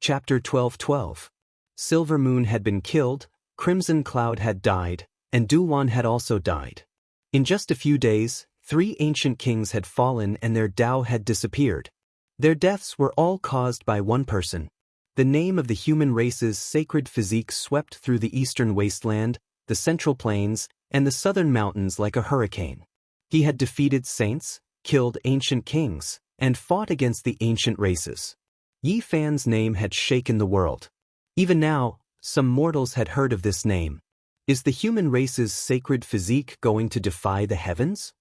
Chapter 12:12. Silver Moon had been killed, Crimson Cloud had died, and Duwan had also died. In just a few days, 3 ancient kings had fallen and their Dao had disappeared. Their deaths were all caused by one person. The name of the human race's sacred physique swept through the eastern wasteland, the central plains, and the southern mountains like a hurricane. He had defeated saints, killed ancient kings, and fought against the ancient races. Yi Fan's name had shaken the world. Even now, some mortals had heard of this name. Is the human race's sacred physique going to defy the heavens?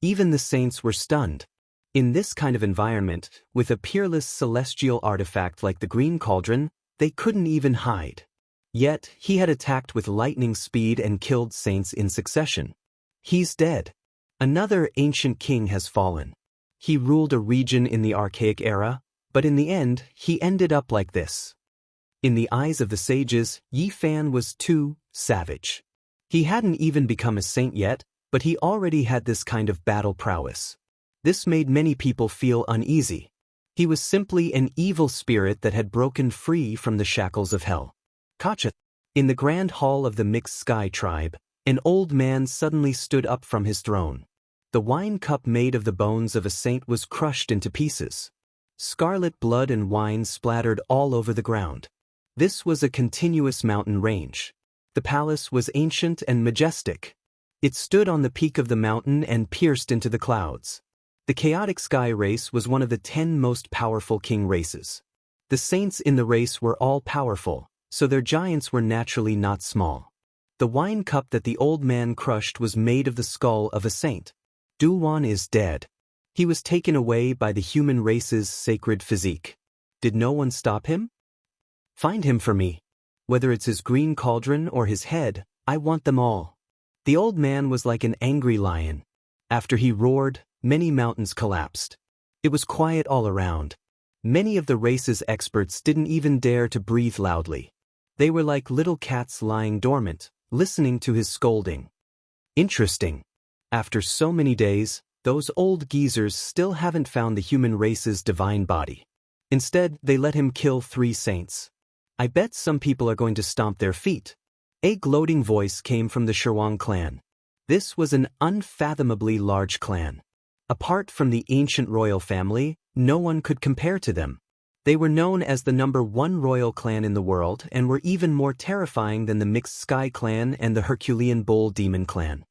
Even the saints were stunned. In this kind of environment, with a peerless celestial artifact like the Green Cauldron, they couldn't even hide. Yet, he had attacked with lightning speed and killed saints in succession. He's dead. Another ancient king has fallen. He ruled a region in the archaic era, but in the end, he ended up like this. In the eyes of the sages, Yi Fan was too savage. He hadn't even become a saint yet, but he already had this kind of battle prowess. This made many people feel uneasy. He was simply an evil spirit that had broken free from the shackles of hell. Kacha. In the grand hall of the Mixed Sky tribe, an old man suddenly stood up from his throne. The wine cup made of the bones of a saint was crushed into pieces. Scarlet blood and wine splattered all over the ground. This was a continuous mountain range. The palace was ancient and majestic. It stood on the peak of the mountain and pierced into the clouds. The chaotic sky race was one of the 10 most powerful king races. The saints in the race were all powerful, so their giants were naturally not small. The wine cup that the old man crushed was made of the skull of a saint. Duwan is dead. He was taken away by the human race's sacred physique. Did no one stop him? Find him for me. Whether it's his green cauldron or his head, I want them all. The old man was like an angry lion. After he roared, many mountains collapsed. It was quiet all around. Many of the race's experts didn't even dare to breathe loudly. They were like little cats lying dormant, listening to his scolding. Interesting. After so many days, those old geezers still haven't found the human race's divine body. Instead, they let him kill 3 saints. I bet some people are going to stomp their feet. A gloating voice came from the Sherwang clan. This was an unfathomably large clan. Apart from the ancient royal family, no one could compare to them. They were known as the #1 royal clan in the world and were even more terrifying than the Mixed Sky clan and the Herculean Bull Demon clan.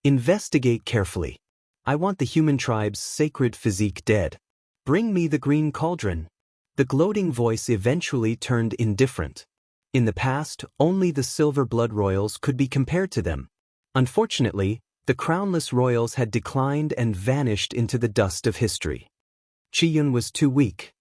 Investigate carefully. I want the human tribe's sacred physique dead. Bring me the green cauldron. The gloating voice eventually turned indifferent. In the past, only the silver blood royals could be compared to them. Unfortunately, the crownless royals had declined and vanished into the dust of history. Qiyun was too weak.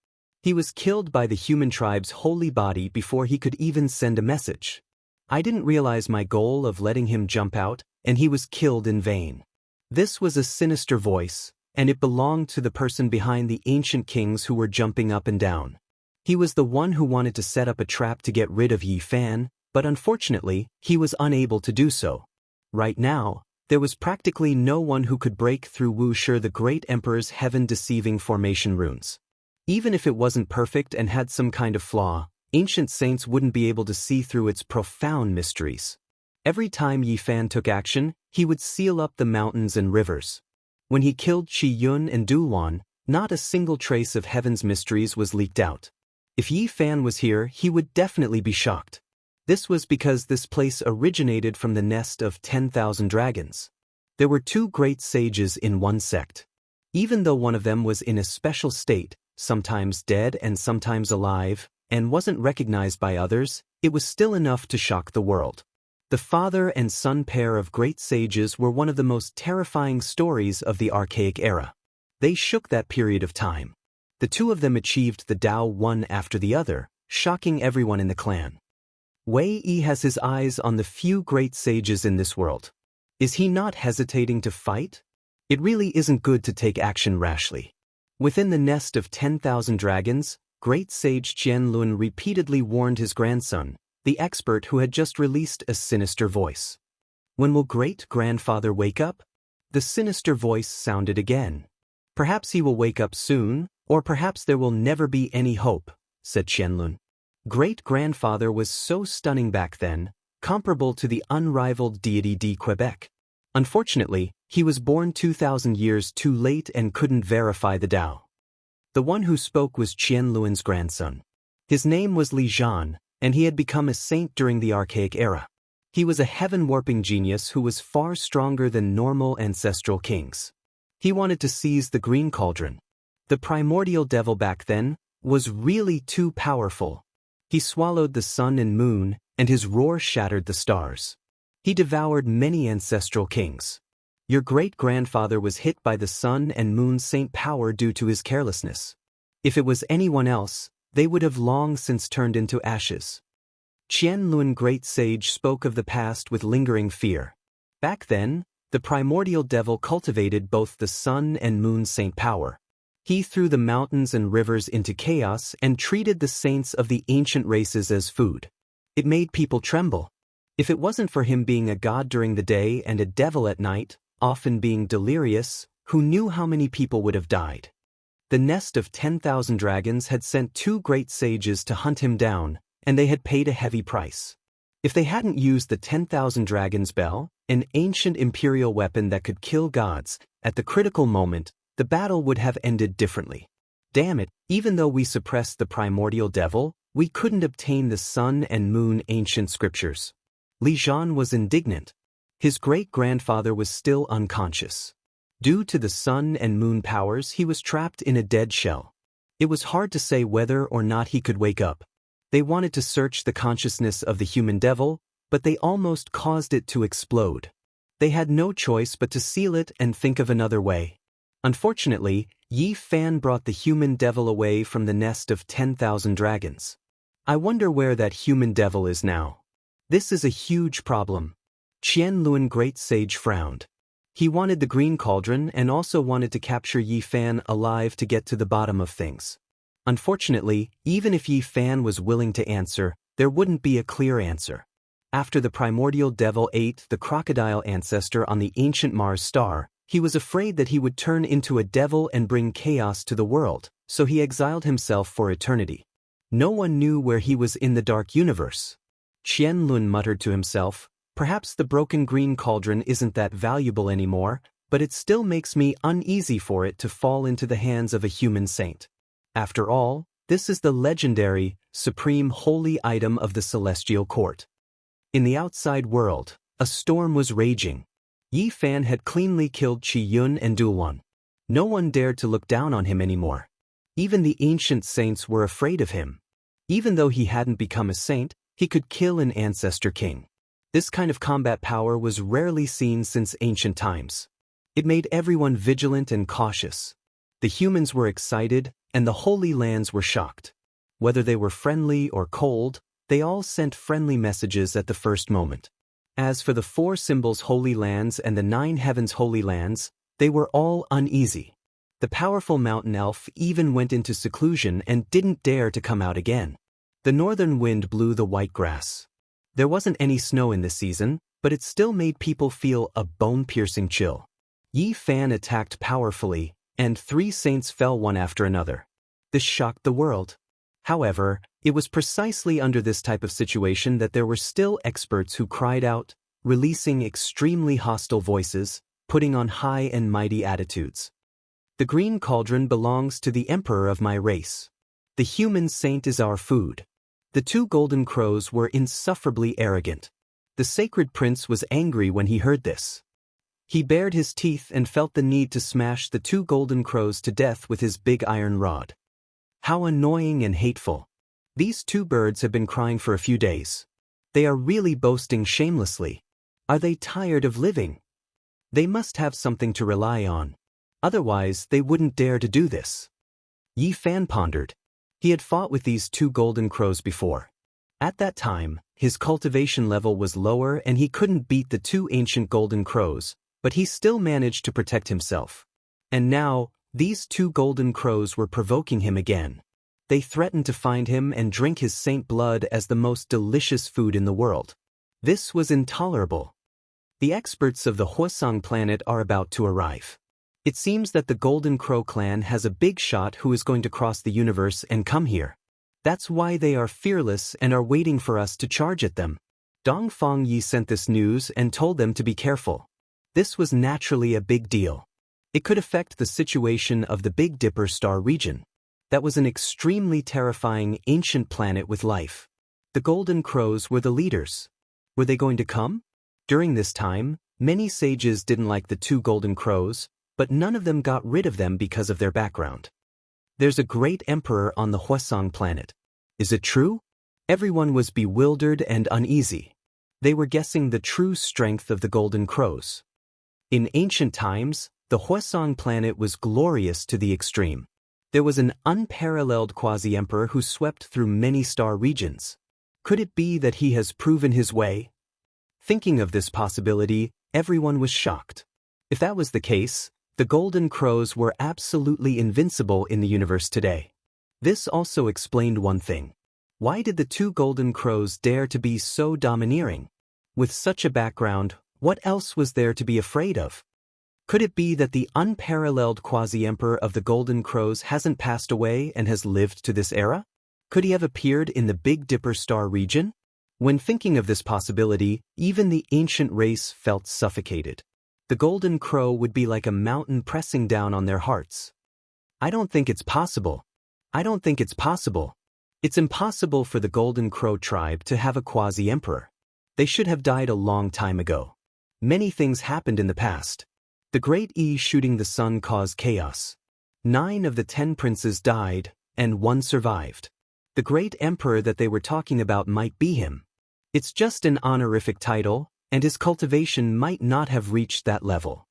He was killed by the human tribe's holy body before he could even send a message. I didn't realize my goal of letting him jump out, and he was killed in vain. This was a sinister voice, and it belonged to the person behind the ancient kings who were jumping up and down. He was the one who wanted to set up a trap to get rid of Yi Fan, but unfortunately, he was unable to do so. Right now, there was practically no one who could break through Wuxia the Great Emperor's heaven-deceiving formation runes. Even if it wasn't perfect and had some kind of flaw, ancient saints wouldn't be able to see through its profound mysteries. Every time Yi Fan took action, he would seal up the mountains and rivers. When he killed Qiyun and Duwan, not a single trace of heaven's mysteries was leaked out. If Yi Fan was here, he would definitely be shocked. This was because this place originated from the nest of 10,000 dragons. There were 2 great sages in one sect. Even though one of them was in a special state, sometimes dead and sometimes alive, and wasn't recognized by others, it was still enough to shock the world. The father and son pair of great sages were one of the most terrifying stories of the archaic era. They shook that period of time. The 2 of them achieved the Dao one after the other, shocking everyone in the clan. Wei Yi has his eyes on the few great sages in this world. Is he not hesitating to fight? It really isn't good to take action rashly. Within the nest of 10,000 dragons, great sage Qianlun repeatedly warned his grandson, the expert who had just released a sinister voice. When will great-grandfather wake up? The sinister voice sounded again. Perhaps he will wake up soon, or perhaps there will never be any hope, said Qianlun. great-grandfather was so stunning back then, comparable to the unrivaled deity de Quebec. Unfortunately, he was born 2,000 years too late and couldn't verify the Tao. The one who spoke was Qian Luan's grandson. His name was Li Zhan, and he had become a saint during the Archaic era. He was a heaven-warping genius who was far stronger than normal ancestral kings. He wanted to seize the Green Cauldron. The primordial devil back then was really too powerful. He swallowed the sun and moon, and his roar shattered the stars. He devoured many ancestral kings. Your great-grandfather was hit by the sun and moon's saint power due to his carelessness. If it was anyone else, they would have long since turned into ashes. Qian Luan Great Sage spoke of the past with lingering fear. Back then, the primordial devil cultivated both the sun and moon's saint power. He threw the mountains and rivers into chaos and treated the saints of the ancient races as food. It made people tremble. If it wasn't for him being a god during the day and a devil at night, often being delirious, who knew how many people would have died? The nest of 10,000 dragons had sent 2 great sages to hunt him down, and they had paid a heavy price. If they hadn't used the 10,000 dragons bell, an ancient imperial weapon that could kill gods, at the critical moment, the battle would have ended differently. Damn it, even though we suppressed the primordial devil, we couldn't obtain the sun and moon ancient scriptures. Li Zhan was indignant. His great-grandfather was still unconscious. Due to the sun and moon powers, he was trapped in a dead shell. It was hard to say whether or not he could wake up. They wanted to search the consciousness of the human devil, but they almost caused it to explode. They had no choice but to seal it and think of another way. Unfortunately, Yi Fan brought the human devil away from the nest of 10,000 dragons. I wonder where that human devil is now. This is a huge problem. Qian Luan Great Sage frowned. He wanted the Green Cauldron and also wanted to capture Yi Fan alive to get to the bottom of things. Unfortunately, even if Yi Fan was willing to answer, there wouldn't be a clear answer. After the primordial devil ate the crocodile ancestor on the ancient Mars star, he was afraid that he would turn into a devil and bring chaos to the world, so he exiled himself for eternity. No one knew where he was in the dark universe. Qian Luan muttered to himself, perhaps the broken Green Cauldron isn't that valuable anymore, but it still makes me uneasy for it to fall into the hands of a human saint. After all, this is the legendary, supreme holy item of the celestial court. In the outside world, a storm was raging. Yi Fan had cleanly killed Qi Yun and Dulwan. No one dared to look down on him anymore. Even the ancient saints were afraid of him. Even though he hadn't become a saint, he could kill an ancestor king. This kind of combat power was rarely seen since ancient times. It made everyone vigilant and cautious. The humans were excited, and the Holy Lands were shocked. Whether they were friendly or cold, they all sent friendly messages at the first moment. As for the 4 symbols Holy Lands and the 9 heavens Holy Lands, they were all uneasy. The powerful mountain elf even went into seclusion and didn't dare to come out again. The northern wind blew the white grass. There wasn't any snow in this season, but it still made people feel a bone-piercing chill. Yi Fan attacked powerfully, and 3 saints fell one after another. This shocked the world. However, it was precisely under this type of situation that there were still experts who cried out, releasing extremely hostile voices, putting on high and mighty attitudes. The Green Cauldron belongs to the emperor of my race. The human saint is our food. The 2 golden crows were insufferably arrogant. The sacred prince was angry when he heard this. He bared his teeth and felt the need to smash the 2 golden crows to death with his big iron rod. How annoying and hateful. These 2 birds have been crying for a few days. They are really boasting shamelessly. Are they tired of living? They must have something to rely on. Otherwise, they wouldn't dare to do this. Yi Fan pondered. He had fought with these 2 golden crows before. At that time, his cultivation level was lower and he couldn't beat the 2 ancient golden crows, but he still managed to protect himself. And now, these 2 golden crows were provoking him again. They threatened to find him and drink his saint blood as the most delicious food in the world. This was intolerable. The experts of the Huasong planet are about to arrive. It seems that the Golden Crow clan has a big shot who is going to cross the universe and come here. That's why they are fearless and are waiting for us to charge at them. Dong Fangyi sent this news and told them to be careful. This was naturally a big deal. It could affect the situation of the Big Dipper star region. That was an extremely terrifying ancient planet with life. The Golden Crows were the leaders. Were they going to come? During this time, many sages didn't like the two Golden Crows, but none of them got rid of them because of their background. There's a great emperor on the Huasong planet. Is it true? Everyone was bewildered and uneasy. They were guessing the true strength of the Golden Crows. In ancient times, the Huasong planet was glorious to the extreme. There was an unparalleled quasi-emperor who swept through many star regions. Could it be that he has proven his way? Thinking of this possibility, everyone was shocked. If that was the case, the Golden Crows were absolutely invincible in the universe today. This also explained one thing. Why did the two Golden Crows dare to be so domineering? With such a background, what else was there to be afraid of? Could it be that the unparalleled quasi-emperor of the Golden Crows hasn't passed away and has lived to this era? Could he have appeared in the Big Dipper star region? When thinking of this possibility, even the ancient race felt suffocated. The Golden Crow would be like a mountain pressing down on their hearts. I don't think it's possible. I don't think it's possible. It's impossible for the Golden Crow tribe to have a quasi-emperor. They should have died a long time ago. Many things happened in the past. The Great E shooting the sun caused chaos. 9 of the 10 princes died, and 1 survived. The great emperor that they were talking about might be him. It's just an honorific title, and his cultivation might not have reached that level.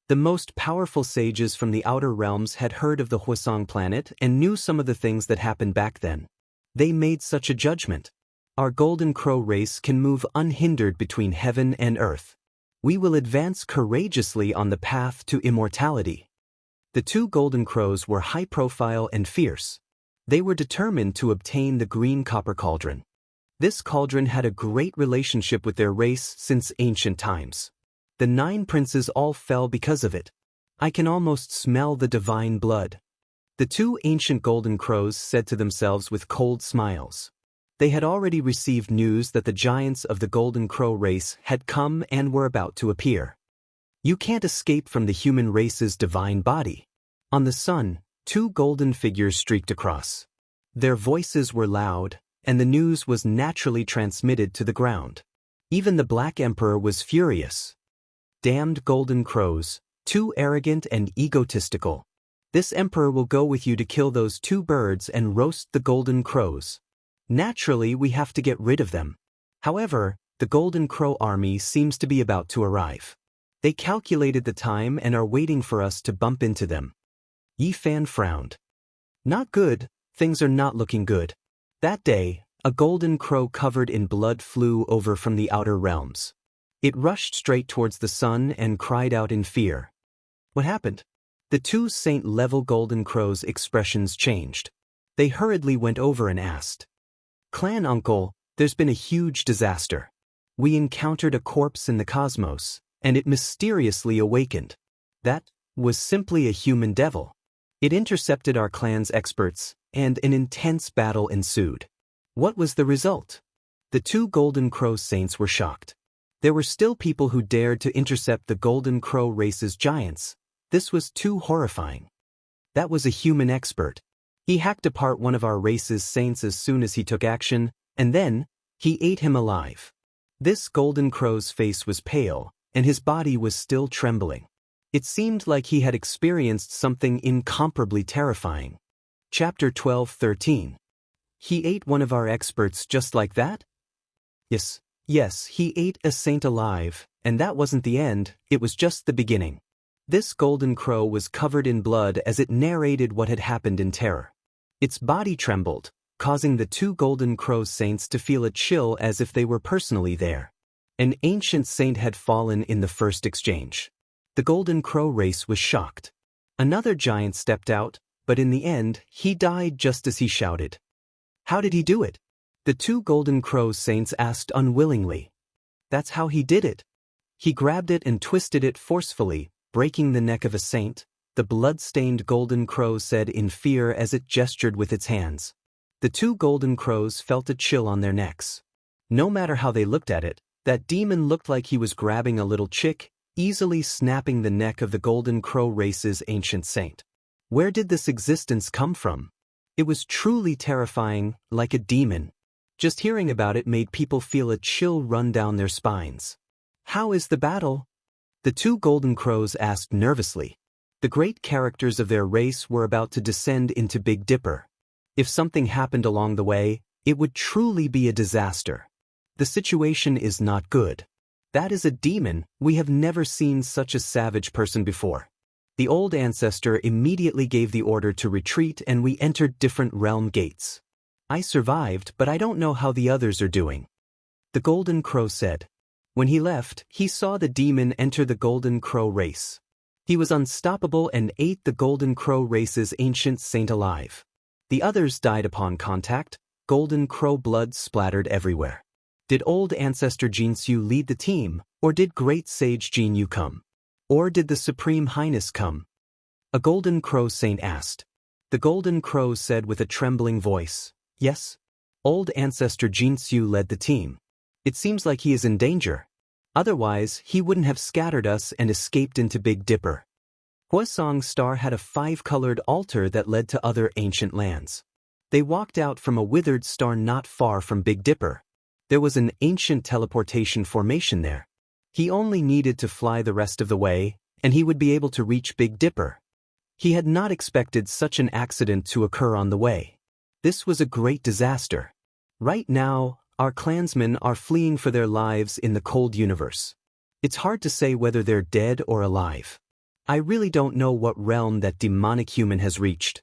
The most powerful sages from the outer realms had heard of the Huasong planet and knew some of the things that happened back then. They made such a judgment. Our Golden Crow race can move unhindered between heaven and earth. We will advance courageously on the path to immortality. The two Golden Crows were high-profile and fierce. They were determined to obtain the green copper cauldron. This cauldron had a great relationship with their race since ancient times. The 9 princes all fell because of it. I can almost smell the divine blood. The 2 ancient Golden Crows said to themselves with cold smiles. They had already received news that the giants of the Golden Crow race had come and were about to appear. You can't escape from the human race's divine body. On the sun, 2 golden figures streaked across. Their voices were loud, and the news was naturally transmitted to the ground. Even the Black Emperor was furious. Damned Golden Crows, too arrogant and egotistical. This emperor will go with you to kill those 2 birds and roast the Golden Crows. Naturally, we have to get rid of them. However, the Golden Crow army seems to be about to arrive. They calculated the time and are waiting for us to bump into them. Yi Fan frowned. Not good, things are not looking good. That day, a Golden Crow covered in blood flew over from the outer realms. It rushed straight towards the sun and cried out in fear. What happened? The 2 saint-level Golden Crows' expressions changed. They hurriedly went over and asked, "Clan Uncle, there's been a huge disaster. We encountered a corpse in the cosmos, and it mysteriously awakened. That was simply a human devil. It intercepted our clan's experts, and an intense battle ensued. What was the result?" The 2 Golden Crow saints were shocked. There were still people who dared to intercept the Golden Crow race's giants. This was too horrifying. That was a human expert. He hacked apart one of our race's saints as soon as he took action, and then, he ate him alive. This Golden Crow's face was pale, and his body was still trembling. It seemed like he had experienced something incomparably terrifying. Chapter 12:13. He ate one of our experts just like that? Yes, he ate a saint alive, and that wasn't the end, it was just the beginning. This Golden Crow was covered in blood as it narrated what had happened in terror. Its body trembled, causing the 2 Golden Crow saints to feel a chill as if they were personally there. An ancient saint had fallen in the first exchange. The Golden Crow race was shocked. Another giant stepped out, but in the end, he died just as he shouted. How did he do it? The 2 Golden Crow saints asked unwillingly. That's how he did it. He grabbed it and twisted it forcefully, breaking the neck of a saint, the blood-stained Golden Crow said in fear as it gestured with its hands. The two golden crows felt a chill on their necks. No matter how they looked at it, that demon looked like he was grabbing a little chick, easily snapping the neck of the golden crow race's ancient saint. Where did this existence come from? It was truly terrifying, like a demon. Just hearing about it made people feel a chill run down their spines. How is the battle? The two golden crows asked nervously. The great characters of their race were about to descend into Big Dipper. If something happened along the way, it would truly be a disaster. The situation is not good. That is a demon. We have never seen such a savage person before. The old ancestor immediately gave the order to retreat and we entered different realm gates. I survived, but I don't know how the others are doing. The golden crow said. When he left, he saw the demon enter the golden crow race. He was unstoppable and ate the golden crow race's ancient saint alive. The others died upon contact. Golden crow blood splattered everywhere. Did old ancestor Xianxia lead the team, or did great sage Xianxia come? Or did the Supreme Highness come? A golden crow saint asked. The golden crow said with a trembling voice, yes. Old ancestor Xianxia led the team. It seems like he is in danger. Otherwise, he wouldn't have scattered us and escaped into Big Dipper. Huasong's star had a 5-colored altar that led to other ancient lands. They walked out from a withered star not far from Big Dipper. There was an ancient teleportation formation there. He only needed to fly the rest of the way, and he would be able to reach Big Dipper. He had not expected such an accident to occur on the way. This was a great disaster. Right now, our clansmen are fleeing for their lives in the cold universe. It's hard to say whether they're dead or alive. I really don't know what realm that demonic human has reached.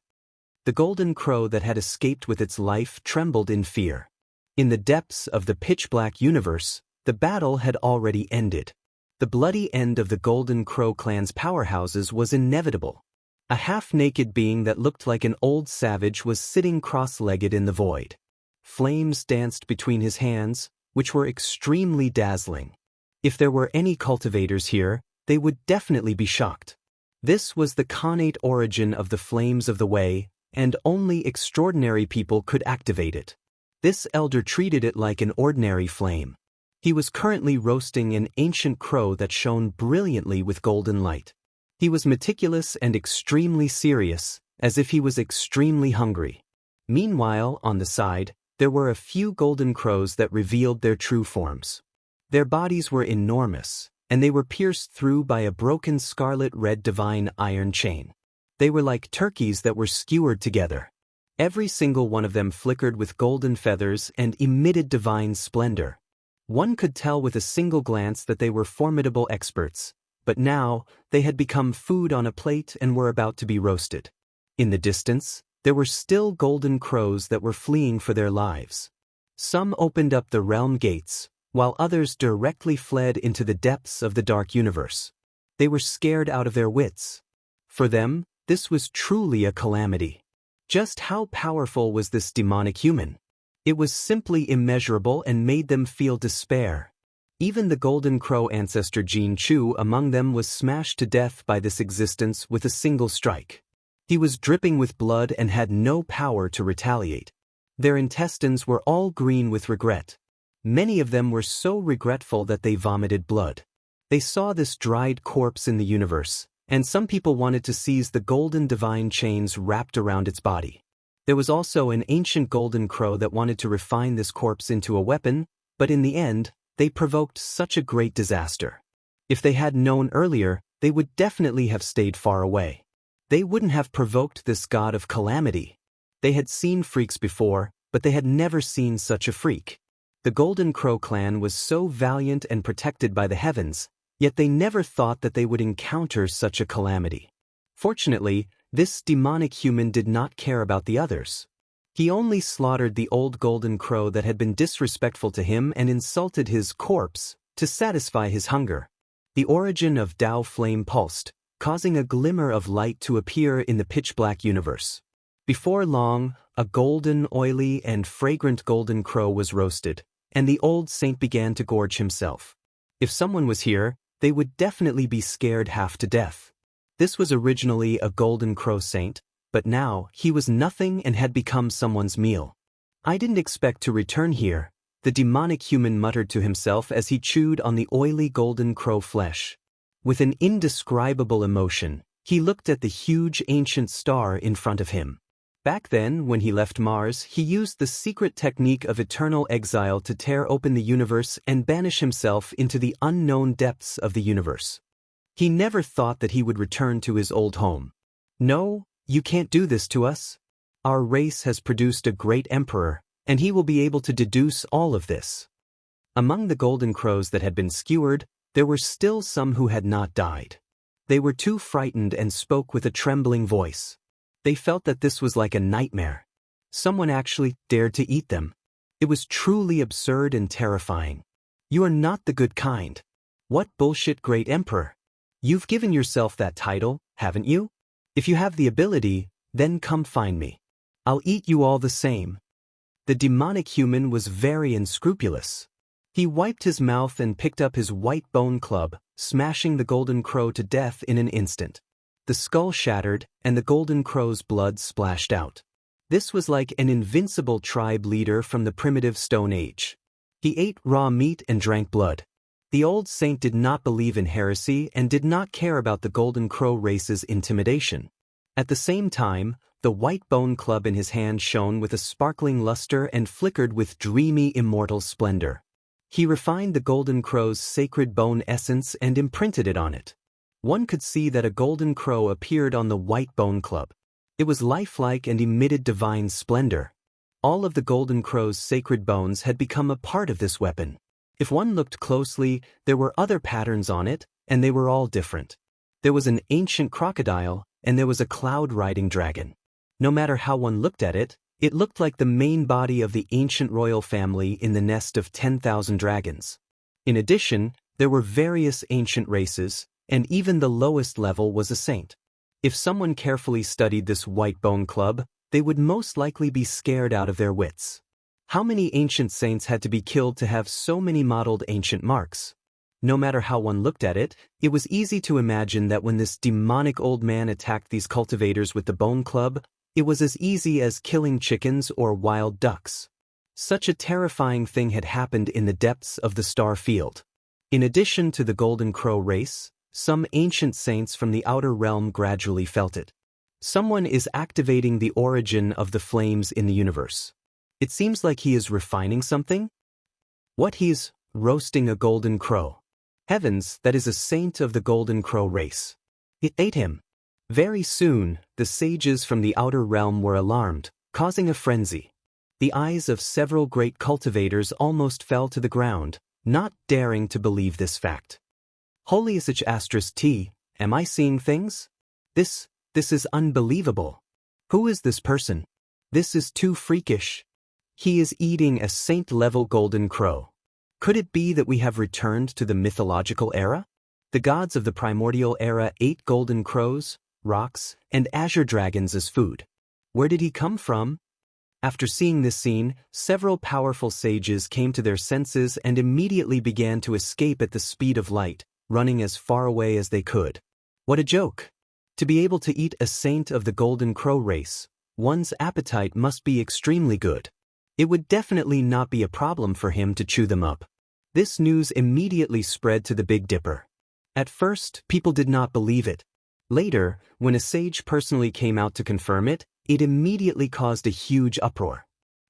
The golden crow that had escaped with its life trembled in fear. In the depths of the pitch-black universe, the battle had already ended. The bloody end of the Golden Crow clan's powerhouses was inevitable. A half-naked being that looked like an old savage was sitting cross-legged in the void. Flames danced between his hands, which were extremely dazzling. If there were any cultivators here, they would definitely be shocked. This was the connate origin of the flames of the way, and only extraordinary people could activate it. This elder treated it like an ordinary flame. He was currently roasting an ancient crow that shone brilliantly with golden light. He was meticulous and extremely serious, as if he was extremely hungry. Meanwhile, on the side, there were a few golden crows that revealed their true forms. Their bodies were enormous, and they were pierced through by a broken scarlet-red divine iron chain. They were like turkeys that were skewered together. Every single one of them flickered with golden feathers and emitted divine splendor. One could tell with a single glance that they were formidable experts, but now they had become food on a plate and were about to be roasted. In the distance, there were still golden crows that were fleeing for their lives. Some opened up the realm gates, while others directly fled into the depths of the dark universe. They were scared out of their wits. For them, this was truly a calamity. Just how powerful was this demonic human? It was simply immeasurable and made them feel despair. Even the golden crow ancestor Xianxia among them was smashed to death by this existence with a single strike. He was dripping with blood and had no power to retaliate. Their intestines were all green with regret. Many of them were so regretful that they vomited blood. They saw this dried corpse in the universe, and some people wanted to seize the golden divine chains wrapped around its body. There was also an ancient golden crow that wanted to refine this corpse into a weapon, but in the end, they provoked such a great disaster. If they had known earlier, they would definitely have stayed far away. They wouldn't have provoked this god of calamity. They had seen freaks before, but they had never seen such a freak. The Golden Crow clan was so valiant and protected by the heavens, yet they never thought that they would encounter such a calamity. Fortunately, this demonic human did not care about the others. He only slaughtered the old golden crow that had been disrespectful to him and insulted his corpse to satisfy his hunger. The origin of Dao flame pulsed, causing a glimmer of light to appear in the pitch-black universe. Before long, a golden, oily, and fragrant golden crow was roasted, and the old saint began to gorge himself. If someone was here, they would definitely be scared half to death. This was originally a golden crow saint, but now he was nothing and had become someone's meal. I didn't expect to return here, the demonic human muttered to himself as he chewed on the oily golden crow flesh. With an indescribable emotion, he looked at the huge ancient star in front of him. Back then, when he left Mars, he used the secret technique of eternal exile to tear open the universe and banish himself into the unknown depths of the universe. He never thought that he would return to his old home. No, you can't do this to us. Our race has produced a great emperor, and he will be able to deduce all of this. Among the golden crows that had been skewered, there were still some who had not died. They were too frightened and spoke with a trembling voice. They felt that this was like a nightmare. Someone actually dared to eat them. It was truly absurd and terrifying. You are not the good kind. What bullshit, great emperor? You've given yourself that title, haven't you? If you have the ability, then come find me. I'll eat you all the same. The demonic human was very unscrupulous. He wiped his mouth and picked up his white bone club, smashing the golden crow to death in an instant. The skull shattered, and the golden crow's blood splashed out. This was like an invincible tribe leader from the primitive Stone Age. He ate raw meat and drank blood. The old saint did not believe in heresy and did not care about the golden crow race's intimidation. At the same time, the white bone club in his hand shone with a sparkling luster and flickered with dreamy immortal splendor. He refined the golden crow's sacred bone essence and imprinted it on it. One could see that a golden crow appeared on the white bone club. It was lifelike and emitted divine splendor. All of the golden crow's sacred bones had become a part of this weapon. If one looked closely, there were other patterns on it, and they were all different. There was an ancient crocodile, and there was a cloud-riding dragon. No matter how one looked at it, it looked like the main body of the ancient royal family in the nest of 10,000 dragons. In addition, there were various ancient races, and even the lowest level was a saint. If someone carefully studied this white bone club, they would most likely be scared out of their wits. How many ancient saints had to be killed to have so many modeled ancient marks? No matter how one looked at it, it was easy to imagine that when this demonic old man attacked these cultivators with the bone club, it was as easy as killing chickens or wild ducks. Such a terrifying thing had happened in the depths of the star field. In addition to the golden crow race, some ancient saints from the outer realm gradually felt it. Someone is activating the origin of the flames in the universe. It seems like he is refining something. What, he's roasting a golden crow. Heavens, that is a saint of the golden crow race. It ate him. Very soon, the sages from the outer realm were alarmed, causing a frenzy. The eyes of several great cultivators almost fell to the ground, not daring to believe this fact. Holy *T, am I seeing things? This is unbelievable. Who is this person? This is too freakish. He is eating a saint-level golden crow. Could it be that we have returned to the mythological era? The gods of the primordial era ate golden crows, rocks, and azure dragons as food. Where did he come from? After seeing this scene, several powerful sages came to their senses and immediately began to escape at the speed of light, running as far away as they could. What a joke! To be able to eat a saint of the golden crow race, one's appetite must be extremely good. It would definitely not be a problem for him to chew them up. This news immediately spread to the Big Dipper. At first, people did not believe it. Later, when a sage personally came out to confirm it, it immediately caused a huge uproar.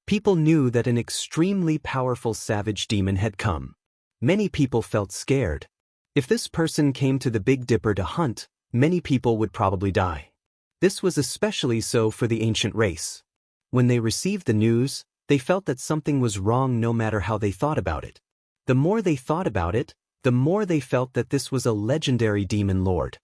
People knew that an extremely powerful savage demon had come. Many people felt scared. If this person came to the Big Dipper to hunt, many people would probably die. This was especially so for the ancient race. When they received the news, they felt that something was wrong no matter how they thought about it. The more they thought about it, the more they felt that this was a legendary demon lord.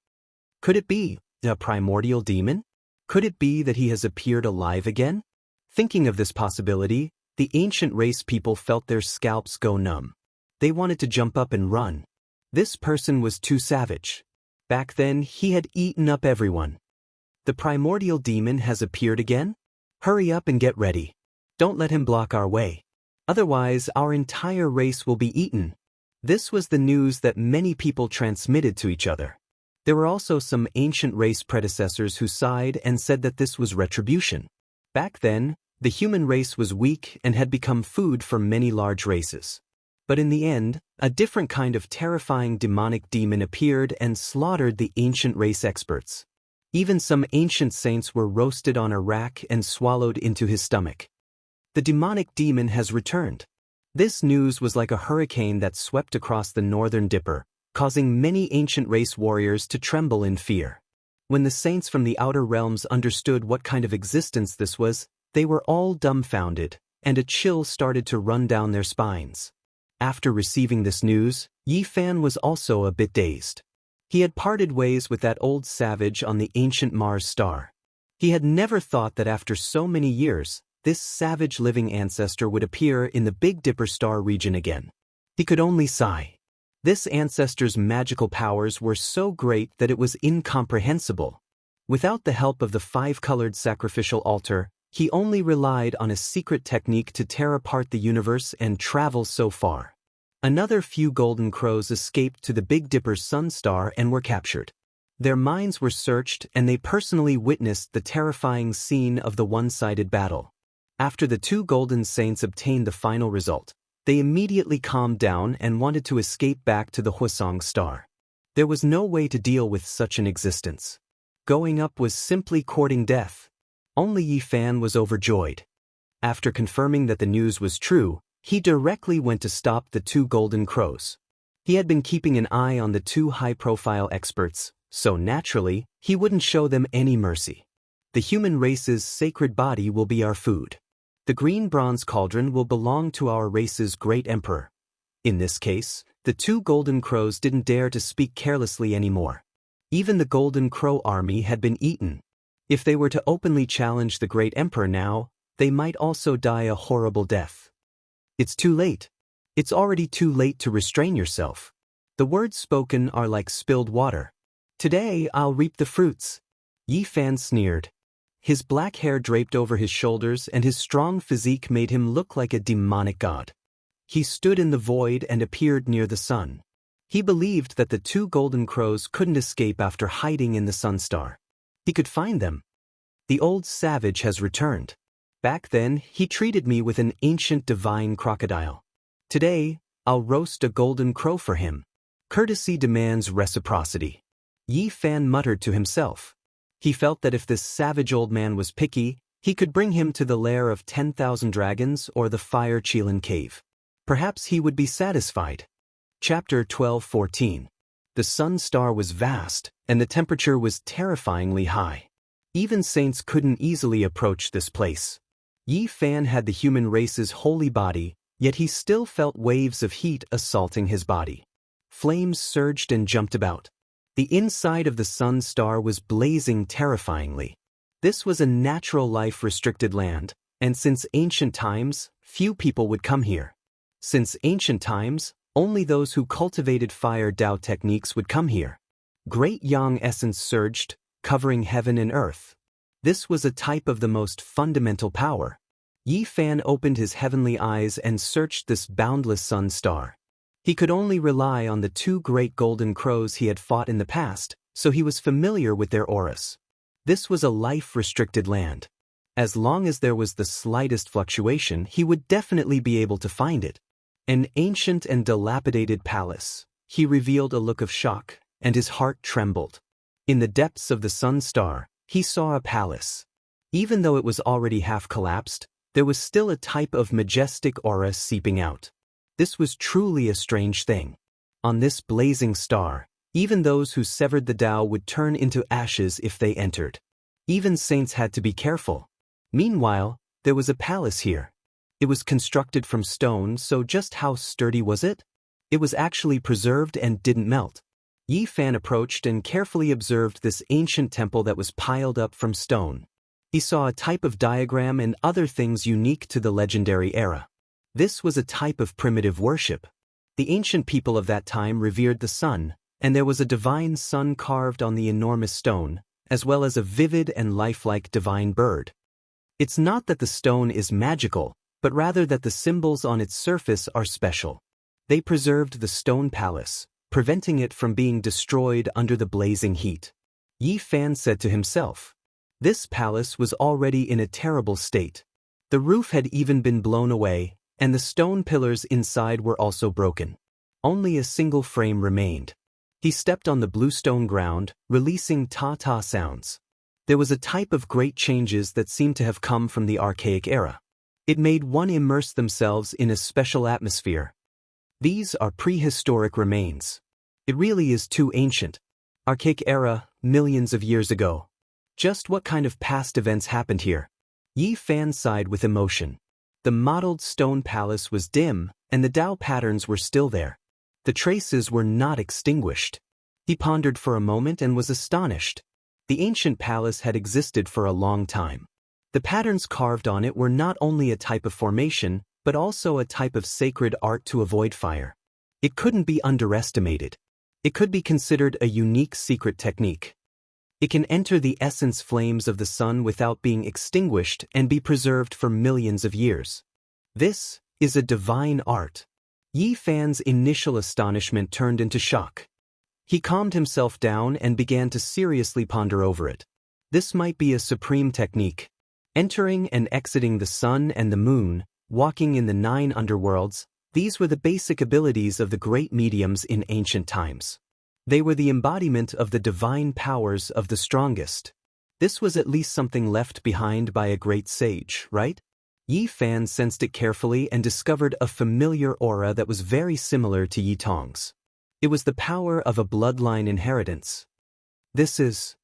Could it be a primordial demon? Could it be that he has appeared alive again? Thinking of this possibility, the ancient race people felt their scalps go numb. They wanted to jump up and run. This person was too savage. Back then, he had eaten up everyone. The primordial demon has appeared again? Hurry up and get ready. Don't let him block our way. Otherwise, our entire race will be eaten. This was the news that many people transmitted to each other. There were also some ancient race predecessors who sighed and said that this was retribution. Back then, The human race was weak and had become food for many large races. But in the end, a different kind of terrifying demonic demon appeared and slaughtered the ancient race experts. Even some ancient saints were roasted on a rack and swallowed into his stomach. The demonic demon has returned. This news was like a hurricane that swept across the northern Dipper, causing many ancient race warriors to tremble in fear. When the saints from the outer realms understood what kind of existence this was, they were all dumbfounded, and a chill started to run down their spines. After receiving this news, Yi Fan was also a bit dazed. He had parted ways with that old savage on the ancient Mars star. He had never thought that after so many years, this savage living ancestor would appear in the Big Dipper star region again. He could only sigh. This ancestor's magical powers were so great that it was incomprehensible. Without the help of the five-colored sacrificial altar, he only relied on a secret technique to tear apart the universe and travel so far. Another few golden crows escaped to the Big Dipper's sun star and were captured. Their minds were searched and they personally witnessed the terrifying scene of the one-sided battle. After the two golden saints obtained the final result, they immediately calmed down and wanted to escape back to the Hwasong star. There was no way to deal with such an existence. Going up was simply courting death. Only Yi Fan was overjoyed. After confirming that the news was true, he directly went to stop the two golden crows. He had been keeping an eye on the two high-profile experts, so naturally, he wouldn't show them any mercy. The human race's sacred body will be our food. The green bronze cauldron will belong to our race's great emperor. In this case, the two golden crows didn't dare to speak carelessly anymore. Even the golden crow army had been eaten. If they were to openly challenge the great emperor now, they might also die a horrible death. It's too late. It's already too late to restrain yourself. The words spoken are like spilled water. Today I'll reap the fruits. Yi Fan sneered. His black hair draped over his shoulders and his strong physique made him look like a demonic god. He stood in the void and appeared near the sun. He believed that the two golden crows couldn't escape after hiding in the sun star. He could find them. The old savage has returned. Back then, he treated me with an ancient divine crocodile. Today, I'll roast a golden crow for him. Courtesy demands reciprocity. Yi Fan muttered to himself. He felt that if this savage old man was picky, he could bring him to the lair of 10,000 dragons or the Fire Qilin cave. Perhaps he would be satisfied. Chapter 12:14. The sun star was vast, and the temperature was terrifyingly high. Even saints couldn't easily approach this place. Yi Fan had the human race's holy body, yet he still felt waves of heat assaulting his body. Flames surged and jumped about. The inside of the sun star was blazing terrifyingly. This was a natural life-restricted land, and since ancient times, few people would come here. Since ancient times, only those who cultivated fire Dao techniques would come here. Great yang essence surged, covering heaven and earth. This was a type of the most fundamental power. Yi Fan opened his heavenly eyes and searched this boundless sun star. He could only rely on the two great golden crows he had fought in the past, so he was familiar with their auras. This was a life-restricted land. As long as there was the slightest fluctuation, he would definitely be able to find it. An ancient and dilapidated palace. He revealed a look of shock, and his heart trembled. In the depths of the sun star, he saw a palace. Even though it was already half collapsed, there was still a type of majestic aura seeping out. This was truly a strange thing. On this blazing star, even those who severed the Tao would turn into ashes if they entered. Even saints had to be careful. Meanwhile, there was a palace here. It was constructed from stone, so just how sturdy was it? It was actually preserved and didn't melt. Yi Fan approached and carefully observed this ancient temple that was piled up from stone. He saw a type of diagram and other things unique to the legendary era. This was a type of primitive worship. The ancient people of that time revered the sun, and there was a divine sun carved on the enormous stone, as well as a vivid and lifelike divine bird. It's not that the stone is magical, but rather that the symbols on its surface are special. They preserved the stone palace, preventing it from being destroyed under the blazing heat. Yi Fan said to himself, "This palace was already in a terrible state. The roof had even been blown away, and the stone pillars inside were also broken. Only a single frame remained. He stepped on the bluestone ground, releasing ta-ta sounds. There was a type of great changes that seemed to have come from the archaic era. It made one immerse themselves in a special atmosphere. These are prehistoric remains. It really is too ancient. Archaic era, millions of years ago. Just what kind of past events happened here? Yi Fan sighed with emotion. The mottled stone palace was dim, and the Dao patterns were still there. The traces were not extinguished. He pondered for a moment and was astonished. The ancient palace had existed for a long time. The patterns carved on it were not only a type of formation, but also a type of sacred art to avoid fire. It couldn't be underestimated. It could be considered a unique secret technique. It can enter the essence flames of the sun without being extinguished and be preserved for millions of years. This is a divine art. Yi Fan's initial astonishment turned into shock. He calmed himself down and began to seriously ponder over it. This might be a supreme technique. Entering and exiting the sun and the moon, walking in the 9 underworlds, these were the basic abilities of the great mediums in ancient times. They were the embodiment of the divine powers of the strongest. This was at least something left behind by a great sage, right? Yi Fan sensed it carefully and discovered a familiar aura that was very similar to Yi Tong's. It was the power of a bloodline inheritance. This is...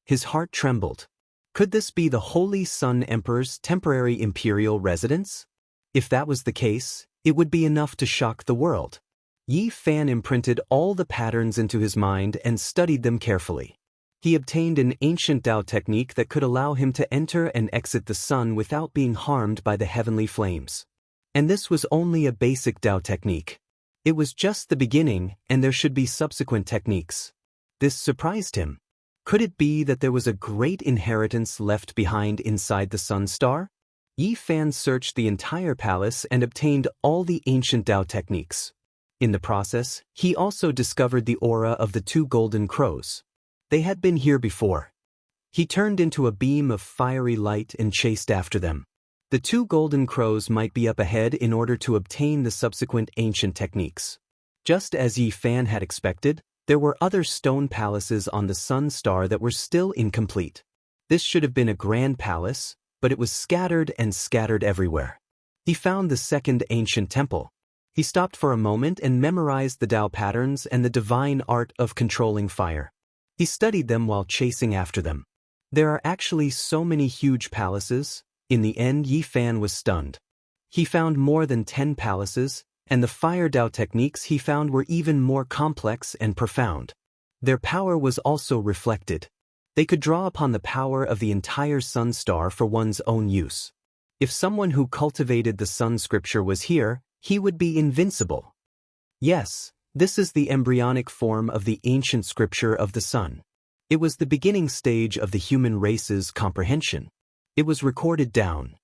His heart trembled. Could this be the Holy Sun Emperor's temporary imperial residence? If that was the case, it would be enough to shock the world. Yi Fan imprinted all the patterns into his mind and studied them carefully. He obtained an ancient Dao technique that could allow him to enter and exit the sun without being harmed by the heavenly flames. And this was only a basic Dao technique. It was just the beginning, and there should be subsequent techniques. This surprised him. Could it be that there was a great inheritance left behind inside the Sun Star? Yi Fan searched the entire palace and obtained all the ancient Dao techniques. In the process, he also discovered the aura of the 2 golden crows. They had been here before. He turned into a beam of fiery light and chased after them. The 2 golden crows might be up ahead in order to obtain the subsequent ancient techniques. Just as Yi Fan had expected, there were other stone palaces on the Sun Star that were still incomplete. This should have been a grand palace, but it was scattered everywhere. He found the 2nd ancient temple. He stopped for a moment and memorized the Dao patterns and the divine art of controlling fire. He studied them while chasing after them. There are actually so many huge palaces. In the end, Yi Fan was stunned. He found more than 10 palaces, and the fire Dao techniques he found were even more complex and profound. Their power was also reflected. They could draw upon the power of the entire Sun Star for one's own use. If someone who cultivated the Sun Scripture was here, he would be invincible. Yes, this is the embryonic form of the ancient scripture of the Sun. It was the beginning stage of the human race's comprehension. It was recorded down.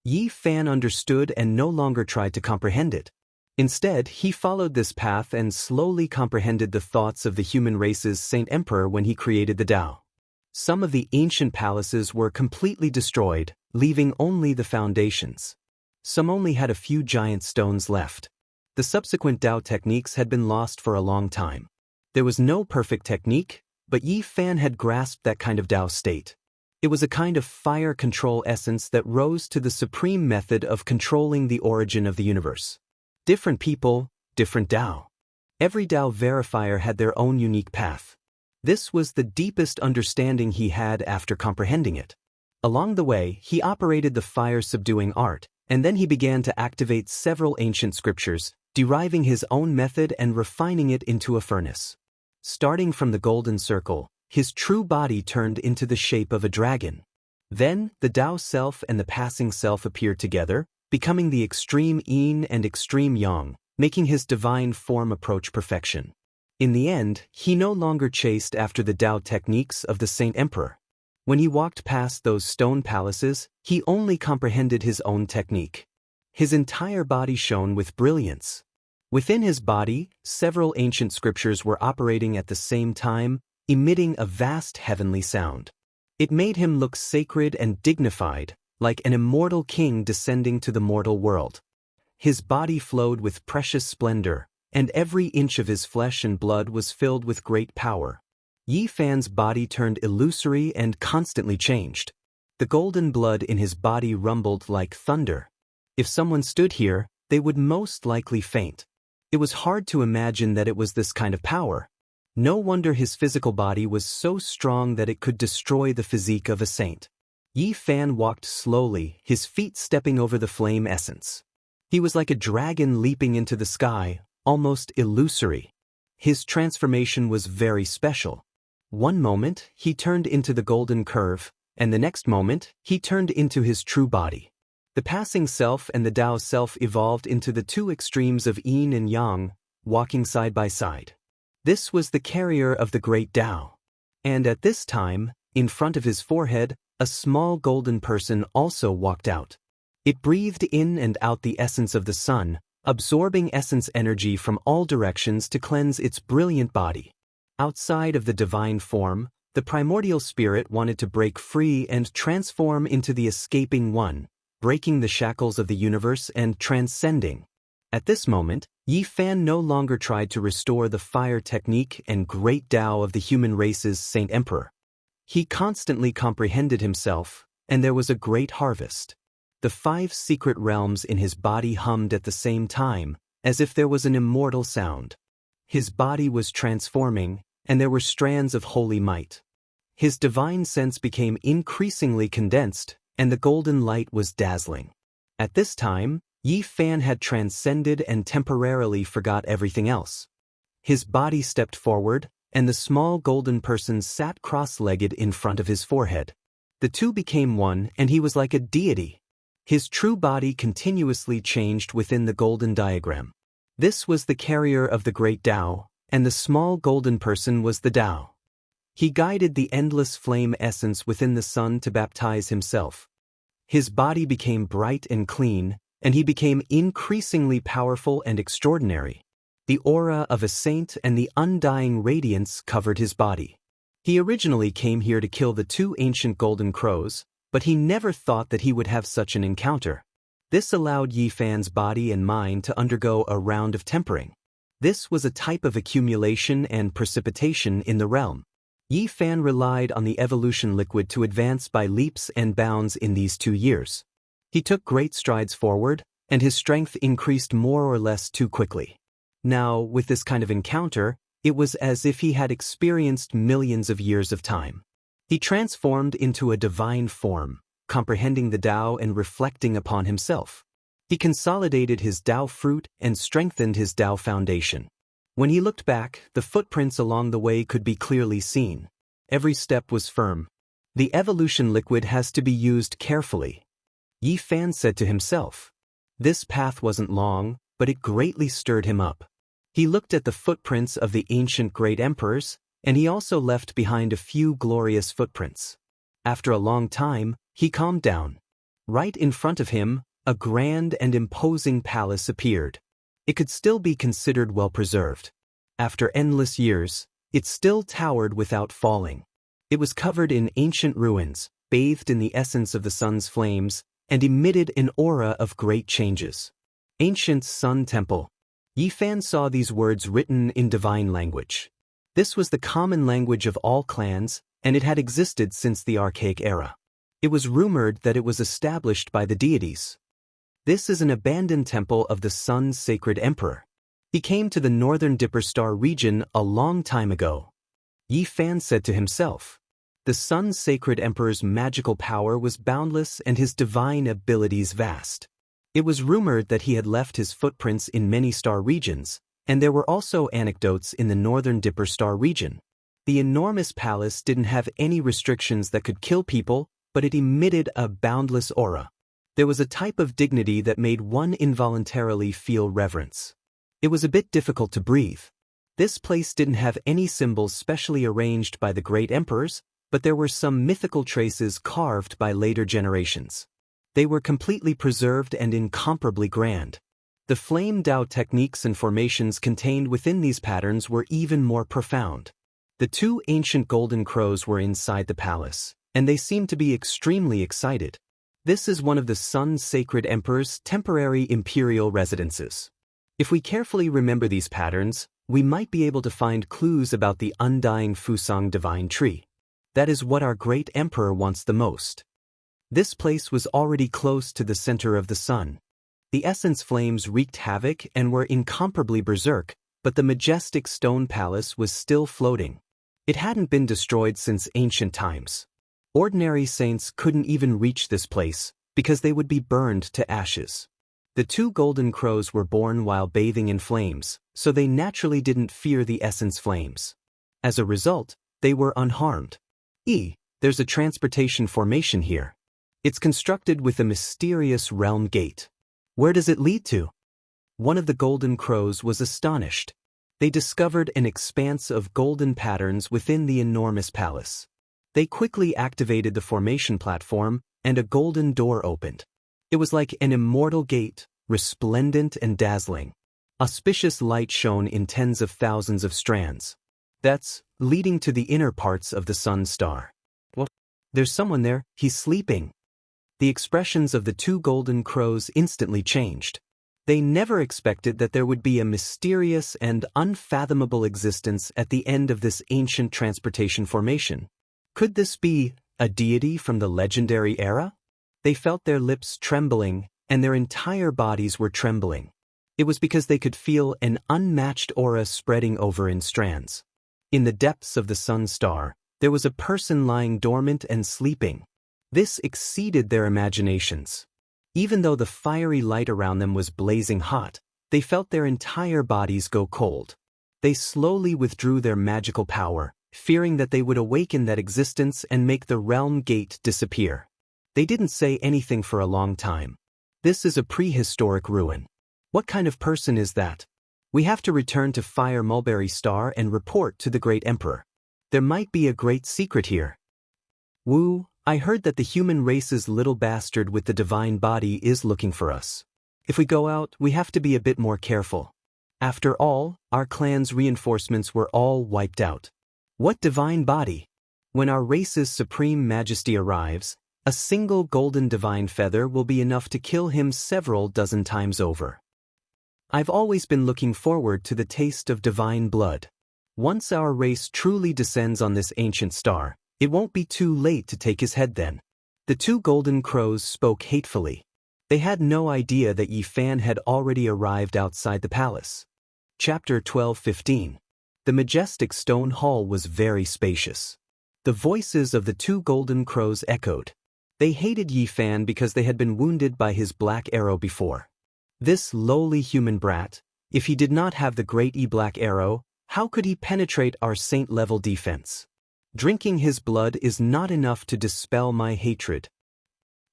Yi Fan understood and no longer tried to comprehend it. Instead, he followed this path and slowly comprehended the thoughts of the human race's Saint Emperor when he created the Dao. Some of the ancient palaces were completely destroyed, leaving only the foundations. Some only had a few giant stones left. The subsequent Dao techniques had been lost for a long time. There was no perfect technique, but Yi Fan had grasped that kind of Dao state. It was a kind of fire control essence that rose to the supreme method of controlling the origin of the universe. Different people, different Dao. Every Dao verifier had their own unique path. This was the deepest understanding he had after comprehending it. Along the way, he operated the fire-subduing art, and then he began to activate several ancient scriptures, deriving his own method and refining it into a furnace. Starting from the golden circle, his true body turned into the shape of a dragon. Then, the Dao self and the passing self appeared together, becoming the extreme yin and extreme yang, making his divine form approach perfection. In the end, he no longer chased after the Dao techniques of the Saint Emperor. When he walked past those stone palaces, he only comprehended his own technique. His entire body shone with brilliance. Within his body, several ancient scriptures were operating at the same time, emitting a vast heavenly sound. It made him look sacred and dignified, like an immortal king descending to the mortal world. His body flowed with precious splendor, and every inch of his flesh and blood was filled with great power. Yi Fan's body turned illusory and constantly changed. The golden blood in his body rumbled like thunder. If someone stood here, they would most likely faint. It was hard to imagine that it was this kind of power. No wonder his physical body was so strong that it could destroy the physique of a saint. Yi Fan walked slowly, his feet stepping over the flame essence. He was like a dragon leaping into the sky, almost illusory. His transformation was very special. One moment, he turned into the golden curve, and the next moment, he turned into his true body. The passing self and the Tao self evolved into the two extremes of yin and yang, walking side by side. This was the carrier of the great Tao. And at this time, in front of his forehead, a small golden person also walked out. It breathed in and out the essence of the sun, absorbing essence energy from all directions to cleanse its brilliant body. Outside of the divine form, the primordial spirit wanted to break free and transform into the escaping one, breaking the shackles of the universe and transcending. At this moment, Yi Fan no longer tried to restore the fire technique and great Tao of the human race's Saint Emperor. He constantly comprehended himself, and there was a great harvest. The 5 secret realms in his body hummed at the same time, as if there was an immortal sound. His body was transforming, and there were strands of holy might. His divine sense became increasingly condensed, and the golden light was dazzling. At this time, Yi Fan had transcended and temporarily forgot everything else. His body stepped forward, and the small golden person sat cross-legged in front of his forehead. The two became one, and he was like a deity. His true body continuously changed within the golden diagram. This was the carrier of the great Tao, and the small golden person was the Tao. He guided the endless flame essence within the sun to baptize himself. His body became bright and clean, and he became increasingly powerful and extraordinary. The aura of a saint and the undying radiance covered his body. He originally came here to kill the 2 ancient golden crows, but he never thought that he would have such an encounter. This allowed Yi Fan's body and mind to undergo a round of tempering. This was a type of accumulation and precipitation in the realm. Yi Fan relied on the evolution liquid to advance by leaps and bounds in these 2 years. He took great strides forward, and his strength increased more or less too quickly. Now, with this kind of encounter, it was as if he had experienced millions of years of time. He transformed into a divine form, comprehending the Tao and reflecting upon himself. He consolidated his Tao fruit and strengthened his Tao foundation. When he looked back, the footprints along the way could be clearly seen. Every step was firm. The evolution liquid has to be used carefully. Yi Fan said to himself. This path wasn't long, but it greatly stirred him up. He looked at the footprints of the ancient great emperors, and he also left behind a few glorious footprints. After a long time, he calmed down. Right in front of him, a grand and imposing palace appeared. It could still be considered well-preserved. After endless years, it still towered without falling. It was covered in ancient ruins, bathed in the essence of the sun's flames, and emitted an aura of great changes. Ancient Sun Temple. Yi Fan saw these words written in divine language. This was the common language of all clans, and it had existed since the archaic era. It was rumored that it was established by the deities. This is an abandoned temple of the Sun's sacred emperor. He came to the northern Dipper Star region a long time ago. Yi Fan said to himself. The Sun's sacred emperor's magical power was boundless and his divine abilities vast. It was rumored that he had left his footprints in many star regions, and there were also anecdotes in the northern Dipper Star region. The enormous palace didn't have any restrictions that could kill people, but it emitted a boundless aura. There was a type of dignity that made one involuntarily feel reverence. It was a bit difficult to breathe. This place didn't have any symbols specially arranged by the great emperors, but there were some mythical traces carved by later generations. They were completely preserved and incomparably grand. The flame Tao techniques and formations contained within these patterns were even more profound. The 2 ancient golden crows were inside the palace, and they seemed to be extremely excited. This is one of the Sun's sacred emperor's temporary imperial residences. If we carefully remember these patterns, we might be able to find clues about the undying Fusang divine tree. That is what our great emperor wants the most. This place was already close to the center of the sun. The essence flames wreaked havoc and were incomparably berserk, but the majestic stone palace was still floating. It hadn't been destroyed since ancient times. Ordinary saints couldn't even reach this place, because they would be burned to ashes. The two golden crows were born while bathing in flames, so they naturally didn't fear the essence flames. As a result, they were unharmed. There's a transportation formation here. It's constructed with a mysterious realm gate. Where does it lead to? One of the golden crows was astonished. They discovered an expanse of golden patterns within the enormous palace. They quickly activated the formation platform, and a golden door opened. It was like an immortal gate, resplendent and dazzling. Auspicious light shone in tens of thousands of strands. That's leading to the inner parts of the sun star. What? There's someone there, he's sleeping. The expressions of the two golden crows instantly changed. They never expected that there would be a mysterious and unfathomable existence at the end of this ancient transportation formation. Could this be a deity from the legendary era? They felt their lips trembling, and their entire bodies were trembling. It was because they could feel an unmatched aura spreading over in strands. In the depths of the sun star, there was a person lying dormant and sleeping. This exceeded their imaginations. Even though the fiery light around them was blazing hot, they felt their entire bodies go cold. They slowly withdrew their magical power, fearing that they would awaken that existence and make the realm gate disappear. They didn't say anything for a long time. This is a prehistoric ruin. What kind of person is that? We have to return to Fire Mulberry Star and report to the Great Emperor. There might be a great secret here. Wu, I heard that the human race's little bastard with the divine body is looking for us. If we go out, we have to be a bit more careful. After all, our clan's reinforcements were all wiped out. What divine body? When our race's supreme majesty arrives, a single golden divine feather will be enough to kill him several dozen times over. I've always been looking forward to the taste of divine blood. Once our race truly descends on this ancient star, it won't be too late to take his head then. The two golden crows spoke hatefully. They had no idea that Yi Fan had already arrived outside the palace. Chapter 12:15. The majestic stone hall was very spacious. The voices of the two golden crows echoed. They hated Yi Fan because they had been wounded by his black arrow before. This lowly human brat, if he did not have the great black arrow, how could he penetrate our saint-level defense? Drinking his blood is not enough to dispel my hatred.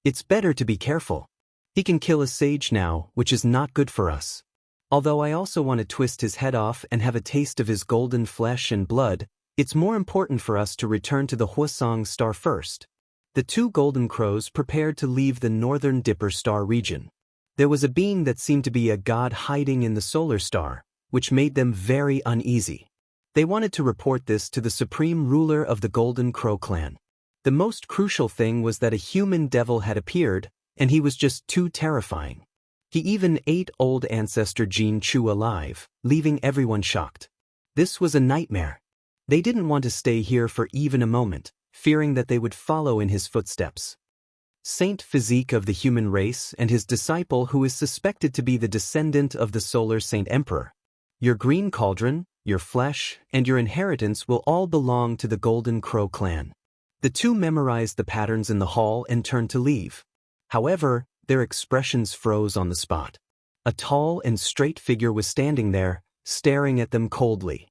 It's better to be careful. He can kill a sage now, which is not good for us. Although I also want to twist his head off and have a taste of his golden flesh and blood, it's more important for us to return to the Wuxia star first. The two golden crows prepared to leave the northern Dipper star region. There was a being that seemed to be a god hiding in the solar star, which made them very uneasy. They wanted to report this to the supreme ruler of the Golden Crow clan. The most crucial thing was that a human devil had appeared, and he was just too terrifying. He even ate old ancestor Jin Chu alive, leaving everyone shocked. This was a nightmare. They didn't want to stay here for even a moment, fearing that they would follow in his footsteps. Saint Physique of the human race and his disciple who is suspected to be the descendant of the solar Saint Emperor. Your green cauldron, your flesh, and your inheritance will all belong to the Golden Crow clan. The two memorized the patterns in the hall and turned to leave. However, their expressions froze on the spot. A tall and straight figure was standing there, staring at them coldly.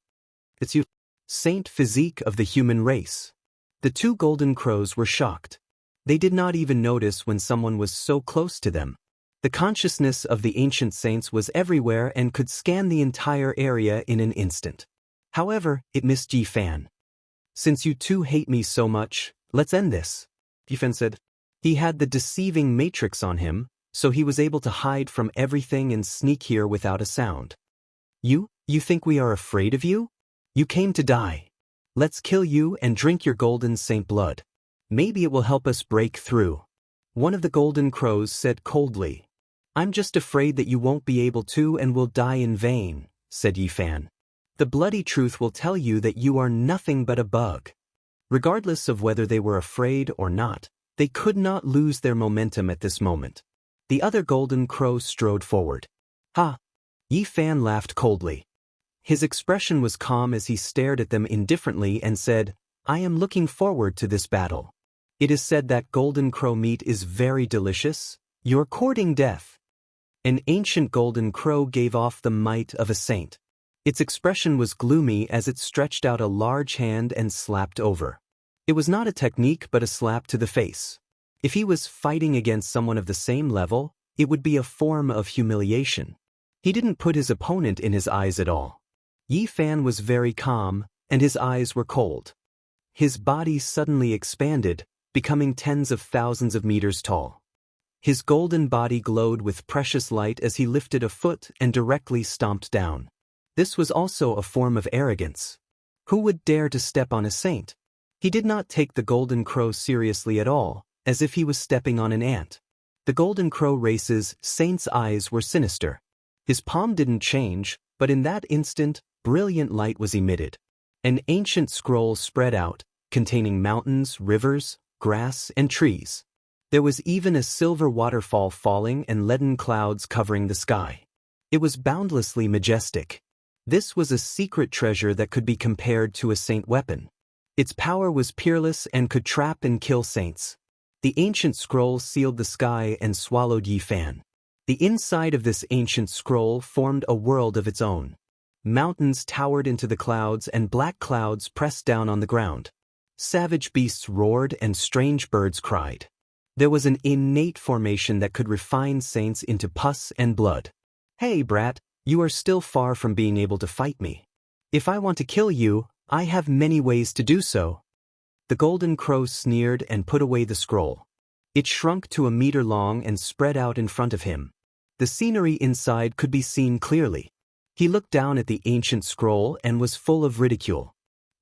It's you, Saint Physique of the human race. The two golden crows were shocked. They did not even notice when someone was so close to them. The consciousness of the ancient saints was everywhere and could scan the entire area in an instant. However, it missed Yi Fan. Since you two hate me so much, let's end this, Yi Fan said. He had the deceiving matrix on him, so he was able to hide from everything and sneak here without a sound. You think we are afraid of you? You came to die. Let's kill you and drink your golden saint blood. Maybe it will help us break through. One of the golden crows said coldly. I'm just afraid that you won't be able to and will die in vain, said Yi Fan. The bloody truth will tell you that you are nothing but a bug. Regardless of whether they were afraid or not, they could not lose their momentum at this moment. The other golden crow strode forward. Ha! Yi Fan laughed coldly. His expression was calm as he stared at them indifferently and said, I am looking forward to this battle. It is said that golden crow meat is very delicious. You're courting death. An ancient golden crow gave off the might of a saint. Its expression was gloomy as it stretched out a large hand and slapped over. It was not a technique but a slap to the face. If he was fighting against someone of the same level, it would be a form of humiliation. He didn't put his opponent in his eyes at all. Yi Fan was very calm, and his eyes were cold. His body suddenly expanded, becoming tens of thousands of meters tall. His golden body glowed with precious light as he lifted a foot and directly stomped down. This was also a form of arrogance. Who would dare to step on a saint? He did not take the golden crow seriously at all, as if he was stepping on an ant. The golden crow race's saint's eyes were sinister. His palm didn't change, but in that instant, brilliant light was emitted. An ancient scroll spread out, containing mountains, rivers, grass, and trees. There was even a silver waterfall falling and leaden clouds covering the sky. It was boundlessly majestic. This was a secret treasure that could be compared to a saint weapon. Its power was peerless and could trap and kill saints. The ancient scroll sealed the sky and swallowed Yi Fan. The inside of this ancient scroll formed a world of its own. Mountains towered into the clouds and black clouds pressed down on the ground. Savage beasts roared and strange birds cried. There was an innate formation that could refine saints into pus and blood. Hey, brat, you are still far from being able to fight me. If I want to kill you, I have many ways to do so. The golden crow sneered and put away the scroll. It shrunk to a meter long and spread out in front of him. The scenery inside could be seen clearly. He looked down at the ancient scroll and was full of ridicule.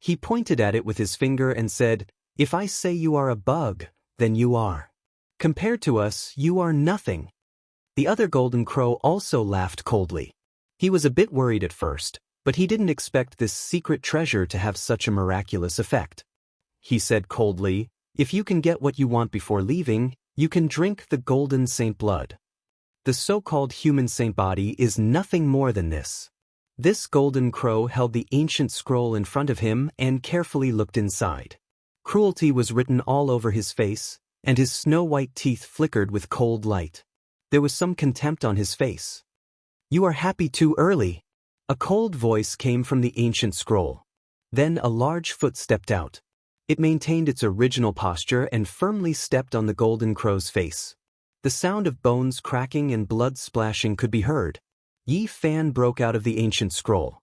He pointed at it with his finger and said, If I say you are a bug, then you are. Compared to us, you are nothing. The other golden crow also laughed coldly. He was a bit worried at first, but he didn't expect this secret treasure to have such a miraculous effect. He said coldly, If you can get what you want before leaving, you can drink the golden saint blood. The so-called human saint body is nothing more than this. This golden crow held the ancient scroll in front of him and carefully looked inside. Cruelty was written all over his face, and his snow-white teeth flickered with cold light. There was some contempt on his face. You are happy too early. A cold voice came from the ancient scroll. Then a large foot stepped out. It maintained its original posture and firmly stepped on the golden crow's face. The sound of bones cracking and blood splashing could be heard. Yi Fan broke out of the ancient scroll.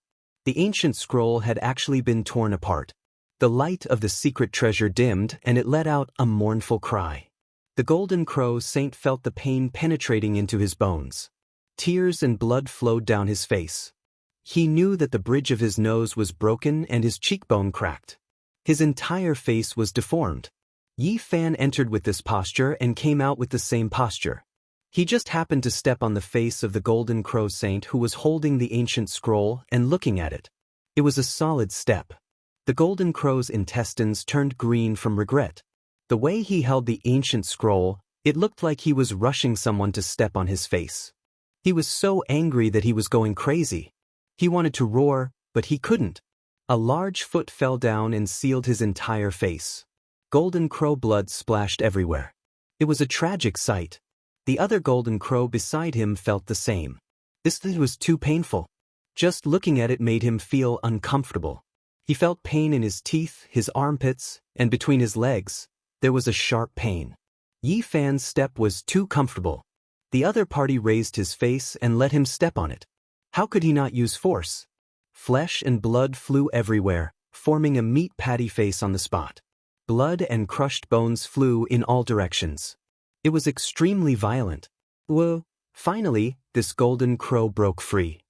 The ancient scroll had actually been torn apart. The light of the secret treasure dimmed and it let out a mournful cry. The golden crow saint felt the pain penetrating into his bones. Tears and blood flowed down his face. He knew that the bridge of his nose was broken and his cheekbone cracked. His entire face was deformed. Yi Fan entered with this posture and came out with the same posture. He just happened to step on the face of the golden crow saint who was holding the ancient scroll and looking at it. It was a solid step. The golden crow's intestines turned green from regret. The way he held the ancient scroll, it looked like he was rushing someone to step on his face. He was so angry that he was going crazy. He wanted to roar, but he couldn't. A large foot fell down and sealed his entire face. Golden crow blood splashed everywhere. It was a tragic sight. The other golden crow beside him felt the same. This was too painful. Just looking at it made him feel uncomfortable. He felt pain in his teeth, his armpits, and between his legs. There was a sharp pain. Yi Fan's step was too comfortable. The other party raised his face and let him step on it. How could he not use force? Flesh and blood flew everywhere, forming a meat patty face on the spot. Blood and crushed bones flew in all directions. It was extremely violent. Finally, this golden crow broke free.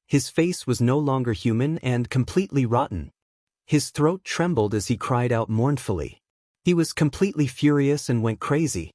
His face was no longer human and completely rotten. His throat trembled as he cried out mournfully. He was completely furious and went crazy.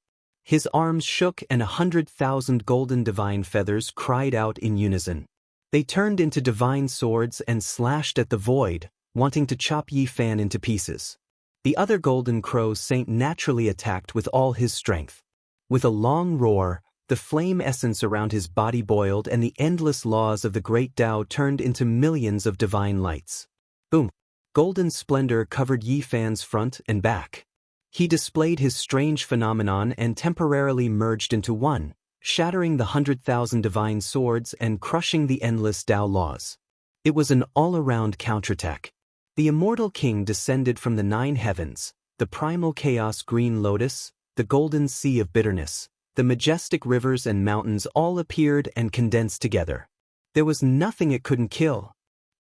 His arms shook and 100,000 golden divine feathers cried out in unison. They turned into divine swords and slashed at the void, wanting to chop Yi Fan into pieces. The other golden crow saint naturally attacked with all his strength. With a long roar, the flame essence around his body boiled and the endless laws of the great Tao turned into millions of divine lights. Boom! Golden splendor covered Yi Fan's front and back. He displayed his strange phenomenon and temporarily merged into one, shattering the 100,000 divine swords and crushing the endless Tao laws. It was an all-around counterattack. The immortal king descended from the 9 heavens, the primal chaos green lotus, the golden sea of bitterness. The majestic rivers and mountains all appeared and condensed together. There was nothing it couldn't kill.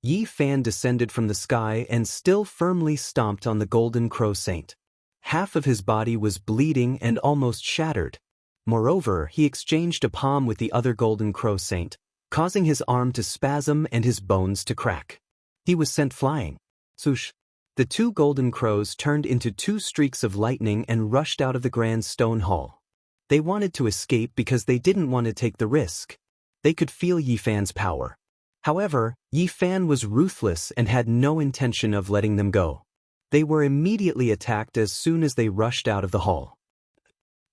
Yi Fan descended from the sky and still firmly stomped on the golden crow saint. Half of his body was bleeding and almost shattered. Moreover, he exchanged a palm with the other golden crow saint, causing his arm to spasm and his bones to crack. He was sent flying. Swoosh! The 2 golden crows turned into 2 streaks of lightning and rushed out of the grand stone hall. They wanted to escape because they didn't want to take the risk. They could feel Yi Fan's power. However, Yi Fan was ruthless and had no intention of letting them go. They were immediately attacked as soon as they rushed out of the hall.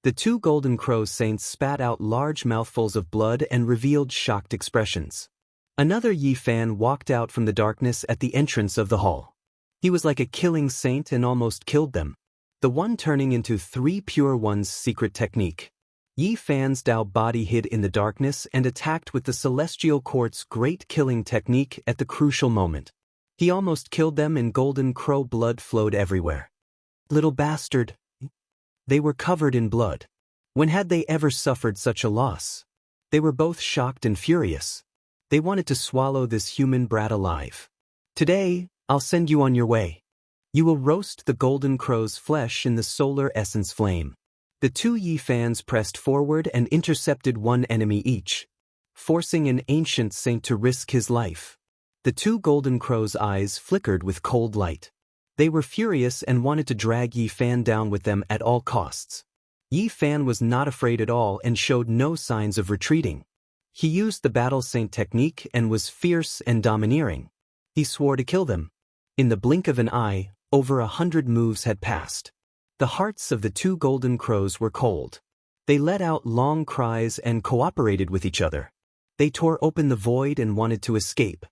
The 2 golden crow saints spat out large mouthfuls of blood and revealed shocked expressions. Another Yi Fan walked out from the darkness at the entrance of the hall. He was like a killing saint and almost killed them. The one turning into 3 pure ones' secret technique. Yi Fan's Tao body hid in the darkness and attacked with the celestial court's great killing technique at the crucial moment. He almost killed them and golden crow blood flowed everywhere. Little bastard. They were covered in blood. When had they ever suffered such a loss? They were both shocked and furious. They wanted to swallow this human brat alive. Today, I'll send you on your way. You will roast the golden crow's flesh in the solar essence flame. The 2 Yi Fans pressed forward and intercepted 1 enemy each, forcing an ancient saint to risk his life. The 2 golden crows' eyes flickered with cold light. They were furious and wanted to drag Yi Fan down with them at all costs. Yi Fan was not afraid at all and showed no signs of retreating. He used the battle saint technique and was fierce and domineering. He swore to kill them. In the blink of an eye, over 100 moves had passed. The hearts of the 2 golden crows were cold. They let out long cries and cooperated with each other. They tore open the void and wanted to escape.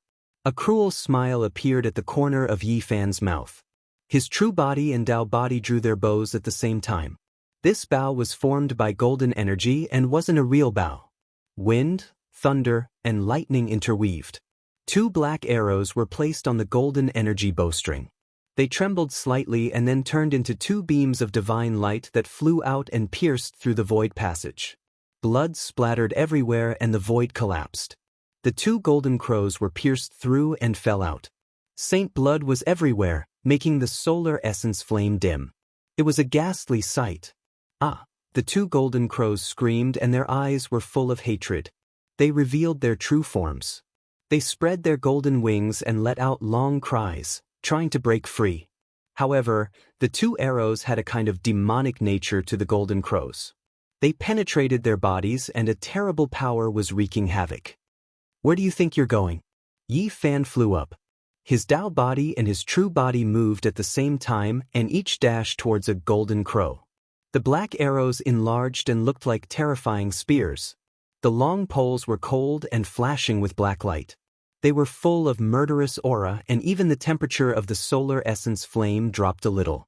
A cruel smile appeared at the corner of Yi Fan's mouth. His true body and Tao body drew their bows at the same time. This bow was formed by golden energy and wasn't a real bow. Wind, thunder, and lightning interweaved. 2 black arrows were placed on the golden energy bowstring. They trembled slightly and then turned into 2 beams of divine light that flew out and pierced through the void passage. Blood splattered everywhere and the void collapsed. The 2 golden crows were pierced through and fell out. Saint blood was everywhere, making the solar essence flame dim. It was a ghastly sight. Ah! The 2 golden crows screamed and their eyes were full of hatred. They revealed their true forms. They spread their golden wings and let out long cries, trying to break free. However, the 2 arrows had a kind of demonic nature to the golden crows. They penetrated their bodies and a terrible power was wreaking havoc. Where do you think you're going? Yi Fan flew up. His Tao body and his true body moved at the same time and each dashed towards a golden crow. The black arrows enlarged and looked like terrifying spears. The long poles were cold and flashing with black light. They were full of murderous aura and even the temperature of the solar essence flame dropped a little.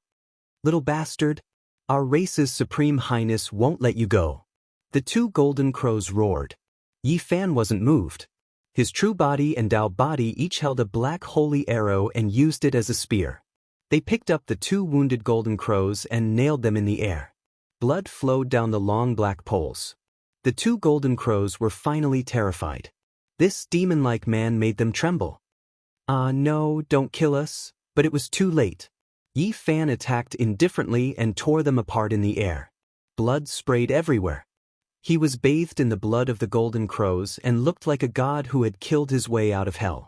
Little bastard, our race's supreme highness won't let you go. The 2 golden crows roared. Yi Fan wasn't moved. His true body and Tao body each held a black holy arrow and used it as a spear. They picked up the 2 wounded golden crows and nailed them in the air. Blood flowed down the long black poles. The 2 golden crows were finally terrified. This demon-like man made them tremble. Ah, no, don't kill us, but it was too late. Yi Fan attacked indifferently and tore them apart in the air. Blood sprayed everywhere. He was bathed in the blood of the golden crows and looked like a god who had killed his way out of hell.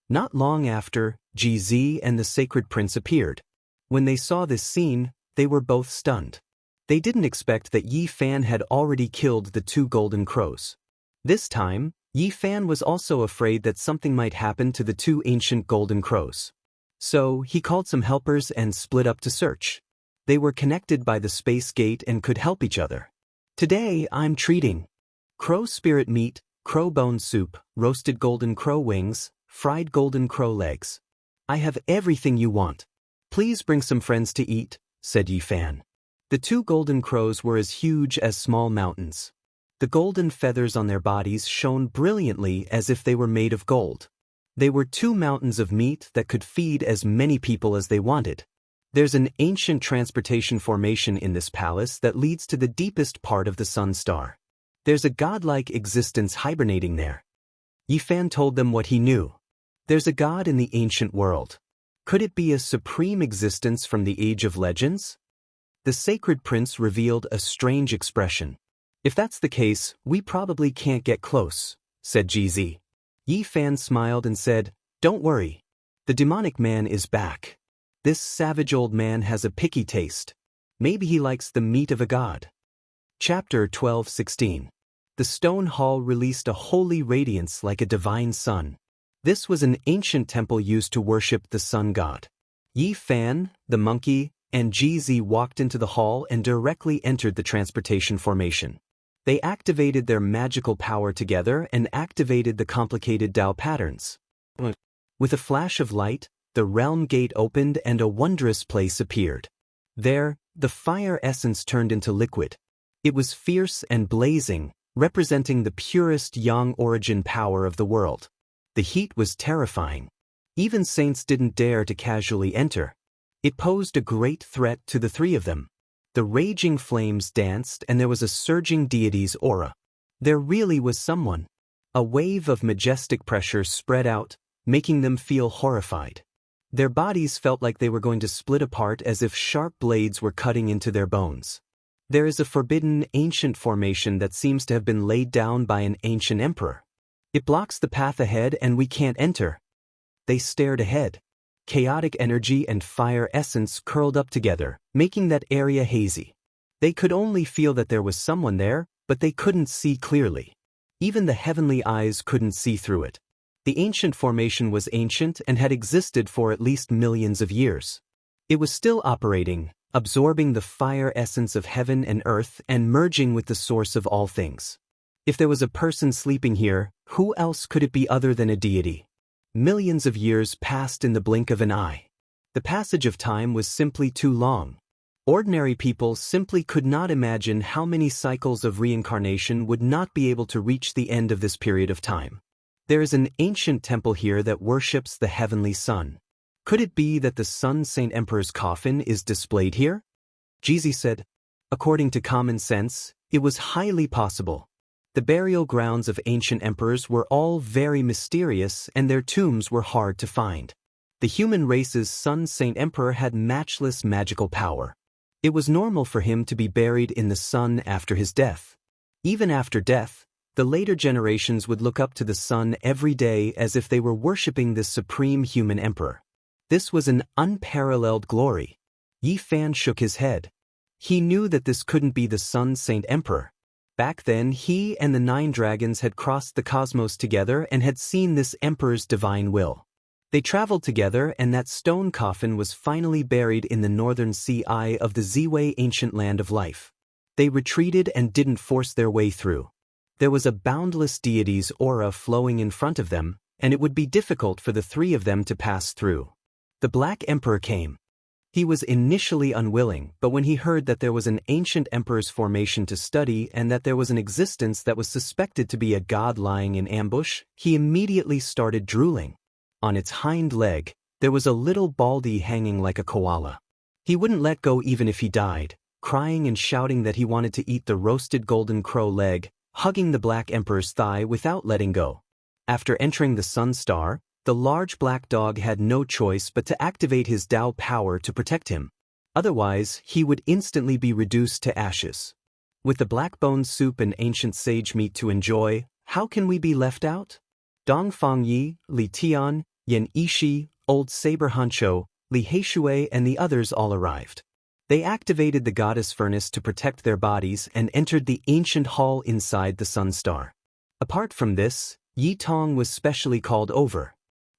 Not long after, GZ and the sacred prince appeared. When they saw this scene, they were both stunned. They didn't expect that Yi Fan had already killed the 2 golden crows. This time, Yi Fan was also afraid that something might happen to the 2 ancient golden crows. So, he called some helpers and split up to search. They were connected by the space gate and could help each other. Today, I'm treating crow spirit meat, crow bone soup, roasted golden crow wings, fried golden crow legs. I have everything you want. Please bring some friends to eat, said Yi Fan. The 2 golden crows were as huge as small mountains. The golden feathers on their bodies shone brilliantly as if they were made of gold. They were 2 mountains of meat that could feed as many people as they wanted. There's an ancient transportation formation in this palace that leads to the deepest part of the sun star. There's a godlike existence hibernating there. Yi Fan told them what he knew. There's a god in the ancient world. Could it be a supreme existence from the age of legends? The sacred prince revealed a strange expression. If that's the case, we probably can't get close, said GZ. Yi Fan smiled and said, don't worry. The demonic man is back. This savage old man has a picky taste. Maybe he likes the meat of a god. Chapter 12:16. The stone hall released a holy radiance like a divine sun. This was an ancient temple used to worship the sun god. Yi Fan, the monkey, and GZ walked into the hall and directly entered the transportation formation. They activated their magical power together and activated the complicated Dao patterns. With a flash of light, the realm gate opened and a wondrous place appeared. There, the fire essence turned into liquid. It was fierce and blazing, representing the purest yang origin power of the world. The heat was terrifying. Even saints didn't dare to casually enter. It posed a great threat to the 3 of them. The raging flames danced and there was a surging deity's aura. There really was someone. A wave of majestic pressure spread out, making them feel horrified. Their bodies felt like they were going to split apart as if sharp blades were cutting into their bones. There is a forbidden ancient formation that seems to have been laid down by an ancient emperor. It blocks the path ahead and we can't enter. They stared ahead. Chaotic energy and fire essence curled up together, making that area hazy. They could only feel that there was someone there, but they couldn't see clearly. Even the heavenly eyes couldn't see through it. The ancient formation was ancient and had existed for at least millions of years. It was still operating, absorbing the fire essence of heaven and earth and merging with the source of all things. If there was a person sleeping here, who else could it be other than a deity? Millions of years passed in the blink of an eye. The passage of time was simply too long. Ordinary people simply could not imagine how many cycles of reincarnation would not be able to reach the end of this period of time. There is an ancient temple here that worships the heavenly sun. Could it be that the Sun Saint Emperor's coffin is displayed here? GZ said. According to common sense, it was highly possible. The burial grounds of ancient emperors were all very mysterious and their tombs were hard to find. The human race's Sun Saint Emperor had matchless magical power. It was normal for him to be buried in the sun after his death. Even after death, the later generations would look up to the sun every day as if they were worshipping this supreme human emperor. This was an unparalleled glory. Yi Fan shook his head. He knew that this couldn't be the Sun Saint Emperor. Back then, he and the 9 dragons had crossed the cosmos together and had seen this emperor's divine will. They traveled together and that stone coffin was finally buried in the northern sea eye of the Ziwei ancient land of life. They retreated and didn't force their way through. There was a boundless deity's aura flowing in front of them, and it would be difficult for the 3 of them to pass through. The Black Emperor came. He was initially unwilling, but when he heard that there was an ancient emperor's formation to study and that there was an existence that was suspected to be a god lying in ambush, he immediately started drooling. On its hind leg, there was a little baldy hanging like a koala. He wouldn't let go even if he died, crying and shouting that he wanted to eat the roasted golden crow leg, hugging the Black Emperor's thigh without letting go. After entering the Sun Star, the large black dog had no choice but to activate his Dao power to protect him. Otherwise, he would instantly be reduced to ashes. With the black bone soup and ancient sage meat to enjoy, how can we be left out? Dong Fangyi, Li Tian, Yan Yishi, Old Saber Hancho, Li Heishui and the others all arrived. They activated the goddess furnace to protect their bodies and entered the ancient hall inside the sun star. Apart from this, Yi Tong was specially called over.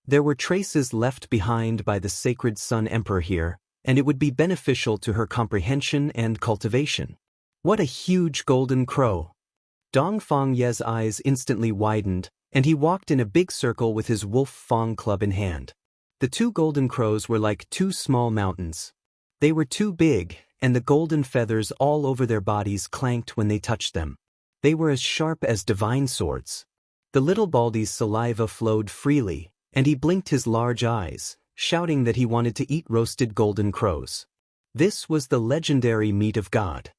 There were traces left behind by the sacred Sun Emperor here, and it would be beneficial to her comprehension and cultivation. What a huge golden crow! Dongfang Ye's eyes instantly widened, and he walked in a big circle with his wolf fang club in hand. The two golden crows were like two small mountains. They were too big, and the golden feathers all over their bodies clanked when they touched them. They were as sharp as divine swords. The little Baldy's saliva flowed freely, and he blinked his large eyes, shouting that he wanted to eat roasted golden crows. This was the legendary meat of God.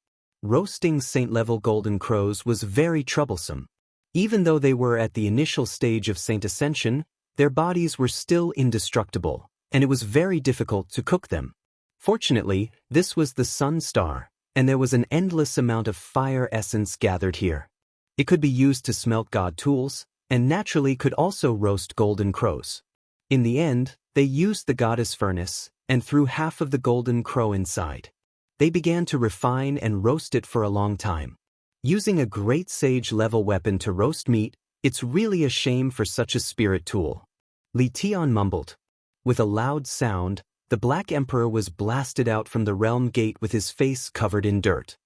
Roasting saint-level golden crows was very troublesome. Even though they were at the initial stage of saint ascension, their bodies were still indestructible, and it was very difficult to cook them. Fortunately, this was the sun star, and there was an endless amount of fire essence gathered here. It could be used to smelt god tools, and naturally could also roast golden crows. In the end, they used the goddess furnace, and threw half of the golden crow inside. They began to refine and roast it for a long time. Using a great sage-level weapon to roast meat, it's really a shame for such a spirit tool. Li Tian mumbled. With a loud sound, the Black Emperor was blasted out from the realm gate with his face covered in dirt.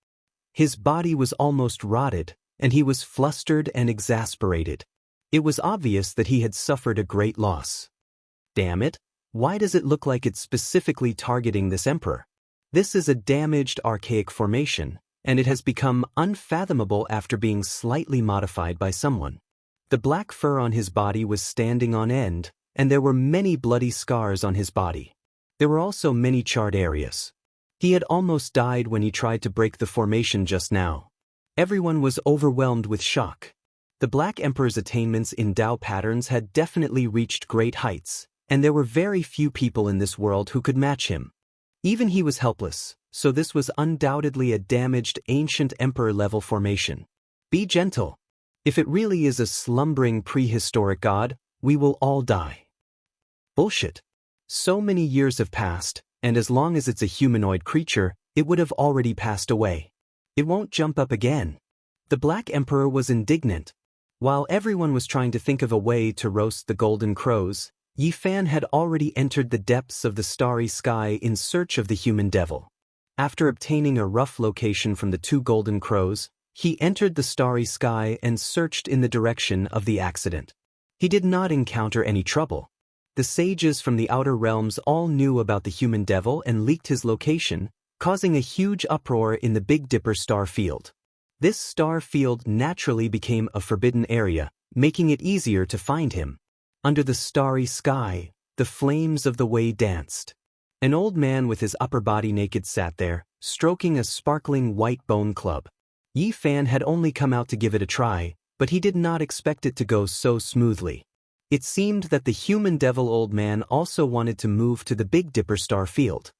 His body was almost rotted, and he was flustered and exasperated. It was obvious that he had suffered a great loss. Damn it, why does it look like it's specifically targeting this emperor? This is a damaged archaic formation, and it has become unfathomable after being slightly modified by someone. The black fur on his body was standing on end, and there were many bloody scars on his body. There were also many charred areas. He had almost died when he tried to break the formation just now. Everyone was overwhelmed with shock. The Black Emperor's attainments in Dao patterns had definitely reached great heights, and there were very few people in this world who could match him. Even he was helpless, so this was undoubtedly a damaged ancient emperor-level formation. Be gentle. If it really is a slumbering prehistoric god, we will all die. Bullshit. So many years have passed, and as long as it's a humanoid creature, it would have already passed away. It won't jump up again. The Black Emperor was indignant. While everyone was trying to think of a way to roast the golden crows, Yi Fan had already entered the depths of the starry sky in search of the human devil. After obtaining a rough location from the two golden crows, he entered the starry sky and searched in the direction of the accident. He did not encounter any trouble. The sages from the outer realms all knew about the human devil and leaked his location, causing a huge uproar in the Big Dipper star field. This star field naturally became a forbidden area, making it easier to find him. Under the starry sky, the flames of the way danced. An old man with his upper body naked sat there, stroking a sparkling white bone club. Yi Fan had only come out to give it a try, but he did not expect it to go so smoothly. It seemed that the human devil old man also wanted to move to the Big Dipper star field.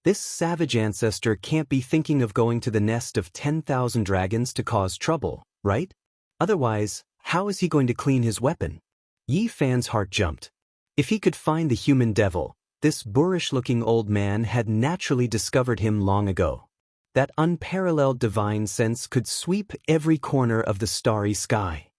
This savage ancestor can't be thinking of going to the nest of 10,000 dragons to cause trouble, right? Otherwise, how is he going to clean his weapon? Yi Fan's heart jumped. If he could find the human devil, this boorish-looking old man had naturally discovered him long ago. That unparalleled divine sense could sweep every corner of the starry sky.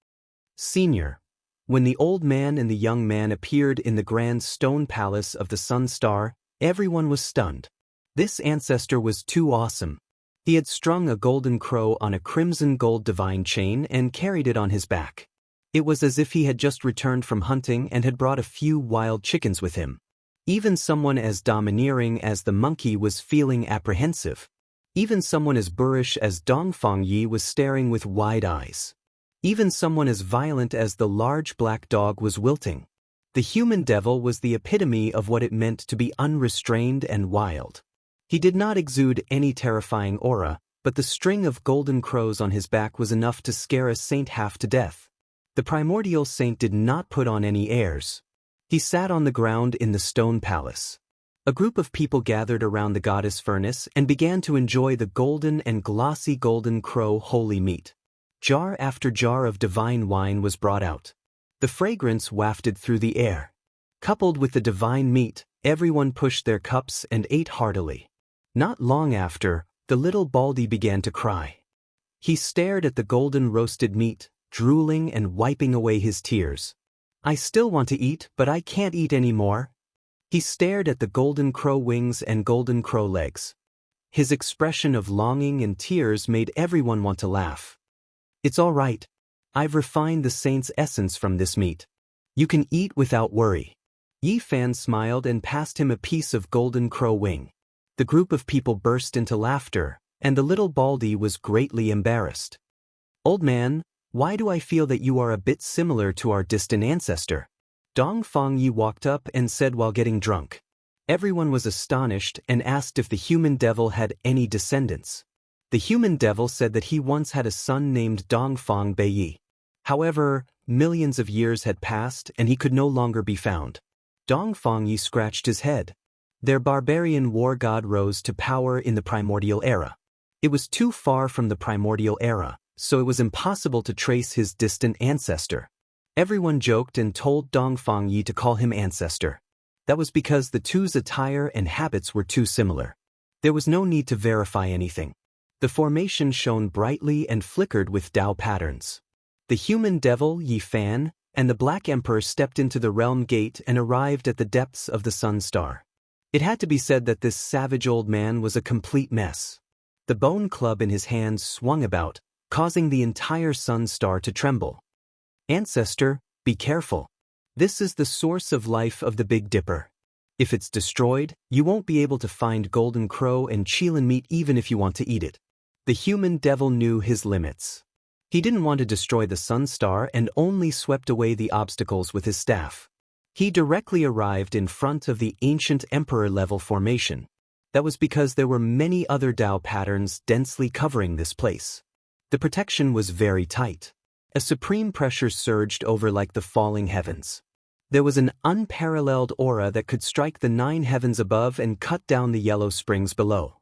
Senior. When the old man and the young man appeared in the grand stone palace of the Sun Star, everyone was stunned. This ancestor was too awesome. He had strung a golden crow on a crimson gold divine chain and carried it on his back. It was as if he had just returned from hunting and had brought a few wild chickens with him. Even someone as domineering as the monkey was feeling apprehensive. Even someone as boorish as Dongfang Yi was staring with wide eyes. Even someone as violent as the large black dog was wilting. The human devil was the epitome of what it meant to be unrestrained and wild. He did not exude any terrifying aura, but the string of golden crows on his back was enough to scare a saint half to death. The primordial saint did not put on any airs. He sat on the ground in the stone palace. A group of people gathered around the goddess furnace and began to enjoy the golden and glossy golden crow holy meat. Jar after jar of divine wine was brought out. The fragrance wafted through the air. Coupled with the divine meat, everyone pushed their cups and ate heartily. Not long after, the little Baldy began to cry. He stared at the golden roasted meat, drooling and wiping away his tears. I still want to eat, but I can't eat anymore. He stared at the golden crow wings and golden crow legs. His expression of longing and tears made everyone want to laugh. It's all right. I've refined the saint's essence from this meat. You can eat without worry. Yi Fan smiled and passed him a piece of golden crow wing. The group of people burst into laughter, and the little Baldy was greatly embarrassed. Old man, why do I feel that you are a bit similar to our distant ancestor? Dong Fang Yi walked up and said while getting drunk. Everyone was astonished and asked if the human devil had any descendants. The human devil said that he once had a son named Dong Fang Beiyi. However, millions of years had passed and he could no longer be found. Dong Fang Yi scratched his head. Their barbarian war god rose to power in the primordial era. It was too far from the primordial era, so it was impossible to trace his distant ancestor. Everyone joked and told Dong Fang Yi to call him ancestor. That was because the two's attire and habits were too similar. There was no need to verify anything. The formation shone brightly and flickered with Dao patterns. The human devil, Yi Fan, and the Black Emperor stepped into the realm gate and arrived at the depths of the Sun Star. It had to be said that this savage old man was a complete mess. The bone club in his hands swung about, causing the entire Sun Star to tremble. Ancestor, be careful. This is the source of life of the Big Dipper. If it's destroyed, you won't be able to find golden crow and Qilin meat even if you want to eat it. The human devil knew his limits. He didn't want to destroy the Sun Star and only swept away the obstacles with his staff. He directly arrived in front of the ancient emperor-level formation. That was because there were many other Dao patterns densely covering this place. The protection was very tight. A supreme pressure surged over like the falling heavens. There was an unparalleled aura that could strike the 9 heavens above and cut down the yellow springs below.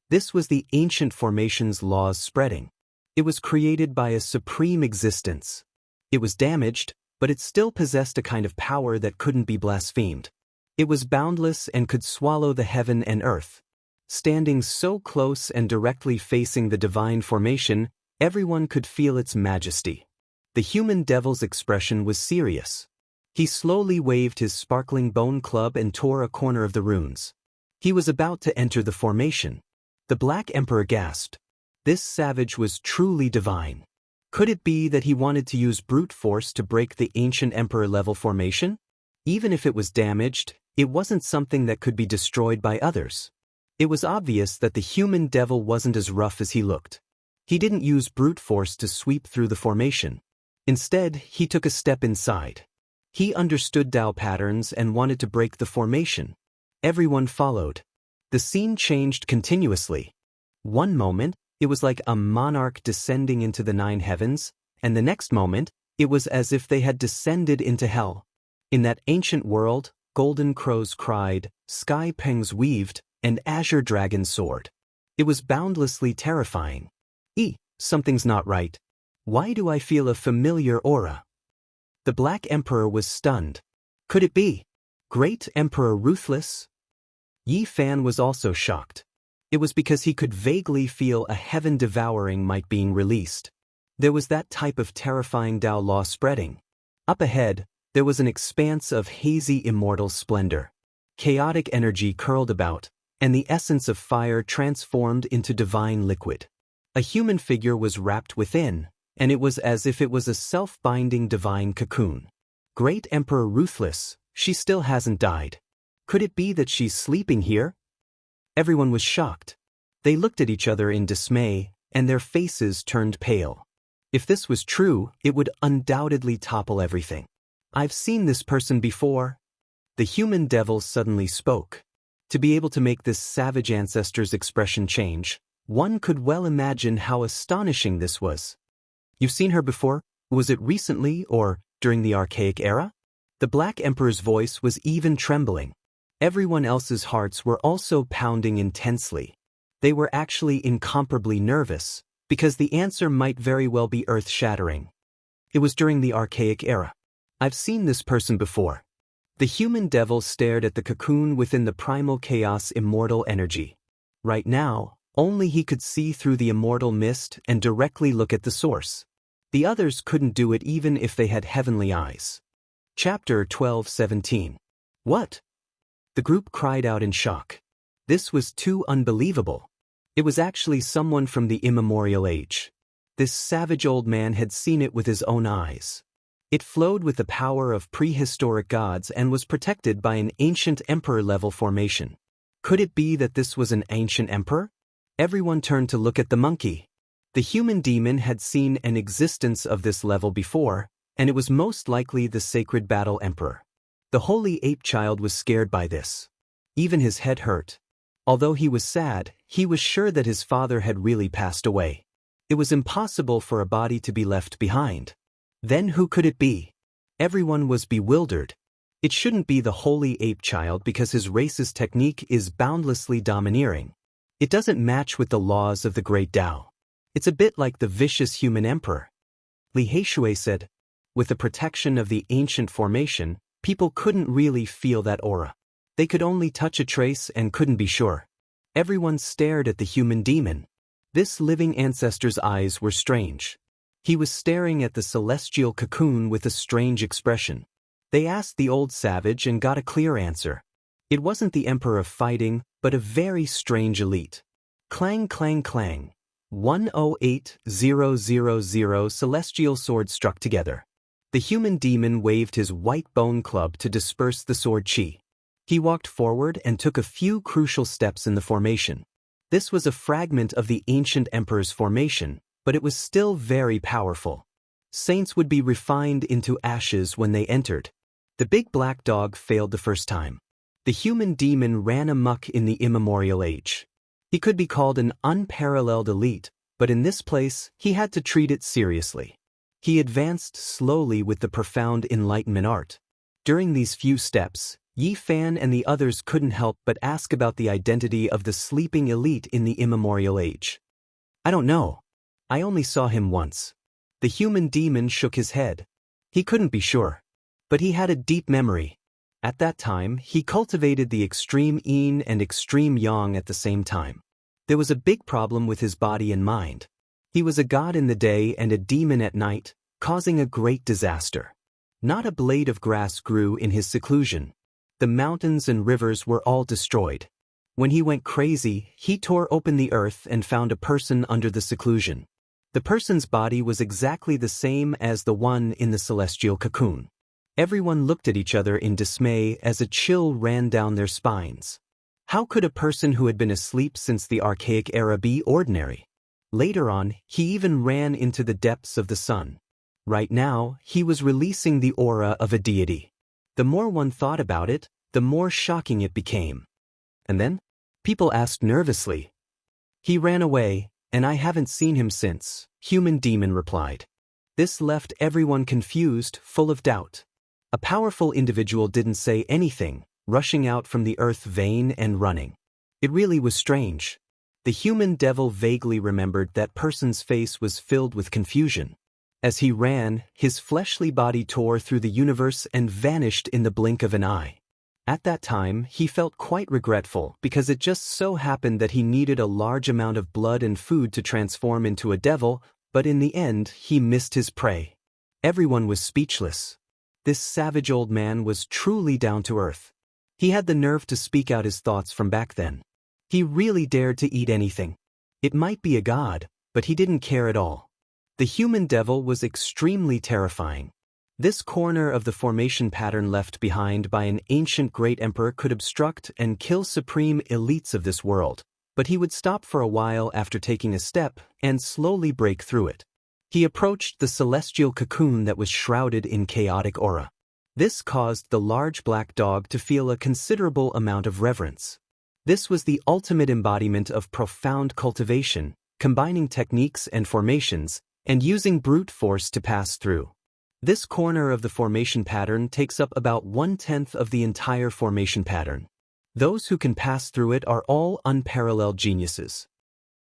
This was the ancient formation's laws spreading. It was created by a supreme existence. It was damaged, but it still possessed a kind of power that couldn't be blasphemed. It was boundless and could swallow the heaven and earth. Standing so close and directly facing the divine formation, everyone could feel its majesty. The human devil's expression was serious. He slowly waved his sparkling bone club and tore a corner of the runes. He was about to enter the formation. The Black Emperor gasped. This savage was truly divine. Could it be that he wanted to use brute force to break the ancient emperor-level formation? Even if it was damaged, it wasn't something that could be destroyed by others. It was obvious that the human devil wasn't as rough as he looked. He didn't use brute force to sweep through the formation. Instead, he took a step inside. He understood Dao patterns and wanted to break the formation. Everyone followed. The scene changed continuously. One moment, it was like a monarch descending into the 9 heavens, and the next moment, it was as if they had descended into hell. In that ancient world, golden crows cried, sky pengs weaved, and azure dragons soared. It was boundlessly terrifying. Something's not right. Why do I feel a familiar aura? The Black Emperor was stunned. Could it be? Great Emperor Ruthless? Yi Fan was also shocked. It was because he could vaguely feel a heaven-devouring might being released. There was that type of terrifying Dao law spreading. Up ahead, there was an expanse of hazy immortal splendor. Chaotic energy curled about, and the essence of fire transformed into divine liquid. A human figure was wrapped within, and it was as if it was a self-binding divine cocoon. Great Emperor Ruthless, she still hasn't died. Could it be that she's sleeping here? Everyone was shocked. They looked at each other in dismay, and their faces turned pale. If this was true, it would undoubtedly topple everything. I've seen this person before. The human devil suddenly spoke. To be able to make this savage ancestor's expression change, one could well imagine how astonishing this was. You've seen her before? Was it recently or during the archaic era? The Black Emperor's voice was even trembling. Everyone else's hearts were also pounding intensely. They were actually incomparably nervous, because the answer might very well be earth-shattering. It was during the archaic era. I've seen this person before. The human devil stared at the cocoon within the primal chaos immortal energy. Right now, only he could see through the immortal mist and directly look at the source. The others couldn't do it even if they had heavenly eyes. Chapter 12:17. What? The group cried out in shock. This was too unbelievable. It was actually someone from the immemorial age. This savage old man had seen it with his own eyes. It flowed with the power of prehistoric gods and was protected by an ancient emperor-level formation. Could it be that this was an ancient emperor? Everyone turned to look at the monkey. The human demon had seen an existence of this level before, and it was most likely the sacred battle emperor. The holy ape child was scared by this. Even his head hurt. Although he was sad, he was sure that his father had really passed away. It was impossible for a body to be left behind. Then who could it be? Everyone was bewildered. It shouldn't be the holy ape child because his race's technique is boundlessly domineering. It doesn't match with the laws of the great Tao. It's a bit like the vicious human emperor. Li Heishui said, with the protection of the ancient formation, people couldn't really feel that aura. They could only touch a trace and couldn't be sure. Everyone stared at the human demon. This living ancestor's eyes were strange. He was staring at the celestial cocoon with a strange expression. They asked the old savage and got a clear answer. It wasn't the emperor of fighting, but a very strange elite. Clang clang clang. 108000 celestial swords struck together. The human demon waved his white bone club to disperse the sword chi. He walked forward and took a few crucial steps in the formation. This was a fragment of the ancient emperor's formation, but it was still very powerful. Saints would be refined into ashes when they entered. The big black dog failed the first time. The human demon ran amok in the immemorial age. He could be called an unparalleled elite, but in this place, he had to treat it seriously. He advanced slowly with the profound enlightenment art. During these few steps, Yi Fan and the others couldn't help but ask about the identity of the sleeping elite in the immemorial age. I don't know. I only saw him once. The human demon shook his head. He couldn't be sure. But he had a deep memory. At that time, he cultivated the extreme yin and extreme yang at the same time. There was a big problem with his body and mind. He was a god in the day and a demon at night, causing a great disaster. Not a blade of grass grew in his seclusion. The mountains and rivers were all destroyed. When he went crazy, he tore open the earth and found a person under the seclusion. The person's body was exactly the same as the one in the celestial cocoon. Everyone looked at each other in dismay as a chill ran down their spines. How could a person who had been asleep since the archaic era be ordinary? Later on, he even ran into the depths of the sun. Right now, he was releasing the aura of a deity. The more one thought about it, the more shocking it became. And then? People asked nervously. He ran away, and I haven't seen him since, human demon replied. This left everyone confused, full of doubt. A powerful individual didn't say anything, rushing out from the earth vein and running. It really was strange. The human devil vaguely remembered that person's face was filled with confusion. As he ran, his fleshly body tore through the universe and vanished in the blink of an eye. At that time, he felt quite regretful because it just so happened that he needed a large amount of blood and food to transform into a devil, but in the end, he missed his prey. Everyone was speechless. This savage old man was truly down to earth. He had the nerve to speak out his thoughts from back then. He really dared to eat anything. It might be a god, but he didn't care at all. The human devil was extremely terrifying. This corner of the formation pattern left behind by an ancient great emperor could obstruct and kill supreme elites of this world, but he would stop for a while after taking a step and slowly break through it. He approached the celestial cocoon that was shrouded in chaotic aura. This caused the large black dog to feel a considerable amount of reverence. This was the ultimate embodiment of profound cultivation, combining techniques and formations, and using brute force to pass through. This corner of the formation pattern takes up about 1/10 of the entire formation pattern. Those who can pass through it are all unparalleled geniuses.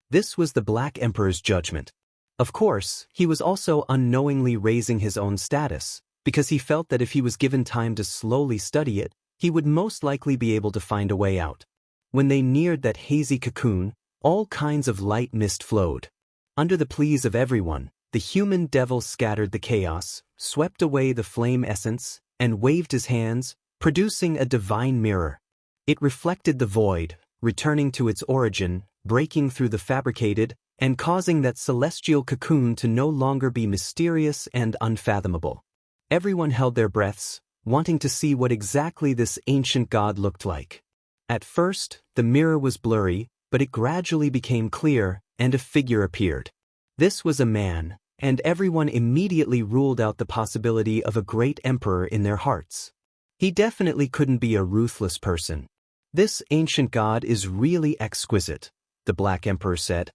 This was the Black Emperor's judgment. Of course, he was also unknowingly raising his own status, because he felt that if he was given time to slowly study it, he would most likely be able to find a way out. When they neared that hazy cocoon, all kinds of light mist flowed. Under the pleas of everyone, the human devil scattered the chaos, swept away the flame essence, and waved his hands, producing a divine mirror. It reflected the void, returning to its origin, breaking through the fabricated, and causing that celestial cocoon to no longer be mysterious and unfathomable. Everyone held their breaths, wanting to see what exactly this ancient god looked like. At first, the mirror was blurry, but it gradually became clear, and a figure appeared. This was a man, and everyone immediately ruled out the possibility of a great emperor in their hearts. He definitely couldn't be a ruthless person. This ancient god is really exquisite, the Black Emperor said.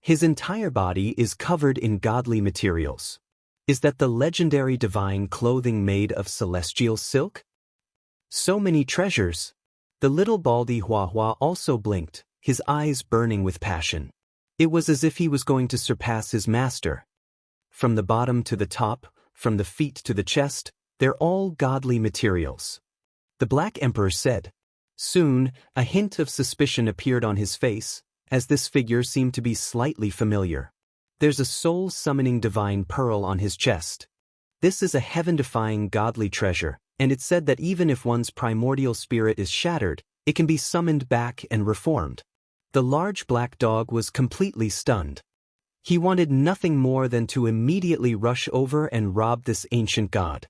His entire body is covered in godly materials. Is that the legendary divine clothing made of celestial silk? So many treasures. The little baldy Huahua also blinked, his eyes burning with passion. It was as if he was going to surpass his master. From the bottom to the top, from the feet to the chest, they're all godly materials. The Black Emperor said. Soon, a hint of suspicion appeared on his face, as this figure seemed to be slightly familiar. There's a soul-summoning divine pearl on his chest. This is a heaven-defying godly treasure, and it's said that even if one's primordial spirit is shattered, it can be summoned back and reformed. The large black dog was completely stunned. He wanted nothing more than to immediately rush over and rob this ancient god.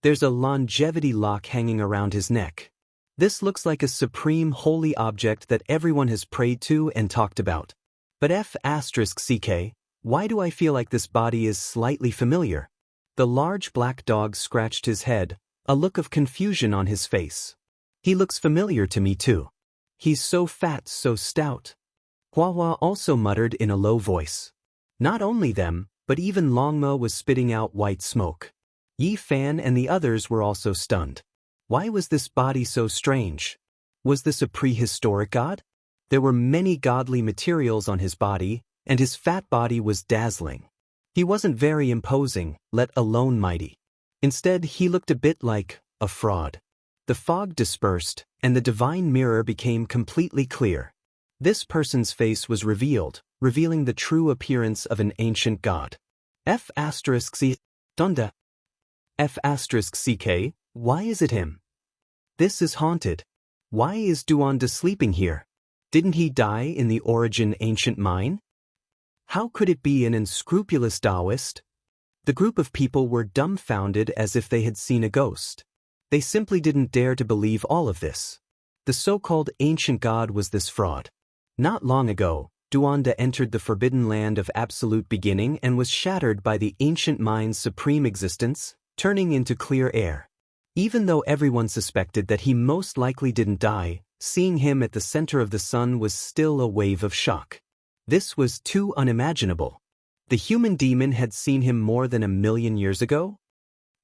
There's a longevity lock hanging around his neck. This looks like a supreme holy object that everyone has prayed to and talked about. But F***CK, why do I feel like this body is slightly familiar? The large black dog scratched his head, a look of confusion on his face. He looks familiar to me too. He's so fat, so stout. Huahua also muttered in a low voice. Not only them, but even Longmo was spitting out white smoke. Yi Fan and the others were also stunned. Why was this body so strange? Was this a prehistoric god? There were many godly materials on his body, and his fat body was dazzling. He wasn't very imposing, let alone mighty. Instead, he looked a bit like a fraud. The fog dispersed, and the divine mirror became completely clear. This person's face was revealed, revealing the true appearance of an ancient god. F***C. Donda. F***CK, why is it him? This is haunted. Why is Duanda sleeping here? Didn't he die in the origin ancient mine? How could it be an unscrupulous Daoist? The group of people were dumbfounded as if they had seen a ghost. They simply didn't dare to believe all of this. The so-called ancient god was this fraud. Not long ago, Duanda entered the forbidden land of absolute beginning and was shattered by the ancient mine's supreme existence, turning into clear air. Even though everyone suspected that he most likely didn't die, seeing him at the center of the sun was still a wave of shock. This was too unimaginable. The human demon had seen him more than 1,000,000 years ago?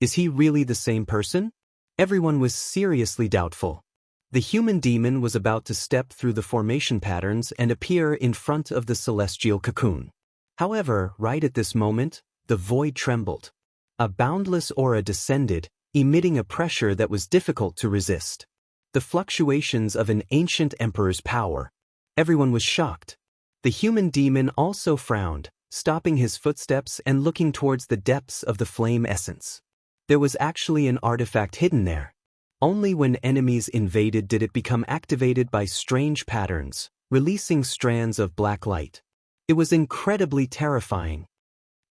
Is he really the same person? Everyone was seriously doubtful. The human demon was about to step through the formation patterns and appear in front of the celestial cocoon. However, right at this moment, the void trembled. A boundless aura descended, emitting a pressure that was difficult to resist. The fluctuations of an ancient emperor's power. Everyone was shocked. The human demon also frowned, stopping his footsteps and looking towards the depths of the flame essence. There was actually an artifact hidden there. Only when enemies invaded did it become activated by strange patterns, releasing strands of black light. It was incredibly terrifying.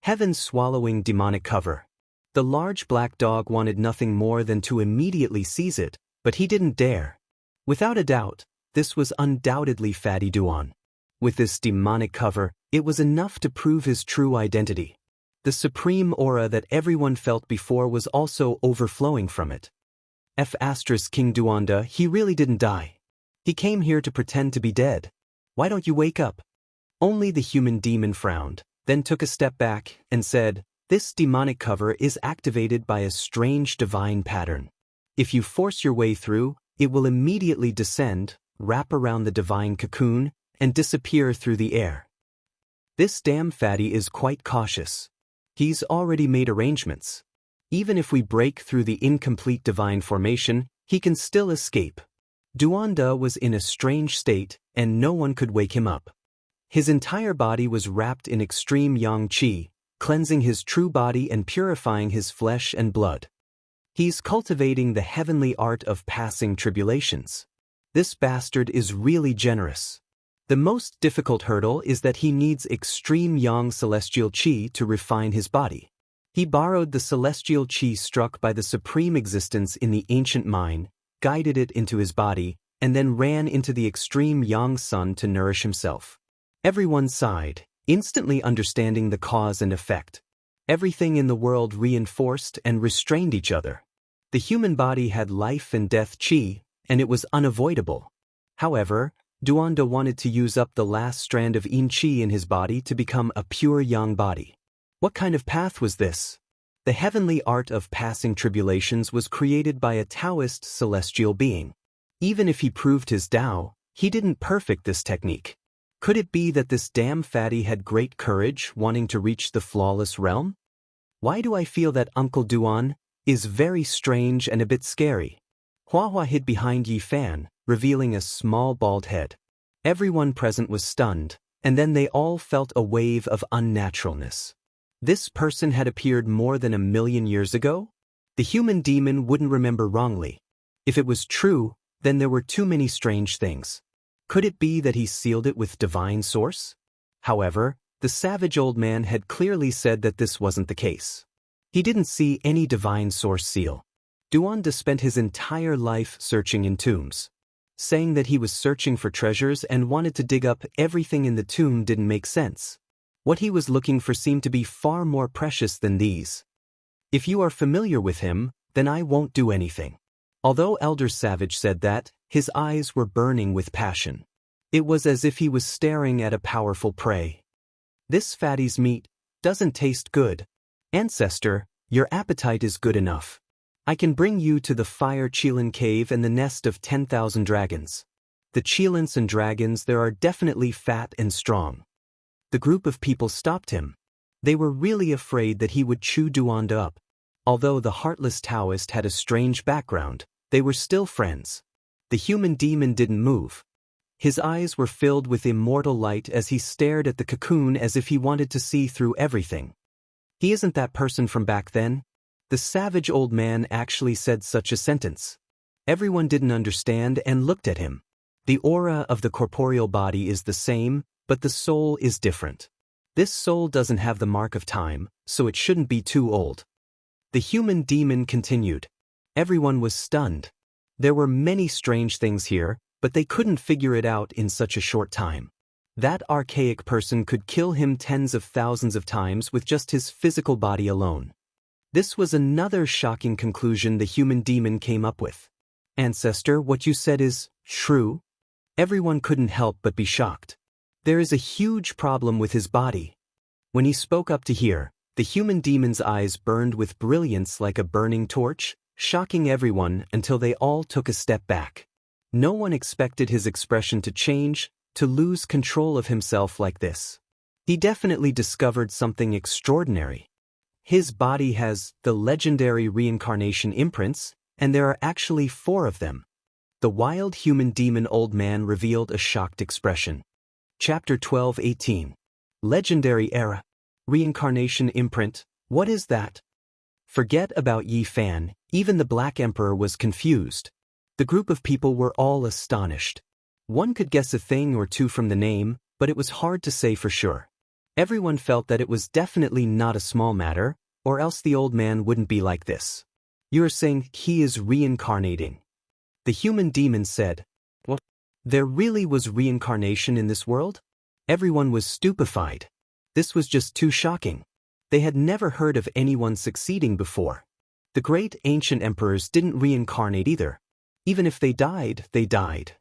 Heaven-swallowing demonic cover. The large black dog wanted nothing more than to immediately seize it, but he didn't dare. Without a doubt, this was undoubtedly Fatty Duan. With this demonic cover, it was enough to prove his true identity. The supreme aura that everyone felt before was also overflowing from it. King Duanda, he really didn't die. He came here to pretend to be dead. Why don't you wake up? Only the human demon frowned, then took a step back and said, this demonic cover is activated by a strange divine pattern. If you force your way through, it will immediately descend, wrap around the divine cocoon, and disappear through the air. This damn fatty is quite cautious. He's already made arrangements. Even if we break through the incomplete divine formation, he can still escape. Duanda was in a strange state, and no one could wake him up. His entire body was wrapped in extreme yang qi, cleansing his true body and purifying his flesh and blood. He's cultivating the heavenly art of passing tribulations. This bastard is really generous. The most difficult hurdle is that he needs extreme yang celestial qi to refine his body. He borrowed the celestial qi struck by the supreme existence in the ancient mine, guided it into his body, and then ran into the extreme yang sun to nourish himself. Everyone sighed, instantly understanding the cause and effect. Everything in the world reinforced and restrained each other. The human body had life and death qi, and it was unavoidable. However, Duanda wanted to use up the last strand of yin qi in his body to become a pure yang body. What kind of path was this? The heavenly art of passing tribulations was created by a Daoist celestial being. Even if he proved his Tao, he didn't perfect this technique. Could it be that this damn fatty had great courage wanting to reach the flawless realm? Why do I feel that Uncle Duan is very strange and a bit scary? Hua hid behind Yi Fan, revealing a small bald head. Everyone present was stunned, and then they all felt a wave of unnaturalness. This person had appeared more than 1,000,000 years ago? The human demon wouldn't remember wrongly. If it was true, then there were too many strange things. Could it be that he sealed it with divine source? However, the savage old man had clearly said that this wasn't the case. He didn't see any divine source seal. Duanda spent his entire life searching in tombs. Saying that he was searching for treasures and wanted to dig up everything in the tomb didn't make sense. What he was looking for seemed to be far more precious than these. If you are familiar with him, then I won't do anything. Although Elder Savage said that, his eyes were burning with passion. It was as if he was staring at a powerful prey. This fatty's meat doesn't taste good. Ancestor, your appetite is good enough. I can bring you to the Fire Qilin Cave and the nest of 10,000 dragons. The Qilins and dragons there are definitely fat and strong. The group of people stopped him. They were really afraid that he would chew Duanda up. Although the heartless Taoist had a strange background, they were still friends. The human demon didn't move. His eyes were filled with immortal light as he stared at the cocoon as if he wanted to see through everything. He isn't that person from back then? The savage old man actually said such a sentence. Everyone didn't understand and looked at him. The aura of the corporeal body is the same, but the soul is different. This soul doesn't have the mark of time, so it shouldn't be too old. The human demon continued. Everyone was stunned. There were many strange things here, but they couldn't figure it out in such a short time. That archaic person could kill him tens of thousands of times with just his physical body alone. This was another shocking conclusion the human demon came up with. Ancestor, what you said is true? Everyone couldn't help but be shocked. There is a huge problem with his body. When he spoke up to hear, the human demon's eyes burned with brilliance like a burning torch, shocking everyone until they all took a step back. No one expected his expression to change, to lose control of himself like this. He definitely discovered something extraordinary. His body has the legendary reincarnation imprints, and there are actually 4 of them. The wild human demon old man revealed a shocked expression. Chapter 12:18. Legendary Era. Reincarnation Imprint, what is that? Forget about Yi Fan, even the Black Emperor was confused. The group of people were all astonished. One could guess a thing or two from the name, but it was hard to say for sure. Everyone felt that it was definitely not a small matter, or else the old man wouldn't be like this. You're saying he is reincarnating? The human demon said. What? There really was reincarnation in this world? Everyone was stupefied. This was just too shocking. They had never heard of anyone succeeding before. The great ancient emperors didn't reincarnate either. Even if they died, they died.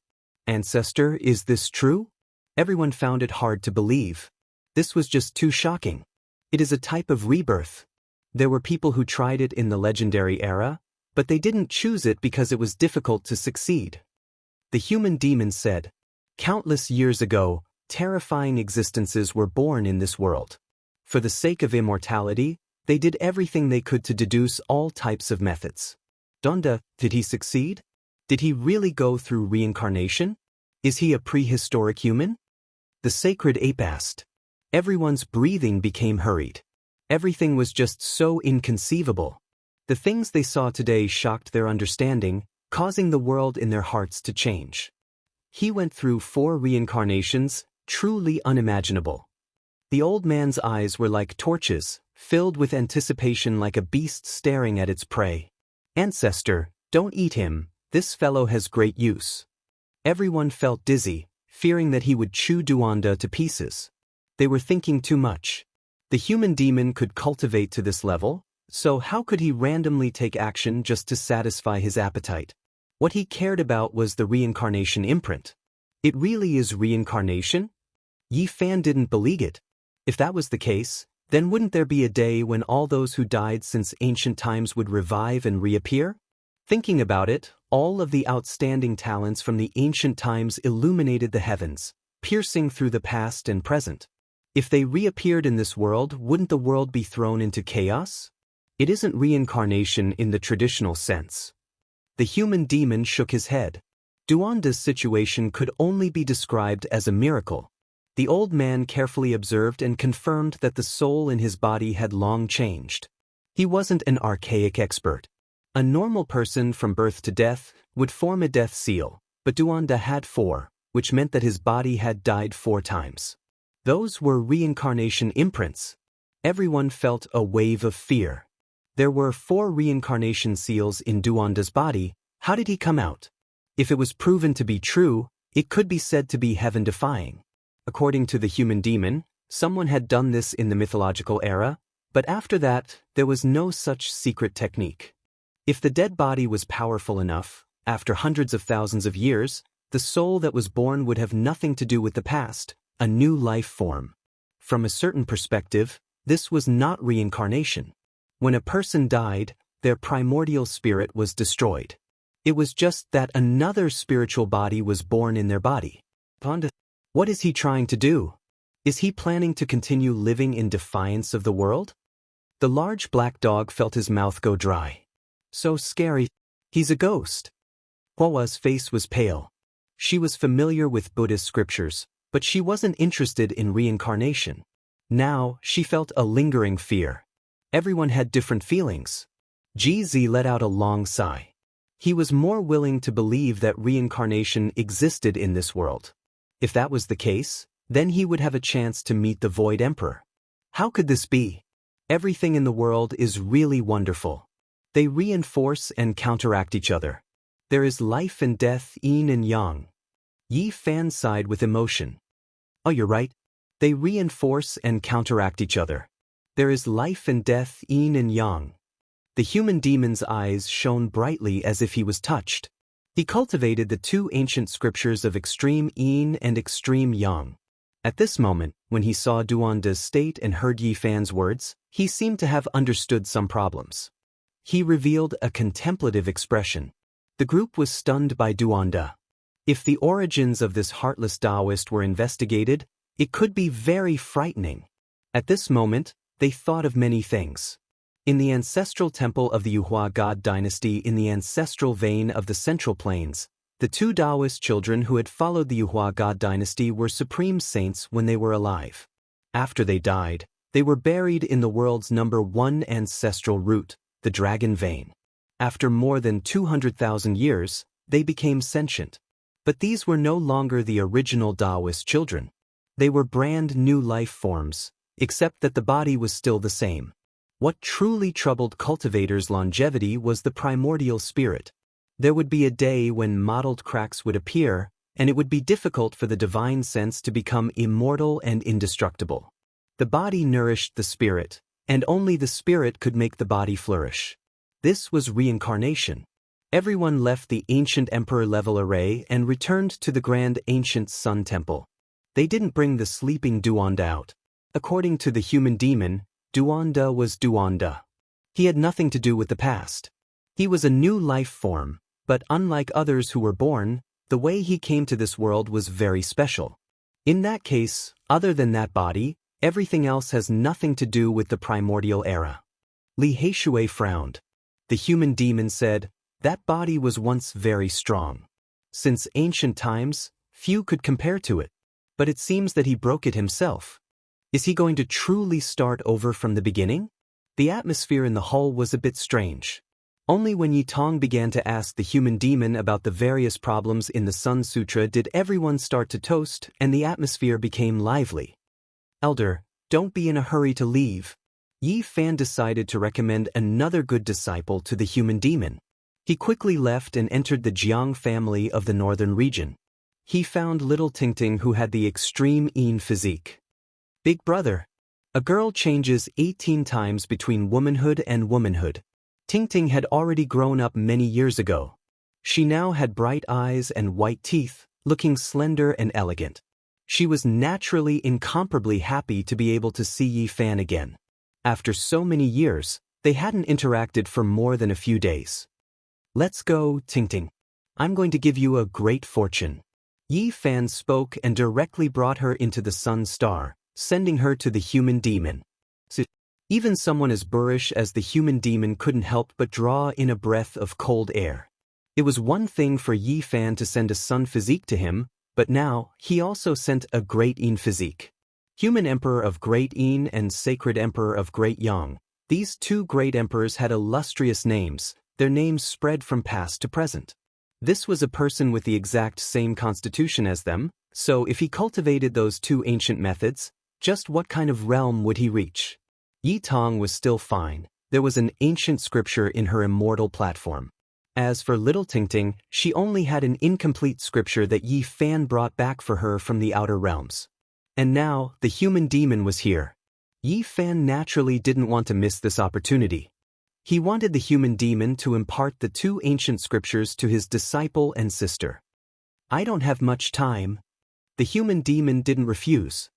Ancestor, is this true? Everyone found it hard to believe. This was just too shocking. It is a type of rebirth. There were people who tried it in the legendary era, but they didn't choose it because it was difficult to succeed. The human demon said, countless years ago, terrifying existences were born in this world. For the sake of immortality, they did everything they could to deduce all types of methods. Donda, did he succeed? Did he really go through reincarnation? Is he a prehistoric human? The sacred ape asked. Everyone's breathing became hurried. Everything was just so inconceivable. The things they saw today shocked their understanding, causing the world in their hearts to change. He went through 4 reincarnations, truly unimaginable. The old man's eyes were like torches, filled with anticipation like a beast staring at its prey. Ancestor, don't eat him, this fellow has great use. Everyone felt dizzy, fearing that he would chew Duanda to pieces. They were thinking too much. The human demon could cultivate to this level, so how could he randomly take action just to satisfy his appetite? What he cared about was the reincarnation imprint. It really is reincarnation? Yi Fan didn't believe it. If that was the case, then wouldn't there be a day when all those who died since ancient times would revive and reappear? Thinking about it, all of the outstanding talents from the ancient times illuminated the heavens, piercing through the past and present. If they reappeared in this world, wouldn't the world be thrown into chaos? It isn't reincarnation in the traditional sense. The human demon shook his head. Duanda's situation could only be described as a miracle. The old man carefully observed and confirmed that the soul in his body had long changed. He wasn't an archaic expert. A normal person from birth to death would form a death seal, but Duanda had 4, which meant that his body had died 4 times. Those were reincarnation imprints. Everyone felt a wave of fear. There were 4 reincarnation seals in Duanda's body. How did he come out? If it was proven to be true, it could be said to be heaven-defying. According to the human demon, someone had done this in the mythological era, but after that, there was no such secret technique. If the dead body was powerful enough, after hundreds of thousands of years, the soul that was born would have nothing to do with the past, a new life form. From a certain perspective, this was not reincarnation. When a person died, their primordial spirit was destroyed. It was just that another spiritual body was born in their body. What is he trying to do? Is he planning to continue living in defiance of the world? The large black dog felt his mouth go dry. So scary. He's a ghost. Hua's face was pale. She was familiar with Buddhist scriptures, but she wasn't interested in reincarnation. Now, she felt a lingering fear. Everyone had different feelings. GZ let out a long sigh. He was more willing to believe that reincarnation existed in this world. If that was the case, then he would have a chance to meet the Void Emperor. How could this be? Everything in the world is really wonderful. They reinforce and counteract each other. There is life and death, yin and yang. Yi Fan sighed with emotion. Oh, you're right. They reinforce and counteract each other. There is life and death, yin and yang. The human demon's eyes shone brightly as if he was touched. He cultivated the 2 ancient scriptures of extreme yin and extreme yang. At this moment, when he saw Duanda's state and heard Yi Fan's words, he seemed to have understood some problems. He revealed a contemplative expression. The group was stunned by Duanda. If the origins of this heartless Daoist were investigated, it could be very frightening. At this moment, they thought of many things. In the ancestral temple of the Yuhua God dynasty in the ancestral vein of the Central Plains, the 2 Daoist children who had followed the Yuhua God dynasty were supreme saints when they were alive. After they died, they were buried in the world's #1 ancestral root, the Dragon Vein. After more than 200,000 years, they became sentient. But these were no longer the original Daoist children. They were brand new life forms, except that the body was still the same. What truly troubled cultivators' longevity was the primordial spirit. There would be a day when mottled cracks would appear, and it would be difficult for the divine sense to become immortal and indestructible. The body nourished the spirit, and only the spirit could make the body flourish. This was reincarnation. Everyone left the ancient emperor-level array and returned to the grand ancient sun temple. They didn't bring the sleeping Duanda out. According to the human demon, Duanda was Duanda. He had nothing to do with the past. He was a new life form, but unlike others who were born, the way he came to this world was very special. In that case, other than that body, everything else has nothing to do with the primordial era. Li Heishui frowned. The human demon said, That body was once very strong. Since ancient times, few could compare to it. But it seems that he broke it himself. Is he going to truly start over from the beginning? The atmosphere in the hall was a bit strange. Only when Yi Tong began to ask the human demon about the various problems in the Sun Sutra did everyone start to toast and the atmosphere became lively. Elder, don't be in a hurry to leave. Yi Fan decided to recommend another good disciple to the human demon. He quickly left and entered the Jiang family of the northern region. He found little Tingting who had the extreme Yin physique. Big brother. A girl changes 18 times between womanhood and womanhood. Tingting had already grown up many years ago. She now had bright eyes and white teeth, looking slender and elegant. She was naturally incomparably happy to be able to see Yi Fan again. After so many years, they hadn't interacted for more than a few days. Let's go, Tingting. I'm going to give you a great fortune. Yi Fan spoke and directly brought her into the Sun Star, sending her to the human demon. Even someone as boorish as the human demon couldn't help but draw in a breath of cold air. It was one thing for Yi Fan to send a sun physique to him, but now he also sent a great Yin physique. Human Emperor of Great Yin and Sacred Emperor of Great Yang. These two great emperors had illustrious names, their names spread from past to present. This was a person with the exact same constitution as them, so if he cultivated those two ancient methods, just what kind of realm would he reach? Yi Tong was still fine. There was an ancient scripture in her immortal platform. As for little Tingting, she only had an incomplete scripture that Yi Fan brought back for her from the outer realms. And now, the human demon was here. Yi Fan naturally didn't want to miss this opportunity. He wanted the human demon to impart the two ancient scriptures to his disciple and sister. I don't have much time. The human demon didn't refuse.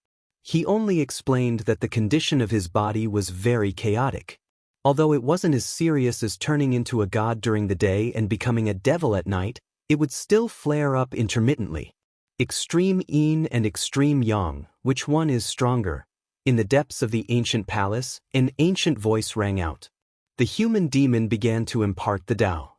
He only explained that the condition of his body was very chaotic. Although it wasn't as serious as turning into a god during the day and becoming a devil at night, it would still flare up intermittently. Extreme Yin and extreme Yang, which one is stronger? In the depths of the ancient palace, an ancient voice rang out. The human demon began to impart the Tao.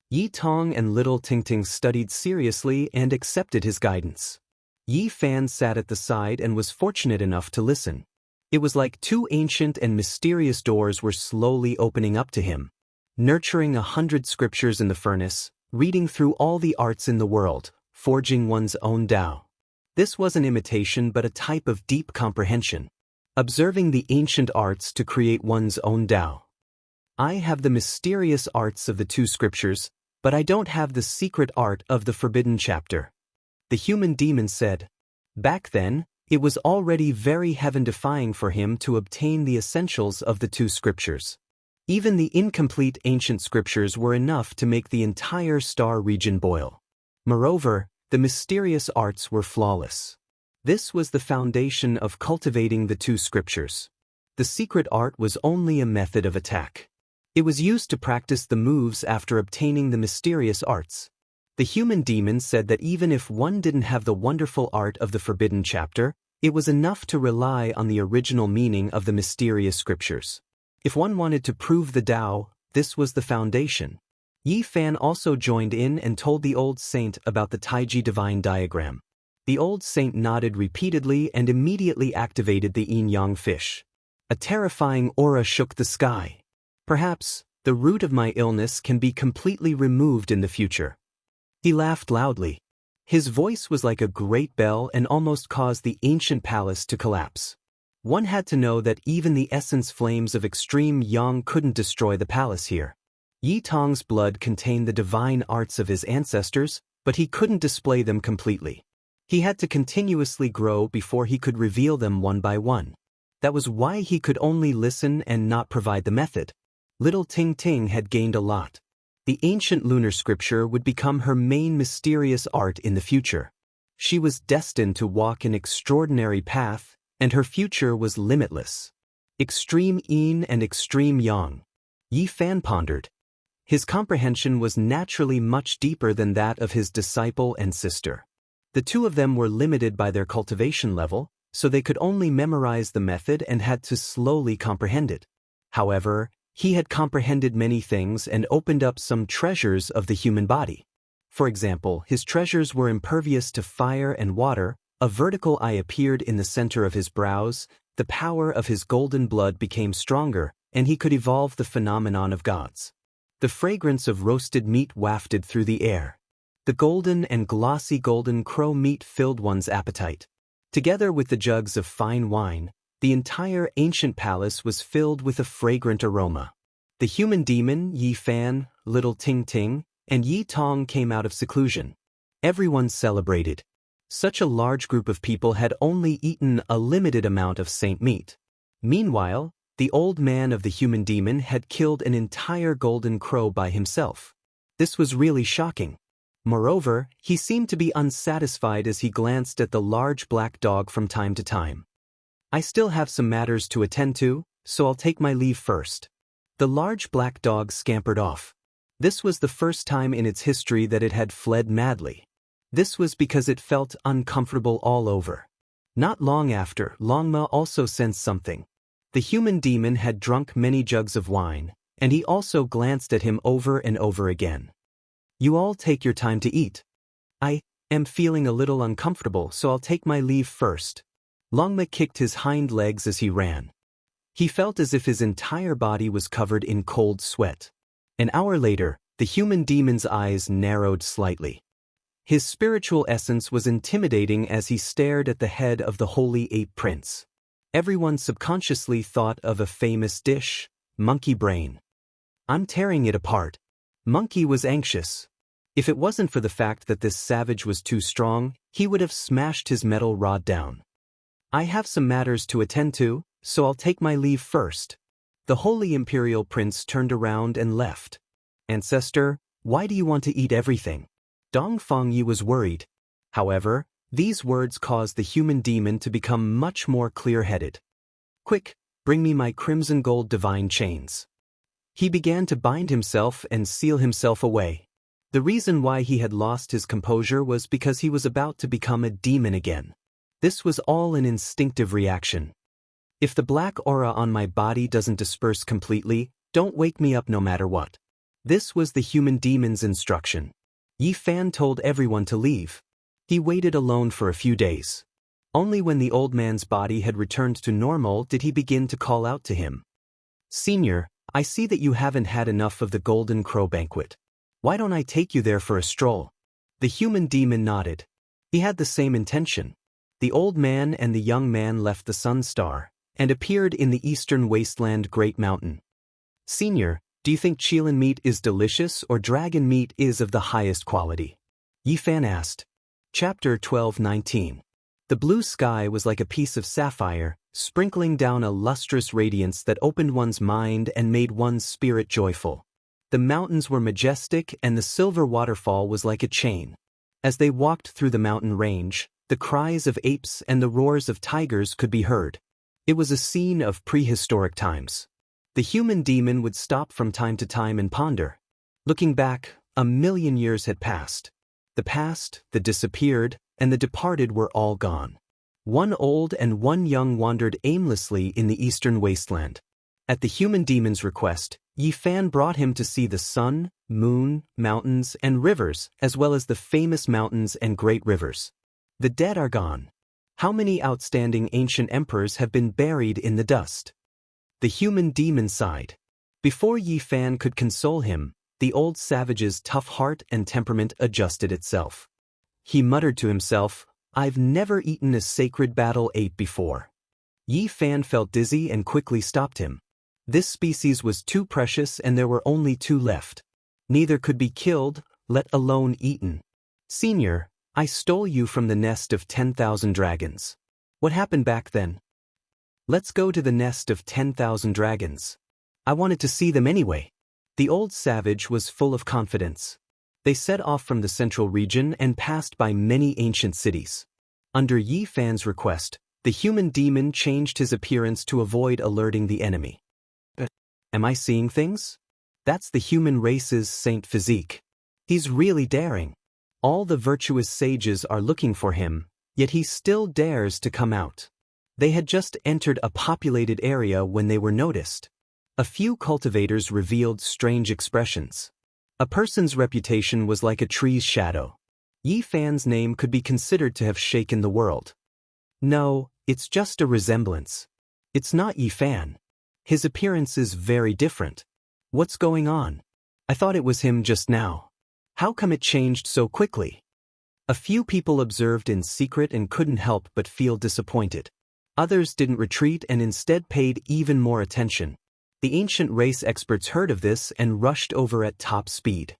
Yi Tong and little Tingting studied seriously and accepted his guidance. Yi Fan sat at the side and was fortunate enough to listen. It was like two ancient and mysterious doors were slowly opening up to him. Nurturing 100 scriptures in the furnace, reading through all the arts in the world, forging one's own Tao. This was an imitation but a type of deep comprehension. Observing the ancient arts to create one's own Tao. I have the mysterious arts of the two scriptures, but I don't have the secret art of the forbidden chapter. The human demon said. Back then, it was already very heaven-defying for him to obtain the essentials of the two scriptures. Even the incomplete ancient scriptures were enough to make the entire star region boil. Moreover, the mysterious arts were flawless. This was the foundation of cultivating the two scriptures. The secret art was only a method of attack. It was used to practice the moves after obtaining the mysterious arts. The human demon said that even if one didn't have the wonderful art of the forbidden chapter, it was enough to rely on the original meaning of the mysterious scriptures. If one wanted to prove the Tao, this was the foundation. Yi Fan also joined in and told the old saint about the Taiji divine diagram. The old saint nodded repeatedly and immediately activated the yin-yang fish. A terrifying aura shook the sky. Perhaps, the root of my illness can be completely removed in the future. He laughed loudly. His voice was like a great bell and almost caused the ancient palace to collapse. One had to know that even the essence flames of extreme yang couldn't destroy the palace here. Yi Tong's blood contained the divine arts of his ancestors, but he couldn't display them completely. He had to continuously grow before he could reveal them one by one. That was why he could only listen and not provide the method. Little Tingting had gained a lot. The ancient lunar scripture would become her main mysterious art in the future. She was destined to walk an extraordinary path, and her future was limitless. Extreme Yin and extreme Yang. Yi Fan pondered. His comprehension was naturally much deeper than that of his disciple and sister. The two of them were limited by their cultivation level, so they could only memorize the method and had to slowly comprehend it. However, He had comprehended many things and opened up some treasures of the human body. For example, his treasures were impervious to fire and water, a vertical eye appeared in the center of his brows, the power of his golden blood became stronger, and he could evolve the phenomenon of gods. The fragrance of roasted meat wafted through the air. The golden and glossy golden crow meat filled one's appetite. Together with the jugs of fine wine, the entire ancient palace was filled with a fragrant aroma. The human demon, Yi Fan, Little Ting Ting, and Yi Tong came out of seclusion. Everyone celebrated. Such a large group of people had only eaten a limited amount of saint meat. Meanwhile, the old man of the human demon had killed an entire golden crow by himself. This was really shocking. Moreover, he seemed to be unsatisfied as he glanced at the large black dog from time to time. I still have some matters to attend to, so I'll take my leave first. The large black dog scampered off. This was the first time in its history that it had fled madly. This was because it felt uncomfortable all over. Not long after, Longma also sensed something. The human demon had drunk many jugs of wine, and he also glanced at him over and over again. You all take your time to eat. I am feeling a little uncomfortable, so I'll take my leave first. Longma kicked his hind legs as he ran. He felt as if his entire body was covered in cold sweat. An hour later, the human demon's eyes narrowed slightly. His spiritual essence was intimidating as he stared at the head of the holy ape prince. Everyone subconsciously thought of a famous dish, monkey brain. I'm tearing it apart. Monkey was anxious. If it wasn't for the fact that this savage was too strong, he would have smashed his metal rod down. I have some matters to attend to, so I'll take my leave first. The holy imperial prince turned around and left. Ancestor, why do you want to eat everything? Dong Fengyi was worried. However, these words caused the human demon to become much more clear-headed. Quick, bring me my crimson gold divine chains. He began to bind himself and seal himself away. The reason why he had lost his composure was because he was about to become a demon again. This was all an instinctive reaction. If the black aura on my body doesn't disperse completely, don't wake me up no matter what. This was the human demon's instruction. Yi Fan told everyone to leave. He waited alone for a few days. Only when the old man's body had returned to normal did he begin to call out to him. Senior, I see that you haven't had enough of the Golden Crow banquet. Why don't I take you there for a stroll? The human demon nodded. He had the same intention. The old man and the young man left the Sun Star and appeared in the eastern wasteland Great Mountain. Senior, do you think Qilin meat is delicious or dragon meat is of the highest quality? Yi Fan asked. Chapter 12:19. The blue sky was like a piece of sapphire, sprinkling down a lustrous radiance that opened one's mind and made one's spirit joyful. The mountains were majestic and the silver waterfall was like a chain. As they walked through the mountain range, the cries of apes and the roars of tigers could be heard. It was a scene of prehistoric times. The human demon would stop from time to time and ponder. Looking back, 1,000,000 years had passed. The past, the disappeared, and the departed were all gone. One old and one young wandered aimlessly in the eastern wasteland. At the human demon's request, Yi Fan brought him to see the sun, moon, mountains, and rivers, as well as the famous mountains and great rivers. The dead are gone. How many outstanding ancient emperors have been buried in the dust? The human demon sighed. Before Yi Fan could console him, the old savage's tough heart and temperament adjusted itself. He muttered to himself, I've never eaten a sacred battle ape before. Yi Fan felt dizzy and quickly stopped him. This species was too precious and there were only 2 left. Neither could be killed, let alone eaten. Senior, I stole you from the nest of 10,000 dragons. What happened back then? Let's go to the nest of 10,000 dragons. I wanted to see them anyway. The old savage was full of confidence. They set off from the central region and passed by many ancient cities. Under Yi Fan's request, the human demon changed his appearance to avoid alerting the enemy. Am I seeing things? That's the human race's saint physique. He's really daring. All the virtuous sages are looking for him, yet he still dares to come out. They had just entered a populated area when they were noticed. A few cultivators revealed strange expressions. A person's reputation was like a tree's shadow. Yi Fan's name could be considered to have shaken the world. No, it's just a resemblance. It's not Yi Fan. His appearance is very different. What's going on? I thought it was him just now. How come it changed so quickly? A few people observed in secret and couldn't help but feel disappointed. Others didn't retreat and instead paid even more attention. The ancient race experts heard of this and rushed over at top speed.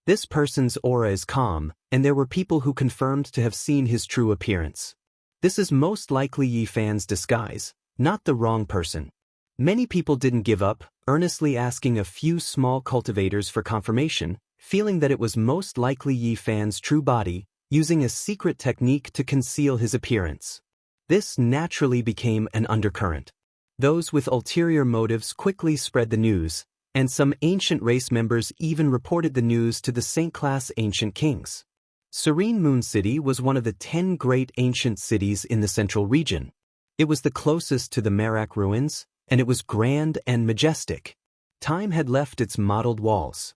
This person's aura is calm, and there were people who confirmed to have seen his true appearance. This is most likely Yi Fan's disguise, not the wrong person. Many people didn't give up, earnestly asking a few small cultivators for confirmation, feeling that it was most likely Yi Fan's true body, using a secret technique to conceal his appearance. This naturally became an undercurrent. Those with ulterior motives quickly spread the news, and some ancient race members even reported the news to the Saint-class ancient kings. Serene Moon City was one of the 10 great ancient cities in the central region. It was the closest to the Merak ruins, and it was grand and majestic. Time had left its mottled walls.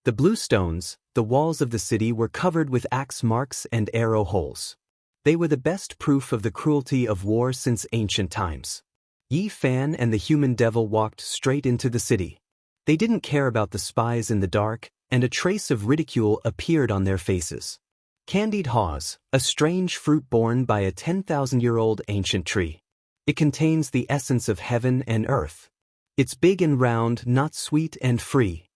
The blue stones, the walls of the city were covered with axe marks and arrow holes. They were the best proof of the cruelty of war since ancient times. Yi Fan and the human devil walked straight into the city. They didn't care about the spies in the dark, and a trace of ridicule appeared on their faces. Candied haws, a strange fruit borne by a 10,000-year-old ancient tree. It contains the essence of heaven and earth. It's big and round, not sweet and free.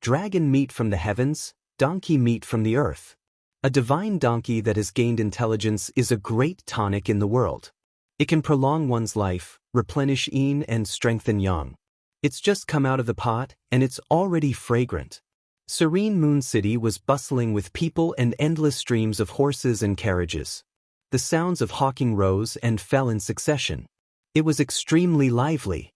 Dragon meat from the heavens, donkey meat from the earth. A divine donkey that has gained intelligence is a great tonic in the world. It can prolong one's life, replenish yin and strengthen yang. It's just come out of the pot, and it's already fragrant. Serene Moon City was bustling with people and endless streams of horses and carriages. The sounds of hawking rose and fell in succession. It was extremely lively.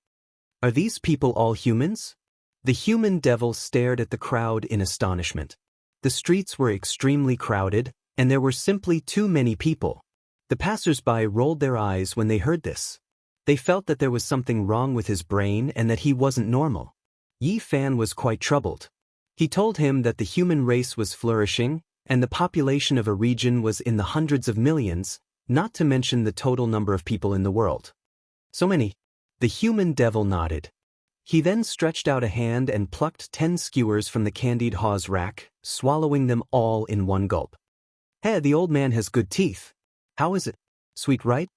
Are these people all humans? The human devil stared at the crowd in astonishment. The streets were extremely crowded, and there were simply too many people. The passers-by rolled their eyes when they heard this. They felt that there was something wrong with his brain and that he wasn't normal. Yi Fan was quite troubled. He told him that the human race was flourishing, and the population of a region was in the hundreds of millions, not to mention the total number of people in the world. So many. The human devil nodded. He then stretched out a hand and plucked 10 skewers from the candied haw's rack, swallowing them all in one gulp. Hey, the old man has good teeth. How is it? Sweet, right?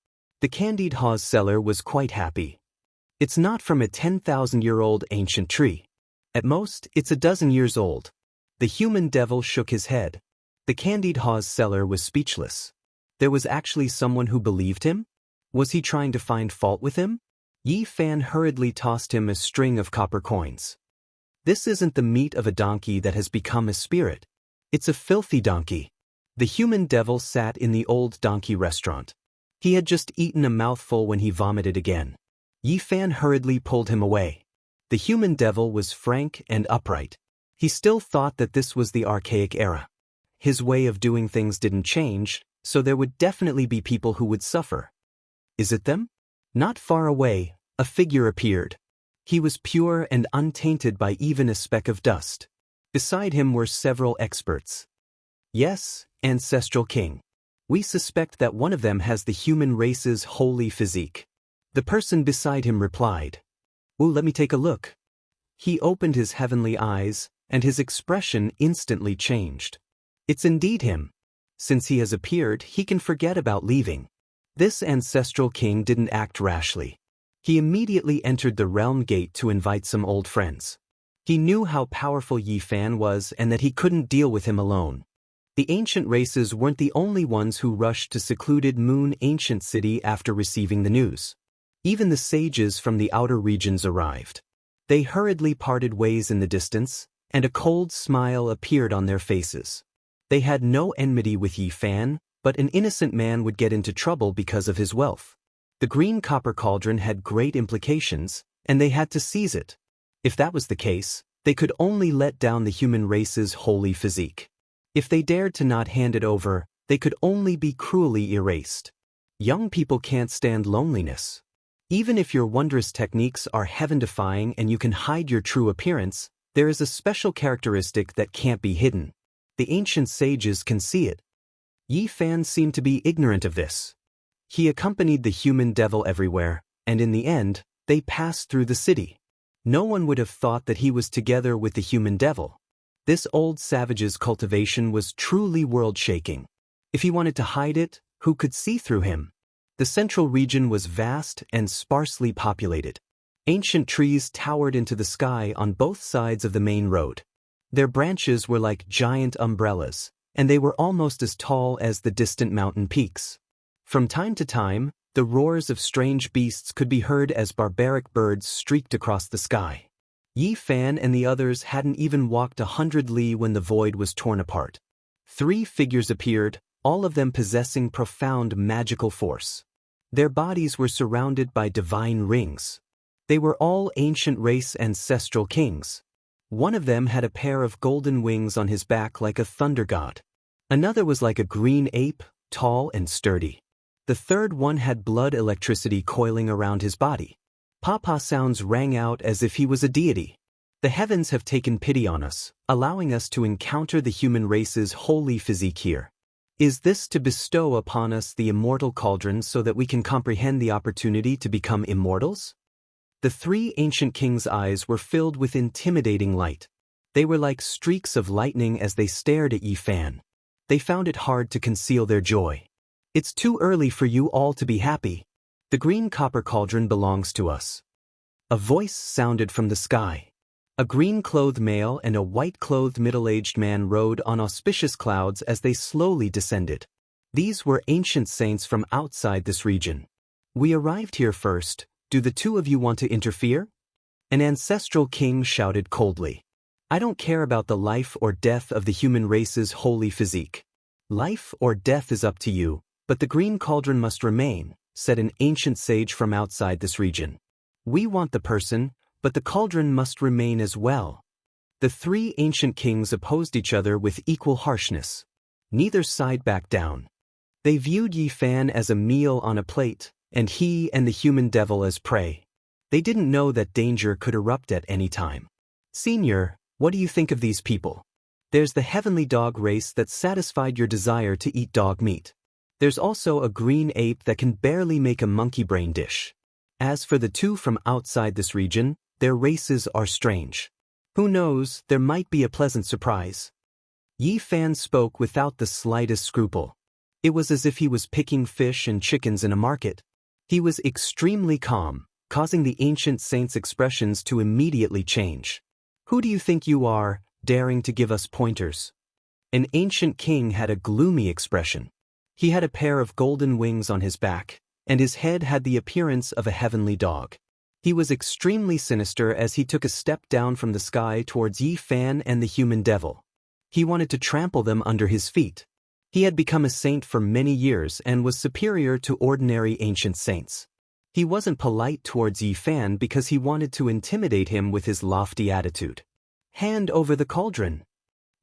The candied haw's seller was quite happy. It's not from a 10,000-year-old ancient tree. At most, it's a dozen years old. The human devil shook his head. The candied haw's seller was speechless. There was actually someone who believed him? Was he trying to find fault with him? Yi Fan hurriedly tossed him a string of copper coins. This isn't the meat of a donkey that has become a spirit. It's a filthy donkey. The human devil sat in the old donkey restaurant. He had just eaten a mouthful when he vomited again. Yi Fan hurriedly pulled him away. The human devil was frank and upright. He still thought that this was the archaic era. His way of doing things didn't change, so there would definitely be people who would suffer. Is it them? Not far away, a figure appeared. He was pure and untainted by even a speck of dust. Beside him were several experts. Yes, Ancestral King. We suspect that one of them has the human race's holy physique. The person beside him replied. Ooh, let me take a look. He opened his heavenly eyes, and his expression instantly changed. It's indeed him. Since he has appeared, he can forget about leaving. This ancestral king didn't act rashly. He immediately entered the realm gate to invite some old friends. He knew how powerful Yi Fan was and that he couldn't deal with him alone. The ancient races weren't the only ones who rushed to secluded Moon Ancient City after receiving the news. Even the sages from the outer regions arrived. They hurriedly parted ways in the distance, and a cold smile appeared on their faces. They had no enmity with Yi Fan, but an innocent man would get into trouble because of his wealth. The green copper cauldron had great implications, and they had to seize it. If that was the case, they could only let down the human race's holy physique. If they dared to not hand it over, they could only be cruelly erased. Young people can't stand loneliness. Even if your wondrous techniques are heaven-defying and you can hide your true appearance, there is a special characteristic that can't be hidden. The ancient sages can see it. Yi Fan seemed to be ignorant of this. He accompanied the human devil everywhere, and in the end, they passed through the city. No one would have thought that he was together with the human devil. This old savage's cultivation was truly world-shaking. If he wanted to hide it, who could see through him? The central region was vast and sparsely populated. Ancient trees towered into the sky on both sides of the main road. Their branches were like giant umbrellas, and they were almost as tall as the distant mountain peaks. From time to time, the roars of strange beasts could be heard as barbaric birds streaked across the sky. Yi Fan and the others hadn't even walked 100 li when the void was torn apart. 3 figures appeared, all of them possessing profound magical force. Their bodies were surrounded by divine rings. They were all ancient race ancestral kings. One of them had a pair of golden wings on his back like a thunder god. Another was like a green ape, tall and sturdy. The third one had blood electricity coiling around his body. Papa sounds rang out as if he was a deity. The heavens have taken pity on us, allowing us to encounter the human race's holy physique here. Is this to bestow upon us the immortal cauldron so that we can comprehend the opportunity to become immortals? The 3 ancient kings' eyes were filled with intimidating light. They were like streaks of lightning as they stared at Yi Fan. They found it hard to conceal their joy. It's too early for you all to be happy. The green copper cauldron belongs to us. A voice sounded from the sky. A green-clothed male and a white-clothed middle-aged man rode on auspicious clouds as they slowly descended. These were ancient saints from outside this region. We arrived here first. Do the 2 of you want to interfere? An ancestral king shouted coldly. I don't care about the life or death of the human race's holy physique. Life or death is up to you, but the green cauldron must remain, said an ancient sage from outside this region. We want the person, but the cauldron must remain as well. The 3 ancient kings opposed each other with equal harshness. Neither side backed down. They viewed Yi Fan as a meal on a plate, and he and the human devil as prey. They didn't know that danger could erupt at any time. Senior, what do you think of these people? There's the heavenly dog race that satisfied your desire to eat dog meat. There's also a green ape that can barely make a monkey brain dish. As for the 2 from outside this region, their races are strange. Who knows, there might be a pleasant surprise. Yi Fan spoke without the slightest scruple. It was as if he was picking fish and chickens in a market. He was extremely calm, causing the ancient saint's expressions to immediately change. Who do you think you are, daring to give us pointers? An ancient king had a gloomy expression. He had a pair of golden wings on his back, and his head had the appearance of a heavenly dog. He was extremely sinister as he took a step down from the sky towards Yi Fan and the human devil. He wanted to trample them under his feet. He had become a saint for many years and was superior to ordinary ancient saints. He wasn't polite towards Yi Fan because he wanted to intimidate him with his lofty attitude. Hand over the cauldron.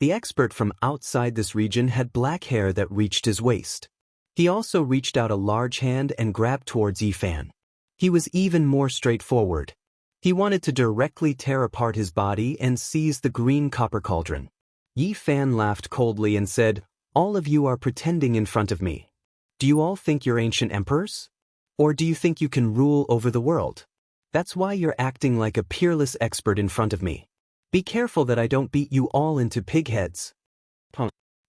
The expert from outside this region had black hair that reached his waist. He also reached out a large hand and grabbed towards Yi Fan. He was even more straightforward. He wanted to directly tear apart his body and seize the green copper cauldron. Yi Fan laughed coldly and said, "All of you are pretending in front of me. Do you all think you're ancient emperors? Or do you think you can rule over the world? That's why you're acting like a peerless expert in front of me. Be careful that I don't beat you all into pig heads."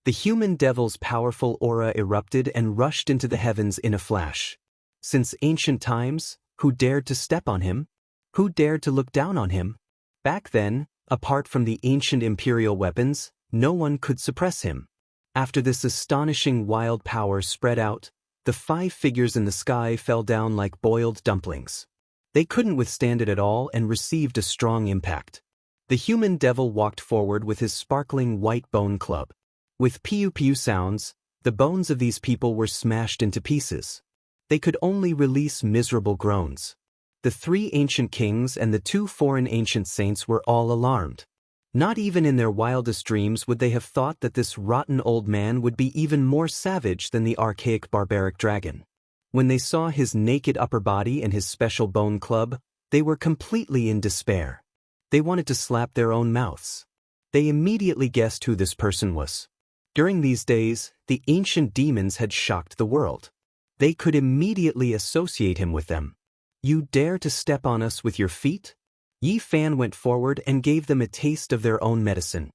The human devil's powerful aura erupted and rushed into the heavens in a flash. Since ancient times, who dared to step on him? Who dared to look down on him? Back then, apart from the ancient imperial weapons, no one could suppress him. After this astonishing wild power spread out, the 5 figures in the sky fell down like boiled dumplings. They couldn't withstand it at all and received a strong impact. The human devil walked forward with his sparkling white bone club. With pew-pew sounds, the bones of these people were smashed into pieces. They could only release miserable groans. The 3 ancient kings and the 2 foreign ancient saints were all alarmed. Not even in their wildest dreams would they have thought that this rotten old man would be even more savage than the archaic barbaric dragon. When they saw his naked upper body and his special bone club, they were completely in despair. They wanted to slap their own mouths. They immediately guessed who this person was. During these days, the ancient demons had shocked the world. They could immediately associate him with them. "You dare to step on us with your feet?" Yi Fan went forward and gave them a taste of their own medicine.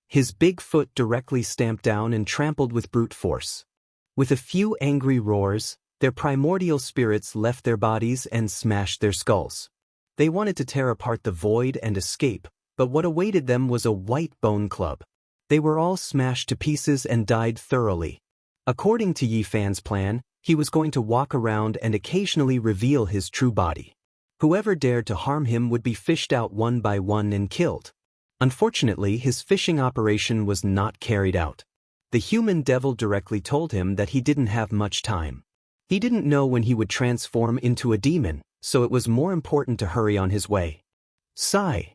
His big foot directly stamped down and trampled with brute force. With a few angry roars, their primordial spirits left their bodies and smashed their skulls. They wanted to tear apart the void and escape, but what awaited them was a white bone club. They were all smashed to pieces and died thoroughly. According to Yi Fan's plan, he was going to walk around and occasionally reveal his true body. Whoever dared to harm him would be fished out one by one and killed. Unfortunately, his fishing operation was not carried out. The human devil directly told him that he didn't have much time. He didn't know when he would transform into a demon, so it was more important to hurry on his way. Sigh.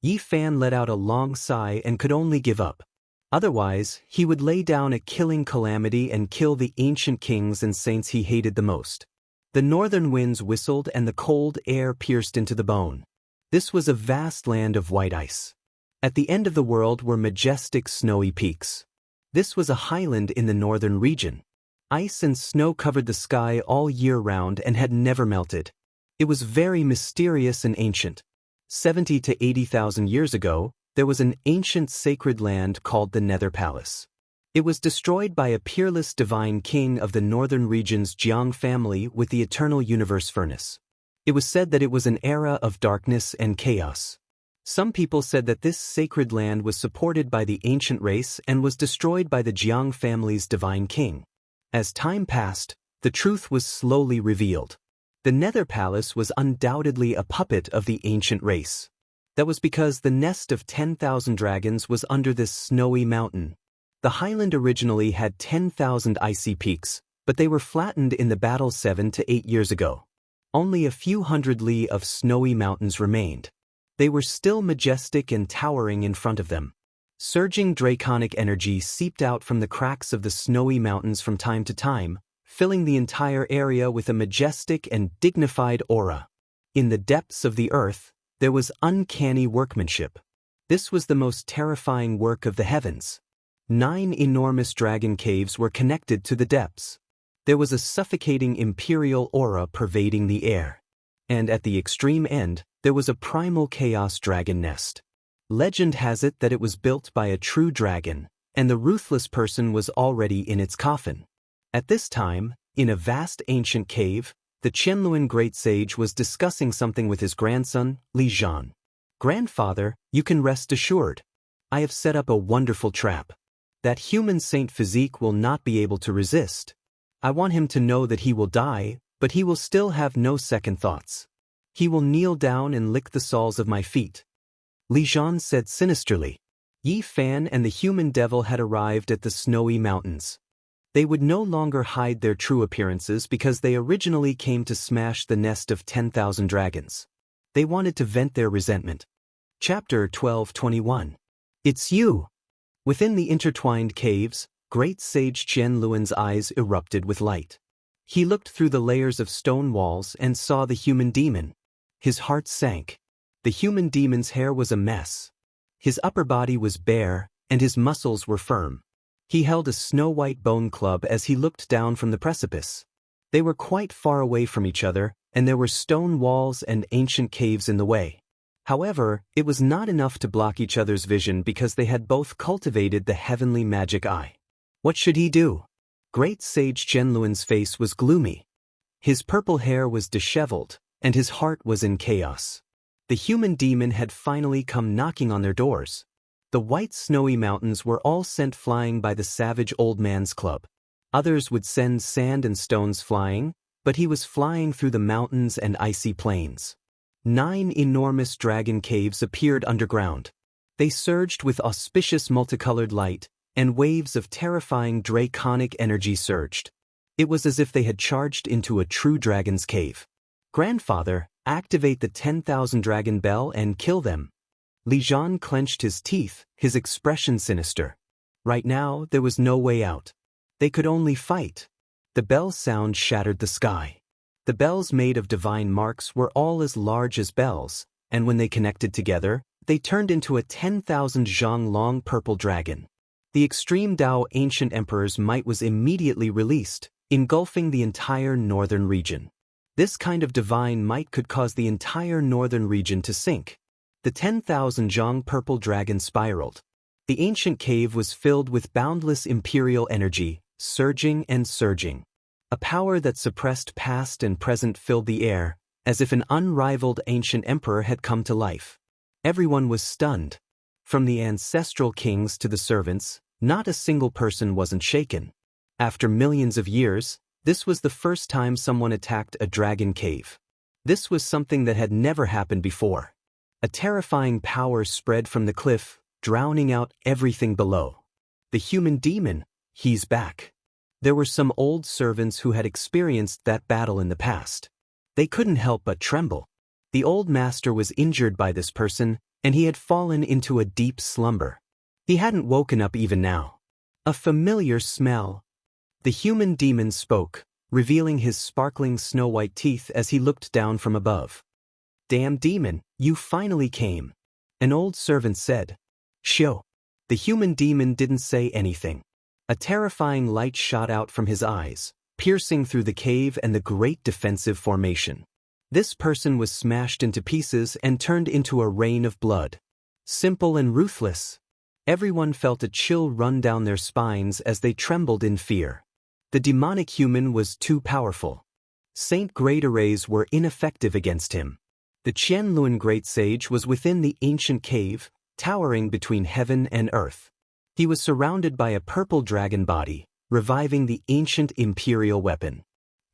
Yi Fan let out a long sigh and could only give up. Otherwise, he would lay down a killing calamity and kill the ancient kings and saints he hated the most. The northern winds whistled and the cold air pierced into the bone. This was a vast land of white ice. At the end of the world were majestic snowy peaks. This was a highland in the northern region. Ice and snow covered the sky all year round and had never melted. It was very mysterious and ancient. 70 to 80,000 years ago, there was an ancient sacred land called the Nether Palace. It was destroyed by a peerless divine king of the northern region's Jiang family with the eternal universe furnace. It was said that it was an era of darkness and chaos. Some people said that this sacred land was supported by the ancient race and was destroyed by the Jiang family's divine king. As time passed, the truth was slowly revealed. The Nether Palace was undoubtedly a puppet of the ancient race. That was because the nest of 10,000 dragons was under this snowy mountain. The highland originally had 10,000 icy peaks, but they were flattened in the battle 7 to 8 years ago. Only a few hundred li of snowy mountains remained. They were still majestic and towering in front of them. Surging draconic energy seeped out from the cracks of the snowy mountains from time to time, filling the entire area with a majestic and dignified aura. In the depths of the earth, there was uncanny workmanship. This was the most terrifying work of the heavens. 9 enormous dragon caves were connected to the depths. There was a suffocating imperial aura pervading the air. And at the extreme end, there was a primal chaos dragon nest. Legend has it that it was built by a true dragon, and the ruthless person was already in its coffin. At this time, in a vast ancient cave, the Qianluan great sage was discussing something with his grandson, Li Zhan. "Grandfather, you can rest assured. I have set up a wonderful trap. That human saint physique will not be able to resist. I want him to know that he will die, but he will still have no second thoughts. He will kneel down and lick the soles of my feet." Li Zhan said sinisterly. Yi Fan and the human devil had arrived at the snowy mountains. They would no longer hide their true appearances because they originally came to smash the nest of 10,000 dragons. They wanted to vent their resentment. Chapter 12:21. It's you! Within the intertwined caves, great sage Qianluan's eyes erupted with light. He looked through the layers of stone walls and saw the human demon. His heart sank. The human demon's hair was a mess. His upper body was bare, and his muscles were firm. He held a snow-white bone club as he looked down from the precipice. They were quite far away from each other, and there were stone walls and ancient caves in the way. However, it was not enough to block each other's vision because they had both cultivated the heavenly magic eye. What should he do? Great sage Qianluan's face was gloomy. His purple hair was disheveled, and his heart was in chaos. The human demon had finally come knocking on their doors. The white snowy mountains were all sent flying by the savage old man's club. Others would send sand and stones flying, but he was flying through the mountains and icy plains. 9 enormous dragon caves appeared underground. They surged with auspicious multicolored light, and waves of terrifying draconic energy surged. It was as if they had charged into a true dragon's cave. "Grandfather, activate the 10,000 dragon bell and kill them." Li Zhan clenched his teeth, his expression sinister. Right now, there was no way out. They could only fight. The bell's sound shattered the sky. The bells made of divine marks were all as large as bells, and when they connected together, they turned into a 10,000 zhang long purple dragon. The extreme Dao ancient emperor's might was immediately released, engulfing the entire northern region. This kind of divine might could cause the entire northern region to sink. The 10,000 zhang purple dragon spiraled. The ancient cave was filled with boundless imperial energy, surging and surging. A power that suppressed past and present filled the air, as if an unrivaled ancient emperor had come to life. Everyone was stunned. From the ancestral kings to the servants, not a single person wasn't shaken. After millions of years, this was the first time someone attacked a dragon cave. This was something that had never happened before. A terrifying power spread from the cliff, drowning out everything below. The human demon, he's back. There were some old servants who had experienced that battle in the past. They couldn't help but tremble. The old master was injured by this person, and he had fallen into a deep slumber. He hadn't woken up even now. A familiar smell. The human demon spoke, revealing his sparkling snow-white teeth as he looked down from above. "Damn demon, you finally came," an old servant said. "Shoo." The human demon didn't say anything. A terrifying light shot out from his eyes, piercing through the cave and the great defensive formation. This person was smashed into pieces and turned into a rain of blood. Simple and ruthless. Everyone felt a chill run down their spines as they trembled in fear. The demonic human was too powerful. Saint Great Arrays were ineffective against him. The Qianluan Great Sage was within the ancient cave, towering between heaven and earth. He was surrounded by a purple dragon body, reviving the ancient imperial weapon.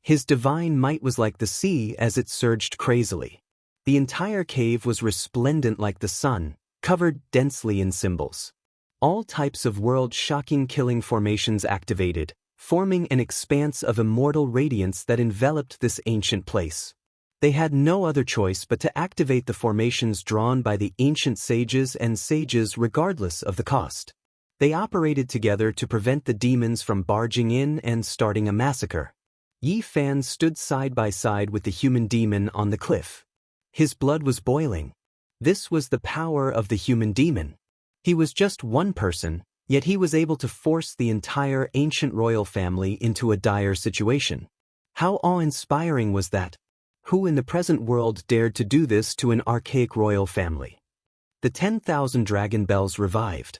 His divine might was like the sea as it surged crazily. The entire cave was resplendent like the sun, covered densely in symbols. All types of world-shocking killing formations activated, forming an expanse of immortal radiance that enveloped this ancient place. They had no other choice but to activate the formations drawn by the ancient sages and sages regardless of the cost. They operated together to prevent the demons from barging in and starting a massacre. Yi Fan stood side by side with the human demon on the cliff. His blood was boiling. This was the power of the human demon. He was just one person, yet he was able to force the entire ancient royal family into a dire situation. How awe-inspiring was that? Who in the present world dared to do this to an archaic royal family? The 10,000 dragon bells revived.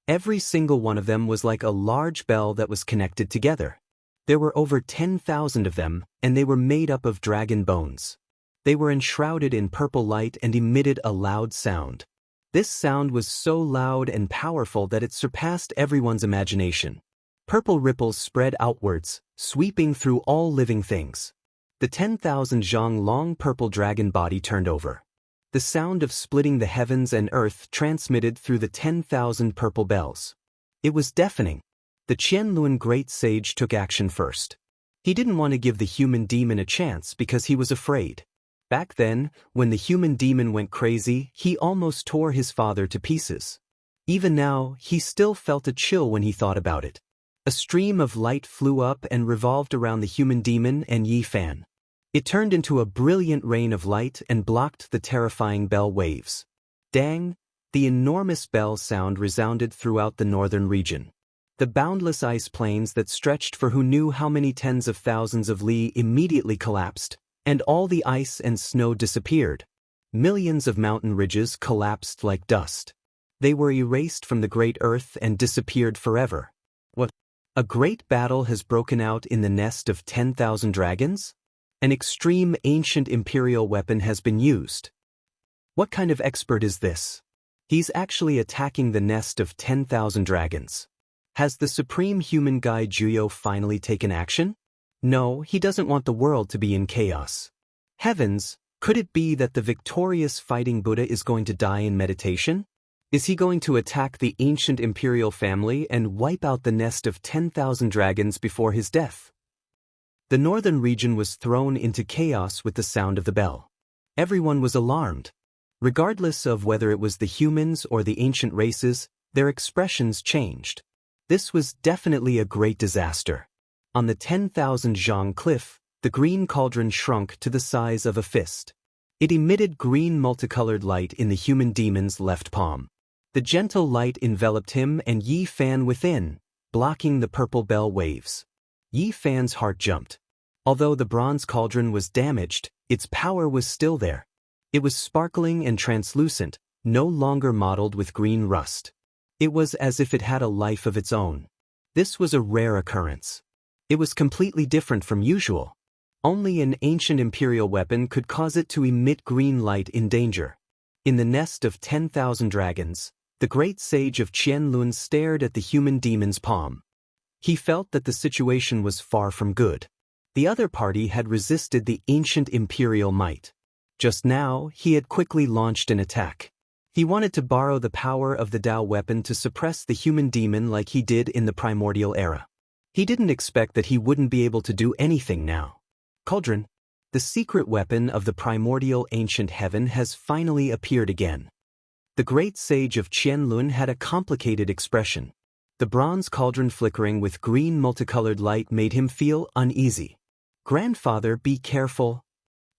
Every single one of them was like a large bell that was connected together. There were over 10,000 of them, and they were made up of dragon bones. They were enshrouded in purple light and emitted a loud sound. This sound was so loud and powerful that it surpassed everyone's imagination. Purple ripples spread outwards, sweeping through all living things. The 10,000 zhang long purple dragon body turned over. The sound of splitting the heavens and earth transmitted through the 10,000 purple bells. It was deafening. The Qianluan Great Sage took action first. He didn't want to give the human demon a chance because he was afraid. Back then, when the human demon went crazy, he almost tore his father to pieces. Even now, he still felt a chill when he thought about it. A stream of light flew up and revolved around the human demon and Yi Fan. It turned into a brilliant rain of light and blocked the terrifying bell waves. Dang! The enormous bell sound resounded throughout the northern region. The boundless ice plains that stretched for who knew how many tens of thousands of li immediately collapsed, and all the ice and snow disappeared. Millions of mountain ridges collapsed like dust. They were erased from the great earth and disappeared forever. What? A great battle has broken out in the nest of 10,000 dragons? An extreme ancient imperial weapon has been used. What kind of expert is this? He's actually attacking the nest of 10,000 dragons. Has the supreme human guy Juyo finally taken action? No, he doesn't want the world to be in chaos. Heavens, could it be that the victorious fighting Buddha is going to die in meditation? Is he going to attack the ancient imperial family and wipe out the nest of 10,000 dragons before his death? The northern region was thrown into chaos with the sound of the bell. Everyone was alarmed. Regardless of whether it was the humans or the ancient races, their expressions changed. This was definitely a great disaster. On the 10,000 zhang cliff, the green cauldron shrunk to the size of a fist. It emitted green multicolored light in the human demon's left palm. The gentle light enveloped him and Yi Fan within, blocking the purple bell waves. Yi Fan's heart jumped. Although the bronze cauldron was damaged, its power was still there. It was sparkling and translucent, no longer mottled with green rust. It was as if it had a life of its own. This was a rare occurrence. It was completely different from usual. Only an ancient imperial weapon could cause it to emit green light in danger. In the nest of 10,000 dragons, the great sage of Qianlun stared at the human demon's palm. He felt that the situation was far from good. The other party had resisted the ancient imperial might. Just now, he had quickly launched an attack. He wanted to borrow the power of the Dao weapon to suppress the human demon like he did in the primordial era. He didn't expect that he wouldn't be able to do anything now. Cauldron, the secret weapon of the primordial ancient heaven, has finally appeared again. The great sage of Qianlun had a complicated expression. The bronze cauldron flickering with green multicolored light made him feel uneasy. Grandfather, be careful.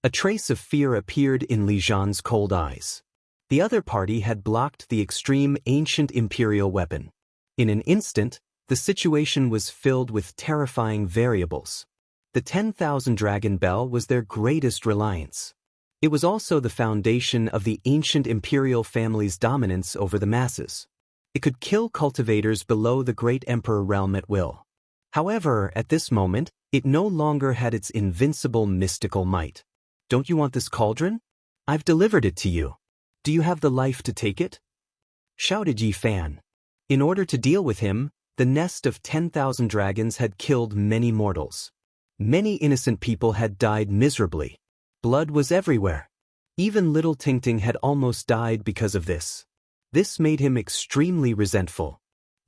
A trace of fear appeared in Li Zhan's cold eyes. The other party had blocked the extreme ancient imperial weapon. In an instant, the situation was filled with terrifying variables. The 10,000 dragon bell was their greatest reliance. It was also the foundation of the ancient imperial family's dominance over the masses. It could kill cultivators below the great emperor realm at will. However, at this moment, it no longer had its invincible mystical might. Don't you want this cauldron? I've delivered it to you. Do you have the life to take it? Shouted Yi Fan. In order to deal with him, the nest of 10,000 dragons had killed many mortals. Many innocent people had died miserably. Blood was everywhere. Even little Tingting had almost died because of this. This made him extremely resentful.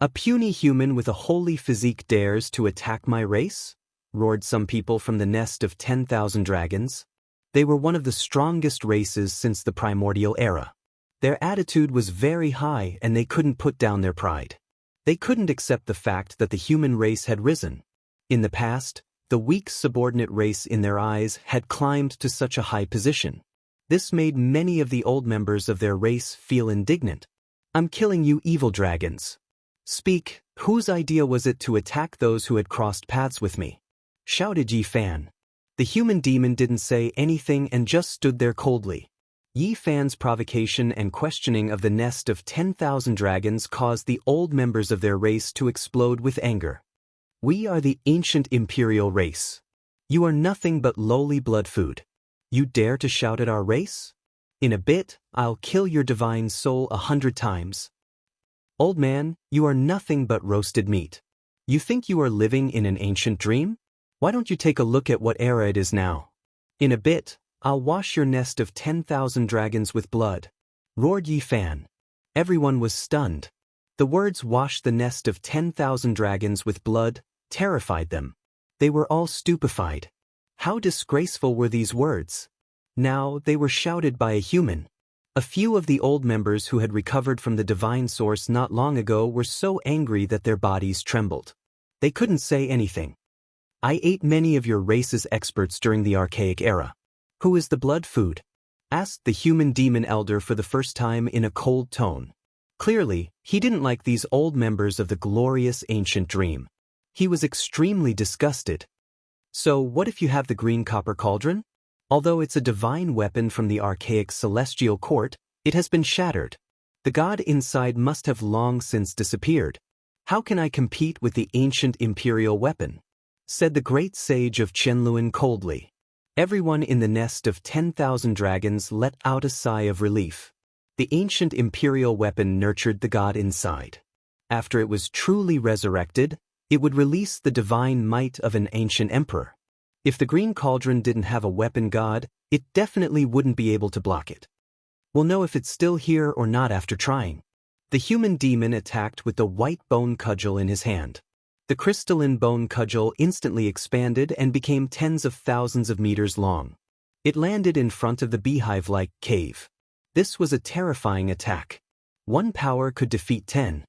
A puny human with a holy physique dares to attack my race? Roared some people from the nest of 10,000 dragons. They were one of the strongest races since the primordial era. Their attitude was very high and they couldn't put down their pride. They couldn't accept the fact that the human race had risen. In the past, the weak subordinate race in their eyes had climbed to such a high position. This made many of the old members of their race feel indignant. I'm killing you evil dragons. Speak, whose idea was it to attack those who had crossed paths with me? Shouted Yi Fan. The human demon didn't say anything and just stood there coldly. Yi Fan's provocation and questioning of the nest of 10,000 dragons caused the old members of their race to explode with anger. We are the ancient imperial race. You are nothing but lowly blood food. You dare to shout at our race? In a bit, I'll kill your divine soul 100 times. Old man, you are nothing but roasted meat. You think you are living in an ancient dream? Why don't you take a look at what era it is now? In a bit, I'll wash your nest of 10,000 dragons with blood. Roared Yi Fan. Everyone was stunned. The words wash the nest of 10,000 dragons with blood terrified them. They were all stupefied. How disgraceful were these words? Now they were shouted by a human. A few of the old members who had recovered from the divine source not long ago were so angry that their bodies trembled. They couldn't say anything. I ate many of your race's experts during the archaic era. Who is the blood food? Asked the human demon elder for the first time in a cold tone. Clearly, he didn't like these old members of the glorious ancient dream. He was extremely disgusted. So what if you have the green copper cauldron? Although it's a divine weapon from the archaic celestial court, it has been shattered. The god inside must have long since disappeared. How can I compete with the ancient imperial weapon? Said the great sage of Qianlun coldly. Everyone in the nest of 10,000 dragons let out a sigh of relief. The ancient imperial weapon nurtured the god inside. After it was truly resurrected, it would release the divine might of an ancient emperor. If the green cauldron didn't have a weapon god, it definitely wouldn't be able to block it. We'll know if it's still here or not after trying. The human demon attacked with the white bone cudgel in his hand. The crystalline bone cudgel instantly expanded and became tens of thousands of meters long. It landed in front of the beehive-like cave. This was a terrifying attack. One power could defeat 10.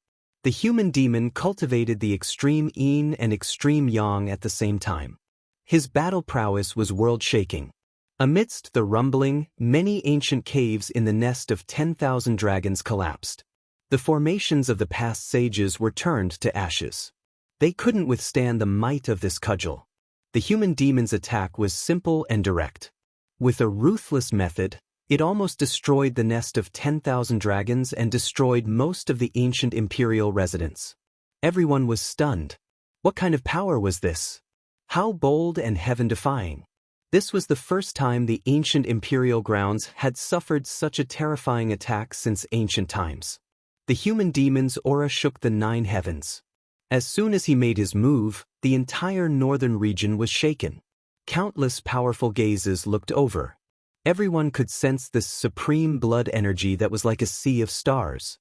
The human demon cultivated the extreme yin and extreme yang at the same time. His battle prowess was world-shaking. Amidst the rumbling, many ancient caves in the nest of 10,000 dragons collapsed. The formations of the past sages were turned to ashes. They couldn't withstand the might of this cudgel. The human demon's attack was simple and direct. With a ruthless method, it almost destroyed the nest of 10,000 dragons and destroyed most of the ancient imperial residents. Everyone was stunned. What kind of power was this? How bold and heaven-defying. This was the first time the ancient imperial grounds had suffered such a terrifying attack since ancient times. The human demon's aura shook the 9 heavens. As soon as he made his move, the entire northern region was shaken. Countless powerful gazes looked over. Everyone could sense this supreme blood energy that was like a sea of stars.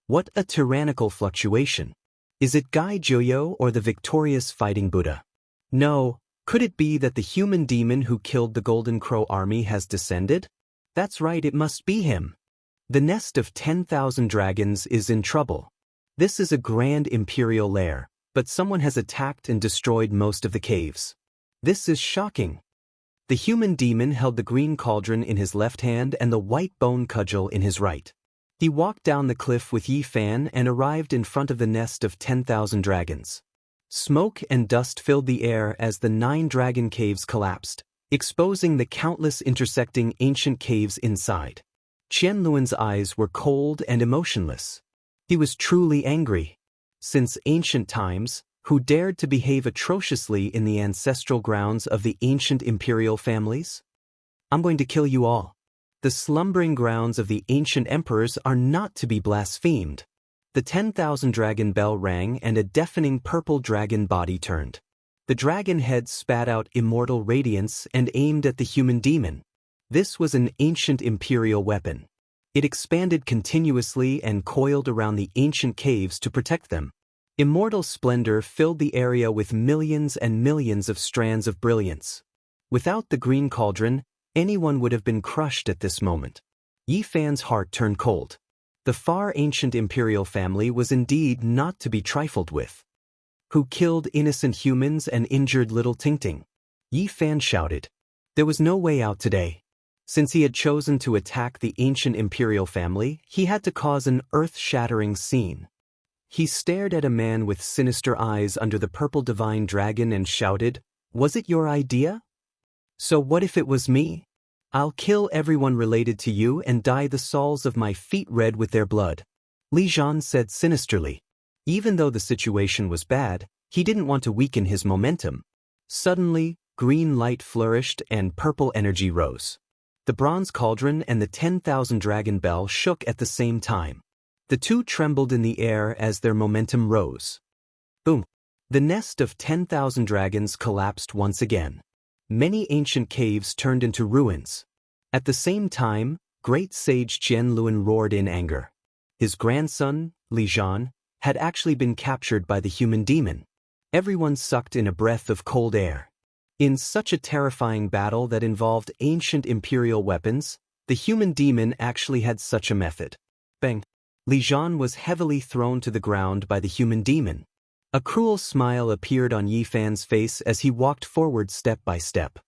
What a tyrannical fluctuation. Is it Gai Joyo or the victorious fighting Buddha? No, could it be that the human demon who killed the Golden Crow army has descended? That's right, it must be him. The nest of 10,000 dragons is in trouble. This is a grand imperial lair, but someone has attacked and destroyed most of the caves. This is shocking. The human demon held the green cauldron in his left hand and the white bone cudgel in his right. He walked down the cliff with Yi Fan and arrived in front of the nest of 10,000 dragons. Smoke and dust filled the air as the 9 dragon caves collapsed, exposing the countless intersecting ancient caves inside. Qianluan's eyes were cold and emotionless. He was truly angry. Since ancient times, who dared to behave atrociously in the ancestral grounds of the ancient imperial families? I'm going to kill you all. The slumbering grounds of the ancient emperors are not to be blasphemed. The 10,000 dragon bell rang and a deafening purple dragon body turned. The dragon head spat out immortal radiance and aimed at the human demon. This was an ancient imperial weapon. It expanded continuously and coiled around the ancient caves to protect them. Immortal splendor filled the area with millions and millions of strands of brilliance. Without the green cauldron, anyone would have been crushed at this moment. Yi Fan's heart turned cold. The far ancient imperial family was indeed not to be trifled with. Who killed innocent humans and injured little Tingting? Yi Fan shouted. There was no way out today. Since he had chosen to attack the ancient imperial family, he had to cause an earth-shattering scene. He stared at a man with sinister eyes under the purple divine dragon and shouted, "Was it your idea? So what if it was me? I'll kill everyone related to you and dye the soles of my feet red with their blood." Li Zhan said sinisterly. Even though the situation was bad, he didn't want to weaken his momentum. Suddenly, green light flourished and purple energy rose. The bronze cauldron and the 10,000 dragon bell shook at the same time. The two trembled in the air as their momentum rose. Boom! The nest of 10,000 dragons collapsed once again. Many ancient caves turned into ruins. At the same time, great sage Qianluan roared in anger. His grandson, Li Zhan, had actually been captured by the human demon. Everyone sucked in a breath of cold air. In such a terrifying battle that involved ancient imperial weapons, the human demon actually had such a method. Bang! Li Zhan was heavily thrown to the ground by the human demon. A cruel smile appeared on Yi Fan's face as he walked forward step by step.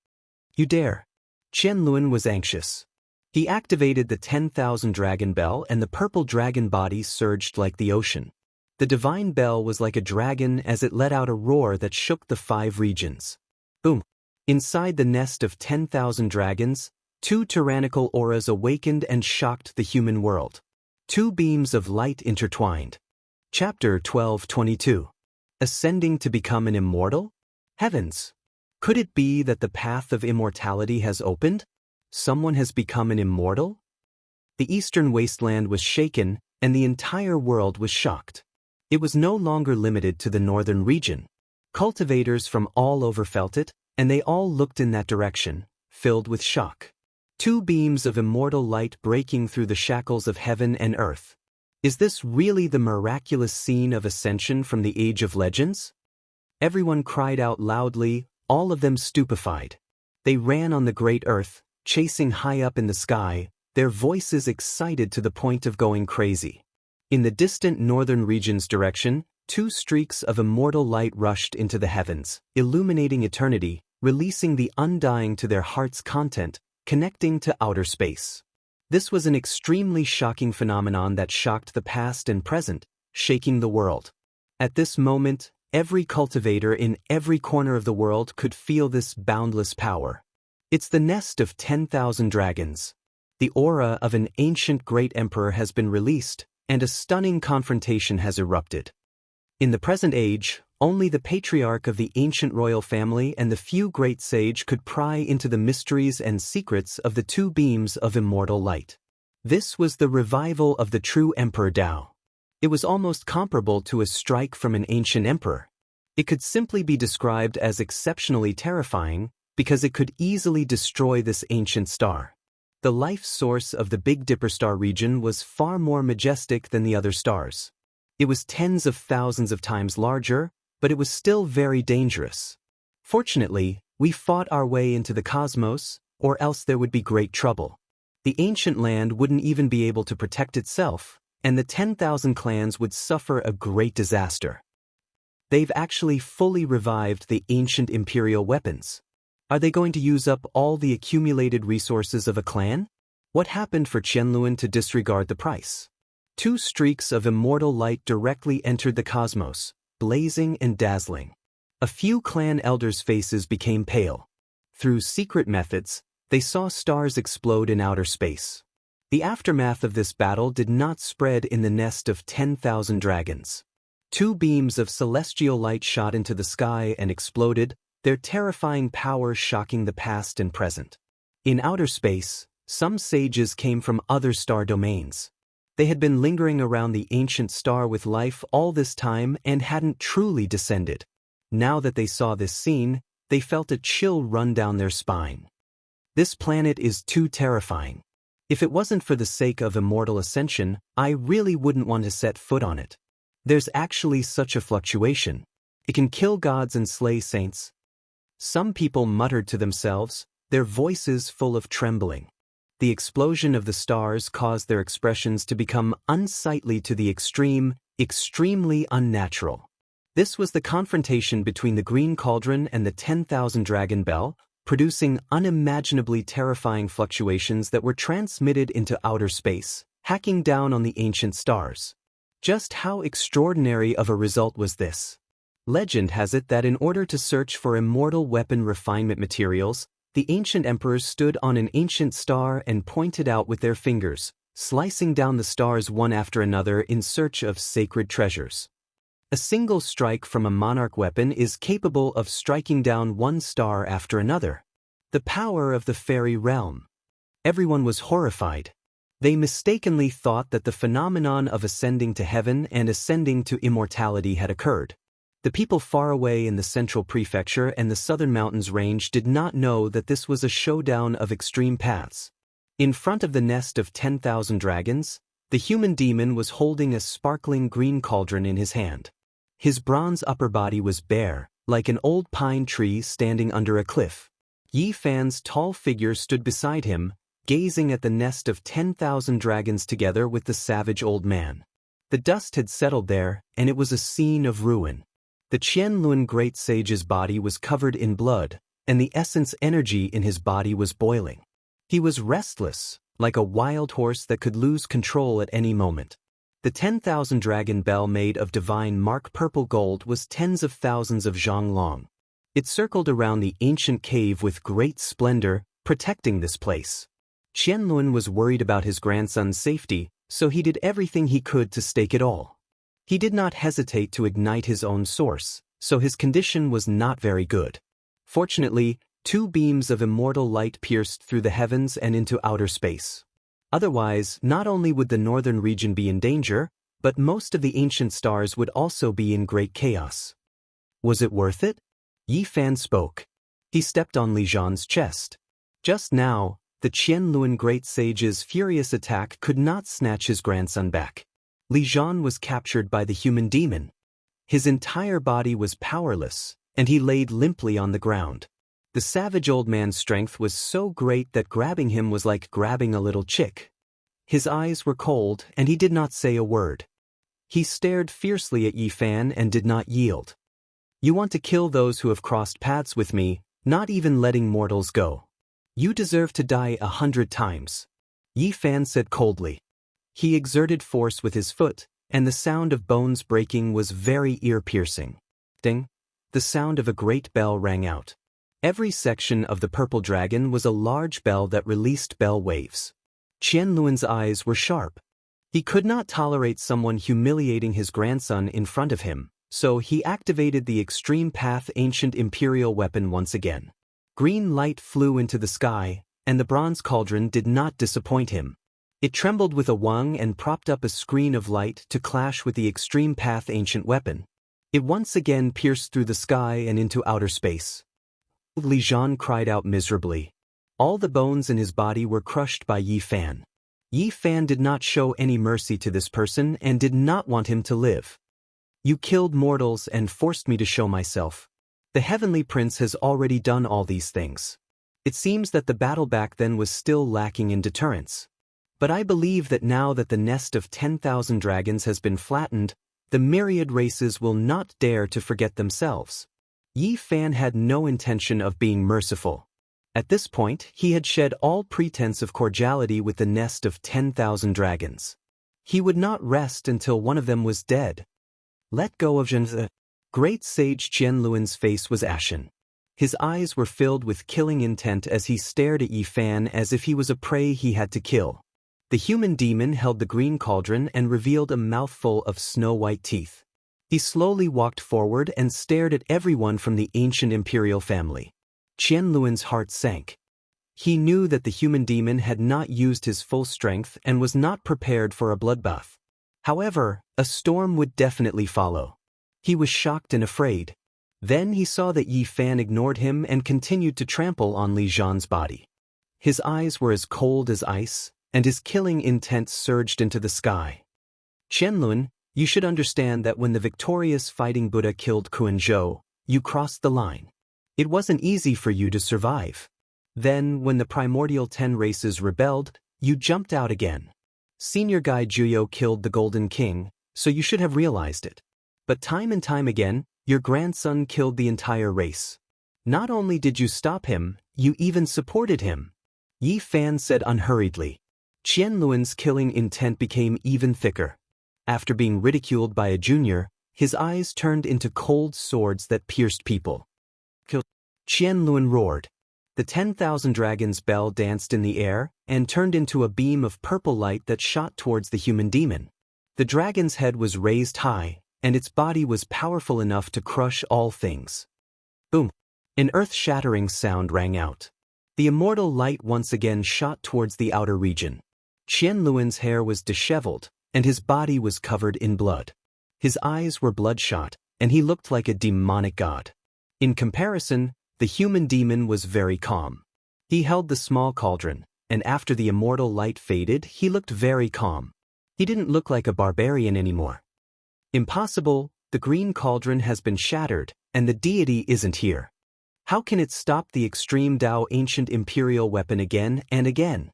You dare! Qianluan was anxious. He activated the 10,000 dragon bell and the purple dragon body surged like the ocean. The divine bell was like a dragon as it let out a roar that shook the 5 regions. Boom! Inside the nest of 10,000 dragons, 2 tyrannical auras awakened and shocked the human world. 2 beams of light intertwined. Chapter 12:22. Ascending to become an immortal? Heavens! Could it be that the path of immortality has opened? Someone has become an immortal? The eastern wasteland was shaken, and the entire world was shocked. It was no longer limited to the northern region. Cultivators from all over felt it, and they all looked in that direction, filled with shock. 2 beams of immortal light breaking through the shackles of heaven and earth. Is this really the miraculous scene of ascension from the Age of Legends? Everyone cried out loudly, all of them stupefied. They ran on the great earth, chasing high up in the sky, their voices excited to the point of going crazy. In the distant northern region's direction, two streaks of immortal light rushed into the heavens, illuminating eternity, releasing the undying to their heart's content, connecting to outer space. This was an extremely shocking phenomenon that shocked the past and present, shaking the world. At this moment, every cultivator in every corner of the world could feel this boundless power. It's the nest of 10,000 dragons. The aura of an ancient great emperor has been released, and a stunning confrontation has erupted. In the present age, only the patriarch of the ancient royal family and the few great sage could pry into the mysteries and secrets of the two beams of immortal light. This was the revival of the true Emperor Dao. It was almost comparable to a strike from an ancient emperor. It could simply be described as exceptionally terrifying because it could easily destroy this ancient star. The life source of the Big Dipper star region was far more majestic than the other stars. It was tens of thousands of times larger, but it was still very dangerous. Fortunately, we fought our way into the cosmos, or else there would be great trouble. The ancient land wouldn't even be able to protect itself, and the 10,000 clans would suffer a great disaster. They've actually fully revived the ancient imperial weapons. Are they going to use up all the accumulated resources of a clan? What happened for Qianluan to disregard the price? Two streaks of immortal light directly entered the cosmos, blazing and dazzling. A few clan elders' faces became pale. Through secret methods, they saw stars explode in outer space. The aftermath of this battle did not spread in the nest of 10,000 dragons. Two beams of celestial light shot into the sky and exploded, their terrifying power shocking the past and present. In outer space, some sages came from other star domains. They had been lingering around the ancient star with life all this time and hadn't truly descended. Now that they saw this scene, they felt a chill run down their spine. This planet is too terrifying. If it wasn't for the sake of immortal ascension, I really wouldn't want to set foot on it. There's actually such a fluctuation. It can kill gods and slay saints. Some people muttered to themselves, their voices full of trembling. The explosion of the stars caused their expressions to become unsightly to the extreme, extremely unnatural. This was the confrontation between the green cauldron and the 10,000 dragon bell, producing unimaginably terrifying fluctuations that were transmitted into outer space, hacking down on the ancient stars. Just how extraordinary of a result was this? Legend has it that in order to search for immortal weapon refinement materials, the ancient emperors stood on an ancient star and pointed out with their fingers, slicing down the stars one after another in search of sacred treasures. A single strike from a monarch weapon is capable of striking down one star after another. The power of the fairy realm. Everyone was horrified. They mistakenly thought that the phenomenon of ascending to heaven and ascending to immortality had occurred. The people far away in the central prefecture and the southern mountains range did not know that this was a showdown of extreme paths. In front of the nest of 10,000 dragons, the human demon was holding a sparkling green cauldron in his hand. His bronze upper body was bare, like an old pine tree standing under a cliff. Yi Fan's tall figure stood beside him, gazing at the nest of 10,000 dragons together with the savage old man. The dust had settled there, and it was a scene of ruin. The Qianluan great sage's body was covered in blood, and the essence energy in his body was boiling. He was restless, like a wild horse that could lose control at any moment. The 10,000 dragon bell made of divine mark purple gold was tens of thousands of zhang long. It circled around the ancient cave with great splendor, protecting this place. Qianluan was worried about his grandson's safety, so he did everything he could to stake it all. He did not hesitate to ignite his own source, so his condition was not very good. Fortunately, two beams of immortal light pierced through the heavens and into outer space. Otherwise, not only would the northern region be in danger, but most of the ancient stars would also be in great chaos. Was it worth it? Yi Fan spoke. He stepped on Li Zhan's chest. Just now, the Qianluan great sage's furious attack could not snatch his grandson back. Li Zhan was captured by the human demon. His entire body was powerless, and he laid limply on the ground. The savage old man's strength was so great that grabbing him was like grabbing a little chick. His eyes were cold, and he did not say a word. He stared fiercely at Yi Fan and did not yield. You want to kill those who have crossed paths with me, not even letting mortals go. You deserve to die 100 times. Yi Fan said coldly. He exerted force with his foot, and the sound of bones breaking was very ear-piercing. Ding! The sound of a great bell rang out. Every section of the purple dragon was a large bell that released bell waves. Qianluan's eyes were sharp. He could not tolerate someone humiliating his grandson in front of him, so he activated the extreme path ancient imperial weapon once again. Green light flew into the sky, and the bronze cauldron did not disappoint him. It trembled with a wang and propped up a screen of light to clash with the extreme path ancient weapon. It once again pierced through the sky and into outer space. Li Zhan cried out miserably. All the bones in his body were crushed by Yi Fan. Yi Fan did not show any mercy to this person and did not want him to live. You killed mortals and forced me to show myself. The Heavenly Prince has already done all these things. It seems that the battle back then was still lacking in deterrence. But I believe that now that the nest of 10,000 dragons has been flattened, the myriad races will not dare to forget themselves. Yi Fan had no intention of being merciful. At this point, he had shed all pretense of cordiality with the nest of 10,000 dragons. He would not rest until one of them was dead. Let go of Xianxia. Great sage Qianluan's face was ashen. His eyes were filled with killing intent as he stared at Yi Fan as if he was a prey he had to kill. The human demon held the green cauldron and revealed a mouthful of snow-white teeth. He slowly walked forward and stared at everyone from the ancient imperial family. Qianluan's heart sank. He knew that the human demon had not used his full strength and was not prepared for a bloodbath. However, a storm would definitely follow. He was shocked and afraid. Then he saw that Yi Fan ignored him and continued to trample on Li Zhan's body. His eyes were as cold as ice, and his killing intent surged into the sky. Qianluan, you should understand that when the victorious fighting Buddha killed Kuan-zhou, you crossed the line. It wasn't easy for you to survive. Then, when the primordial 10 races rebelled, you jumped out again. Senior Guy Juyo killed the Golden King, so you should have realized it. But time and time again, your grandson killed the entire race. Not only did you stop him, you even supported him. Yi Fan said unhurriedly. Qianluan's killing intent became even thicker. After being ridiculed by a junior, his eyes turned into cold swords that pierced people. Qianluan roared. The 10,000 dragons' bell danced in the air and turned into a beam of purple light that shot towards the human demon. The dragon's head was raised high, and its body was powerful enough to crush all things. Boom! An earth-shattering sound rang out. The immortal light once again shot towards the outer region. Qianluan's hair was disheveled, and his body was covered in blood. His eyes were bloodshot, and he looked like a demonic god. In comparison, the human demon was very calm. He held the small cauldron, and after the immortal light faded, he looked very calm. He didn't look like a barbarian anymore. Impossible, the green cauldron has been shattered, and the deity isn't here. How can it stop the extreme Dao ancient imperial weapon again and again?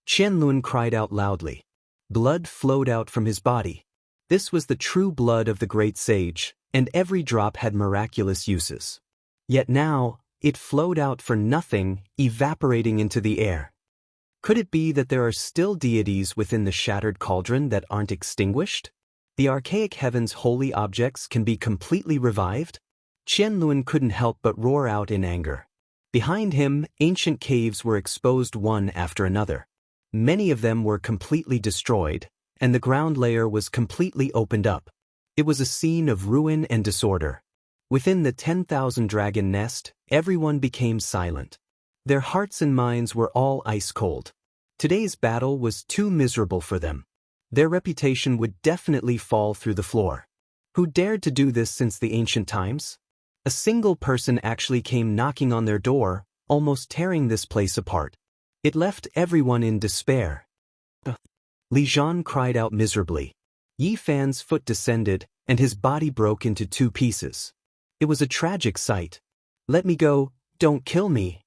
Qianluan cried out loudly. Blood flowed out from his body. This was the true blood of the great sage, and every drop had miraculous uses. Yet now, it flowed out for nothing, evaporating into the air. Could it be that there are still deities within the shattered cauldron that aren't extinguished? The archaic heaven's holy objects can be completely revived? Qianluan couldn't help but roar out in anger. Behind him, ancient caves were exposed one after another. Many of them were completely destroyed, and the ground layer was completely opened up. It was a scene of ruin and disorder. Within the 10,000 dragon nest, everyone became silent. Their hearts and minds were all ice cold. Today's battle was too miserable for them. Their reputation would definitely fall through the floor. Who dared to do this since the ancient times? A single person actually came knocking on their door, almost tearing this place apart. It left everyone in despair. Li Zhan cried out miserably. Yi Fan's foot descended, and his body broke into 2 pieces. It was a tragic sight. Let me go, don't kill me.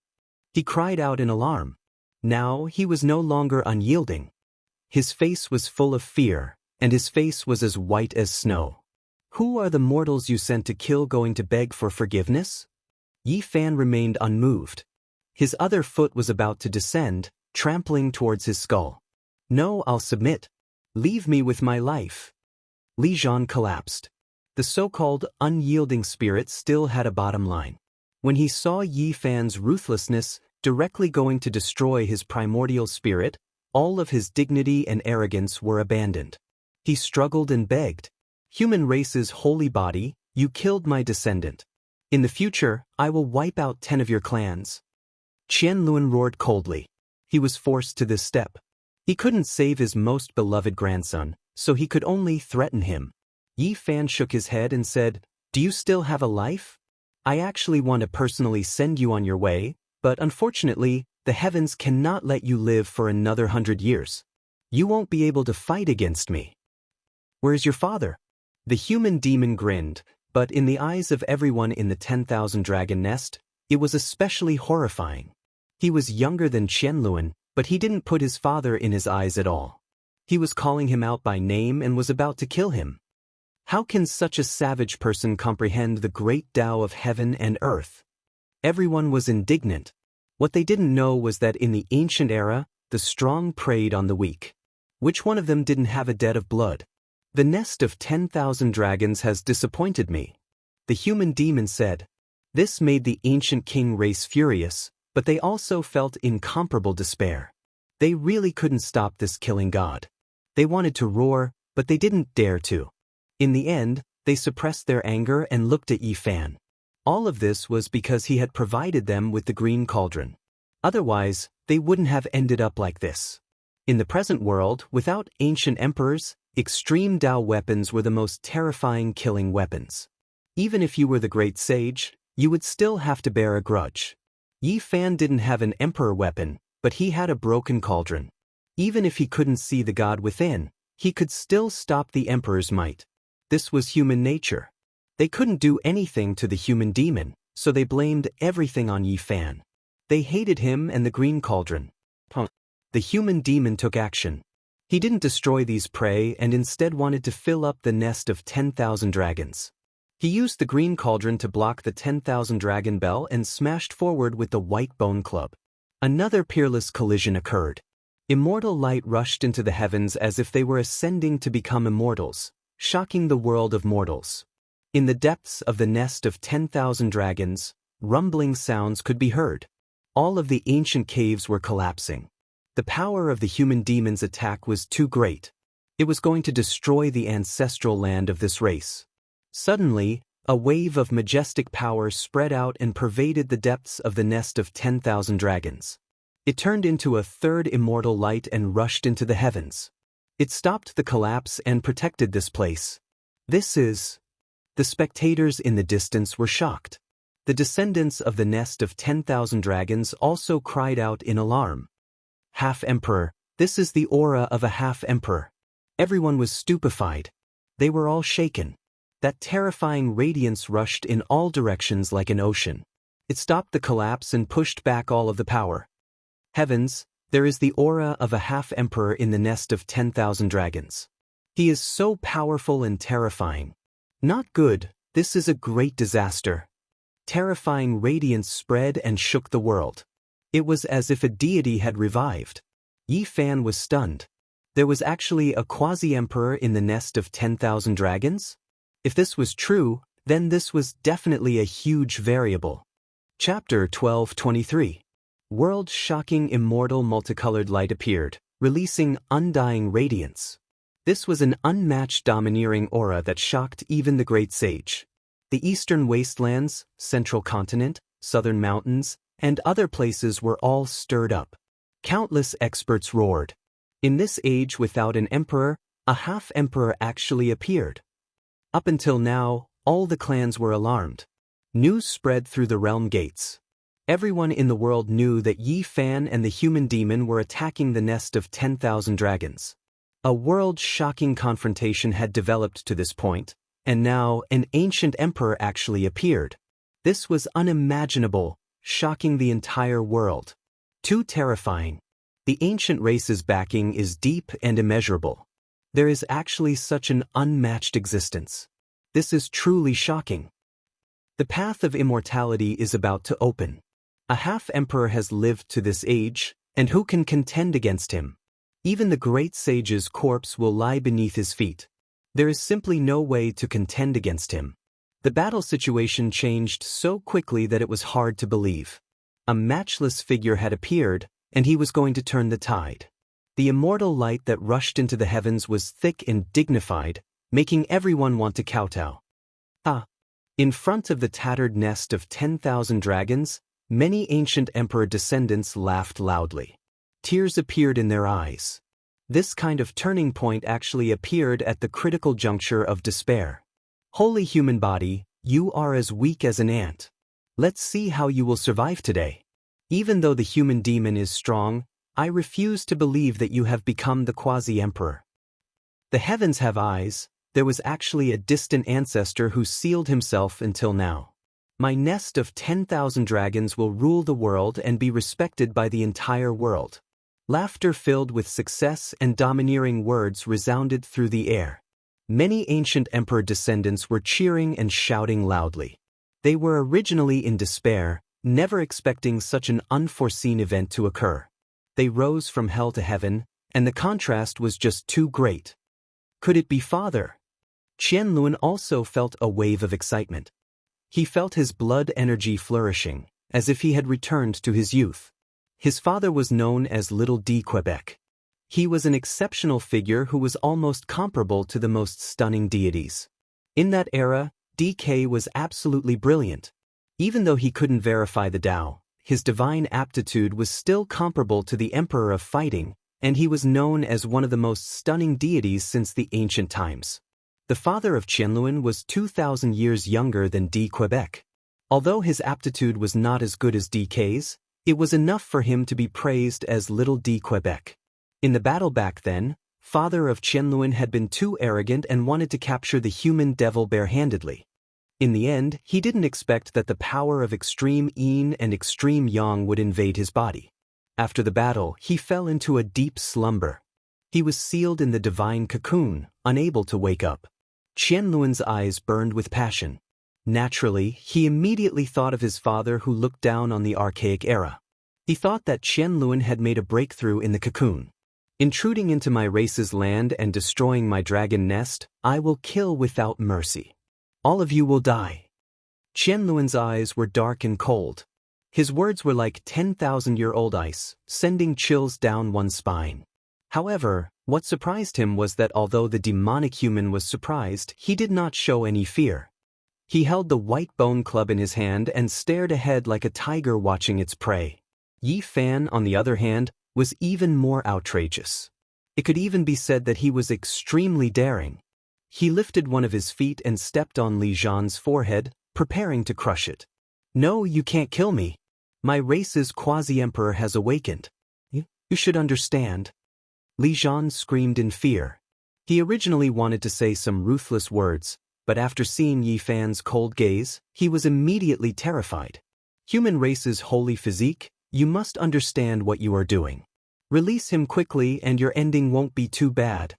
He cried out in alarm. Now he was no longer unyielding. His face was full of fear, and his face was as white as snow. "Who are the mortals you sent to kill going to beg for forgiveness?" Yi Fan remained unmoved. His other foot was about to descend, trampling towards his skull. "No, I'll submit. Leave me with my life." Li Zhan collapsed. The so-called unyielding spirit still had a bottom line. When he saw Yi Fan's ruthlessness directly going to destroy his primordial spirit, all of his dignity and arrogance were abandoned. He struggled and begged, "Human race's holy body, you killed my descendant. In the future, I will wipe out 10 of your clans." Qianlun roared coldly. He was forced to this step. He couldn't save his most beloved grandson, so he could only threaten him. Yi Fan shook his head and said, "Do you still have a life? I actually want to personally send you on your way, but unfortunately, the heavens cannot let you live for another 100 years. You won't be able to fight against me." "Where's your father?" The human demon grinned, but in the eyes of everyone in the 10,000 dragon nest, it was especially horrifying. He was younger than Qianlun, but he didn't put his father in his eyes at all. He was calling him out by name and was about to kill him. How can such a savage person comprehend the great Tao of heaven and earth? Everyone was indignant. What they didn't know was that in the ancient era, the strong preyed on the weak. Which one of them didn't have a debt of blood? "The nest of 10,000 dragons has disappointed me," the human demon said. This made the ancient king race furious, but they also felt incomparable despair. They really couldn't stop this killing god. They wanted to roar, but they didn't dare to. In the end, they suppressed their anger and looked at Yi Fan. All of this was because he had provided them with the green cauldron. Otherwise, they wouldn't have ended up like this. In the present world, without ancient emperors, extreme Tao weapons were the most terrifying killing weapons. Even if you were the great sage, you would still have to bear a grudge. Yi Fan didn't have an emperor weapon, but he had a broken cauldron. Even if he couldn't see the god within, he could still stop the emperor's might. This was human nature. They couldn't do anything to the human demon, so they blamed everything on Yi Fan. They hated him and the green cauldron. The human demon took action. He didn't destroy these prey and instead wanted to fill up the nest of 10,000 dragons. He used the green cauldron to block the 10,000 dragon bell and smashed forward with the white bone club. Another peerless collision occurred. Immortal light rushed into the heavens as if they were ascending to become immortals, shocking the world of mortals. In the depths of the nest of 10,000 dragons, rumbling sounds could be heard. All of the ancient caves were collapsing. The power of the human demon's attack was too great. It was going to destroy the ancestral land of this race. Suddenly, a wave of majestic power spread out and pervaded the depths of the nest of 10,000 dragons. It turned into a third immortal light and rushed into the heavens. It stopped the collapse and protected this place. This is... The spectators in the distance were shocked. The descendants of the nest of 10,000 dragons also cried out in alarm. "Half-emperor, this is the aura of a half-emperor." Everyone was stupefied. They were all shaken. That terrifying radiance rushed in all directions like an ocean. It stopped the collapse and pushed back all of the power. Heavens, there is the aura of a half-emperor in the nest of 10,000 dragons. He is so powerful and terrifying. Not good, this is a great disaster. Terrifying radiance spread and shook the world. It was as if a deity had revived. Yi Fan was stunned. There was actually a quasi-emperor in the nest of 10,000 dragons? If this was true, then this was definitely a huge variable. Chapter 12:23. World-shocking immortal multicolored light appeared, releasing undying radiance. This was an unmatched domineering aura that shocked even the great sage. The eastern wastelands, central continent, southern mountains, and other places were all stirred up. Countless experts roared. In this age without an emperor, a half-emperor actually appeared. Up until now, all the clans were alarmed. News spread through the realm gates. Everyone in the world knew that Yi Fan and the human demon were attacking the nest of 10,000 dragons. A world-shocking confrontation had developed to this point, and now an ancient emperor actually appeared. This was unimaginable, shocking the entire world. Too terrifying. The ancient race's backing is deep and immeasurable. There is actually such an unmatched existence. This is truly shocking. The path of immortality is about to open. A half-emperor has lived to this age, and who can contend against him? Even the great sage's corpse will lie beneath his feet. There is simply no way to contend against him. The battle situation changed so quickly that it was hard to believe. A matchless figure had appeared, and he was going to turn the tide. The immortal light that rushed into the heavens was thick and dignified, making everyone want to kowtow. In front of the tattered nest of 10,000 dragons, many ancient emperor descendants laughed loudly. Tears appeared in their eyes. This kind of turning point actually appeared at the critical juncture of despair. Holy human body, you are as weak as an ant. Let's see how you will survive today. Even though the human demon is strong, I refuse to believe that you have become the quasi-emperor. The heavens have eyes. There was actually a distant ancestor who sealed himself until now. My nest of 10,000 dragons will rule the world and be respected by the entire world. Laughter filled with success and domineering words resounded through the air. Many ancient emperor descendants were cheering and shouting loudly. They were originally in despair, never expecting such an unforeseen event to occur. They rose from hell to heaven, and the contrast was just too great. Could it be father? Qianlun also felt a wave of excitement. He felt his blood energy flourishing, as if he had returned to his youth. His father was known as Little D. Quebec. He was an exceptional figure who was almost comparable to the most stunning deities. In that era, DK was absolutely brilliant. Even though he couldn't verify the Tao, his divine aptitude was still comparable to the Emperor of Fighting, and he was known as one of the most stunning deities since the ancient times. The father of Qianlun was 2,000 years younger than D. Quebec. Although his aptitude was not as good as DK's, it was enough for him to be praised as Little D. Quebec. In the battle back then, father of Qianlun had been too arrogant and wanted to capture the human devil barehandedly. In the end, he didn't expect that the power of extreme yin and extreme yang would invade his body. After the battle, he fell into a deep slumber. He was sealed in the divine cocoon, unable to wake up. Qianlun's eyes burned with passion. Naturally, he immediately thought of his father who looked down on the archaic era. He thought that Qianlun had made a breakthrough in the cocoon. Intruding into my race's land and destroying my dragon nest, I will kill without mercy. All of you will die. Qianlun's eyes were dark and cold. His words were like 10,000-year-old ice, sending chills down one's spine. However, what surprised him was that although the demonic human was surprised, he did not show any fear. He held the white bone club in his hand and stared ahead like a tiger watching its prey. Yi Fan, on the other hand, was even more outrageous. It could even be said that he was extremely daring. He lifted one of his feet and stepped on Li Zhan's forehead, preparing to crush it. No, you can't kill me. My race's quasi-emperor has awakened. You should understand. Li Zhan screamed in fear. He originally wanted to say some ruthless words, but after seeing Yi Fan's cold gaze, he was immediately terrified. Human race's holy physique, you must understand what you are doing. Release him quickly and your ending won't be too bad.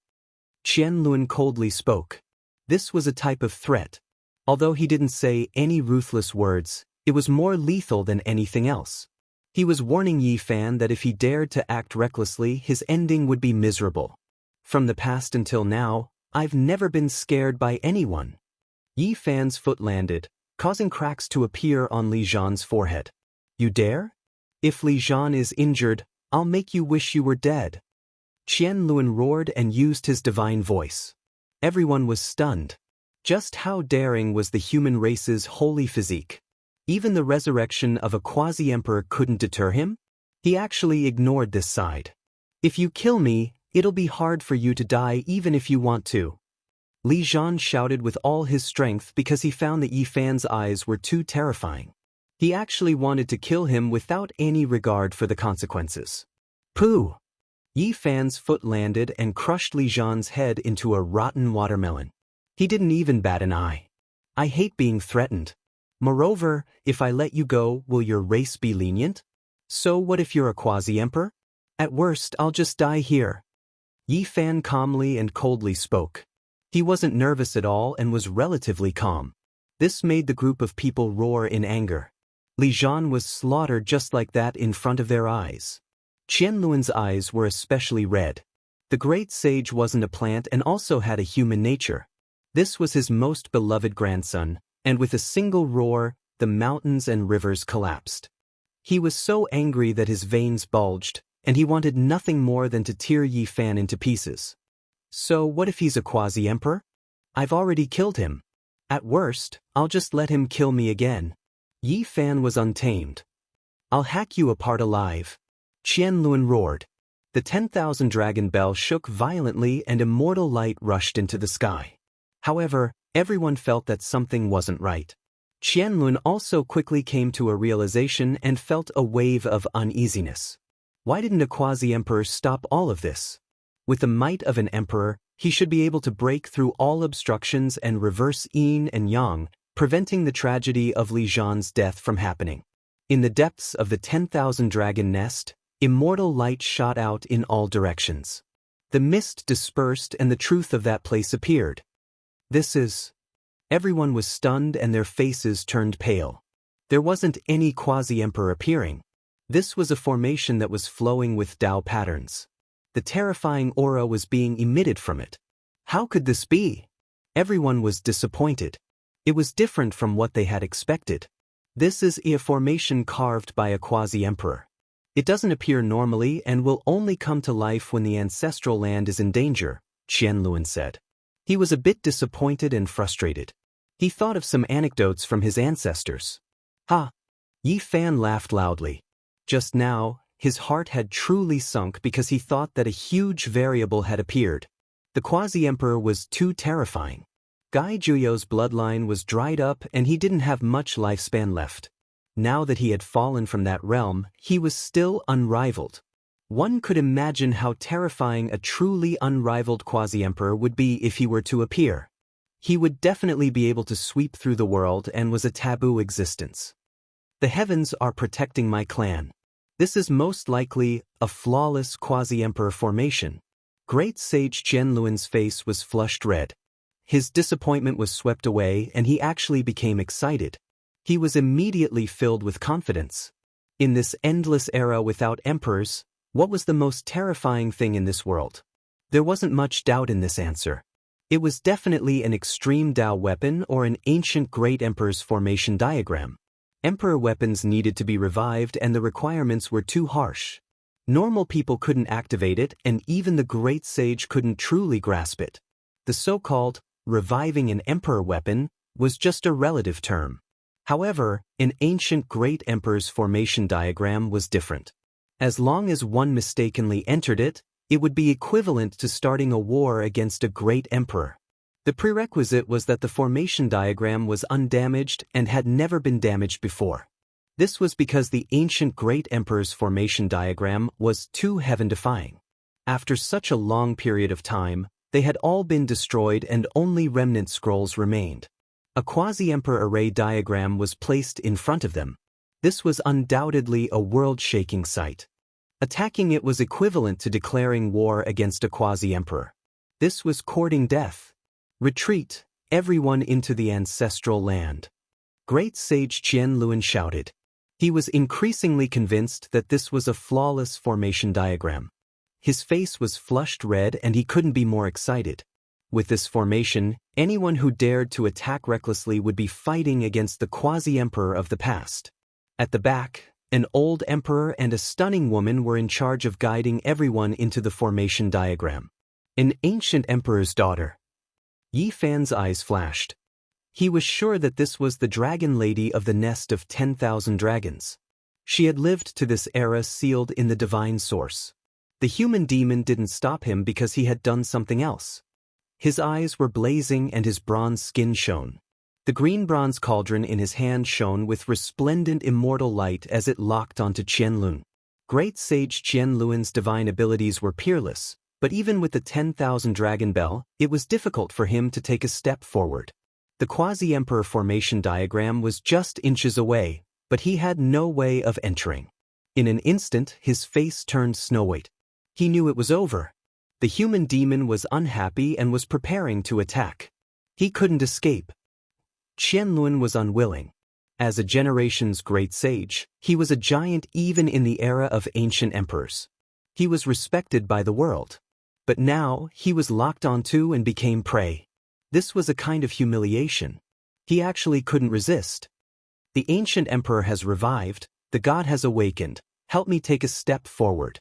Qianlun coldly spoke. This was a type of threat. Although he didn't say any ruthless words, it was more lethal than anything else. He was warning Yi Fan that if he dared to act recklessly, his ending would be miserable. From the past until now, I've never been scared by anyone. Yi Fan's foot landed, causing cracks to appear on Li Zhan's forehead. You dare? If Li Zhan is injured, I'll make you wish you were dead. Qianlun roared and used his divine voice. Everyone was stunned. Just how daring was the human race's holy physique? Even the resurrection of a quasi-emperor couldn't deter him? He actually ignored this side. If you kill me, it'll be hard for you to die even if you want to. Li Zhan shouted with all his strength because he found that Yi Fan's eyes were too terrifying. He actually wanted to kill him without any regard for the consequences. Pooh! Yi Fan's foot landed and crushed Li Zhan's head into a rotten watermelon. He didn't even bat an eye. I hate being threatened. Moreover, if I let you go, will your race be lenient? So what if you're a quasi-emperor? At worst, I'll just die here. Yi Fan calmly and coldly spoke. He wasn't nervous at all and was relatively calm. This made the group of people roar in anger. Li Zhan was slaughtered just like that in front of their eyes. Qianluan's eyes were especially red. The great sage wasn't a plant and also had a human nature. This was his most beloved grandson, and with a single roar, the mountains and rivers collapsed. He was so angry that his veins bulged, and he wanted nothing more than to tear Yi Fan into pieces. So what if he's a quasi-emperor? I've already killed him. At worst, I'll just let him kill me again. Yi Fan was untamed. I'll hack you apart alive. Qianluan roared. The 10,000 dragon bell shook violently and immortal light rushed into the sky. However, everyone felt that something wasn't right. Qianluan also quickly came to a realization and felt a wave of uneasiness. Why didn't a quasi-emperor stop all of this? With the might of an emperor, he should be able to break through all obstructions and reverse yin and yang, preventing the tragedy of Li Zhan's death from happening. In the depths of the 10,000 dragon nest, immortal light shot out in all directions. The mist dispersed and the truth of that place appeared. This is... Everyone was stunned and their faces turned pale. There wasn't any quasi-emperor appearing. This was a formation that was flowing with Dao patterns. The terrifying aura was being emitted from it. How could this be? Everyone was disappointed. It was different from what they had expected. This is a formation carved by a quasi-emperor. It doesn't appear normally and will only come to life when the ancestral land is in danger, Qianluan said. He was a bit disappointed and frustrated. He thought of some anecdotes from his ancestors. Ha! Yi Fan laughed loudly. Just now, his heart had truly sunk because he thought that a huge variable had appeared. The quasi-emperor was too terrifying. Gai Juyo's bloodline was dried up and he didn't have much lifespan left. Now that he had fallen from that realm, he was still unrivaled. One could imagine how terrifying a truly unrivaled quasi-emperor would be if he were to appear. He would definitely be able to sweep through the world and was a taboo existence. The heavens are protecting my clan. This is most likely a flawless quasi-emperor formation. Great Sage Qianluan's face was flushed red. His disappointment was swept away and he actually became excited. He was immediately filled with confidence. In this endless era without emperors, what was the most terrifying thing in this world? There wasn't much doubt in this answer. It was definitely an extreme Dao weapon or an ancient great emperor's formation diagram. Emperor weapons needed to be revived and the requirements were too harsh. Normal people couldn't activate it and even the great sage couldn't truly grasp it. The so-called reviving an emperor weapon was just a relative term. However, an ancient great emperor's formation diagram was different. As long as one mistakenly entered it, it would be equivalent to starting a war against a great emperor. The prerequisite was that the formation diagram was undamaged and had never been damaged before. This was because the ancient great emperor's formation diagram was too heaven-defying. After such a long period of time, they had all been destroyed and only remnant scrolls remained. A quasi-emperor array diagram was placed in front of them. This was undoubtedly a world-shaking sight. Attacking it was equivalent to declaring war against a quasi-emperor. This was courting death. Retreat, everyone into the ancestral land. Great Sage Qianluan shouted. He was increasingly convinced that this was a flawless formation diagram. His face was flushed red and he couldn't be more excited. With this formation, anyone who dared to attack recklessly would be fighting against the quasi-emperor of the past. At the back, an old emperor and a stunning woman were in charge of guiding everyone into the formation diagram. An ancient emperor's daughter. Yi Fan's eyes flashed. He was sure that this was the dragon lady of the nest of 10,000 dragons. She had lived to this era sealed in the divine source. The human demon didn't stop him because he had done something else. His eyes were blazing and his bronze skin shone. The green bronze cauldron in his hand shone with resplendent immortal light as it locked onto Qianluan. Great Sage Qianluan's divine abilities were peerless, but even with the 10,000 dragon bell, it was difficult for him to take a step forward. The quasi-emperor formation diagram was just inches away, but he had no way of entering. In an instant, his face turned snow-white. He knew it was over. The human demon was unhappy and was preparing to attack. He couldn't escape. Qianlun was unwilling. As a generation's great sage, he was a giant even in the era of ancient emperors. He was respected by the world. But now, he was locked onto and became prey. This was a kind of humiliation. He actually couldn't resist. The ancient emperor has revived, the god has awakened, help me take a step forward.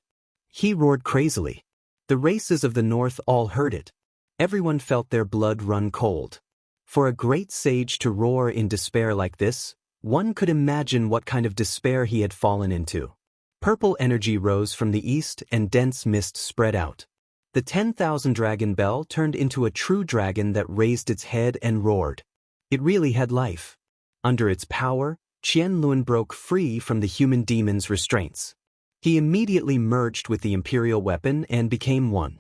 He roared crazily. The races of the north all heard it. Everyone felt their blood run cold. For a great sage to roar in despair like this, one could imagine what kind of despair he had fallen into. Purple energy rose from the east and dense mist spread out. The 10,000 dragon bell turned into a true dragon that raised its head and roared. It really had life. Under its power, Qianlun broke free from the human demon's restraints. He immediately merged with the imperial weapon and became one.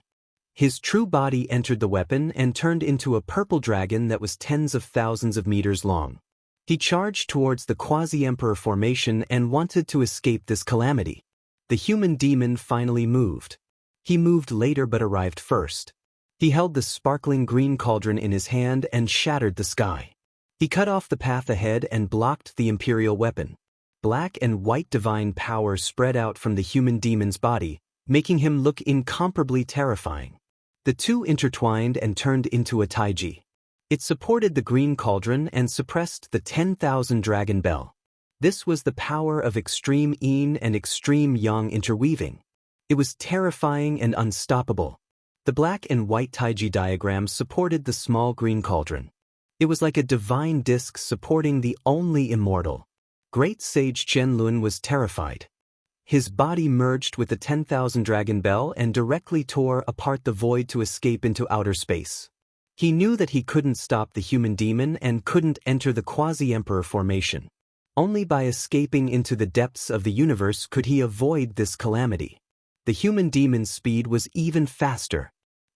His true body entered the weapon and turned into a purple dragon that was tens of thousands of meters long. He charged towards the quasi-emperor formation and wanted to escape this calamity. The human demon finally moved. He moved later but arrived first. He held the sparkling green cauldron in his hand and shattered the sky. He cut off the path ahead and blocked the imperial weapon. Black and white divine power spread out from the human demon's body, making him look incomparably terrifying. The two intertwined and turned into a taiji. It supported the green cauldron and suppressed the 10,000 dragon bell. This was the power of extreme yin and extreme yang interweaving. It was terrifying and unstoppable. The black and white taiji diagram supported the small green cauldron. It was like a divine disc supporting the only immortal. Great sage Qianlun was terrified. His body merged with the 10,000 dragon bell and directly tore apart the void to escape into outer space. He knew that he couldn't stop the human demon and couldn't enter the quasi-emperor formation. Only by escaping into the depths of the universe could he avoid this calamity. The human demon's speed was even faster.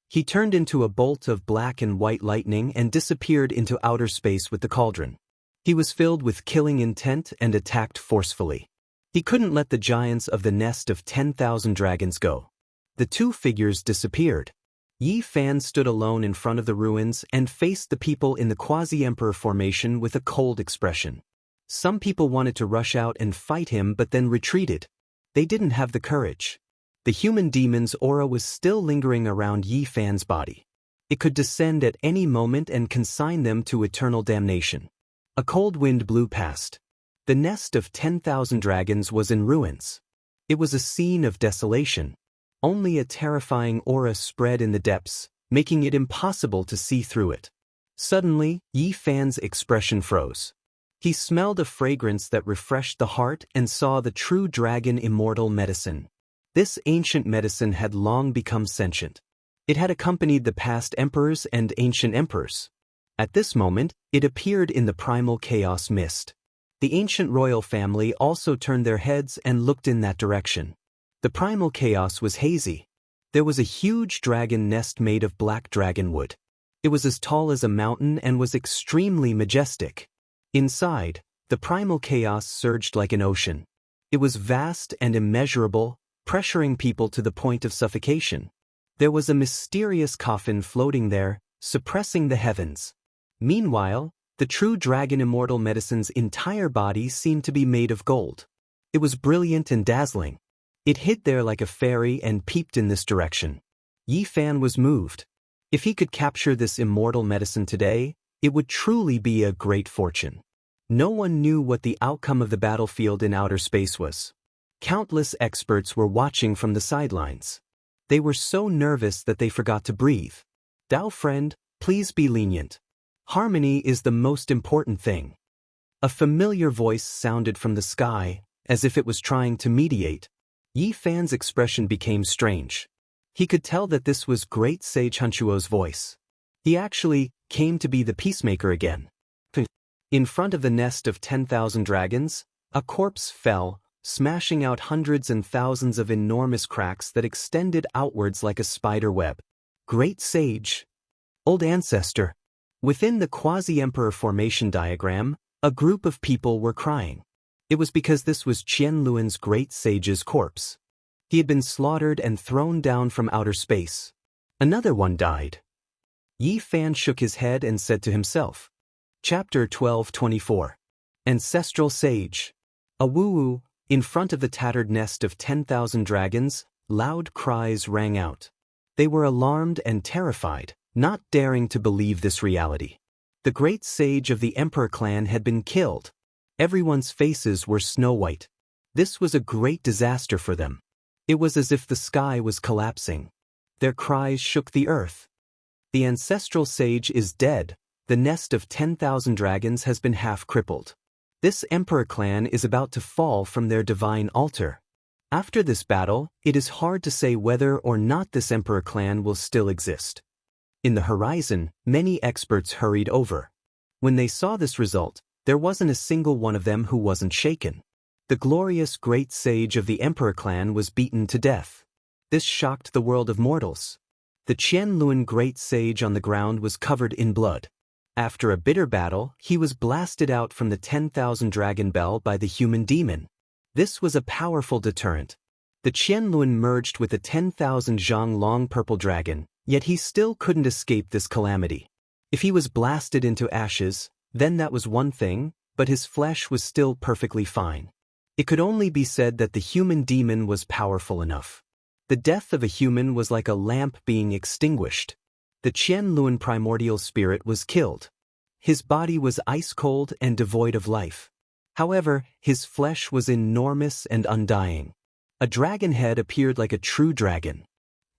He turned into a bolt of black and white lightning and disappeared into outer space with the cauldron. He was filled with killing intent and attacked forcefully. He couldn't let the giants of the nest of 10,000 dragons go. The two figures disappeared. Yi Fan stood alone in front of the ruins and faced the people in the quasi-emperor formation with a cold expression. Some people wanted to rush out and fight him but then retreated. They didn't have the courage. The human demon's aura was still lingering around Yi Fan's body. It could descend at any moment and consign them to eternal damnation. A cold wind blew past. The nest of 10,000 dragons was in ruins. It was a scene of desolation. Only a terrifying aura spread in the depths, making it impossible to see through it. Suddenly, Yi Fan's expression froze. He smelled a fragrance that refreshed the heart and saw the true dragon immortal medicine. This ancient medicine had long become sentient. It had accompanied the past emperors and ancient emperors. At this moment, it appeared in the primal chaos mist. The ancient royal family also turned their heads and looked in that direction. The primal chaos was hazy. There was a huge dragon nest made of black dragon wood. It was as tall as a mountain and was extremely majestic. Inside, the primal chaos surged like an ocean. It was vast and immeasurable, pressuring people to the point of suffocation. There was a mysterious coffin floating there, suppressing the heavens. Meanwhile, the true dragon immortal medicine's entire body seemed to be made of gold. It was brilliant and dazzling. It hid there like a fairy and peeped in this direction. Yi Fan was moved. If he could capture this immortal medicine today, it would truly be a great fortune. No one knew what the outcome of the battlefield in outer space was. Countless experts were watching from the sidelines. They were so nervous that they forgot to breathe. Dao friend, please be lenient. Harmony is the most important thing. A familiar voice sounded from the sky, as if it was trying to mediate. Yi Fan's expression became strange. He could tell that this was great sage Hunchuo's voice. He actually came to be the peacemaker again. In front of the nest of 10,000 dragons, a corpse fell, smashing out hundreds and thousands of enormous cracks that extended outwards like a spider web. Great sage. Old ancestor. Within the quasi-emperor formation diagram, a group of people were crying. It was because this was Qianlun's great sage's corpse. He had been slaughtered and thrown down from outer space. Another one died. Yi Fan shook his head and said to himself. Chapter 12:24. Ancestral Sage. A woo-woo, in front of the tattered nest of 10,000 dragons, loud cries rang out. They were alarmed and terrified, not daring to believe this reality. The great sage of the Emperor clan had been killed. Everyone's faces were snow-white. This was a great disaster for them. It was as if the sky was collapsing. Their cries shook the earth. The ancestral sage is dead. The nest of 10,000 dragons has been half crippled. This Emperor clan is about to fall from their divine altar. After this battle, it is hard to say whether or not this Emperor clan will still exist. In the horizon, many experts hurried over. When they saw this result, there wasn't a single one of them who wasn't shaken. The glorious great sage of the Emperor clan was beaten to death. This shocked the world of mortals. The Qianluan great sage on the ground was covered in blood. After a bitter battle, he was blasted out from the 10,000 dragon bell by the human demon. This was a powerful deterrent. The Qianluan merged with the 10,000 zhang long purple dragon, yet he still couldn't escape this calamity. If he was blasted into ashes, then that was one thing, but his flesh was still perfectly fine. It could only be said that the human demon was powerful enough. The death of a human was like a lamp being extinguished. The Qianluan primordial spirit was killed. His body was ice-cold and devoid of life. However, his flesh was enormous and undying. A dragon head appeared like a true dragon.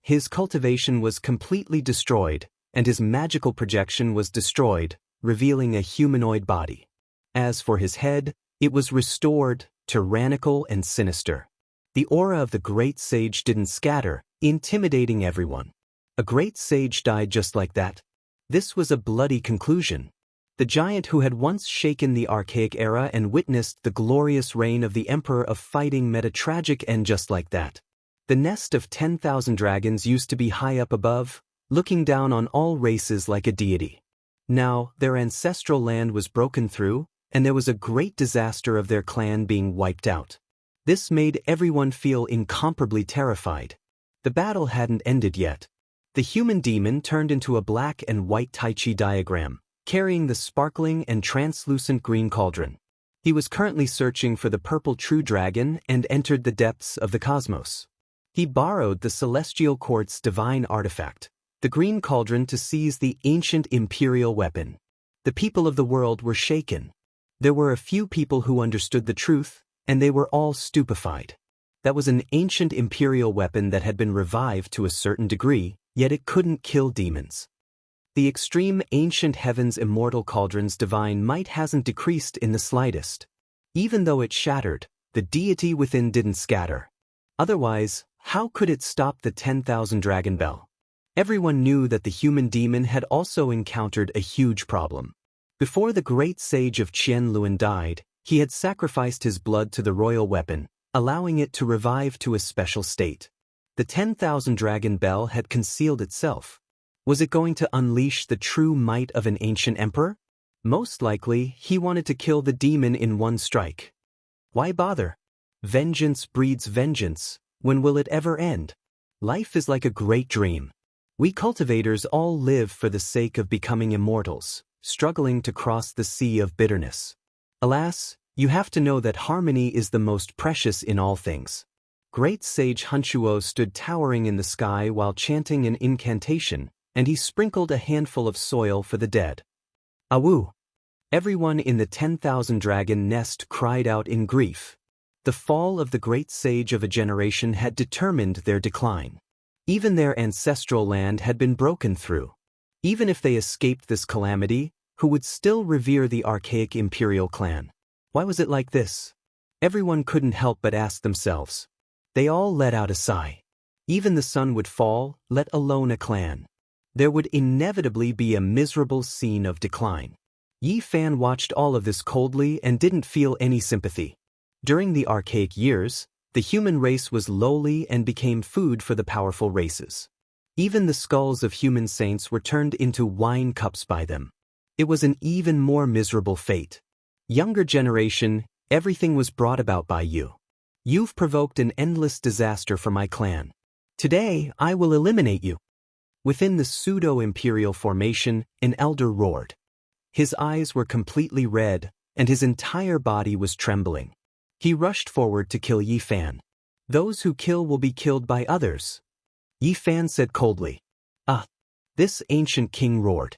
His cultivation was completely destroyed, and his magical projection was destroyed, revealing a humanoid body. As for his head, it was restored, tyrannical and sinister. The aura of the great sage didn't scatter, intimidating everyone. A great sage died just like that. This was a bloody conclusion. The giant who had once shaken the archaic era and witnessed the glorious reign of the Emperor of Fighting met a tragic end just like that. The nest of 10,000 dragons used to be high up above, looking down on all races like a deity. Now, their ancestral land was broken through, and there was a great disaster of their clan being wiped out. This made everyone feel incomparably terrified. The battle hadn't ended yet. The human demon turned into a black and white Tai Chi diagram, carrying the sparkling and translucent green cauldron. He was currently searching for the purple true dragon and entered the depths of the cosmos. He borrowed the celestial quartz divine artifact, the green cauldron, to seize the ancient imperial weapon. The people of the world were shaken. There were a few people who understood the truth, and they were all stupefied. That was an ancient imperial weapon that had been revived to a certain degree, yet it couldn't kill demons. The extreme ancient heaven's immortal cauldron's divine might hasn't decreased in the slightest. Even though it shattered, the deity within didn't scatter. Otherwise, how could it stop the 10,000 dragon bell? Everyone knew that the human demon had also encountered a huge problem. Before the great sage of Qianluan died, he had sacrificed his blood to the royal weapon, allowing it to revive to a special state. The 10,000 dragon bell had concealed itself. Was it going to unleash the true might of an ancient emperor? Most likely, he wanted to kill the demon in one strike. Why bother? Vengeance breeds vengeance. When will it ever end? Life is like a great dream. We cultivators all live for the sake of becoming immortals, struggling to cross the sea of bitterness. Alas, you have to know that harmony is the most precious in all things. Great sage Hunchuo stood towering in the sky while chanting an incantation, and he sprinkled a handful of soil for the dead. Awu! Everyone in the 10,000 dragon nest cried out in grief. The fall of the great sage of a generation had determined their decline. Even their ancestral land had been broken through. Even if they escaped this calamity, who would still revere the archaic imperial clan? Why was it like this? Everyone couldn't help but ask themselves. They all let out a sigh. Even the sun would fall, let alone a clan. There would inevitably be a miserable scene of decline. Yi Fan watched all of this coldly and didn't feel any sympathy. During the archaic years, the human race was lowly and became food for the powerful races. Even the skulls of human saints were turned into wine cups by them. It was an even more miserable fate. Younger generation, everything was brought about by you. You've provoked an endless disaster for my clan. Today, I will eliminate you. Within the pseudo-imperial formation, an elder roared. His eyes were completely red, and his entire body was trembling. He rushed forward to kill Yi Fan. Those who kill will be killed by others, Yi Fan said coldly. Ah! This ancient king roared.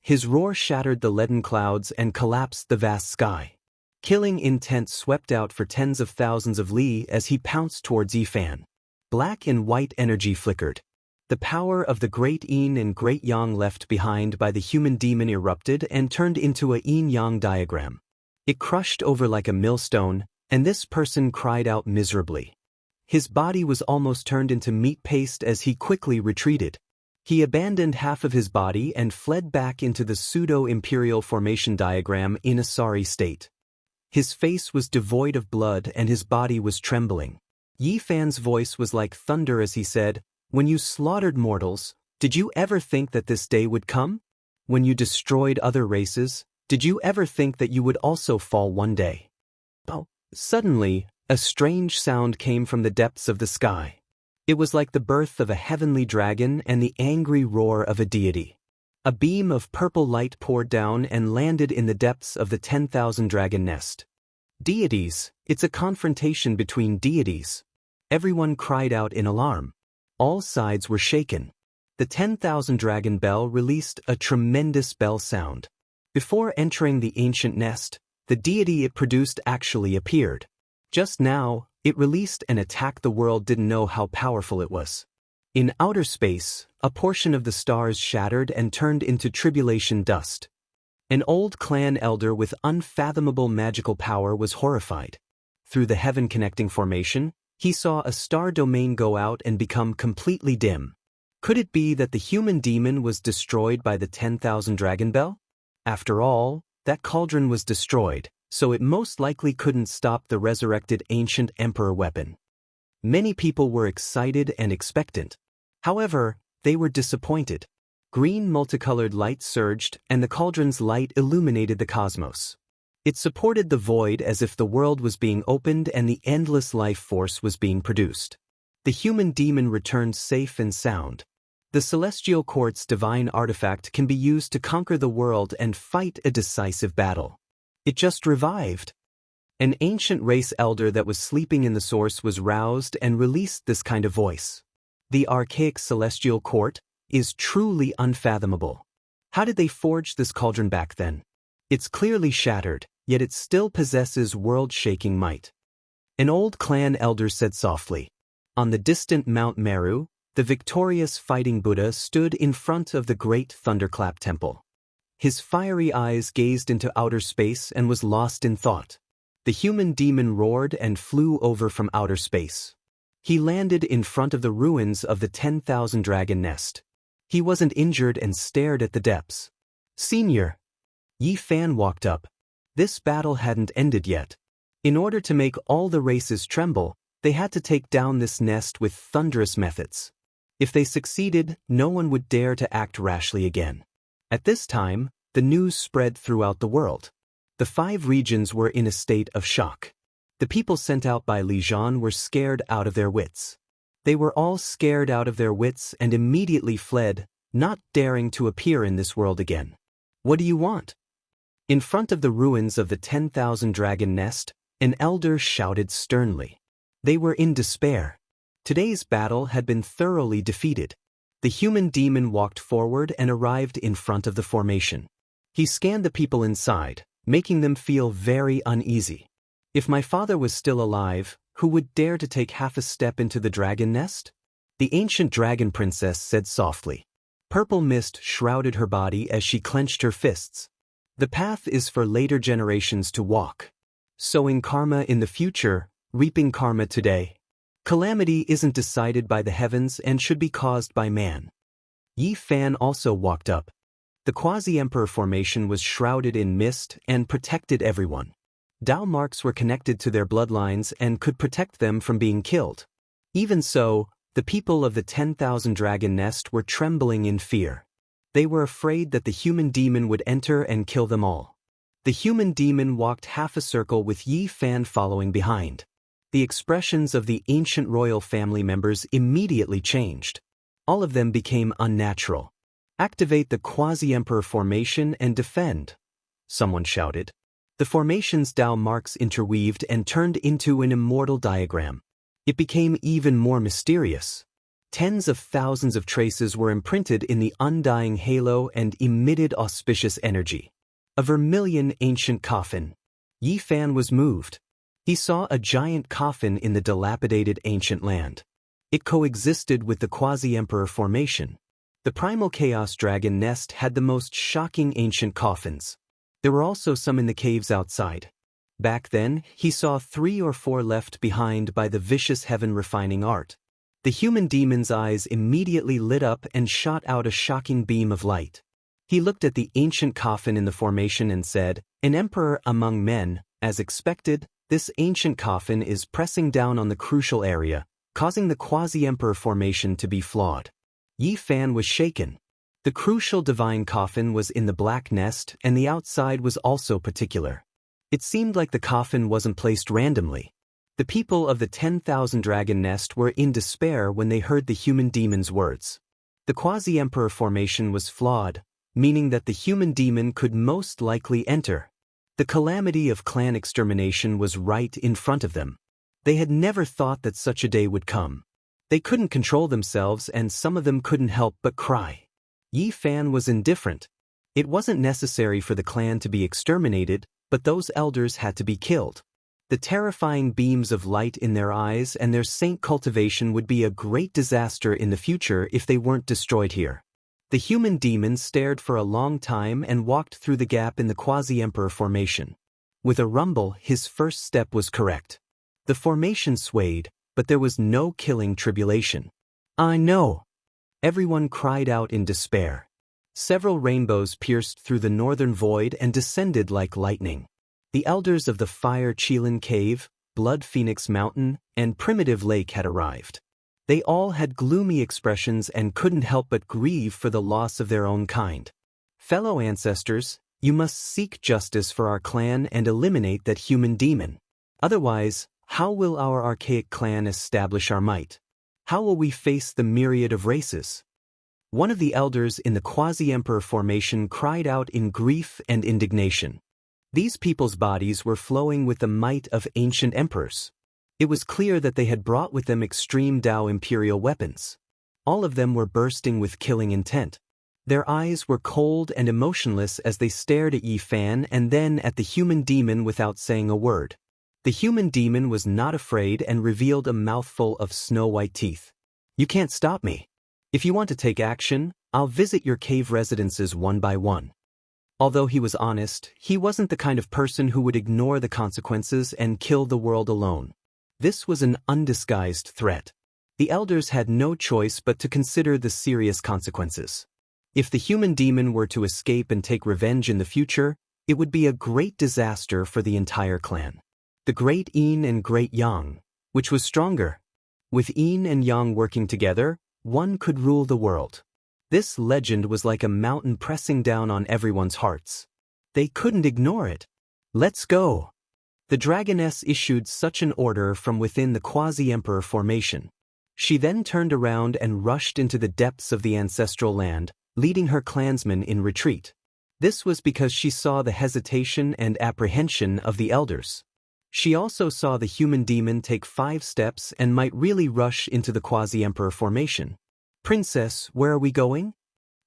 His roar shattered the leaden clouds and collapsed the vast sky. Killing intent swept out for tens of thousands of li as he pounced towards Yi Fan. Black and white energy flickered. The power of the great yin and great yang left behind by the human demon erupted and turned into a yin-yang diagram. It crushed over like a millstone, and this person cried out miserably. His body was almost turned into meat paste as he quickly retreated. He abandoned half of his body and fled back into the pseudo-imperial formation diagram in a sorry state. His face was devoid of blood and his body was trembling. Yi Fan's voice was like thunder as he said, "When you slaughtered mortals, did you ever think that this day would come? When you destroyed other races, did you ever think that you would also fall one day?" Oh! Suddenly, a strange sound came from the depths of the sky. It was like the birth of a heavenly dragon and the angry roar of a deity. A beam of purple light poured down and landed in the depths of the 10,000 dragon nest. Deities, it's a confrontation between deities. Everyone cried out in alarm. All sides were shaken. The 10,000 dragon bell released a tremendous bell sound. Before entering the ancient nest, the deity it produced actually appeared. Just now, it released and attacked the world didn't know how powerful it was. In outer space, a portion of the stars shattered and turned into tribulation dust. An old clan elder with unfathomable magical power was horrified. Through the heaven-connecting formation, he saw a star domain go out and become completely dim. Could it be that the human demon was destroyed by the 10,000 dragon bell? After all, that cauldron was destroyed, so it most likely couldn't stop the resurrected ancient emperor weapon. Many people were excited and expectant. However, they were disappointed. Green multicolored light surged, and the cauldron's light illuminated the cosmos. It supported the void as if the world was being opened and the endless life force was being produced. The human demon returned safe and sound. The celestial quartz divine artifact can be used to conquer the world and fight a decisive battle. It just revived. An ancient race elder that was sleeping in the source was roused and released this kind of voice. The archaic celestial court is truly unfathomable. How did they forge this cauldron back then? It's clearly shattered, yet it still possesses world-shaking might. An old clan elder said softly. On the distant Mount Meru, the victorious fighting Buddha stood in front of the great thunderclap temple. His fiery eyes gazed into outer space and was lost in thought. The human demon roared and flew over from outer space. He landed in front of the ruins of the 10,000 dragon nest. He wasn't injured and stared at the depths. "Senior." Yi Fan walked up. This battle hadn't ended yet. In order to make all the races tremble, they had to take down this nest with thunderous methods. If they succeeded, no one would dare to act rashly again. At this time, the news spread throughout the world. The 5 regions were in a state of shock. The people sent out by Li Zhan were scared out of their wits. They were all scared out of their wits and immediately fled, not daring to appear in this world again. "What do you want?" In front of the ruins of the 10,000 dragon nest, an elder shouted sternly. They were in despair. Today's battle had been thoroughly defeated. The human demon walked forward and arrived in front of the formation. He scanned the people inside, making them feel very uneasy. If my father was still alive, who would dare to take half a step into the dragon nest? The ancient dragon princess said softly. Purple mist shrouded her body as she clenched her fists. The path is for later generations to walk. Sowing karma in the future, reaping karma today. Calamity isn't decided by the heavens and should be caused by man. Yi Fan also walked up. The quasi-emperor formation was shrouded in mist and protected everyone. Dao marks were connected to their bloodlines and could protect them from being killed. Even so, the people of the 10,000 dragon nest were trembling in fear. They were afraid that the human demon would enter and kill them all. The human demon walked half a circle with Yi Fan following behind. The expressions of the ancient royal family members immediately changed. All of them became unnatural. Activate the quasi-emperor formation and defend, someone shouted. The formation's Dao marks interweaved and turned into an immortal diagram. It became even more mysterious. Tens of thousands of traces were imprinted in the undying halo and emitted auspicious energy. A vermilion ancient coffin. Yi Fan was moved. He saw a giant coffin in the dilapidated ancient land. It coexisted with the quasi-emperor formation. The primal chaos dragon nest had the most shocking ancient coffins. There were also some in the caves outside. Back then, he saw 3 or 4 left behind by the vicious heaven refining art. The human demon's eyes immediately lit up and shot out a shocking beam of light. He looked at the ancient coffin in the formation and said, "An emperor among men, as expected, this ancient coffin is pressing down on the crucial area, causing the quasi-emperor formation to be flawed." Yi Fan was shaken. The crucial divine coffin was in the black nest and the outside was also particular. It seemed like the coffin wasn't placed randomly. The people of the 10,000 dragon nest were in despair when they heard the human demon's words. The quasi-emperor formation was flawed, meaning that the human demon could most likely enter. The calamity of clan extermination was right in front of them. They had never thought that such a day would come. They couldn't control themselves and some of them couldn't help but cry. Yi Fan was indifferent. It wasn't necessary for the clan to be exterminated, but those elders had to be killed. The terrifying beams of light in their eyes and their saint cultivation would be a great disaster in the future if they weren't destroyed here. The human demon stared for a long time and walked through the gap in the quasi-emperor formation. With a rumble, his first step was correct. The formation swayed, but there was no killing tribulation. "I know!" Everyone cried out in despair. Several rainbows pierced through the northern void and descended like lightning. The elders of the Fire Qilin Cave, Blood Phoenix Mountain, and Primitive Lake had arrived. They all had gloomy expressions and couldn't help but grieve for the loss of their own kind. "Fellow ancestors, you must seek justice for our clan and eliminate that human demon. Otherwise, how will our archaic clan establish our might? How will we face the myriad of races?" One of the elders in the quasi-emperor formation cried out in grief and indignation. These people's bodies were flowing with the might of ancient emperors. It was clear that they had brought with them extreme Dao imperial weapons. All of them were bursting with killing intent. Their eyes were cold and emotionless as they stared at Yi Fan and then at the human demon without saying a word. The human demon was not afraid and revealed a mouthful of snow-white teeth. "You can't stop me. If you want to take action, I'll visit your cave residences one by one." Although he was honest, he wasn't the kind of person who would ignore the consequences and kill the world alone. This was an undisguised threat. The elders had no choice but to consider the serious consequences. If the human demon were to escape and take revenge in the future, it would be a great disaster for the entire clan. The Great Yin and Great Yang, which was stronger? With Yin and Yang working together, one could rule the world. This legend was like a mountain pressing down on everyone's hearts. They couldn't ignore it. "Let's go!" The dragoness issued such an order from within the quasi-emperor formation. She then turned around and rushed into the depths of the ancestral land, leading her clansmen in retreat. This was because she saw the hesitation and apprehension of the elders. She also saw the human demon take 5 steps and might really rush into the quasi-emperor formation. "Princess, where are we going?"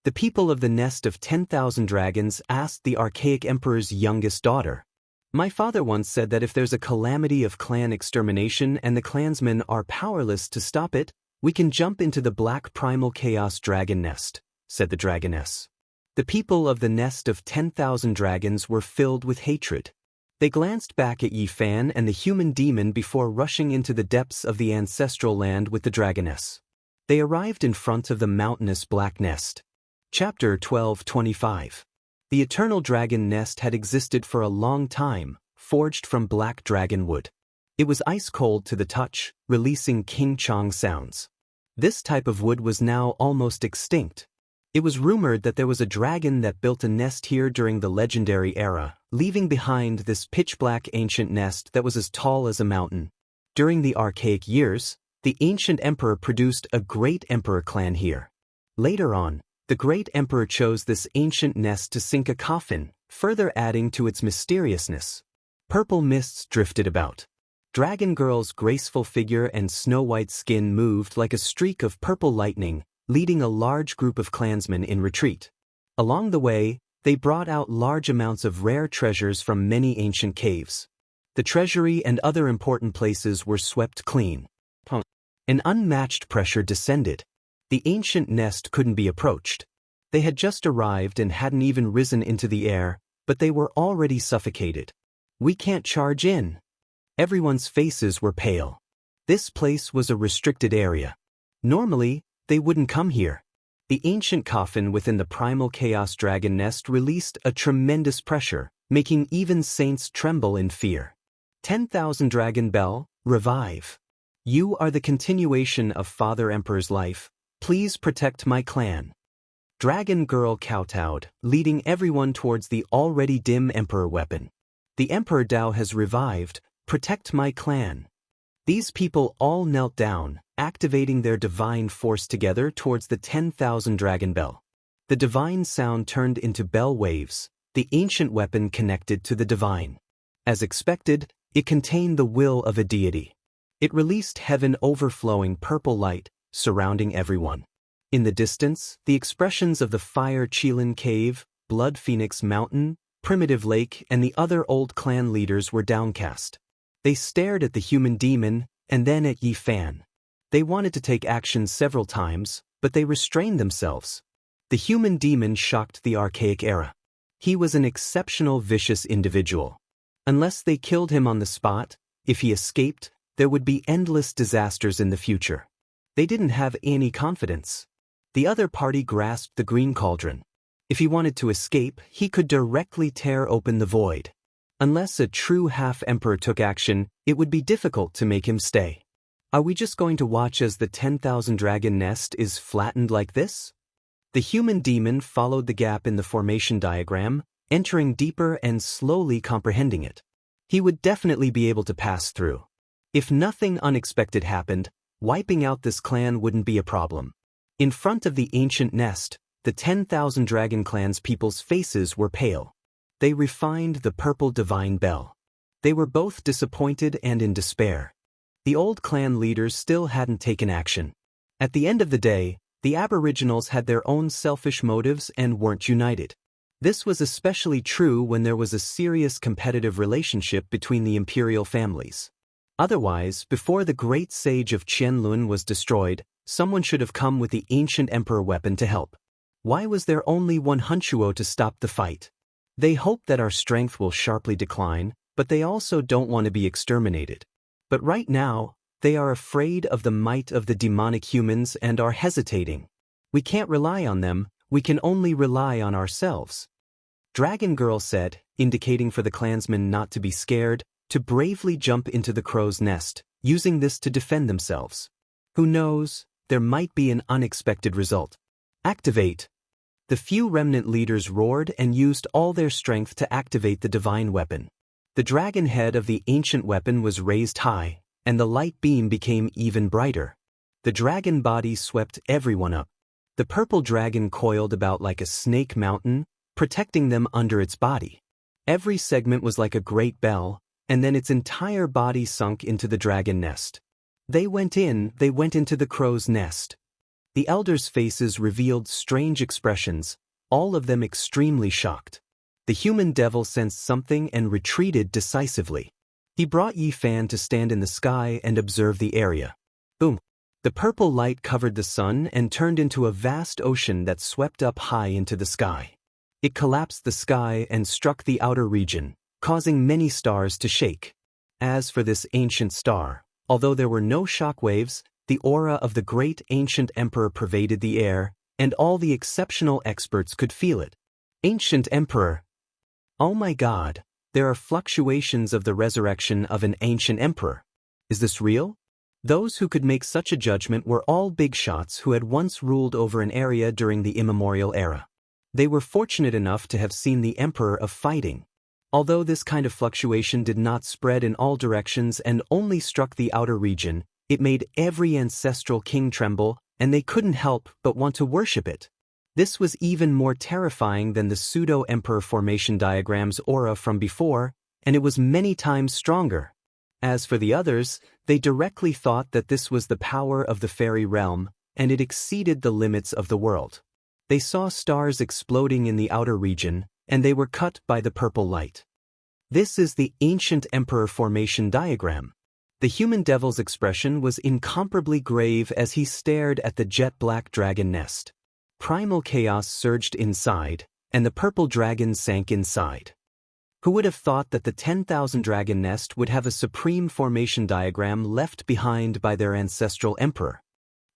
The people of the nest of 10,000 dragons asked the archaic emperor's youngest daughter. "My father once said that if there's a calamity of clan extermination and the clansmen are powerless to stop it, we can jump into the black primal chaos dragon nest," said the dragoness. The people of the nest of 10,000 dragons were filled with hatred. They glanced back at Yi Fan and the human demon before rushing into the depths of the ancestral land with the dragoness. They arrived in front of the mountainous black nest. Chapter 12:25. The eternal dragon nest had existed for a long time, forged from black dragon wood. It was ice-cold to the touch, releasing king-chong sounds. This type of wood was now almost extinct. It was rumored that there was a dragon that built a nest here during the legendary era, leaving behind this pitch-black ancient nest that was as tall as a mountain. During the archaic years, The ancient emperor produced a great emperor clan here. Later on, the great emperor chose this ancient nest to sink a coffin, further adding to its mysteriousness. Purple mists drifted about. Dragon Girl's graceful figure and snow-white skin moved like a streak of purple lightning, leading a large group of clansmen in retreat. Along the way, they brought out large amounts of rare treasures from many ancient caves. The treasury and other important places were swept clean. An unmatched pressure descended. The ancient nest couldn't be approached. They had just arrived and hadn't even risen into the air, but they were already suffocated. "We can't charge in." Everyone's faces were pale. This place was a restricted area. Normally, they wouldn't come here. The ancient coffin within the primal chaos dragon nest released a tremendous pressure, making even saints tremble in fear. 10,000 Dragon Bell, revive. You are the continuation of Father Emperor's life. Please protect my clan. Dragon Girl kowtowed, leading everyone towards the already dim Emperor weapon. The Emperor Dao has revived. Protect my clan. These people all knelt down, activating their divine force together towards the 10,000 Dragon Bell. The divine sound turned into bell waves. The ancient weapon connected to the divine. As expected, it contained the will of a deity. It released heaven overflowing purple light, surrounding everyone. In the distance, the expressions of the Fire Qilin Cave, Blood Phoenix Mountain, Primitive Lake, and the other old clan leaders were downcast. They stared at the human demon, and then at Yi Fan. They wanted to take action several times, but they restrained themselves. The human demon shocked the archaic era. He was an exceptional vicious individual. Unless they killed him on the spot, if he escaped, there would be endless disasters in the future. They didn't have any confidence. The other party grasped the green cauldron. If he wanted to escape, he could directly tear open the void. Unless a true half-emperor took action, it would be difficult to make him stay. Are we just going to watch as the 10,000 dragon nest is flattened like this? The human demon followed the gap in the formation diagram, entering deeper and slowly comprehending it. He would definitely be able to pass through. If nothing unexpected happened, wiping out this clan wouldn't be a problem. In front of the ancient nest, the 10,000 dragon clan's people's faces were pale. They refined the purple divine bell. They were both disappointed and in despair. The old clan leaders still hadn't taken action. At the end of the day, the aboriginals had their own selfish motives and weren't united. This was especially true when there was a serious competitive relationship between the imperial families. Otherwise, before the great sage of Qianlun was destroyed, someone should have come with the ancient emperor weapon to help. Why was there only one Hunchuo to stop the fight? They hope that our strength will sharply decline, but they also don't want to be exterminated. But right now, they are afraid of the might of the demonic humans and are hesitating. We can't rely on them, we can only rely on ourselves. Dragon Girl said, indicating for the clansmen not to be scared, to bravely jump into the crow's nest, using this to defend themselves. Who knows, there might be an unexpected result. Activate. The few remnant leaders roared and used all their strength to activate the divine weapon. The dragon head of the ancient weapon was raised high, and the light beam became even brighter. The dragon body swept everyone up. The purple dragon coiled about like a snake mountain, protecting them under its body. Every segment was like a great bell, and then its entire body sunk into the dragon nest. They went into the crow's nest. The elders' faces revealed strange expressions, all of them extremely shocked. The human devil sensed something and retreated decisively. He brought Yi Fan to stand in the sky and observe the area. Boom! The purple light covered the sun and turned into a vast ocean that swept up high into the sky. It collapsed the sky and struck the outer region, causing many stars to shake. As for this ancient star, although there were no shockwaves, the aura of the great ancient emperor pervaded the air, and all the exceptional experts could feel it. Ancient emperor. Oh my God, there are fluctuations of the resurrection of an ancient emperor. Is this real? Those who could make such a judgment were all big shots who had once ruled over an area during the immemorial era. They were fortunate enough to have seen the emperor of fighting. Although this kind of fluctuation did not spread in all directions and only struck the outer region, It made every ancestral king tremble, and they couldn't help but want to worship it. This was even more terrifying than the pseudo-emperor formation diagram's aura from before, and it was many times stronger. As for the others, they directly thought that this was the power of the fairy realm, and it exceeded the limits of the world. They saw stars exploding in the outer region, and they were cut by the purple light. This is the ancient emperor formation diagram. The human devil's expression was incomparably grave as he stared at the jet-black dragon nest. Primal chaos surged inside, and the purple dragon sank inside. Who would have thought that the 10,000 dragon nest would have a supreme formation diagram left behind by their ancestral emperor?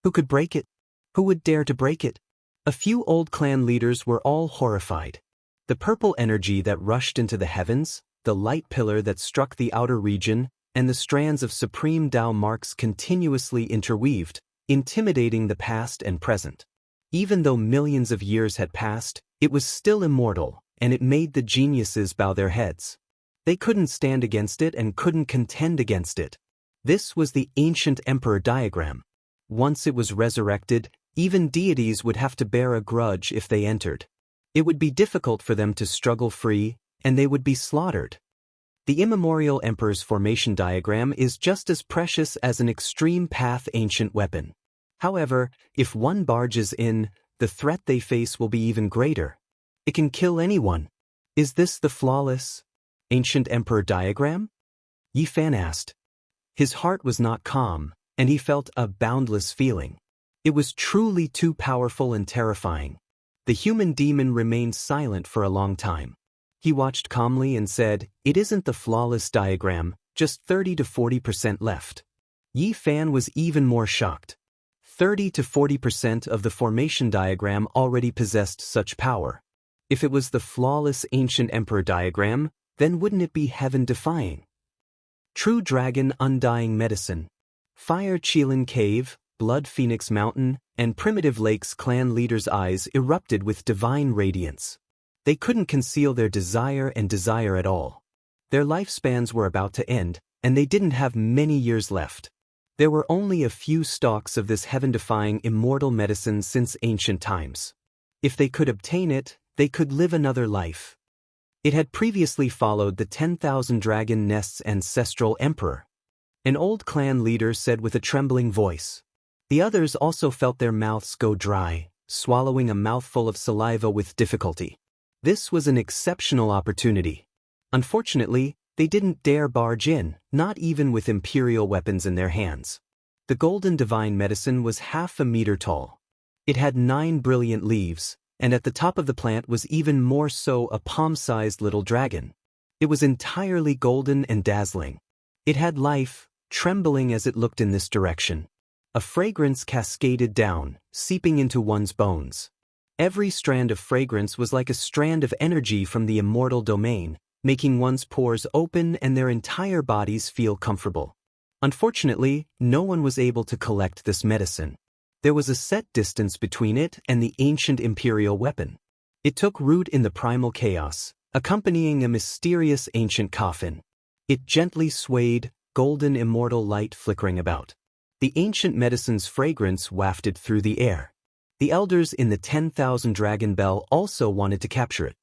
Who could break it? Who would dare to break it? A few old clan leaders were all horrified. The purple energy that rushed into the heavens, the light pillar that struck the outer region, and the strands of supreme Tao marks continuously interweaved, intimidating the past and present. Even though millions of years had passed, it was still immortal, and it made the geniuses bow their heads. They couldn't stand against it and couldn't contend against it. This was the ancient emperor diagram. Once it was resurrected, even deities would have to bear a grudge if they entered. It would be difficult for them to struggle free, and they would be slaughtered. The immemorial emperor's formation diagram is just as precious as an extreme path ancient weapon. However, if one barges in, the threat they face will be even greater. It can kill anyone. Is this the flawless, ancient emperor diagram? Yi Fan asked. His heart was not calm, and he felt a boundless feeling. It was truly too powerful and terrifying. The human demon remained silent for a long time. He watched calmly and said, "It isn't the flawless diagram, just 30 to 40% left." Yi Fan was even more shocked. 30 to 40% of the formation diagram already possessed such power. If it was the flawless ancient emperor diagram, then wouldn't it be heaven-defying? True Dragon Undying Medicine. Fire Qilin Cave, Blood Phoenix Mountain, and Primitive Lake's clan leaders' eyes erupted with divine radiance. They couldn't conceal their desire at all. Their lifespans were about to end, and they didn't have many years left. There were only a few stalks of this heaven-defying immortal medicine since ancient times. If they could obtain it, they could live another life. It had previously followed the 10,000 dragon nest's ancestral emperor. An old clan leader said with a trembling voice. The others also felt their mouths go dry, swallowing a mouthful of saliva with difficulty. This was an exceptional opportunity. Unfortunately, they didn't dare barge in, not even with imperial weapons in their hands. The golden divine medicine was half a meter tall. It had 9 brilliant leaves, and at the top of the plant was even more so a palm-sized little dragon. It was entirely golden and dazzling. It had life, trembling as it looked in this direction. A fragrance cascaded down, seeping into one's bones. Every strand of fragrance was like a strand of energy from the immortal domain, making one's pores open and their entire bodies feel comfortable. Unfortunately, no one was able to collect this medicine. There was a set distance between it and the ancient imperial weapon. It took root in the primal chaos, accompanying a mysterious ancient coffin. It gently swayed, golden immortal light flickering about. The ancient medicine's fragrance wafted through the air. The elders in the 10,000 dragon bell also wanted to capture it.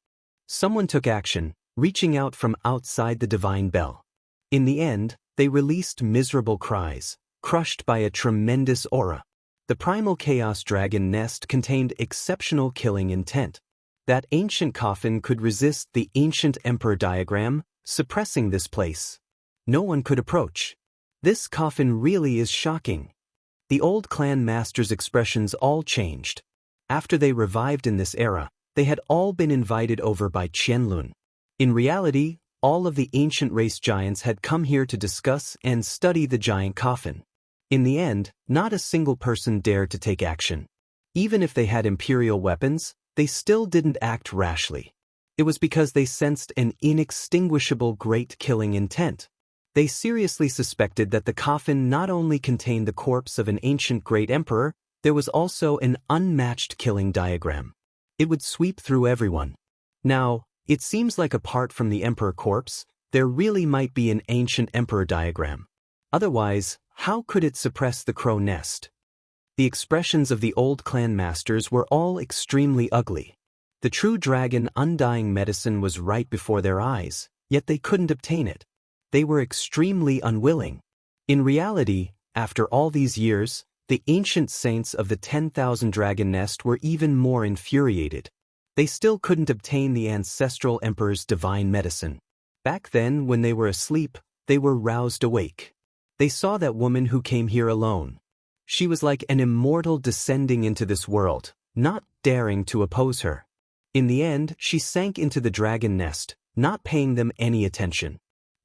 Someone took action, reaching out from outside the divine bell. In the end, they released miserable cries, crushed by a tremendous aura. The primal chaos dragon nest contained exceptional killing intent. That ancient coffin could resist the ancient emperor diagram, suppressing this place. No one could approach. This coffin really is shocking. The old clan masters' expressions all changed. After they revived in this era, they had all been invited over by Qianlun. In reality, all of the ancient race giants had come here to discuss and study the giant coffin. In the end, not a single person dared to take action. Even if they had imperial weapons, they still didn't act rashly. It was because they sensed an inextinguishable great killing intent. They seriously suspected that the coffin not only contained the corpse of an ancient great emperor, there was also an unmatched killing diagram. It would sweep through everyone. Now, it seems like apart from the emperor corpse, there really might be an ancient emperor diagram. Otherwise, how could it suppress the crow nest? The expressions of the old clan masters were all extremely ugly. The true dragon undying medicine was right before their eyes, yet they couldn't obtain it. They were extremely unwilling. In reality, after all these years, the ancient saints of the 10,000 dragon nest were even more infuriated. They still couldn't obtain the ancestral emperor's divine medicine. Back then, when they were asleep, they were roused awake. They saw that woman who came here alone. She was like an immortal descending into this world, not daring to oppose her. In the end, she sank into the dragon nest, not paying them any attention.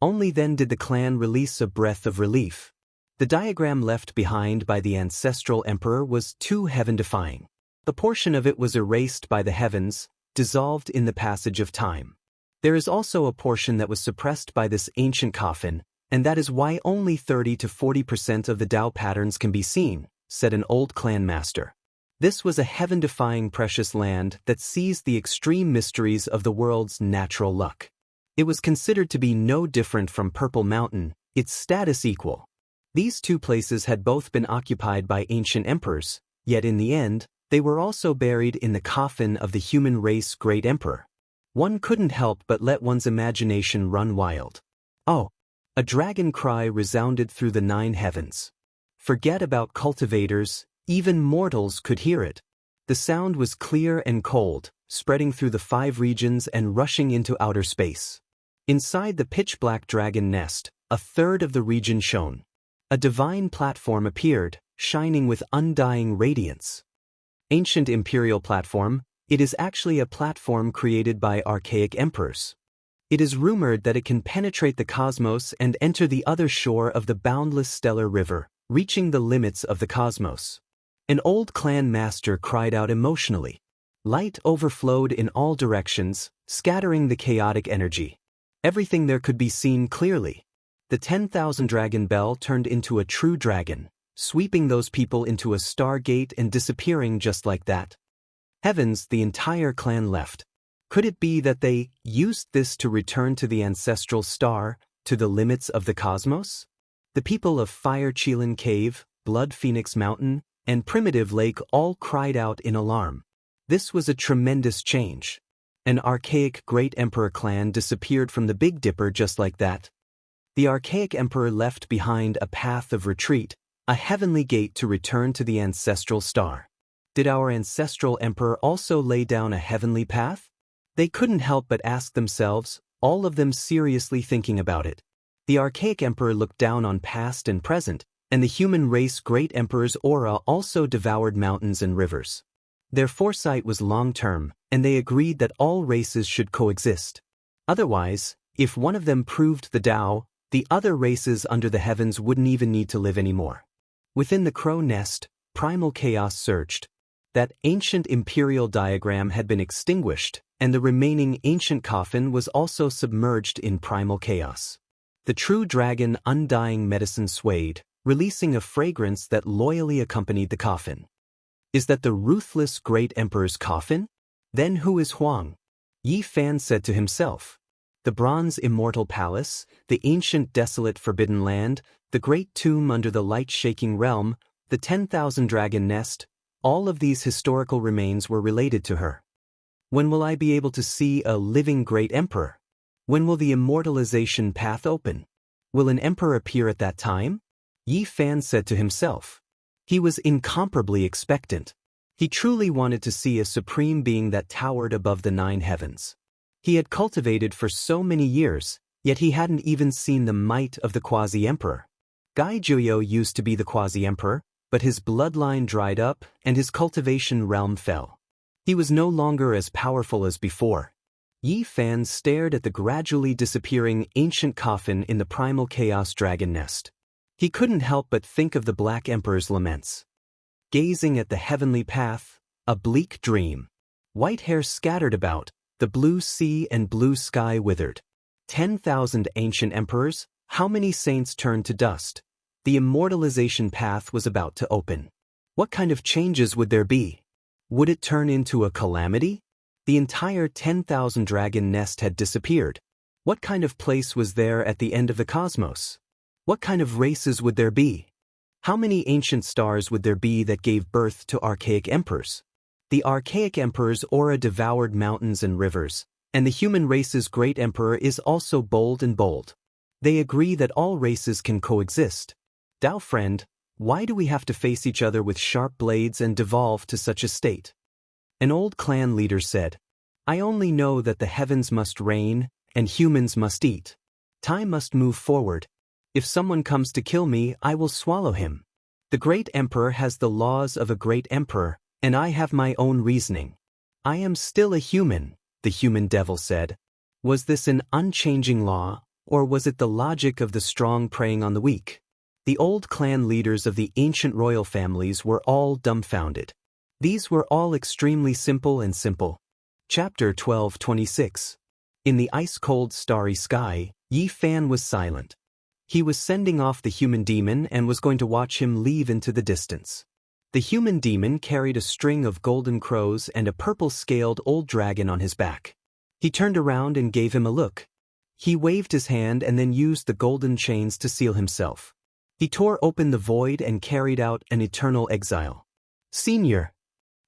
Only then did the clan release a breath of relief. The diagram left behind by the ancestral emperor was too heaven-defying. The portion of it was erased by the heavens, dissolved in the passage of time. There is also a portion that was suppressed by this ancient coffin, and that is why only 30 to 40% of the Dao patterns can be seen, said an old clan master. This was a heaven-defying precious land that seized the extreme mysteries of the world's natural luck. It was considered to be no different from Purple Mountain, its status equal. These two places had both been occupied by ancient emperors, yet in the end, they were also buried in the coffin of the human race great emperor. One couldn't help but let one's imagination run wild. Oh! A dragon cry resounded through the 9 heavens. Forget about cultivators, even mortals could hear it. The sound was clear and cold, spreading through the 5 regions and rushing into outer space. Inside the pitch-black dragon nest, a third of the region shone. A divine platform appeared, shining with undying radiance. Ancient imperial platform, it is actually a platform created by archaic emperors. It is rumored that it can penetrate the cosmos and enter the other shore of the boundless stellar river, reaching the limits of the cosmos. An old clan master cried out emotionally. Light overflowed in all directions, scattering the chaotic energy. Everything there could be seen clearly. The 10,000 dragon bell turned into a true dragon, sweeping those people into a stargate and disappearing just like that. Heavens, the entire clan left. Could it be that they used this to return to the ancestral star, to the limits of the cosmos? The people of Fire Qilin Cave, Blood Phoenix Mountain, and Primitive Lake all cried out in alarm. This was a tremendous change. An archaic great emperor clan disappeared from the Big Dipper just like that. The archaic emperor left behind a path of retreat, a heavenly gate to return to the ancestral star. Did our ancestral emperor also lay down a heavenly path? They couldn't help but ask themselves, all of them seriously thinking about it. The archaic emperor looked down on past and present, and the human race great emperor's aura also devoured mountains and rivers. Their foresight was long-term, and they agreed that all races should coexist. Otherwise, if one of them proved the Tao, the other races under the heavens wouldn't even need to live anymore. Within the crow nest, primal chaos surged. That ancient imperial diagram had been extinguished, and the remaining ancient coffin was also submerged in primal chaos. The true dragon undying medicine swayed, releasing a fragrance that loyally accompanied the coffin. Is that the ruthless great emperor's coffin? Then who is Huang? Yi Fan said to himself. The bronze immortal palace, the ancient desolate forbidden land, the great tomb under the light-shaking realm, the 10,000 dragon nest, all of these historical remains were related to her. When will I be able to see a living great emperor? When will the immortalization path open? Will an emperor appear at that time? Yi Fan said to himself. He was incomparably expectant. He truly wanted to see a supreme being that towered above the 9 heavens. He had cultivated for so many years, yet he hadn't even seen the might of the quasi-emperor. Gai Juyo used to be the quasi-emperor, but his bloodline dried up and his cultivation realm fell. He was no longer as powerful as before. Yi Fan stared at the gradually disappearing ancient coffin in the primal chaos dragon nest. He couldn't help but think of the Black Emperor's laments. Gazing at the heavenly path, a bleak dream. White hair scattered about, the blue sea and blue sky withered. 10,000 ancient emperors, how many saints turned to dust? The immortalization path was about to open. What kind of changes would there be? Would it turn into a calamity? The entire 10,000 dragon nest had disappeared. What kind of place was there at the end of the cosmos? What kind of races would there be? How many ancient stars would there be that gave birth to archaic emperors? The archaic emperor's aura devoured mountains and rivers, and the human race's great emperor is also bold and bold. They agree that all races can coexist. Dao friend, why do we have to face each other with sharp blades and devolve to such a state? An old clan leader said, I only know that the heavens must reign, and humans must eat. Time must move forward. If someone comes to kill me, I will swallow him. The great emperor has the laws of a great emperor, and I have my own reasoning. I am still a human, the human devil said. Was this an unchanging law, or was it the logic of the strong preying on the weak? The old clan leaders of the ancient royal families were all dumbfounded. These were all extremely simple and simple. Chapter 12:26. In the ice-cold starry sky, Yi Fan was silent. He was sending off the human demon and was going to watch him leave into the distance. The human demon carried a string of golden crows and a purple-scaled old dragon on his back. He turned around and gave him a look. He waved his hand and then used the golden chains to seal himself. He tore open the void and carried out an eternal exile. Senior!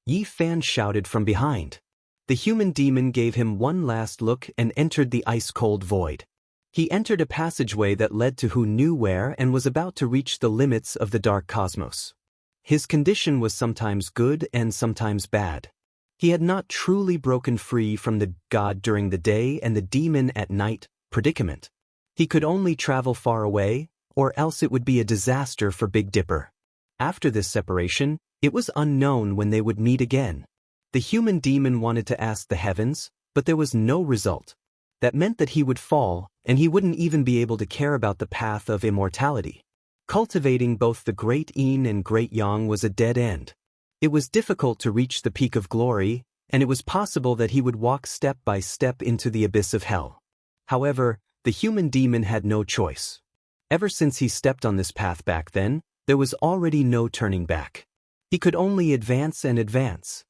Yi Fan shouted from behind. The human demon gave him one last look and entered the ice-cold void. He entered a passageway that led to who knew where and was about to reach the limits of the dark cosmos. His condition was sometimes good and sometimes bad. He had not truly broken free from the god during the day and the demon at night predicament. He could only travel far away, or else it would be a disaster for Big Dipper. After this separation, it was unknown when they would meet again. The human demon wanted to ask the heavens, but there was no result. That meant that he would fall, and he wouldn't even be able to care about the path of immortality. Cultivating both the great yin and great yang was a dead end. It was difficult to reach the peak of glory, and it was possible that he would walk step by step into the abyss of hell. However, the human demon had no choice. Ever since he stepped on this path back then, there was already no turning back. He could only advance and advance.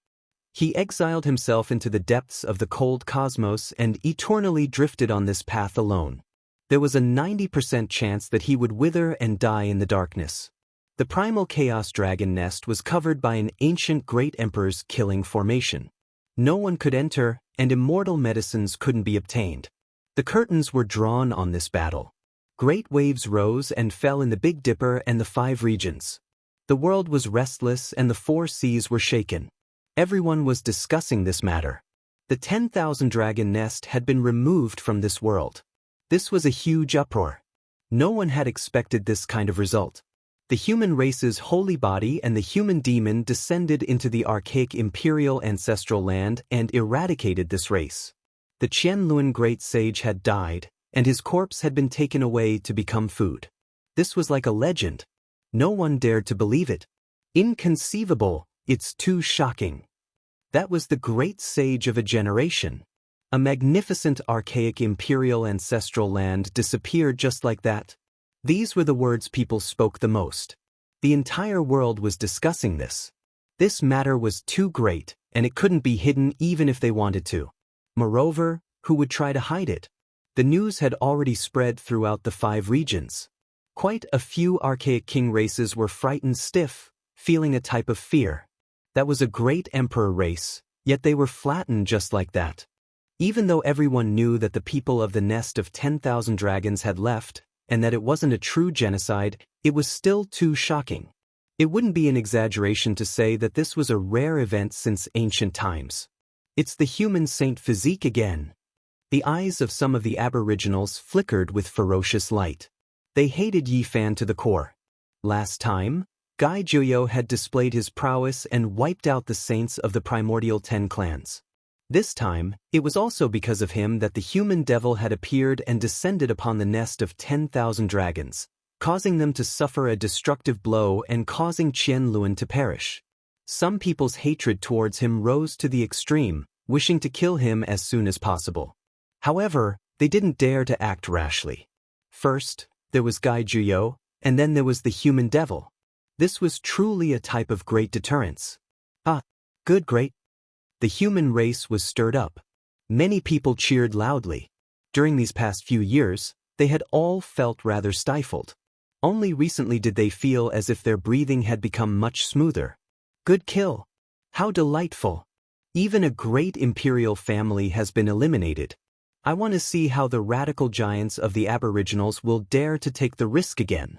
He exiled himself into the depths of the cold cosmos and eternally drifted on this path alone. There was a 90% chance that he would wither and die in the darkness. The primal chaos dragon nest was covered by an ancient great emperor's killing formation. No one could enter, and immortal medicines couldn't be obtained. The curtains were drawn on this battle. Great waves rose and fell in the Big Dipper and the 5 regions. The world was restless and the 4 seas were shaken. Everyone was discussing this matter. The 10,000 dragon nest had been removed from this world. This was a huge uproar. No one had expected this kind of result. The human race's holy body and the human demon descended into the archaic imperial ancestral land and eradicated this race. The Qianluan great sage had died, and his corpse had been taken away to become food. This was like a legend. No one dared to believe it. Inconceivable, it's too shocking. That was the great sage of a generation. A magnificent archaic imperial ancestral land disappeared just like that. These were the words people spoke the most. The entire world was discussing this. This matter was too great, and it couldn't be hidden even if they wanted to. Moreover, who would try to hide it? The news had already spread throughout the 5 regions. Quite a few archaic king races were frightened stiff, feeling a type of fear. That was a great emperor race, yet they were flattened just like that. Even though everyone knew that the people of the nest of 10,000 dragons had left, and that it wasn't a true genocide, it was still too shocking. It wouldn't be an exaggeration to say that this was a rare event since ancient times. It's the human saint physique again. The eyes of some of the aboriginals flickered with ferocious light. They hated Yi Fan to the core. Last time, Gai Juyo had displayed his prowess and wiped out the saints of the primordial 10 clans. This time, it was also because of him that the human devil had appeared and descended upon the nest of 10,000 dragons, causing them to suffer a destructive blow and causing Qianluan to perish. Some people's hatred towards him rose to the extreme, wishing to kill him as soon as possible. However, they didn't dare to act rashly. First, there was Gai Juyo, and then there was the human devil. This was truly a type of great deterrence. Great. The human race was stirred up. Many people cheered loudly. During these past few years, they had all felt rather stifled. Only recently did they feel as if their breathing had become much smoother. Good kill. How delightful. Even a great imperial family has been eliminated. I want to see how the radical giants of the Aboriginals will dare to take the risk again.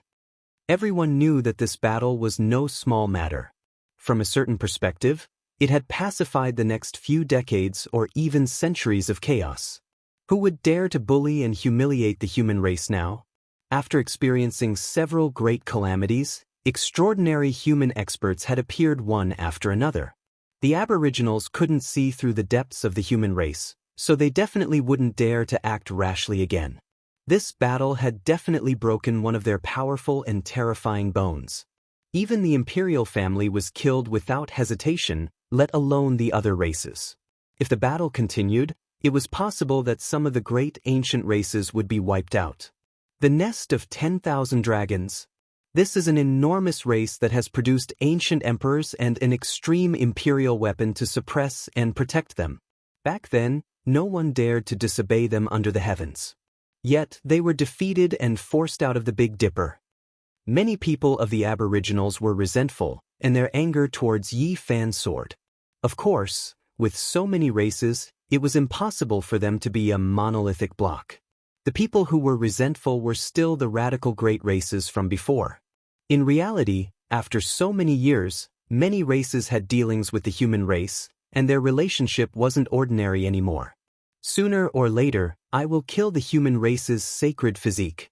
Everyone knew that this battle was no small matter. From a certain perspective, it had pacified the next few decades or even centuries of chaos. Who would dare to bully and humiliate the human race now? After experiencing several great calamities, extraordinary human experts had appeared one after another. The Aboriginals couldn't see through the depths of the human race, so they definitely wouldn't dare to act rashly again. This battle had definitely broken one of their powerful and terrifying bones. Even the imperial family was killed without hesitation, let alone the other races. If the battle continued, it was possible that some of the great ancient races would be wiped out. The nest of 10,000 dragons. This is an enormous race that has produced ancient emperors and an extreme imperial weapon to suppress and protect them. Back then, no one dared to disobey them under the heavens. Yet, they were defeated and forced out of the Big Dipper. Many people of the Aboriginals were resentful, and their anger towards Yi Fan soared. Of course, with so many races, it was impossible for them to be a monolithic block. The people who were resentful were still the radical great races from before. In reality, after so many years, many races had dealings with the human race, and their relationship wasn't ordinary anymore. Sooner or later, I will kill the human race's sacred physique.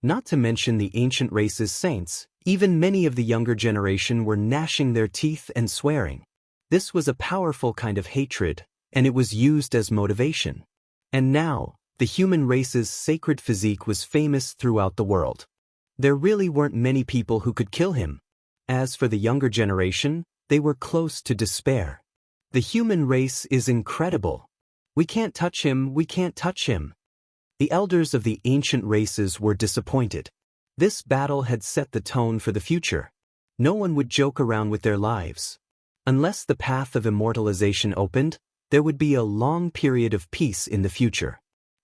Not to mention the ancient race's saints, even many of the younger generation were gnashing their teeth and swearing. This was a powerful kind of hatred, and it was used as motivation. And now, the human race's sacred physique was famous throughout the world. There really weren't many people who could kill him. As for the younger generation, they were close to despair. The human race is incredible. We can't touch him, we can't touch him. The elders of the ancient races were disappointed. This battle had set the tone for the future. No one would joke around with their lives. Unless the path of immortalization opened, there would be a long period of peace in the future.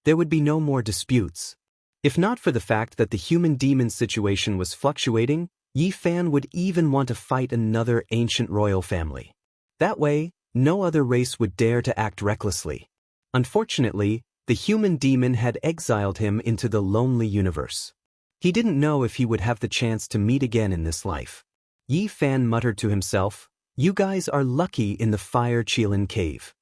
There would be no more disputes. If not for the fact that the human-demon situation was fluctuating, Yi Fan would even want to fight another ancient royal family. That way, no other race would dare to act recklessly. Unfortunately, the human demon had exiled him into the lonely universe. He didn't know if he would have the chance to meet again in this life. Yi Fan muttered to himself, "You guys are lucky in the Fire Qilin cave."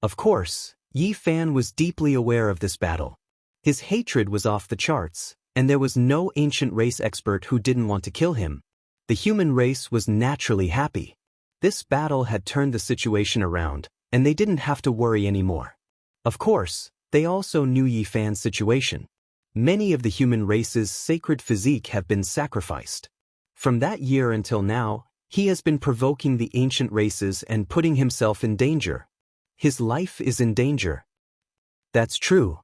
Of course, Yi Fan was deeply aware of this battle. His hatred was off the charts, and there was no ancient race expert who didn't want to kill him. The human race was naturally happy. This battle had turned the situation around, and they didn't have to worry anymore. Of course, they also knew Yi Fan's situation. Many of the human race's sacred physique have been sacrificed. From that year until now, he has been provoking the ancient races and putting himself in danger. His life is in danger. That's true.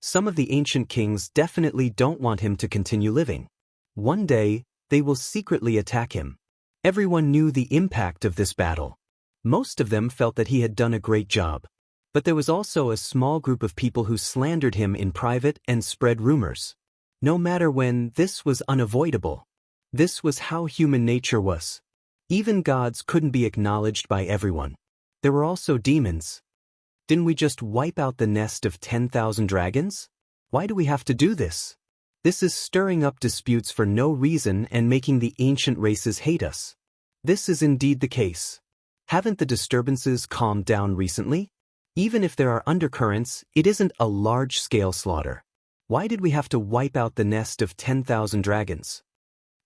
Some of the ancient kings definitely don't want him to continue living. One day, they will secretly attack him. Everyone knew the impact of this battle. Most of them felt that he had done a great job. But there was also a small group of people who slandered him in private and spread rumors. No matter when, this was unavoidable. This was how human nature was. Even gods couldn't be acknowledged by everyone. There were also demons. Didn't we just wipe out the nest of 10,000 dragons? Why do we have to do this? This is stirring up disputes for no reason and making the ancient races hate us. This is indeed the case. Haven't the disturbances calmed down recently? Even if there are undercurrents, it isn't a large-scale slaughter. Why did we have to wipe out the nest of 10,000 dragons?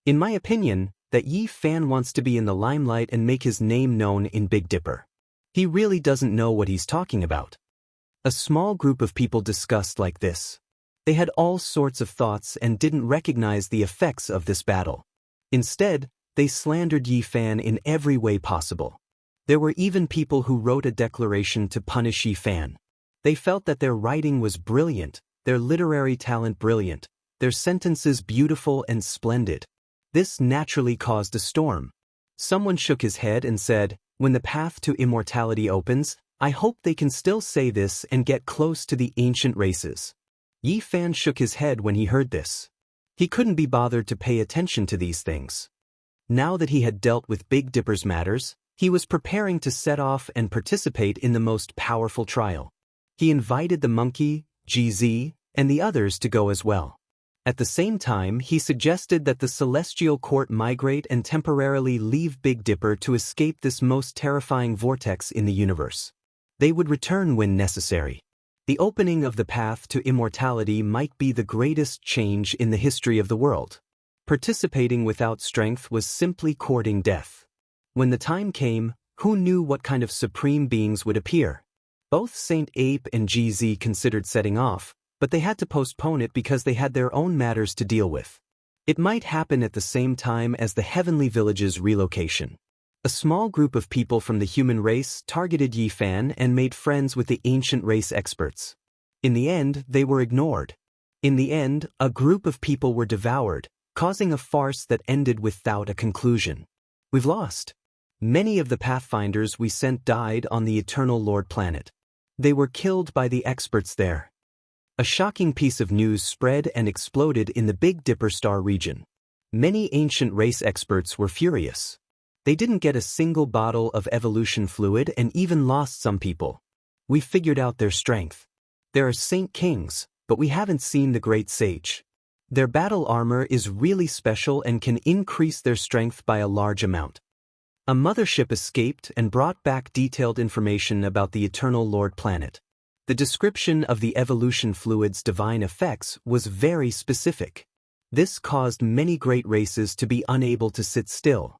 In my opinion, that Yi Fan wants to be in the limelight and make his name known in Big Dipper. He really doesn't know what he's talking about. A small group of people discussed like this. They had all sorts of thoughts and didn't recognize the effects of this battle. Instead, they slandered Yi Fan in every way possible. There were even people who wrote a declaration to punish Yi Fan. They felt that their writing was brilliant, their literary talent brilliant, their sentences beautiful and splendid. This naturally caused a storm. Someone shook his head and said, "When the path to immortality opens, I hope they can still say this and get close to the ancient races." Yi Fan shook his head when he heard this. He couldn't be bothered to pay attention to these things. Now that he had dealt with Big Dipper's matters, he was preparing to set off and participate in the most powerful trial. He invited the monkey, GZ, and the others to go as well. At the same time, he suggested that the celestial court migrate and temporarily leave Big Dipper to escape this most terrifying vortex in the universe. They would return when necessary. The opening of the path to immortality might be the greatest change in the history of the world. Participating without strength was simply courting death. When the time came, who knew what kind of supreme beings would appear? Both Saint Ape and GZ considered setting off, but they had to postpone it because they had their own matters to deal with. It might happen at the same time as the Heavenly Village's relocation. A small group of people from the human race targeted Yi Fan and made friends with the ancient race experts. In the end, they were ignored. In the end, a group of people were devoured, causing a farce that ended without a conclusion. We've lost. Many of the Pathfinders we sent died on the Eternal Lord planet. They were killed by the experts there. A shocking piece of news spread and exploded in the Big Dipper star region. Many ancient race experts were furious. They didn't get a single bottle of evolution fluid and even lost some people. We figured out their strength. There are Saint Kings, but we haven't seen the Great Sage. Their battle armor is really special and can increase their strength by a large amount. A mothership escaped and brought back detailed information about the Eternal Lord planet. The description of the evolution fluid's divine effects was very specific. This caused many great races to be unable to sit still.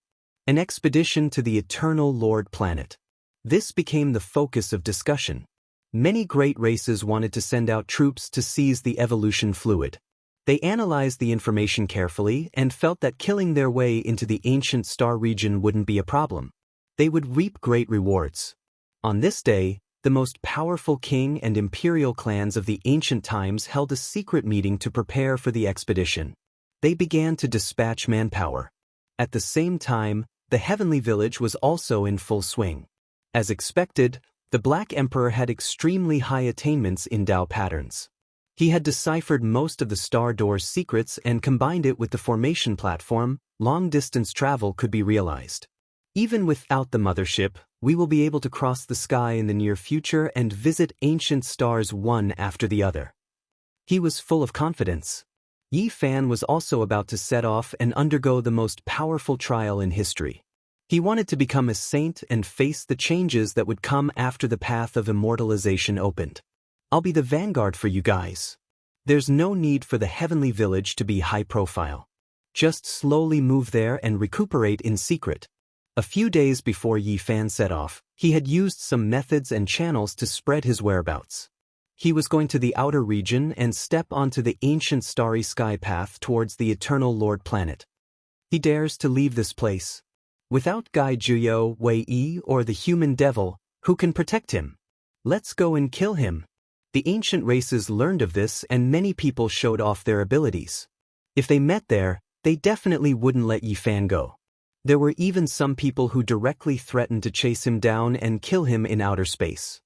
An expedition to the Eternal Lord planet. This became the focus of discussion. Many great races wanted to send out troops to seize the evolution fluid. They analyzed the information carefully and felt that killing their way into the ancient star region wouldn't be a problem. They would reap great rewards. On this day, the most powerful king and imperial clans of the ancient times held a secret meeting to prepare for the expedition. They began to dispatch manpower. At the same time, the Heavenly Village was also in full swing. As expected, the Black Emperor had extremely high attainments in Dao patterns. He had deciphered most of the Star Door's secrets and combined it with the formation platform. Long-distance travel could be realized. Even without the mothership, we will be able to cross the sky in the near future and visit ancient stars one after the other. He was full of confidence. Yi Fan was also about to set off and undergo the most powerful trial in history. He wanted to become a saint and face the changes that would come after the path of immortalization opened. I'll be the vanguard for you guys. There's no need for the Heavenly Village to be high profile. Just slowly move there and recuperate in secret. A few days before Yi Fan set off, he had used some methods and channels to spread his whereabouts. He was going to the outer region and step onto the ancient starry sky path towards the Eternal Lord planet. He dares to leave this place. Without Gai Juyo, Wei Yi, or the human devil, who can protect him? Let's go and kill him. The ancient races learned of this and many people showed off their abilities. If they met there, they definitely wouldn't let Yi Fan go. There were even some people who directly threatened to chase him down and kill him in outer space.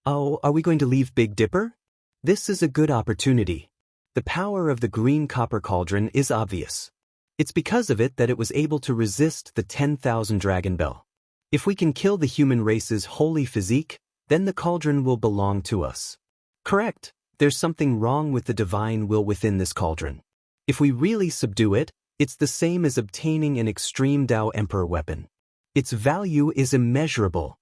Oh, are we going to leave Big Dipper? This is a good opportunity. The power of the green copper cauldron is obvious. It's because of it that it was able to resist the 10,000 dragon bell. If we can kill the human race's holy physique, then the cauldron will belong to us. Correct, there's something wrong with the divine will within this cauldron. If we really subdue it, it's the same as obtaining an extreme Dao Emperor weapon. Its value is immeasurable.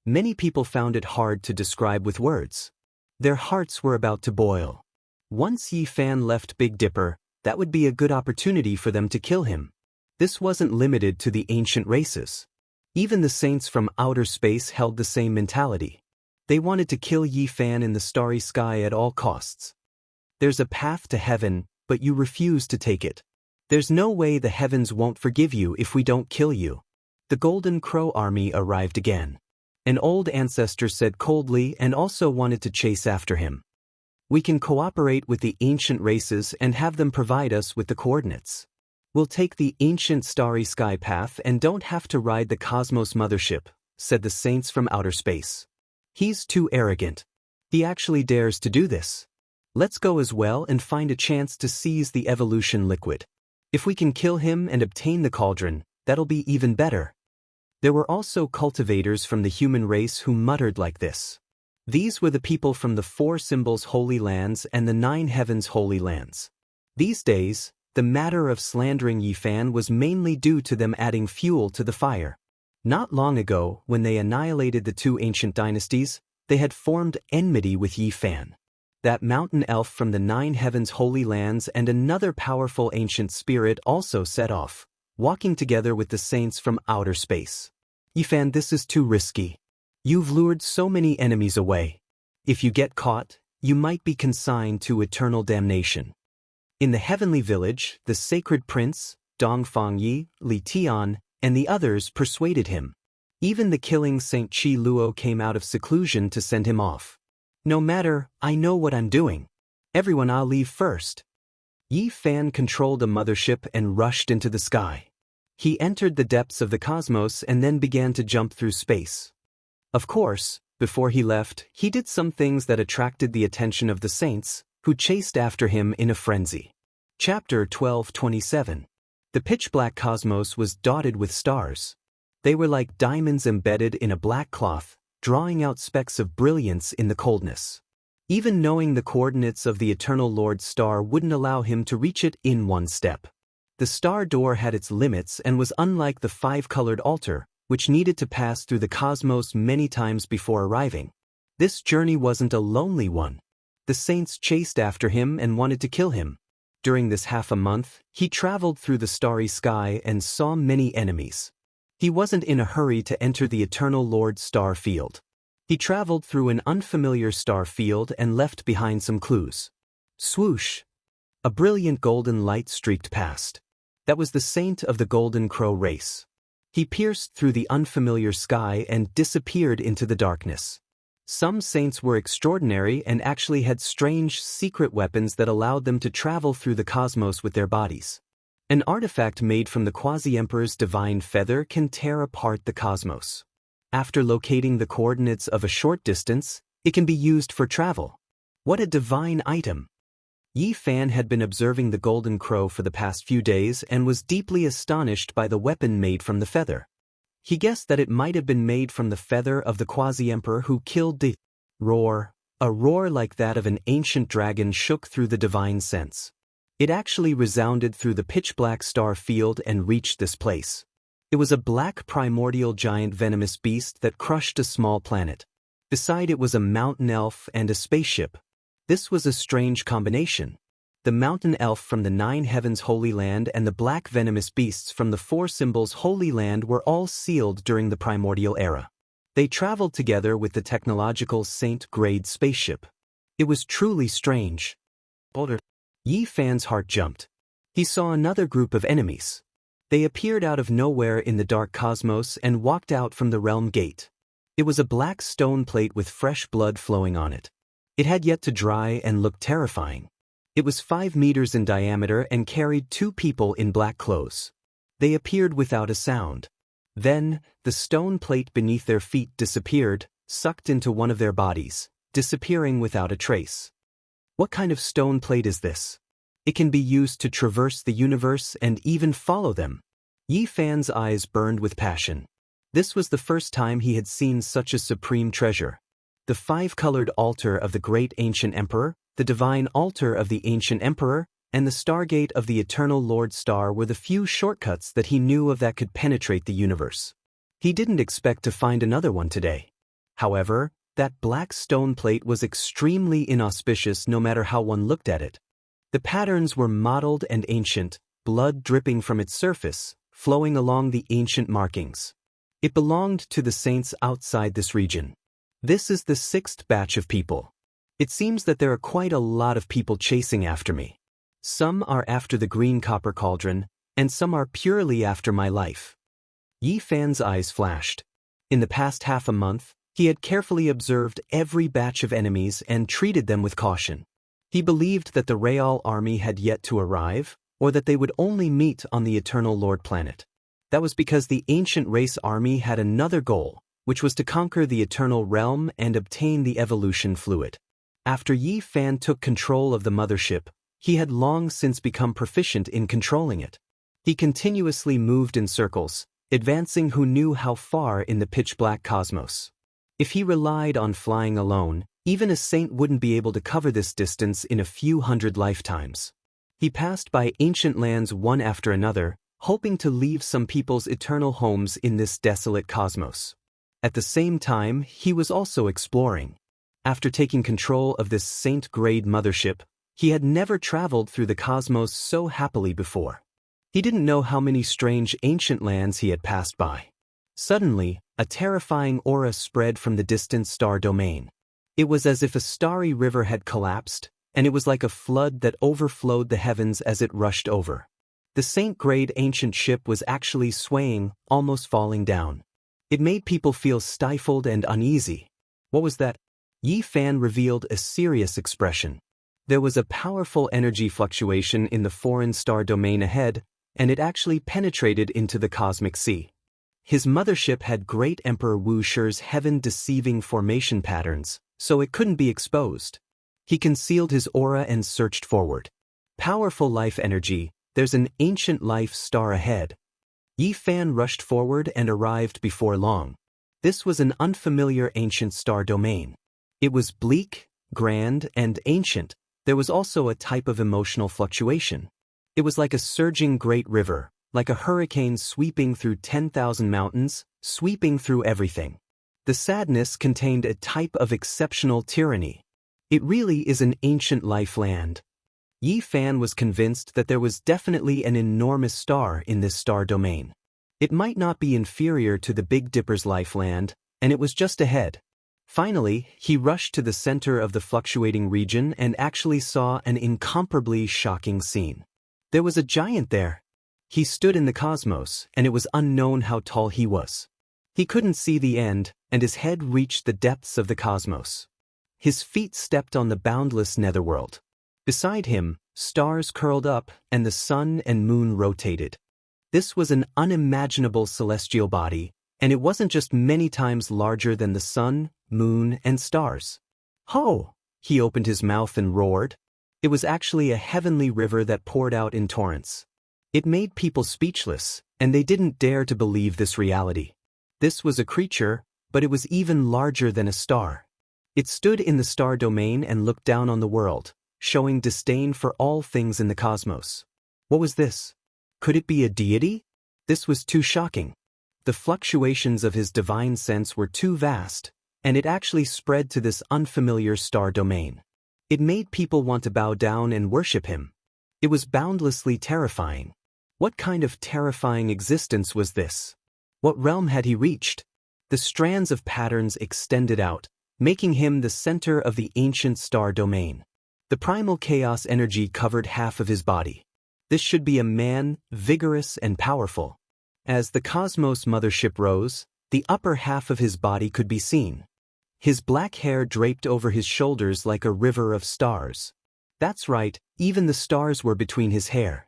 Many people found it hard to describe with words. Their hearts were about to boil. Once Yi Fan left Big Dipper, that would be a good opportunity for them to kill him. This wasn't limited to the ancient races. Even the saints from outer space held the same mentality. They wanted to kill Yi Fan in the starry sky at all costs. There's a path to heaven, but you refuse to take it. There's no way the heavens won't forgive you if we don't kill you. The Golden Crow army arrived again. An old ancestor said coldly and also wanted to chase after him. We can cooperate with the ancient races and have them provide us with the coordinates. We'll take the ancient starry sky path and don't have to ride the Cosmos mothership, said the saints from outer space. He's too arrogant. He actually dares to do this. Let's go as well and find a chance to seize the evolution liquid. If we can kill him and obtain the cauldron, that'll be even better. There were also cultivators from the human race who muttered like this. These were the people from the 4 symbols holy lands and the 9 heavens holy lands. These days, the matter of slandering Yifan was mainly due to them adding fuel to the fire. Not long ago, when they annihilated the 2 ancient dynasties, they had formed enmity with Yifan. That mountain elf from the 9 heavens holy lands and another powerful ancient spirit also set off, walking together with the saints from outer space. Yifan, this is too risky. You've lured so many enemies away. If you get caught, you might be consigned to eternal damnation. In the heavenly village, the sacred prince, Dongfang Yi, Li Tian, and the others persuaded him. Even the killing Saint Qi Luo came out of seclusion to send him off. No matter, I know what I'm doing. Everyone, I'll leave first. Yi Fan controlled a mothership and rushed into the sky. He entered the depths of the cosmos and then began to jump through space. Of course, before he left, he did some things that attracted the attention of the saints, who chased after him in a frenzy. Chapter 12:27. The pitch-black cosmos was dotted with stars. They were like diamonds embedded in a black cloth, drawing out specks of brilliance in the coldness. Even knowing the coordinates of the Eternal Lord's star wouldn't allow him to reach it in one step. The star door had its limits and was unlike the 5-colored altar, which needed to pass through the cosmos many times before arriving. This journey wasn't a lonely one. The saints chased after him and wanted to kill him. During this half a month, he traveled through the starry sky and saw many enemies. He wasn't in a hurry to enter the Eternal Lord's star field. He traveled through an unfamiliar star field and left behind some clues. Swoosh! A brilliant golden light streaked past. That was the saint of the Golden Crow race. He pierced through the unfamiliar sky and disappeared into the darkness. Some saints were extraordinary and actually had strange, secret weapons that allowed them to travel through the cosmos with their bodies. An artifact made from the Quasi-Emperor's divine feather can tear apart the cosmos. After locating the coordinates of a short distance, it can be used for travel. What a divine item! Yi Fan had been observing the Golden Crow for the past few days and was deeply astonished by the weapon made from the feather. He guessed that it might have been made from the feather of the Quasi-Emperor who killed the roar. A roar like that of an ancient dragon shook through the divine sense. It actually resounded through the pitch-black star field and reached this place. It was a black primordial giant venomous beast that crushed a small planet. Beside it was a mountain elf and a spaceship. This was a strange combination. The mountain elf from the 9 heavens holy land and the black venomous beasts from the 4 symbols holy land were all sealed during the primordial era. They traveled together with the technological saint-grade spaceship. It was truly strange. Yi Fan's heart jumped. He saw another group of enemies. They appeared out of nowhere in the dark cosmos and walked out from the realm gate. It was a black stone plate with fresh blood flowing on it. It had yet to dry and looked terrifying. It was 5 meters in diameter and carried 2 people in black clothes. They appeared without a sound. Then, the stone plate beneath their feet disappeared, sucked into one of their bodies, disappearing without a trace. What kind of stone plate is this? It can be used to traverse the universe and even follow them. Yi Fan's eyes burned with passion. This was the first time he had seen such a supreme treasure. The 5-colored altar of the great ancient emperor, the divine altar of the ancient emperor, and the stargate of the eternal Lord Star were the few shortcuts that he knew of that could penetrate the universe. He didn't expect to find another one today. However, that black stone plate was extremely inauspicious no matter how one looked at it. The patterns were mottled and ancient, blood dripping from its surface, flowing along the ancient markings. It belonged to the saints outside this region. This is the 6th batch of people. It seems that there are quite a lot of people chasing after me. Some are after the green copper cauldron, and some are purely after my life. Yi Fan's eyes flashed. In the past half a month, he had carefully observed every batch of enemies and treated them with caution. He believed that the Real army had yet to arrive, or that they would only meet on the Eternal Lord planet. That was because the ancient race army had another goal, which was to conquer the Eternal Realm and obtain the evolution fluid. After Yi Fan took control of the mothership, he had long since become proficient in controlling it. He continuously moved in circles, advancing who knew how far in the pitch-black cosmos. If he relied on flying alone, even a saint wouldn't be able to cover this distance in a few hundred lifetimes. He passed by ancient lands one after another, hoping to leave some people's eternal homes in this desolate cosmos. At the same time, he was also exploring. After taking control of this saint-grade mothership, he had never traveled through the cosmos so happily before. He didn't know how many strange ancient lands he had passed by. Suddenly, a terrifying aura spread from the distant star domain. It was as if a starry river had collapsed, and it was like a flood that overflowed the heavens as it rushed over. The saint-grade ancient ship was actually swaying, almost falling down. It made people feel stifled and uneasy. What was that? Yi Fan revealed a serious expression. There was a powerful energy fluctuation in the foreign star domain ahead, and it actually penetrated into the cosmic sea. His mothership had Great Emperor Wu Shi's heaven-deceiving formation patterns, so it couldn't be exposed. He concealed his aura and searched forward. Powerful life energy, there's an ancient life star ahead. Yi Fan rushed forward and arrived before long. This was an unfamiliar ancient star domain. It was bleak, grand, and ancient. There was also a type of emotional fluctuation. It was like a surging great river, like a hurricane sweeping through 10,000 mountains, sweeping through everything. The sadness contained a type of exceptional tyranny. It really is an ancient life land. Yi Fan was convinced that there was definitely an enormous star in this star domain. It might not be inferior to the Big Dipper's life land, and it was just ahead. Finally, he rushed to the center of the fluctuating region and actually saw an incomparably shocking scene. There was a giant there. He stood in the cosmos, and it was unknown how tall he was. He couldn't see the end, and his head reached the depths of the cosmos. His feet stepped on the boundless netherworld. Beside him, stars curled up, and the sun and moon rotated. This was an unimaginable celestial body, and it wasn't just many times larger than the sun, moon, and stars. Ho! He opened his mouth and roared. It was actually a heavenly river that poured out in torrents. It made people speechless, and they didn't dare to believe this reality. This was a creature, but it was even larger than a star. It stood in the star domain and looked down on the world, showing disdain for all things in the cosmos. What was this? Could it be a deity? This was too shocking. The fluctuations of his divine sense were too vast, and it actually spread to this unfamiliar star domain. It made people want to bow down and worship him. It was boundlessly terrifying. What kind of terrifying existence was this? What realm had he reached? The strands of patterns extended out, making him the center of the ancient star domain. The primal chaos energy covered half of his body. This should be a man, vigorous and powerful. As the cosmos mothership rose, the upper half of his body could be seen. His black hair draped over his shoulders like a river of stars. That's right, even the stars were between his hair.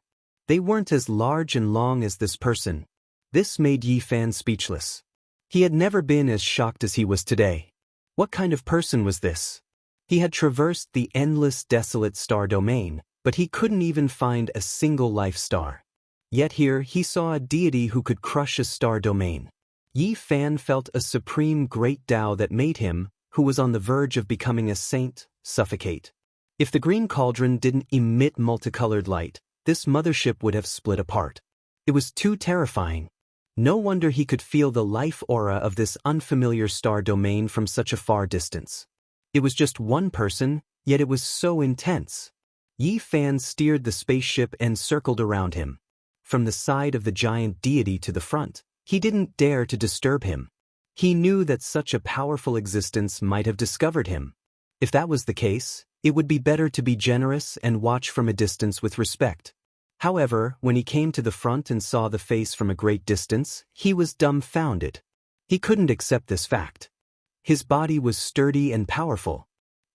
They weren't as large and long as this person. This made Yi Fan speechless. He had never been as shocked as he was today. What kind of person was this? He had traversed the endless desolate star domain, but he couldn't even find a single life star. Yet here he saw a deity who could crush a star domain. Yi Fan felt a supreme great Tao that made him, who was on the verge of becoming a saint, suffocate. If the green cauldron didn't emit multicolored light, this mothership would have split apart. It was too terrifying. No wonder he could feel the life aura of this unfamiliar star domain from such a far distance. It was just one person, yet it was so intense. Yi Fan steered the spaceship and circled around him. From the side of the giant deity to the front, he didn't dare to disturb him. He knew that such a powerful existence might have discovered him. If that was the case, it would be better to be generous and watch from a distance with respect. However, when he came to the front and saw the face from a great distance, he was dumbfounded. He couldn't accept this fact. His body was sturdy and powerful.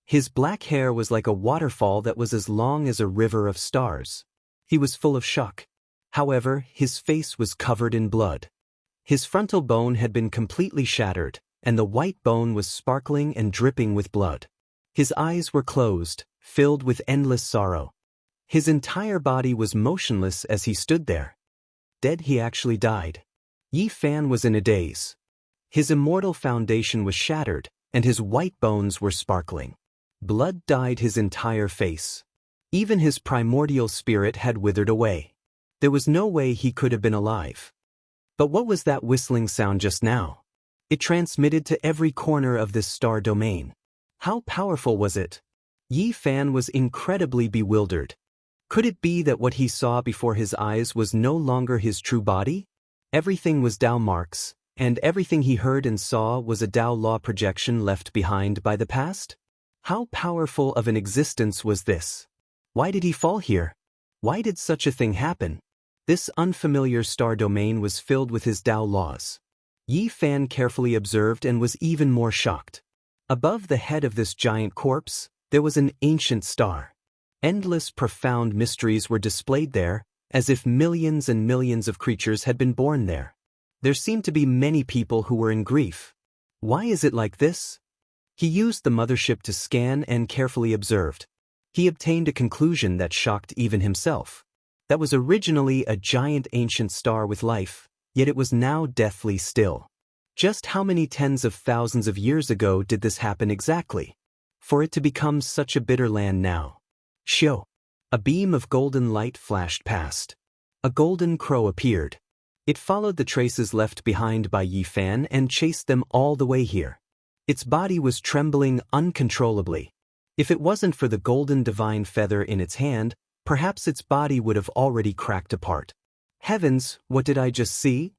His black hair was like a waterfall that was as long as a river of stars. He was full of shock. However, his face was covered in blood. His frontal bone had been completely shattered, and the white bone was sparkling and dripping with blood. His eyes were closed, filled with endless sorrow. His entire body was motionless as he stood there. Dead, he actually died. Yi Fan was in a daze. His immortal foundation was shattered, and his white bones were sparkling. Blood dyed his entire face. Even his primordial spirit had withered away. There was no way he could have been alive. But what was that whistling sound just now? It transmitted to every corner of this star domain. How powerful was it? Yi Fan was incredibly bewildered. Could it be that what he saw before his eyes was no longer his true body? Everything was Dao marks, and everything he heard and saw was a Dao law projection left behind by the past? How powerful of an existence was this? Why did he fall here? Why did such a thing happen? This unfamiliar star domain was filled with his Dao laws. Yi Fan carefully observed and was even more shocked. Above the head of this giant corpse, there was an ancient star. Endless profound mysteries were displayed there, as if millions and millions of creatures had been born there. There seemed to be many people who were in grief. Why is it like this? He used the mothership to scan and carefully observed. He obtained a conclusion that shocked even himself. That was originally a giant ancient star with life, yet it was now deathly still. Just how many tens of thousands of years ago did this happen exactly? For it to become such a bitter land now. Shio. A beam of golden light flashed past. A golden crow appeared. It followed the traces left behind by Yi Fan and chased them all the way here. Its body was trembling uncontrollably. If it wasn't for the golden divine feather in its hand, perhaps its body would have already cracked apart. Heavens, what did I just see?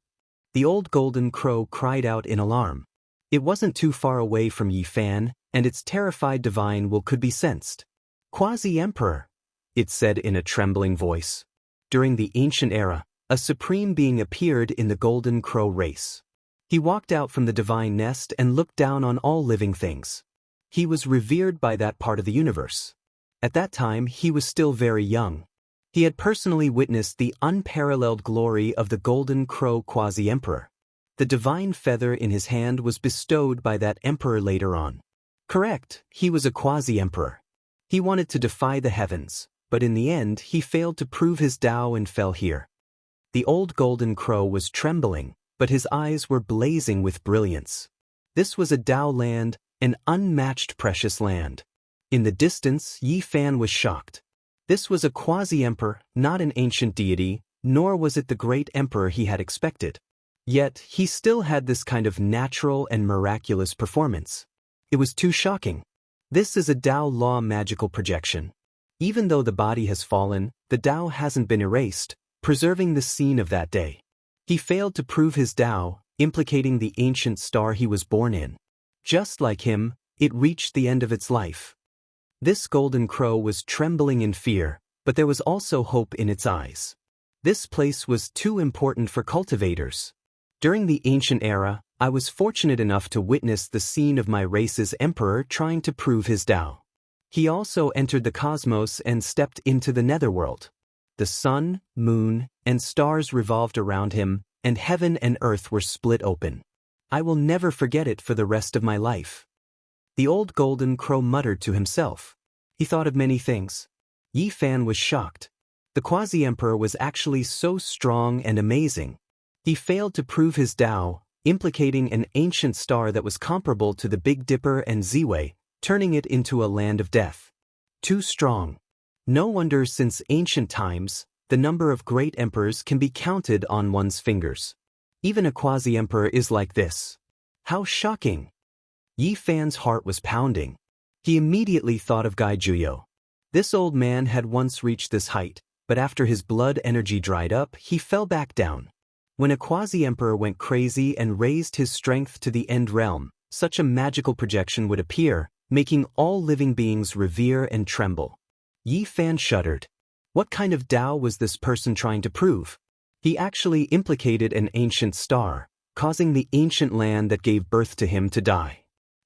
The old golden crow cried out in alarm. It wasn't too far away from Yi Fan, and its terrified divine will could be sensed. Quasi-Emperor, it said in a trembling voice. During the ancient era, a supreme being appeared in the golden crow race. He walked out from the divine nest and looked down on all living things. He was revered by that part of the universe. At that time, he was still very young. He had personally witnessed the unparalleled glory of the golden crow quasi-emperor. The divine feather in his hand was bestowed by that emperor later on. Correct, he was a quasi-emperor. He wanted to defy the heavens, but in the end he failed to prove his Tao and fell here. The old golden crow was trembling, but his eyes were blazing with brilliance. This was a Tao land, an unmatched precious land. In the distance, Yi Fan was shocked. This was a quasi-emperor, not an ancient deity, nor was it the great emperor he had expected. Yet, he still had this kind of natural and miraculous performance. It was too shocking. This is a Dao law magical projection. Even though the body has fallen, the Dao hasn't been erased, preserving the scene of that day. He failed to prove his Dao, implicating the ancient star he was born in. Just like him, it reached the end of its life. This golden crow was trembling in fear, but there was also hope in its eyes. This place was too important for cultivators. During the ancient era, I was fortunate enough to witness the scene of my race's emperor trying to prove his Tao. He also entered the cosmos and stepped into the netherworld. The sun, moon, and stars revolved around him, and heaven and earth were split open. I will never forget it for the rest of my life. The old golden crow muttered to himself. He thought of many things. Yi Fan was shocked. The quasi-emperor was actually so strong and amazing. He failed to prove his Tao, implicating an ancient star that was comparable to the Big Dipper and Ziwei, turning it into a land of death. Too strong. No wonder since ancient times, the number of great emperors can be counted on one's fingers. Even a quasi-emperor is like this. How shocking! Yi Fan's heart was pounding. He immediately thought of Gai Juyo. This old man had once reached this height, but after his blood energy dried up, he fell back down. When a quasi-emperor went crazy and raised his strength to the end realm, such a magical projection would appear, making all living beings revere and tremble. Yi Fan shuddered. What kind of Tao was this person trying to prove? He actually implicated an ancient star, causing the ancient land that gave birth to him to die.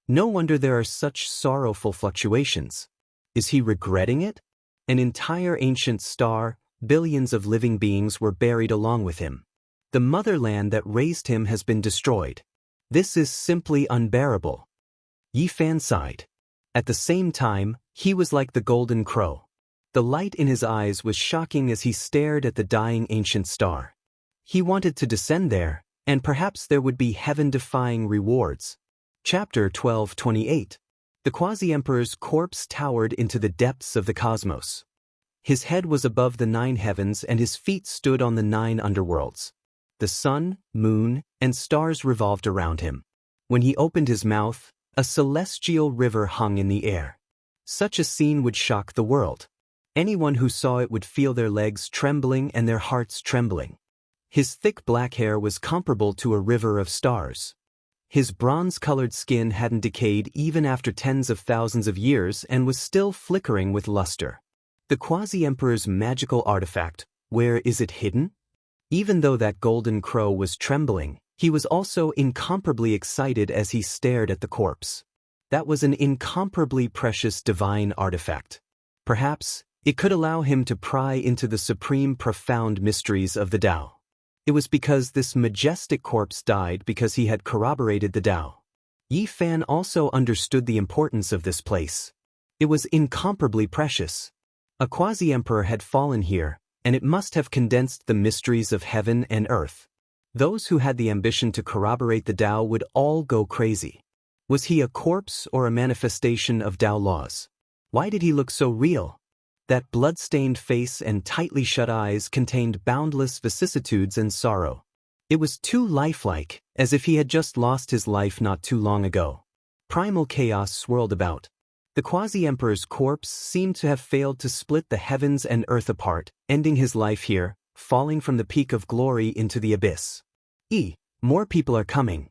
No wonder there are such sorrowful fluctuations. Is he regretting it? An entire ancient star, billions of living beings were buried along with him. The motherland that raised him has been destroyed. This is simply unbearable. Yi Fan sighed. At the same time, he was like the golden crow. The light in his eyes was shocking as he stared at the dying ancient star. He wanted to descend there, and perhaps there would be heaven-defying rewards. Chapter 12:28. The Quasi-Emperor's corpse towered into the depths of the cosmos. His head was above the 9 heavens and his feet stood on the 9 underworlds. The sun, moon, and stars revolved around him. When he opened his mouth, a celestial river hung in the air. Such a scene would shock the world. Anyone who saw it would feel their legs trembling and their hearts trembling. His thick black hair was comparable to a river of stars. His bronze-colored skin hadn't decayed even after tens of thousands of years and was still flickering with luster. The Quasi-Emperor's magical artifact, where is it hidden? Even though that golden crow was trembling, he was also incomparably excited as he stared at the corpse. That was an incomparably precious divine artifact. Perhaps it could allow him to pry into the supreme profound mysteries of the Tao. It was because this majestic corpse died because he had corroborated the Tao. Yi Fan also understood the importance of this place. It was incomparably precious. A quasi-emperor had fallen here, and it must have condensed the mysteries of heaven and earth. Those who had the ambition to corroborate the Tao would all go crazy. Was he a corpse or a manifestation of Tao laws? Why did he look so real? That blood-stained face and tightly shut eyes contained boundless vicissitudes and sorrow. It was too lifelike, as if he had just lost his life not too long ago. Primal chaos swirled about. The quasi-emperor's corpse seemed to have failed to split the heavens and earth apart, ending his life here, falling from the peak of glory into the abyss. More people are coming.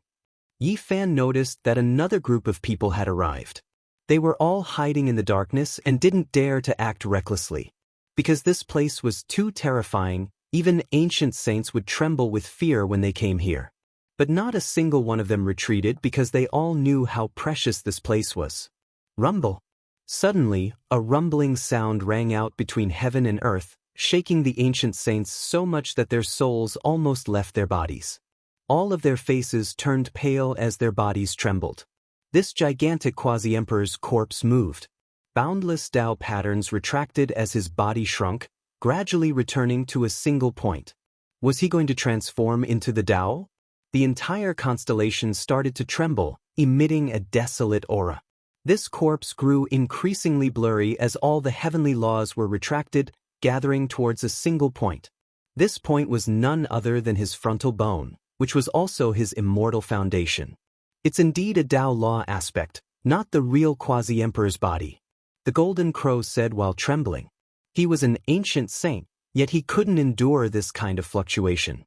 Yi Fan noticed that another group of people had arrived. They were all hiding in the darkness and didn't dare to act recklessly. Because this place was too terrifying, even ancient saints would tremble with fear when they came here. But not a single one of them retreated because they all knew how precious this place was. Rumble. Suddenly, a rumbling sound rang out between heaven and earth, shaking the ancient saints so much that their souls almost left their bodies. All of their faces turned pale as their bodies trembled. This gigantic quasi-emperor's corpse moved. Boundless Tao patterns retracted as his body shrunk, gradually returning to a single point. Was he going to transform into the Tao? The entire constellation started to tremble, emitting a desolate aura. This corpse grew increasingly blurry as all the heavenly laws were retracted, gathering towards a single point. This point was none other than his frontal bone, which was also his immortal foundation. It's indeed a Tao law aspect, not the real quasi-emperor's body. The golden crow said while trembling. He was an ancient saint, yet he couldn't endure this kind of fluctuation.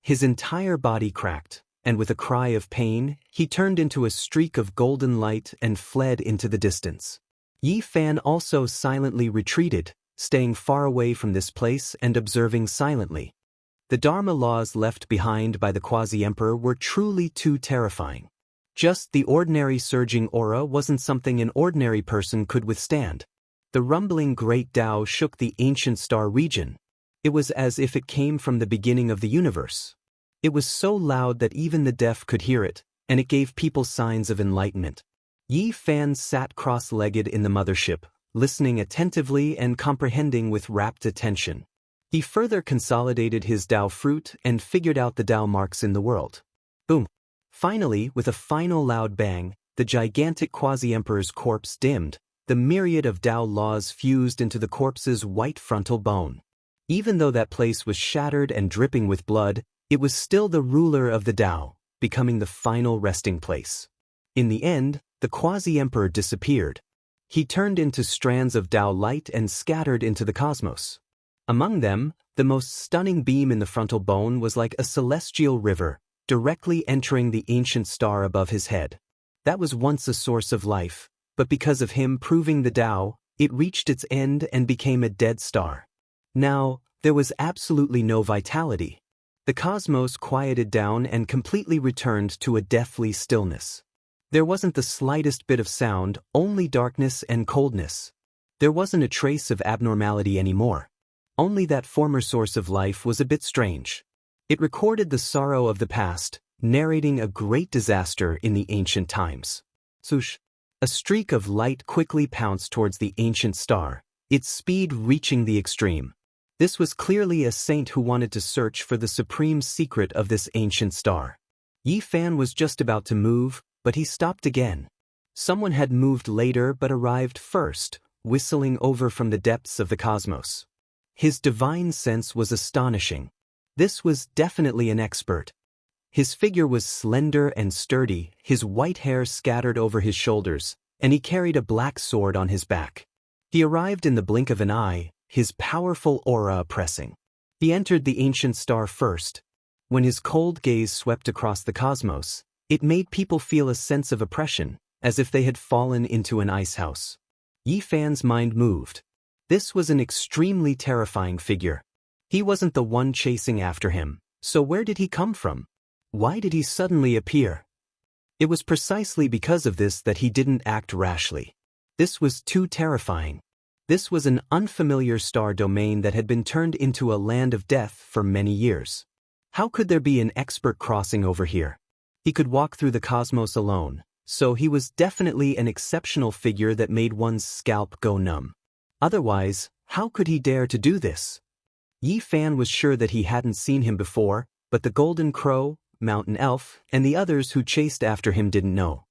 His entire body cracked, and with a cry of pain, he turned into a streak of golden light and fled into the distance. Yi Fan also silently retreated, staying far away from this place and observing silently. The Dharma laws left behind by the quasi-emperor were truly too terrifying. Just the ordinary surging aura wasn't something an ordinary person could withstand. The rumbling great Tao shook the ancient star region. It was as if it came from the beginning of the universe. It was so loud that even the deaf could hear it, and it gave people signs of enlightenment. Yi Fan sat cross-legged in the mothership, listening attentively and comprehending with rapt attention. He further consolidated his Tao fruit and figured out the Tao marks in the world. Boom! Finally, with a final loud bang, the gigantic quasi-emperor's corpse dimmed. The myriad of Tao laws fused into the corpse's white frontal bone. Even though that place was shattered and dripping with blood, it was still the ruler of the Tao, becoming the final resting place. In the end, the quasi-emperor disappeared. He turned into strands of Tao light and scattered into the cosmos. Among them, the most stunning beam in the frontal bone was like a celestial river, directly entering the ancient star above his head. That was once a source of life, but because of him proving the Tao, it reached its end and became a dead star. Now, there was absolutely no vitality. The cosmos quieted down and completely returned to a deathly stillness. There wasn't the slightest bit of sound, only darkness and coldness. There wasn't a trace of abnormality anymore. Only that former source of life was a bit strange. It recorded the sorrow of the past, narrating a great disaster in the ancient times. Swoosh! A streak of light quickly pounced towards the ancient star, its speed reaching the extreme. This was clearly a saint who wanted to search for the supreme secret of this ancient star. Yi Fan was just about to move, but he stopped again. Someone had moved later but arrived first, whistling over from the depths of the cosmos. His divine sense was astonishing. This was definitely an expert. His figure was slender and sturdy, his white hair scattered over his shoulders, and he carried a black sword on his back. He arrived in the blink of an eye, his powerful aura oppressing. He entered the ancient star first. When his cold gaze swept across the cosmos, it made people feel a sense of oppression, as if they had fallen into an ice house. Yi Fan's mind moved. This was an extremely terrifying figure. He wasn't the one chasing after him, so where did he come from? Why did he suddenly appear? It was precisely because of this that he didn't act rashly. This was too terrifying. This was an unfamiliar star domain that had been turned into a land of death for many years. How could there be an expert crossing over here? He could walk through the cosmos alone, so he was definitely an exceptional figure that made one's scalp go numb. Otherwise, how could he dare to do this? Yi Fan was sure that he hadn't seen him before, but the Golden Crow, Mountain Elf, and the others who chased after him didn't know.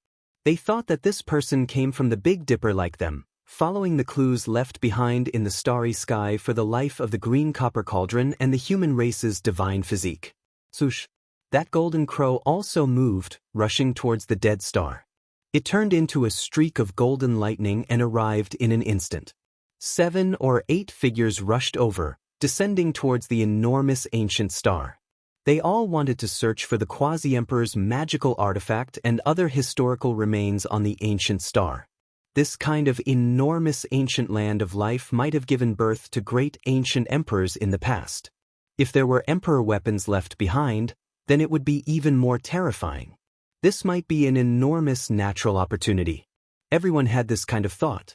They thought that this person came from the Big Dipper like them, following the clues left behind in the starry sky for the life of the green copper cauldron and the human race's divine physique. Swoosh! That golden crow also moved, rushing towards the dead star. It turned into a streak of golden lightning and arrived in an instant. 7 or 8 figures rushed over, descending towards the enormous ancient star. They all wanted to search for the Quasi-Emperor's magical artifact and other historical remains on the ancient star. This kind of enormous ancient land of life might have given birth to great ancient emperors in the past. If there were emperor weapons left behind, then it would be even more terrifying. This might be an enormous natural opportunity. Everyone had this kind of thought.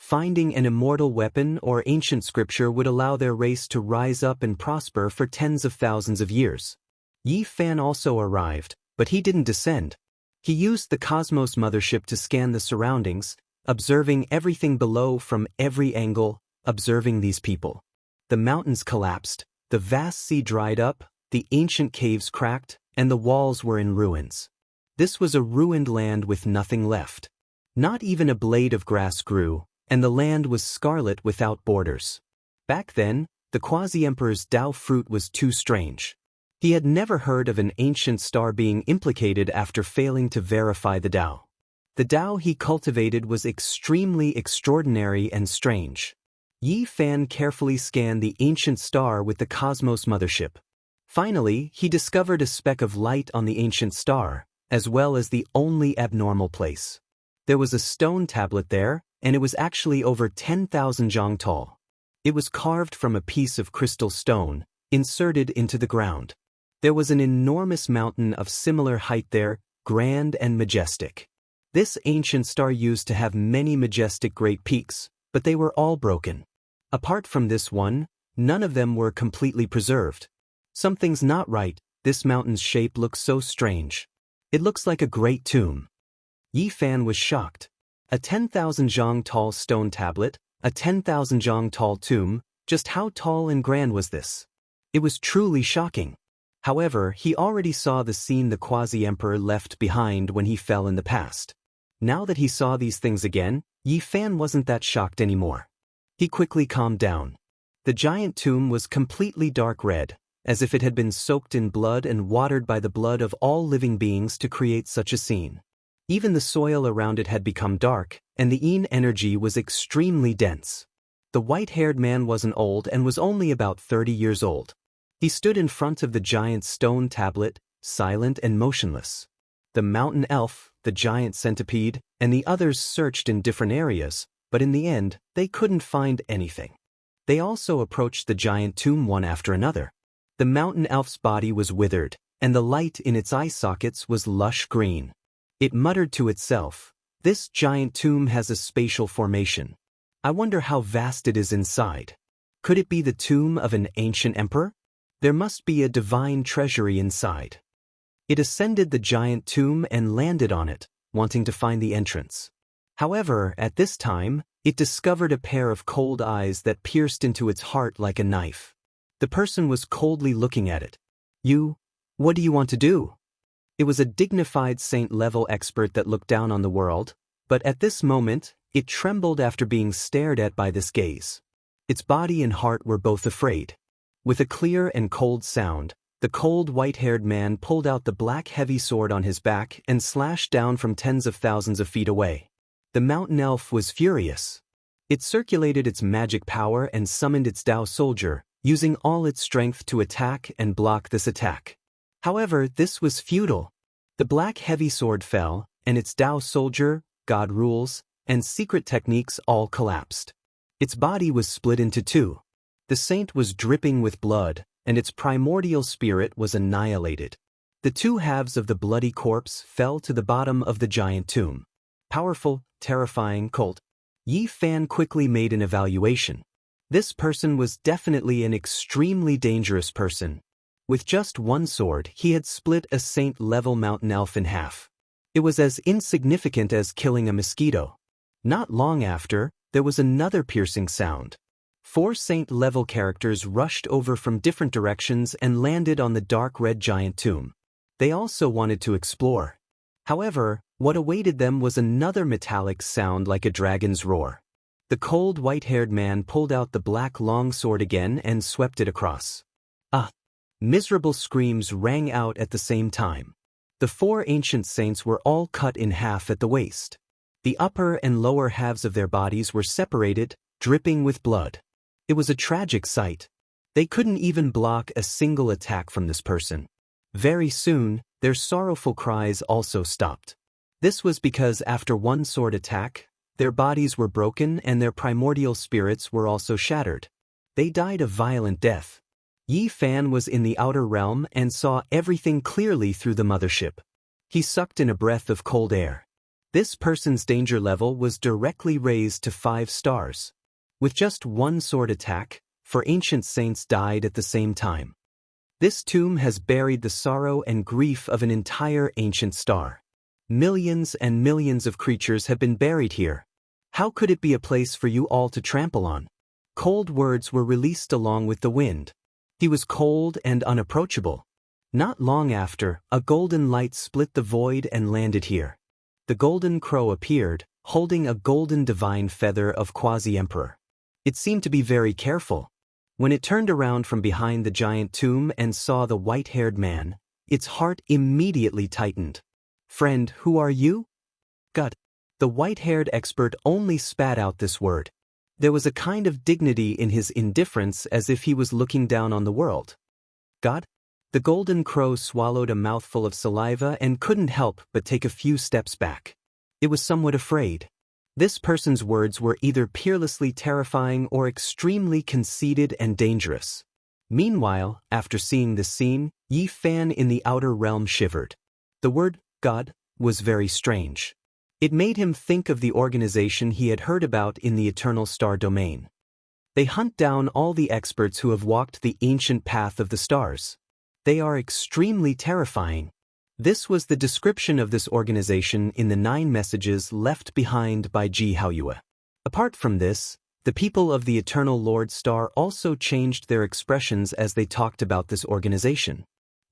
Finding an immortal weapon or ancient scripture would allow their race to rise up and prosper for tens of thousands of years. Yi Fan also arrived, but he didn't descend. He used the Cosmos Mothership to scan the surroundings, observing everything below from every angle, observing these people. The mountains collapsed, the vast sea dried up, the ancient caves cracked, and the walls were in ruins. This was a ruined land with nothing left. Not even a blade of grass grew, and the land was scarlet without borders. Back then, the Quasi-Emperor's Dao fruit was too strange. He had never heard of an ancient star being implicated after failing to verify the Dao. The Dao he cultivated was extremely extraordinary and strange. Yi Fan carefully scanned the ancient star with the Cosmos Mothership. Finally, he discovered a speck of light on the ancient star, as well as the only abnormal place. There was a stone tablet there, and it was actually over 10,000 zhang tall. It was carved from a piece of crystal stone, inserted into the ground. There was an enormous mountain of similar height there, grand and majestic. This ancient star used to have many majestic great peaks, but they were all broken. Apart from this one, none of them were completely preserved. Something's not right, this mountain's shape looks so strange. It looks like a great tomb. Yi Fan was shocked. A 10,000 zhang tall stone tablet, a 10,000 zhang tall tomb, just how tall and grand was this? It was truly shocking. However, he already saw the scene the Quasi-Emperor left behind when he fell in the past. Now that he saw these things again, Yi Fan wasn't that shocked anymore. He quickly calmed down. The giant tomb was completely dark red, as if it had been soaked in blood and watered by the blood of all living beings to create such a scene. Even the soil around it had become dark, and the yin energy was extremely dense. The white-haired man wasn't old and was only about 30 years old. He stood in front of the giant stone tablet, silent and motionless. The mountain elf, the giant centipede, and the others searched in different areas, but in the end, they couldn't find anything. They also approached the giant tomb one after another. The mountain elf's body was withered, and the light in its eye sockets was lush green. It muttered to itself, "This giant tomb has a spatial formation. I wonder how vast it is inside. Could it be the tomb of an ancient emperor? There must be a divine treasury inside." It ascended the giant tomb and landed on it, wanting to find the entrance. However, at this time, it discovered a pair of cold eyes that pierced into its heart like a knife. The person was coldly looking at it. What do you want to do? It was a dignified saint-level expert that looked down on the world, but at this moment, it trembled after being stared at by this gaze. Its body and heart were both afraid. With a clear and cold sound, the cold white-haired man pulled out the black heavy sword on his back and slashed down from tens of thousands of feet away. The mountain elf was furious. It circulated its magic power and summoned its Dao soldier, using all its strength to attack and block this attack. However, this was futile. The black heavy sword fell, and its Dao soldier, God rules, and secret techniques all collapsed. Its body was split into two. The saint was dripping with blood, and its primordial spirit was annihilated. The two halves of the bloody corpse fell to the bottom of the giant tomb. Powerful, terrifying cult. Yi Fan quickly made an evaluation. This person was definitely an extremely dangerous person. With just one sword, he had split a saint-level mountain elf in half. It was as insignificant as killing a mosquito. Not long after, there was another piercing sound. 4 saint-level characters rushed over from different directions and landed on the dark red giant tomb. They also wanted to explore. However, what awaited them was another metallic sound like a dragon's roar. The cold white-haired man pulled out the black long sword again and swept it across. Miserable screams rang out at the same time. The 4 ancient saints were all cut in half at the waist. The upper and lower halves of their bodies were separated, dripping with blood. It was a tragic sight. They couldn't even block a single attack from this person. Very soon, their sorrowful cries also stopped. This was because after one sword attack, their bodies were broken and their primordial spirits were also shattered. They died a violent death. Yi Fan was in the outer realm and saw everything clearly through the mothership. He sucked in a breath of cold air. This person's danger level was directly raised to 5 stars. With just one sword attack, 4 ancient saints died at the same time. This tomb has buried the sorrow and grief of an entire ancient star. Millions and millions of creatures have been buried here. How could it be a place for you all to trample on? Cold words were released along with the wind. He was cold and unapproachable. Not long after, a golden light split the void and landed here. The golden crow appeared, holding a golden divine feather of quasi-emperor. It seemed to be very careful. When it turned around from behind the giant tomb and saw the white-haired man, its heart immediately tightened. "Friend, who are you?" "God." The white-haired expert only spat out this word. There was a kind of dignity in his indifference as if he was looking down on the world. "God?" The golden crow swallowed a mouthful of saliva and couldn't help but take a few steps back. It was somewhat afraid. This person's words were either peerlessly terrifying or extremely conceited and dangerous. Meanwhile, after seeing this scene, Yi Fan in the outer realm shivered. The word, God, was very strange. It made him think of the organization he had heard about in the Eternal Star Domain. They hunt down all the experts who have walked the ancient path of the stars. They are extremely terrifying. This was the description of this organization in the 9 messages left behind by Ji Haoyue. Apart from this, the people of the Eternal Lord Star also changed their expressions as they talked about this organization.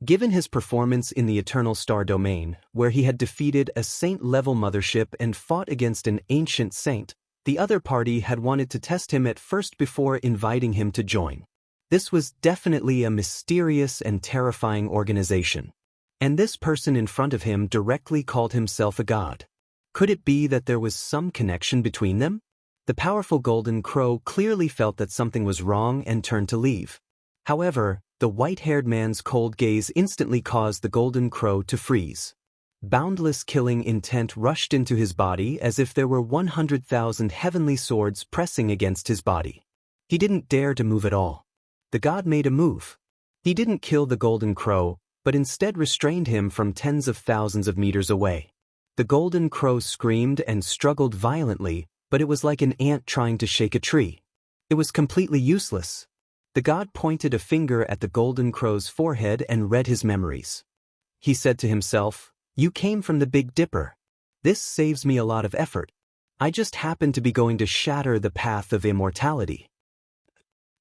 Given his performance in the Eternal Star Domain, where he had defeated a saint-level mothership and fought against an ancient saint, the other party had wanted to test him at first before inviting him to join. This was definitely a mysterious and terrifying organization. And this person in front of him directly called himself a god. Could it be that there was some connection between them? The powerful golden crow clearly felt that something was wrong and turned to leave. However, the white-haired man's cold gaze instantly caused the golden crow to freeze. Boundless killing intent rushed into his body as if there were 100,000 heavenly swords pressing against his body. He didn't dare to move at all. The god made a move. He didn't kill the golden crow, but instead restrained him from tens of thousands of meters away. The golden crow screamed and struggled violently, but it was like an ant trying to shake a tree. It was completely useless. The god pointed a finger at the golden crow's forehead and read his memories. He said to himself, "You came from the Big Dipper. This saves me a lot of effort." I just happened to be going to shatter the path of immortality."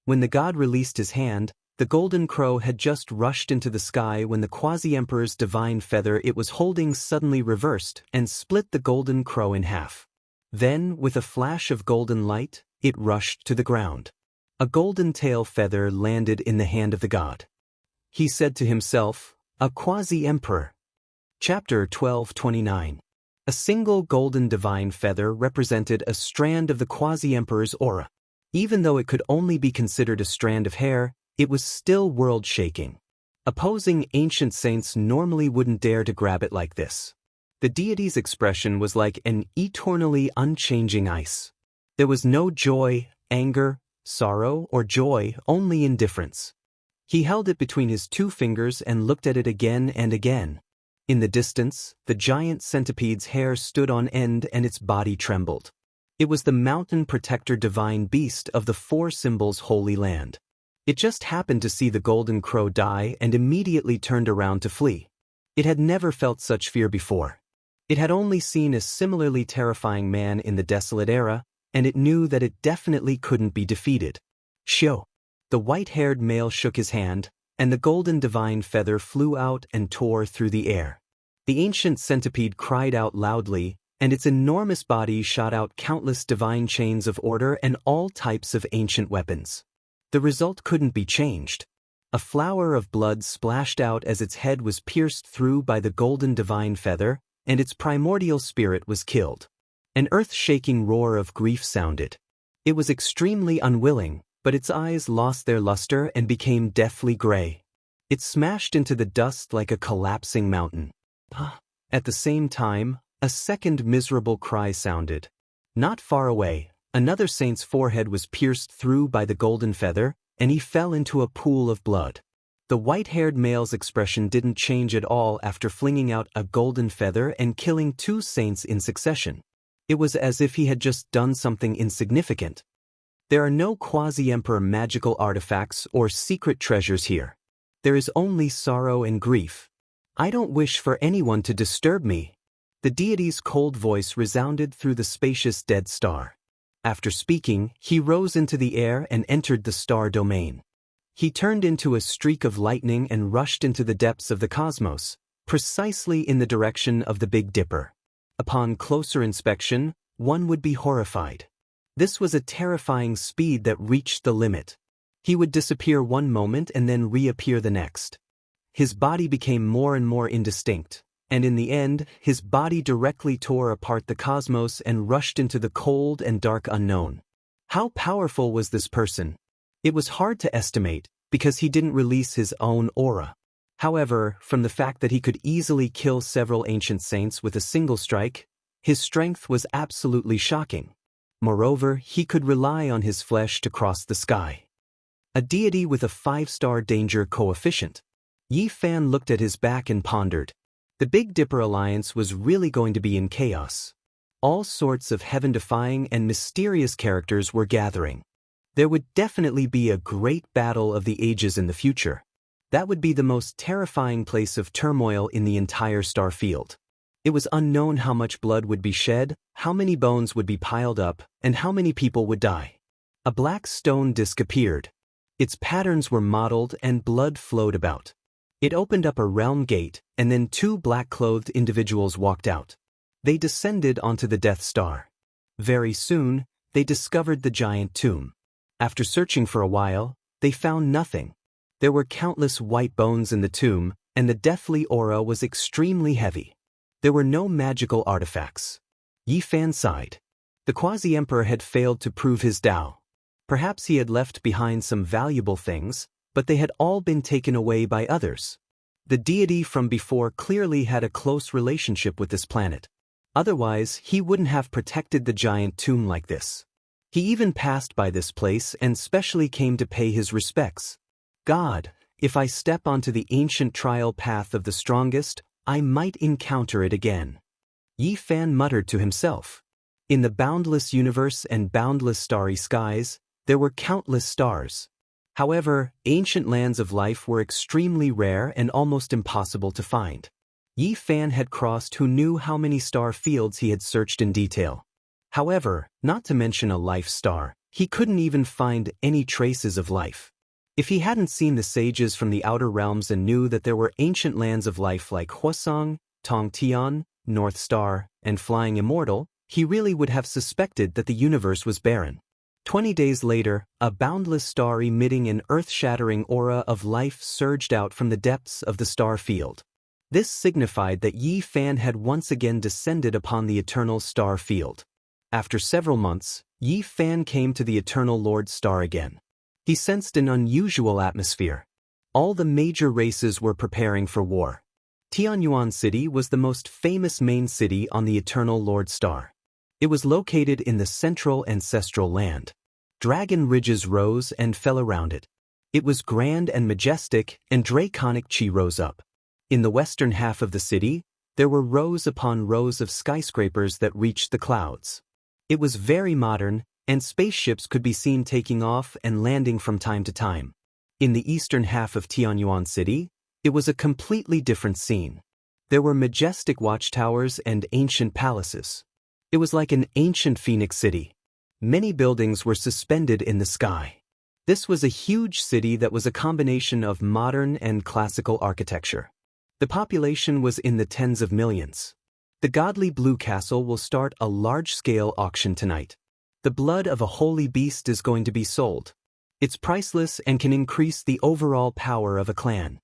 When the god released his hand, the golden crow had just rushed into the sky when the quasi-emperor's divine feather it was holding suddenly reversed and split the golden crow in half. Then, with a flash of golden light, it rushed to the ground. A golden tail feather landed in the hand of the god. He said to himself, "A quasi-emperor." Chapter 12:29. A single golden divine feather represented a strand of the quasi-emperor's aura. Even though it could only be considered a strand of hair, it was still world-shaking. Opposing ancient saints normally wouldn't dare to grab it like this. The deity's expression was like an eternally unchanging ice. There was no joy, anger, sorrow, or joy, only indifference. He held it between his two fingers and looked at it again and again. In the distance, the giant centipede's hair stood on end and its body trembled. It was the mountain protector divine beast of the four symbols holy land. It just happened to see the golden crow die and immediately turned around to flee. It had never felt such fear before. It had only seen a similarly terrifying man in the desolate era, and it knew that it definitely couldn't be defeated. Shio. The white-haired male shook his hand, and the golden divine feather flew out and tore through the air. The ancient centipede cried out loudly, and its enormous body shot out countless divine chains of order and all types of ancient weapons. The result couldn't be changed. A flower of blood splashed out as its head was pierced through by the golden divine feather, and its primordial spirit was killed. An earth-shaking roar of grief sounded. It was extremely unwilling, but its eyes lost their luster and became deathly gray. It smashed into the dust like a collapsing mountain. At the same time, a second miserable cry sounded. Not far away, another saint's forehead was pierced through by the golden feather, and he fell into a pool of blood. The white-haired male's expression didn't change at all after flinging out a golden feather and killing two saints in succession. It was as if he had just done something insignificant. There are no quasi-emperor magical artifacts or secret treasures here. There is only sorrow and grief. "I don't wish for anyone to disturb me." The deity's cold voice resounded through the spacious dead star. After speaking, he rose into the air and entered the star domain. He turned into a streak of lightning and rushed into the depths of the cosmos, precisely in the direction of the Big Dipper. Upon closer inspection, one would be horrified. This was a terrifying speed that reached the limit. He would disappear one moment and then reappear the next. His body became more and more indistinct, and in the end, his body directly tore apart the cosmos and rushed into the cold and dark unknown. How powerful was this person? It was hard to estimate, because he didn't release his own aura. However, from the fact that he could easily kill several ancient saints with a single strike, his strength was absolutely shocking. Moreover, he could rely on his flesh to cross the sky. A deity with a 5-star danger coefficient. Yi Fan looked at his back and pondered. The Big Dipper Alliance was really going to be in chaos. All sorts of heaven-defying and mysterious characters were gathering. There would definitely be a great battle of the ages in the future. That would be the most terrifying place of turmoil in the entire star field. It was unknown how much blood would be shed, how many bones would be piled up, and how many people would die. A black stone disk appeared. Its patterns were modeled and blood flowed about. It opened up a realm gate, and then two black-clothed individuals walked out. They descended onto the Death Star. Very soon, they discovered the giant tomb. After searching for a while, they found nothing. There were countless white bones in the tomb, and the deathly aura was extremely heavy. There were no magical artifacts. Yi Fan sighed. The quasi-emperor had failed to prove his Tao. Perhaps he had left behind some valuable things, but they had all been taken away by others. The deity from before clearly had a close relationship with this planet. Otherwise, he wouldn't have protected the giant tomb like this. He even passed by this place and specially came to pay his respects. God, if I step onto the ancient trial path of the strongest, I might encounter it again. Yi Fan muttered to himself. In the boundless universe and boundless starry skies, there were countless stars. However, ancient lands of life were extremely rare and almost impossible to find. Yi Fan had crossed who knew how many star fields he had searched in detail. However, not to mention a life star, he couldn't even find any traces of life. If he hadn't seen the sages from the outer realms and knew that there were ancient lands of life like Huasong, Tongtian, North Star, and Flying Immortal, he really would have suspected that the universe was barren. 20 days later, a boundless star emitting an earth-shattering aura of life surged out from the depths of the star field. This signified that Yi Fan had once again descended upon the eternal star field. After several months, Yi Fan came to the eternal Lord Star again. He sensed an unusual atmosphere. All the major races were preparing for war. Tianyuan City was the most famous main city on the eternal Lord Star. It was located in the central ancestral land. Dragon ridges rose and fell around it. It was grand and majestic, and draconic chi rose up. In the western half of the city, there were rows upon rows of skyscrapers that reached the clouds. It was very modern, and spaceships could be seen taking off and landing from time to time. In the eastern half of Tianyuan City, it was a completely different scene. There were majestic watchtowers and ancient palaces. It was like an ancient phoenix city. Many buildings were suspended in the sky. This was a huge city that was a combination of modern and classical architecture. The population was in the tens of millions. The godly Blue Castle will start a large-scale auction tonight. The blood of a holy beast is going to be sold. It's priceless and can increase the overall power of a clan.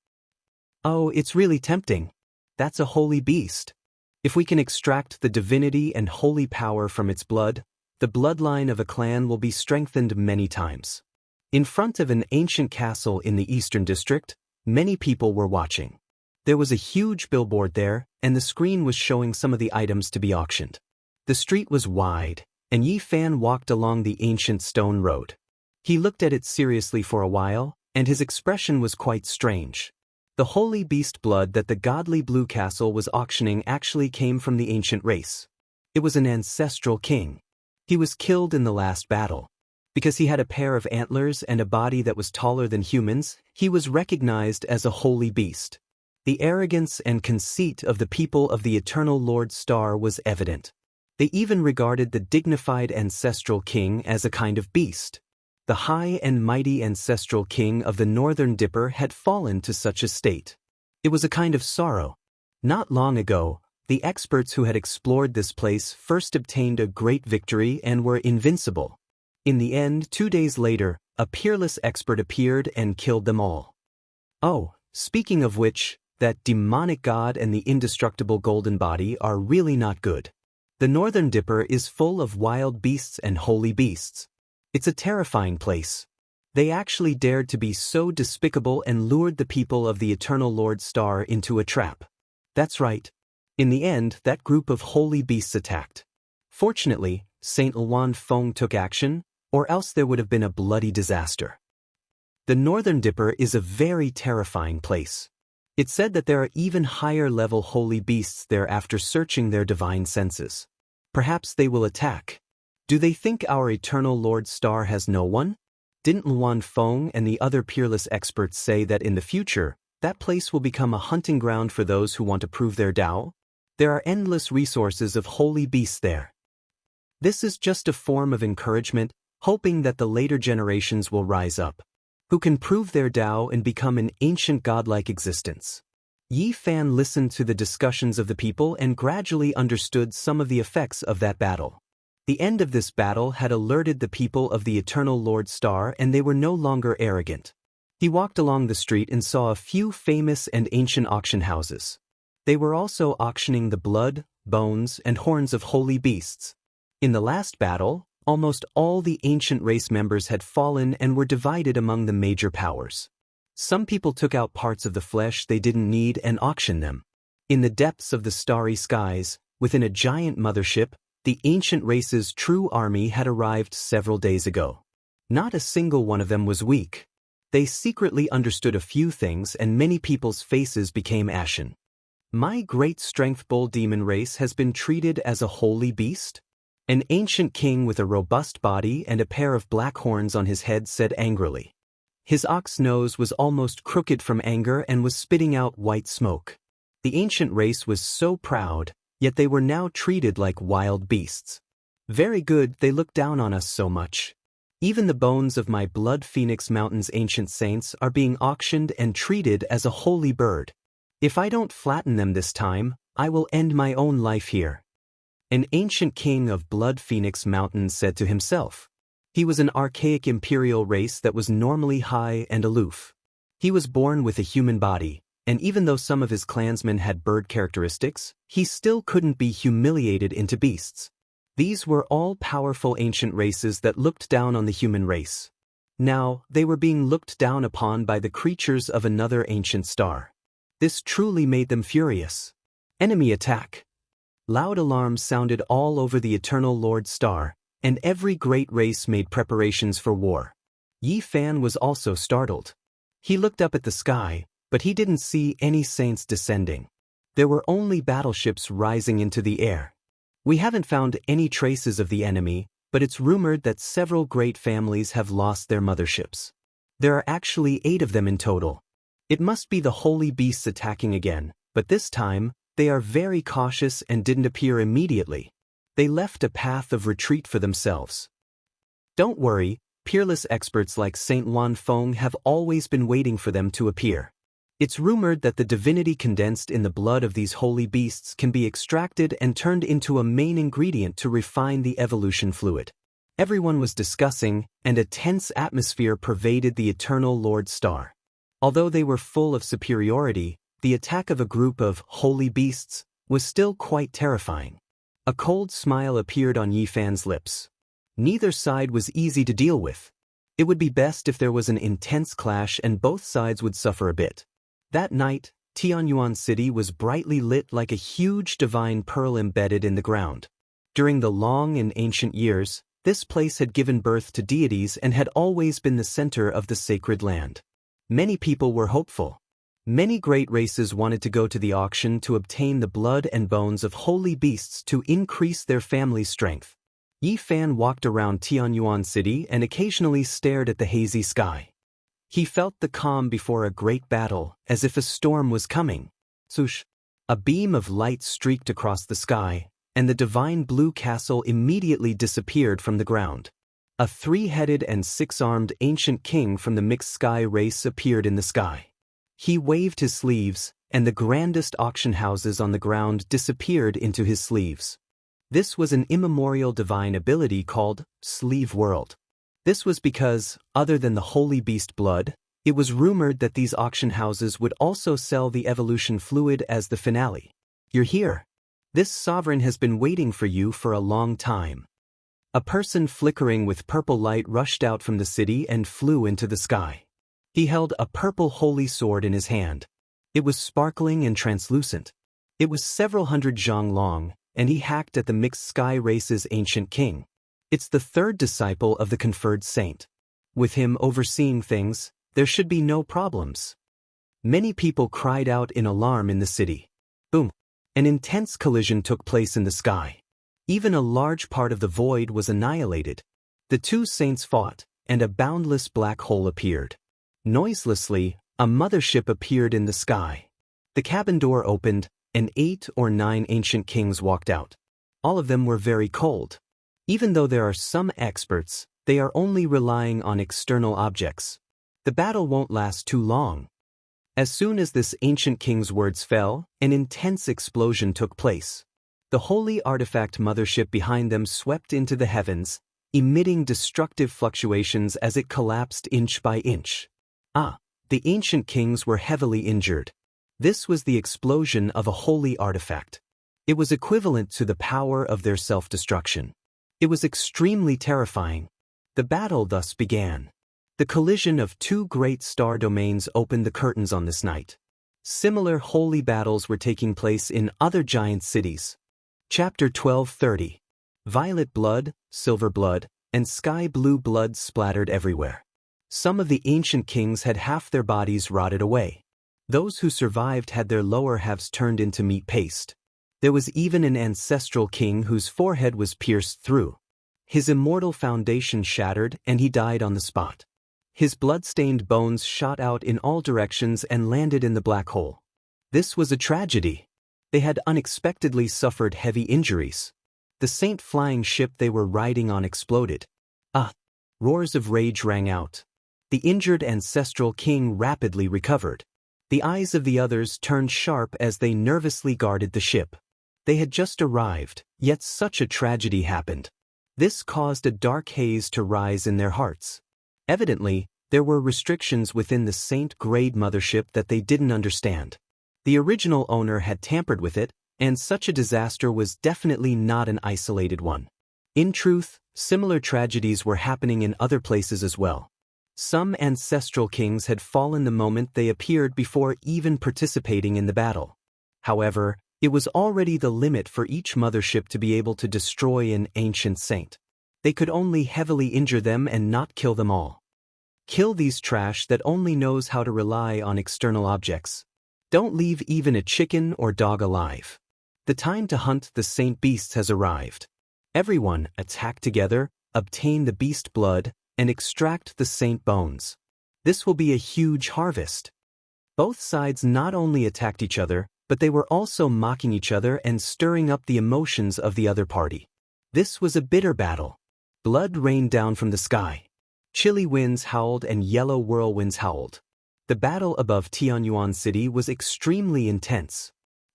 Oh, it's really tempting. That's a holy beast. If we can extract the divinity and holy power from its blood, the bloodline of a clan will be strengthened many times. In front of an ancient castle in the Eastern District, many people were watching. There was a huge billboard there, and the screen was showing some of the items to be auctioned. The street was wide, and Yi Fan walked along the ancient stone road. He looked at it seriously for a while, and his expression was quite strange. The holy beast blood that the godly Blue Castle was auctioning actually came from the ancient race. It was an ancestral king. He was killed in the last battle. Because he had a pair of antlers and a body that was taller than humans, he was recognized as a holy beast. The arrogance and conceit of the people of the eternal Lord Star was evident. They even regarded the dignified ancestral king as a kind of beast. The high and mighty ancestral king of the Northern Dipper had fallen to such a state. It was a kind of sorrow. Not long ago, the experts who had explored this place first obtained a great victory and were invincible. In the end, 2 days later, a peerless expert appeared and killed them all. Oh, speaking of which, that demonic god and the indestructible golden body are really not good. The Northern Dipper is full of wild beasts and holy beasts. It's a terrifying place. They actually dared to be so despicable and lured the people of the eternal Lord Star into a trap. That's right. In the end, that group of holy beasts attacked. Fortunately, Saint Luan Feng took action, or else there would have been a bloody disaster. The Northern Dipper is a very terrifying place. It's said that there are even higher-level holy beasts there after searching their divine senses. Perhaps they will attack. Do they think our eternal Lord Star has no one? Didn't Luan Feng and the other peerless experts say that in the future, that place will become a hunting ground for those who want to prove their Tao? There are endless resources of holy beasts there. This is just a form of encouragement, hoping that the later generations will rise up, who can prove their Tao and become an ancient godlike existence. Yi Fan listened to the discussions of the people and gradually understood some of the effects of that battle. The end of this battle had alerted the people of the eternal Lord Star, and they were no longer arrogant. He walked along the street and saw a few famous and ancient auction houses. They were also auctioning the blood, bones, and horns of holy beasts. In the last battle, almost all the ancient race members had fallen and were divided among the major powers. Some people took out parts of the flesh they didn't need and auctioned them. In the depths of the starry skies, within a giant mothership, the ancient race's true army had arrived several days ago. Not a single one of them was weak. They secretly understood a few things, and many people's faces became ashen. My great strength bull demon race has been treated as a holy beast? An ancient king with a robust body and a pair of black horns on his head said angrily. His ox nose was almost crooked from anger and was spitting out white smoke. The ancient race was so proud, yet they were now treated like wild beasts. Very good, they look down on us so much. Even the bones of my Blood Phoenix Mountain's ancient saints are being auctioned and treated as a holy bird. If I don't flatten them this time, I will end my own life here. An ancient king of Blood Phoenix Mountain said to himself. He was an archaic imperial race that was normally high and aloof. He was born with a human body, and even though some of his clansmen had bird characteristics, he still couldn't be humiliated into beasts. These were all powerful ancient races that looked down on the human race. Now, they were being looked down upon by the creatures of another ancient star. This truly made them furious. Enemy attack. Loud alarms sounded all over the Eternal Lord Star, and every great race made preparations for war. Yi Fan was also startled. He looked up at the sky, but he didn't see any saints descending. There were only battleships rising into the air. We haven't found any traces of the enemy, but it's rumored that several great families have lost their motherships. There are actually 8 of them in total. It must be the holy beasts attacking again, but this time, they are very cautious and didn't appear immediately. They left a path of retreat for themselves. Don't worry, peerless experts like Saint Wan Feng have always been waiting for them to appear. It's rumored that the divinity condensed in the blood of these holy beasts can be extracted and turned into a main ingredient to refine the evolution fluid. Everyone was discussing, and a tense atmosphere pervaded the Eternal Lord Star. Although they were full of superiority, the attack of a group of holy beasts was still quite terrifying. A cold smile appeared on Yi Fan's lips. Neither side was easy to deal with. It would be best if there was an intense clash and both sides would suffer a bit. That night, Tianyuan City was brightly lit like a huge divine pearl embedded in the ground. During the long and ancient years, this place had given birth to deities and had always been the center of the sacred land. Many people were hopeful. Many great races wanted to go to the auction to obtain the blood and bones of holy beasts to increase their family's strength. Yi Fan walked around Tianyuan City and occasionally stared at the hazy sky. He felt the calm before a great battle, as if a storm was coming. Swoosh! A beam of light streaked across the sky, and the divine blue castle immediately disappeared from the ground. A 3-headed and 6-armed ancient king from the mixed sky race appeared in the sky. He waved his sleeves, and the grandest auction houses on the ground disappeared into his sleeves. This was an immemorial divine ability called Sleeve World. This was because, other than the holy beast blood, it was rumored that these auction houses would also sell the evolution fluid as the finale. You're here. This sovereign has been waiting for you for a long time. A person flickering with purple light rushed out from the city and flew into the sky. He held a purple holy sword in his hand. It was sparkling and translucent. It was several hundred zhang long, and he hacked at the mixed sky race's ancient king. It's the 3rd disciple of the conferred saint. With him overseeing things, there should be no problems. Many people cried out in alarm in the city. Boom! An intense collision took place in the sky. Even a large part of the void was annihilated. The 2 saints fought, and a boundless black hole appeared. Noiselessly, a mothership appeared in the sky. The cabin door opened, and 8 or 9 ancient kings walked out. All of them were very cold. Even though there are some experts, they are only relying on external objects. The battle won't last too long. As soon as this ancient king's words fell, an intense explosion took place. The holy artifact mothership behind them swept into the heavens, emitting destructive fluctuations as it collapsed inch by inch. The ancient kings were heavily injured. This was the explosion of a holy artifact. It was equivalent to the power of their self-destruction. It was extremely terrifying. The battle thus began. The collision of 2 great star domains opened the curtains on this night. Similar holy battles were taking place in other giant cities. Chapter 12:30. Violet blood, silver blood, and sky blue blood splattered everywhere. Some of the ancient kings had half their bodies rotted away. Those who survived had their lower halves turned into meat paste. There was even an ancestral king whose forehead was pierced through. His immortal foundation shattered and he died on the spot. His blood-stained bones shot out in all directions and landed in the black hole. This was a tragedy. They had unexpectedly suffered heavy injuries. The saint flying ship they were riding on exploded. Ah! Roars of rage rang out. The injured ancestral king rapidly recovered. The eyes of the others turned sharp as they nervously guarded the ship. They had just arrived, yet such a tragedy happened. This caused a dark haze to rise in their hearts. Evidently, there were restrictions within the Saint-grade mothership that they didn't understand. The original owner had tampered with it, and such a disaster was definitely not an isolated one. In truth, similar tragedies were happening in other places as well. Some ancestral kings had fallen the moment they appeared before even participating in the battle. However, it was already the limit for each mothership to be able to destroy an ancient saint. They could only heavily injure them and not kill them all. Kill these trash that only knows how to rely on external objects. Don't leave even a chicken or dog alive. The time to hunt the saint beasts has arrived. Everyone attack together, obtain the beast blood, and extract the saint bones. This will be a huge harvest. Both sides not only attacked each other, but they were also mocking each other and stirring up the emotions of the other party. This was a bitter battle. Blood rained down from the sky. Chilly winds howled and yellow whirlwinds howled. The battle above Tianyuan City was extremely intense.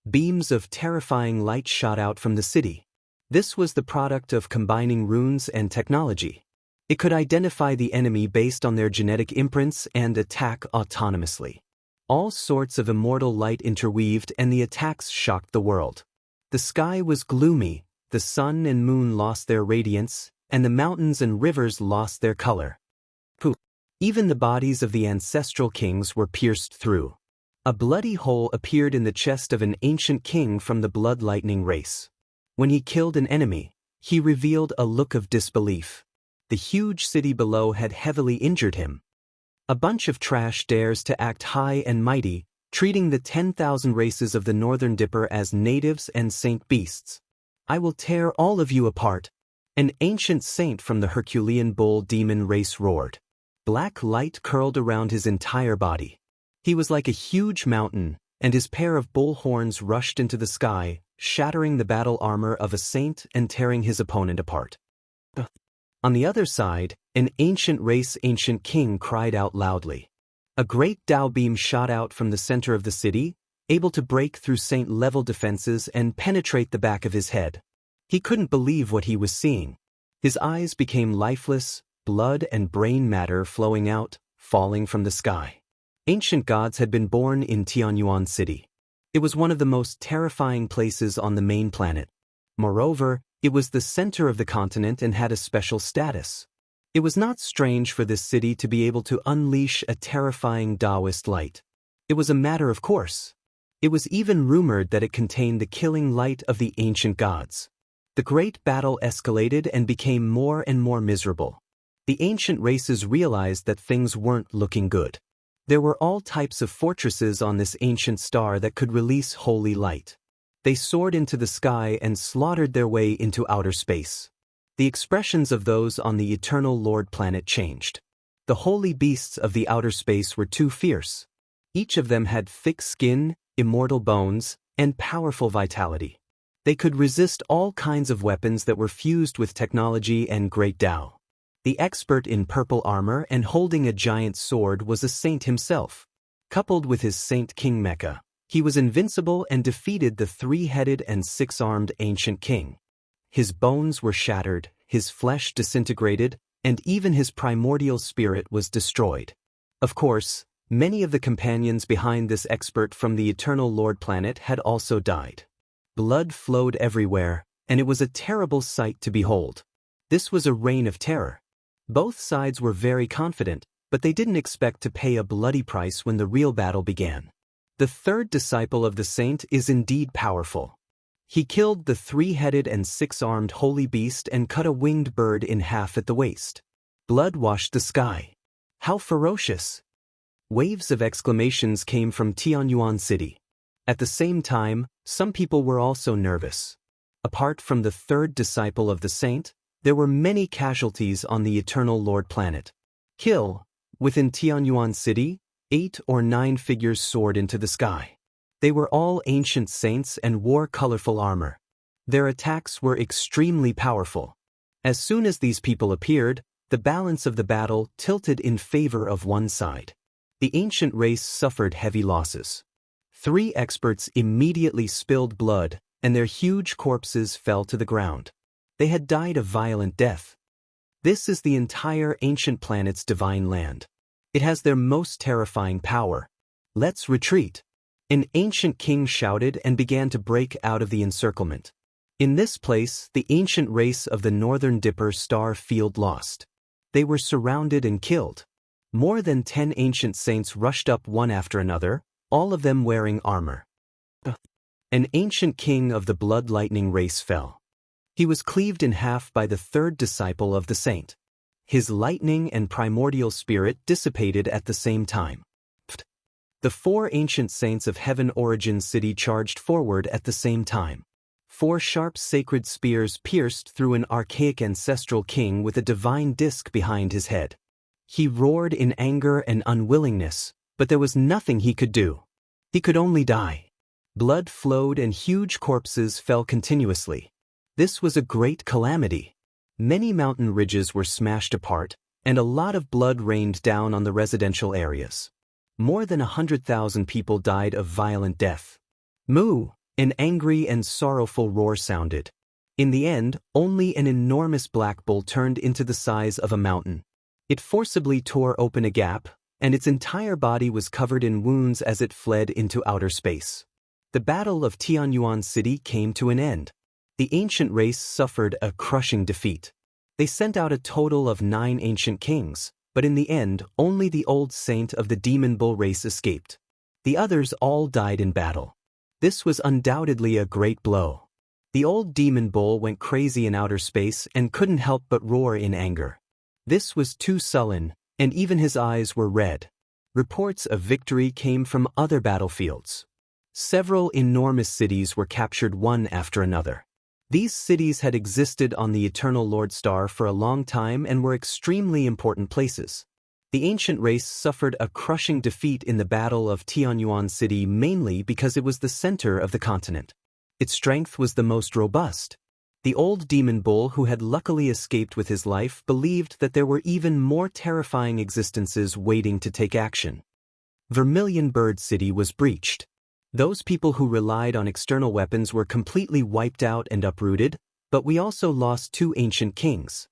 Beams of terrifying light shot out from the city. This was the product of combining runes and technology. It could identify the enemy based on their genetic imprints and attack autonomously. All sorts of immortal light interweaved and the attacks shocked the world. The sky was gloomy, the sun and moon lost their radiance, and the mountains and rivers lost their color. Poof! Even the bodies of the ancestral kings were pierced through. A bloody hole appeared in the chest of an ancient king from the blood lightning race. When he killed an enemy, he revealed a look of disbelief. The huge city below had heavily injured him. A bunch of trash dares to act high and mighty, treating the 10,000 races of the Northern Dipper as natives and saint beasts. I will tear all of you apart. An ancient saint from the Herculean bull demon race roared. Black light curled around his entire body. He was like a huge mountain, and his pair of bull horns rushed into the sky, shattering the battle armor of a saint and tearing his opponent apart. On the other side, an ancient king cried out loudly. A great Dao beam shot out from the center of the city, able to break through saint-level defenses and penetrate the back of his head. He couldn't believe what he was seeing. His eyes became lifeless, blood and brain matter flowing out, falling from the sky. Ancient gods had been born in Tianyuan City. It was one of the most terrifying places on the main planet. Moreover, it was the center of the continent and had a special status. It was not strange for this city to be able to unleash a terrifying Daoist light. It was a matter of course. It was even rumored that it contained the killing light of the ancient gods. The great battle escalated and became more and more miserable. The ancient races realized that things weren't looking good. There were all types of fortresses on this ancient star that could release holy light. They soared into the sky and slaughtered their way into outer space. The expressions of those on the Eternal Lord planet changed. The holy beasts of the outer space were too fierce. Each of them had thick skin, immortal bones, and powerful vitality. They could resist all kinds of weapons that were fused with technology and great Tao. The expert in purple armor and holding a giant sword was a saint himself. Coupled with his Saint King Mecha, he was invincible and defeated the three-headed and six-armed ancient king. His bones were shattered, his flesh disintegrated, and even his primordial spirit was destroyed. Of course, many of the companions behind this expert from the Eternal Lord planet had also died. Blood flowed everywhere, and it was a terrible sight to behold. This was a reign of terror. Both sides were very confident, but they didn't expect to pay a bloody price when the real battle began. The third disciple of the saint is indeed powerful. He killed the three-headed and six-armed holy beast and cut a winged bird in half at the waist. Blood washed the sky. How ferocious! Waves of exclamations came from Tianyuan City. At the same time, some people were also nervous. Apart from the third disciple of the saint, there were many casualties on the Eternal Lord planet. Within Tianyuan City, 8 or 9 figures soared into the sky. They were all ancient saints and wore colorful armor. Their attacks were extremely powerful. As soon as these people appeared, the balance of the battle tilted in favor of one side. The ancient race suffered heavy losses. 3 experts immediately spilled blood, and their huge corpses fell to the ground. They had died a violent death. This is the entire ancient planet's divine land. It has their most terrifying power. Let's retreat. An ancient king shouted and began to break out of the encirclement. In this place, the ancient race of the Northern Dipper star field lost. They were surrounded and killed. More than 10 ancient saints rushed up one after another, all of them wearing armor. An ancient king of the blood lightning race fell. He was cleaved in half by the 3rd disciple of the saint. His lightning and primordial spirit dissipated at the same time. The 4 ancient saints of Heaven Origin City charged forward at the same time. 4 sharp sacred spears pierced through an archaic ancestral king with a divine disk behind his head. He roared in anger and unwillingness, but there was nothing he could do. He could only die. Blood flowed and huge corpses fell continuously. This was a great calamity. Many mountain ridges were smashed apart, and a lot of blood rained down on the residential areas. More than 100,000 people died of violent death. Moo! An angry and sorrowful roar sounded. In the end, only an enormous black bull turned into the size of a mountain. It forcibly tore open a gap, and its entire body was covered in wounds as it fled into outer space. The Battle of Tianyuan City came to an end. The ancient race suffered a crushing defeat. They sent out a total of 9 ancient kings, but in the end, only the old saint of the demon bull race escaped. The others all died in battle. This was undoubtedly a great blow. The old demon bull went crazy in outer space and couldn't help but roar in anger. This was too sullen, and even his eyes were red. Reports of victory came from other battlefields. Several enormous cities were captured one after another. These cities had existed on the Eternal Lord Star for a long time and were extremely important places. The ancient race suffered a crushing defeat in the Battle of Tianyuan City mainly because it was the center of the continent. Its strength was the most robust. The old demon bull who had luckily escaped with his life believed that there were even more terrifying existences waiting to take action. Vermilion Bird City was breached. Those people who relied on external weapons were completely wiped out and uprooted, but we also lost 2 ancient kings.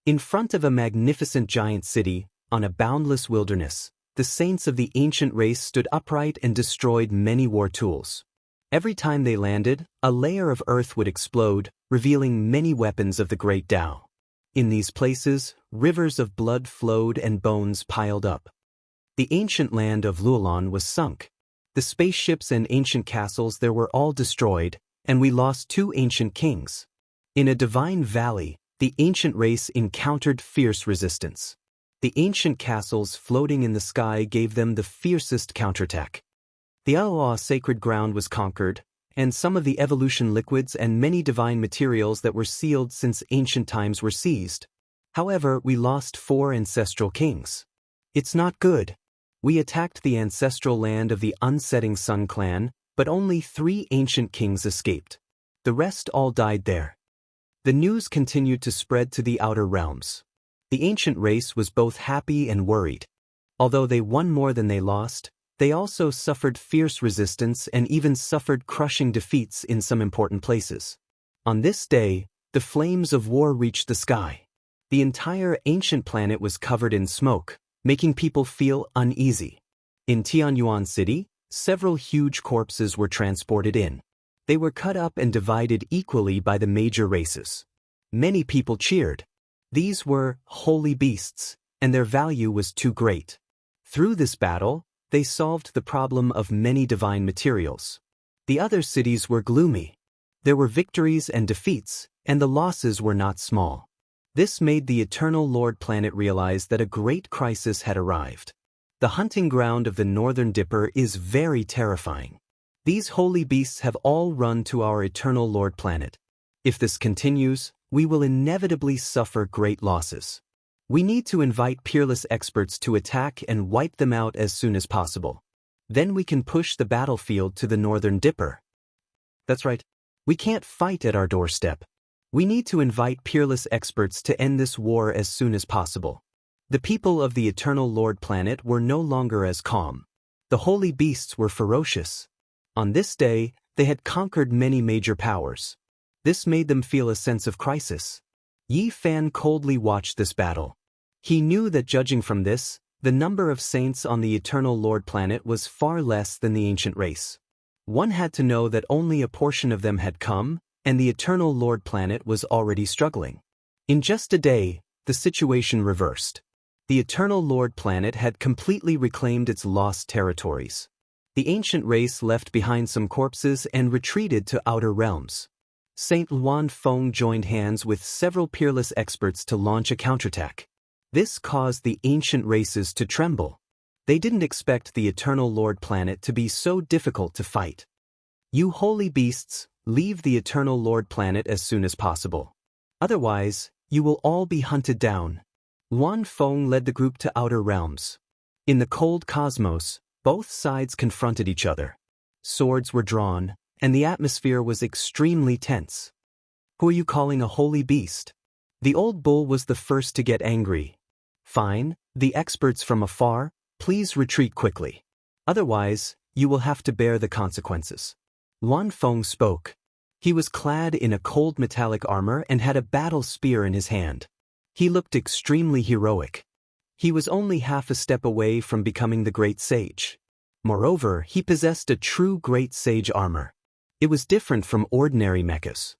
In front of a magnificent giant city, on a boundless wilderness, the saints of the ancient race stood upright and destroyed many war tools. Every time they landed, a layer of earth would explode, revealing many weapons of the great Tao. In these places, rivers of blood flowed and bones piled up. The ancient land of Luolan was sunk. The spaceships and ancient castles there were all destroyed, and we lost 2 ancient kings. In a divine valley, the ancient race encountered fierce resistance. The ancient castles floating in the sky gave them the fiercest counterattack. The Aoa sacred ground was conquered, and some of the evolution liquids and many divine materials that were sealed since ancient times were seized. However, we lost 4 ancestral kings. It's not good. We attacked the ancestral land of the Unsetting Sun clan, but only 3 ancient kings escaped. The rest all died there. The news continued to spread to the outer realms. The ancient race was both happy and worried. Although they won more than they lost, they also suffered fierce resistance and even suffered crushing defeats in some important places. On this day, the flames of war reached the sky. The entire ancient planet was covered in smoke, making people feel uneasy. In Tianyuan City, several huge corpses were transported in. They were cut up and divided equally by the major races. Many people cheered. These were holy beasts, and their value was too great. Through this battle, they solved the problem of many divine materials. The other cities were gloomy. There were victories and defeats, and the losses were not small. This made the Eternal Lord planet realize that a great crisis had arrived. The hunting ground of the Northern Dipper is very terrifying. These holy beasts have all run to our Eternal Lord planet. If this continues, we will inevitably suffer great losses. We need to invite peerless experts to attack and wipe them out as soon as possible. Then we can push the battlefield to the Northern Dipper. That's right. We can't fight at our doorstep. We need to invite peerless experts to end this war as soon as possible. The people of the Eternal Lord planet were no longer as calm. The holy beasts were ferocious. On this day, they had conquered many major powers. This made them feel a sense of crisis. Yi Fan coldly watched this battle. He knew that judging from this, the number of saints on the Eternal Lord planet was far less than the ancient race. One had to know that only a portion of them had come, and the Eternal Lord planet was already struggling. In just a day, the situation reversed. The Eternal Lord planet had completely reclaimed its lost territories. The ancient race left behind some corpses and retreated to outer realms. Saint Luan Feng joined hands with several peerless experts to launch a counterattack. This caused the ancient races to tremble. They didn't expect the Eternal Lord planet to be so difficult to fight. You holy beasts, leave the Eternal Lord planet as soon as possible. Otherwise, you will all be hunted down. Luan Feng led the group to outer realms. In the cold cosmos, both sides confronted each other. Swords were drawn, and the atmosphere was extremely tense. Who are you calling a holy beast? The old bull was the first to get angry. Fine, the experts from afar, please retreat quickly. Otherwise, you will have to bear the consequences. Luan Feng spoke. He was clad in a cold metallic armor and had a battle spear in his hand. He looked extremely heroic. He was only half a step away from becoming the Great Sage. Moreover, he possessed a true Great Sage armor. It was different from ordinary mechas.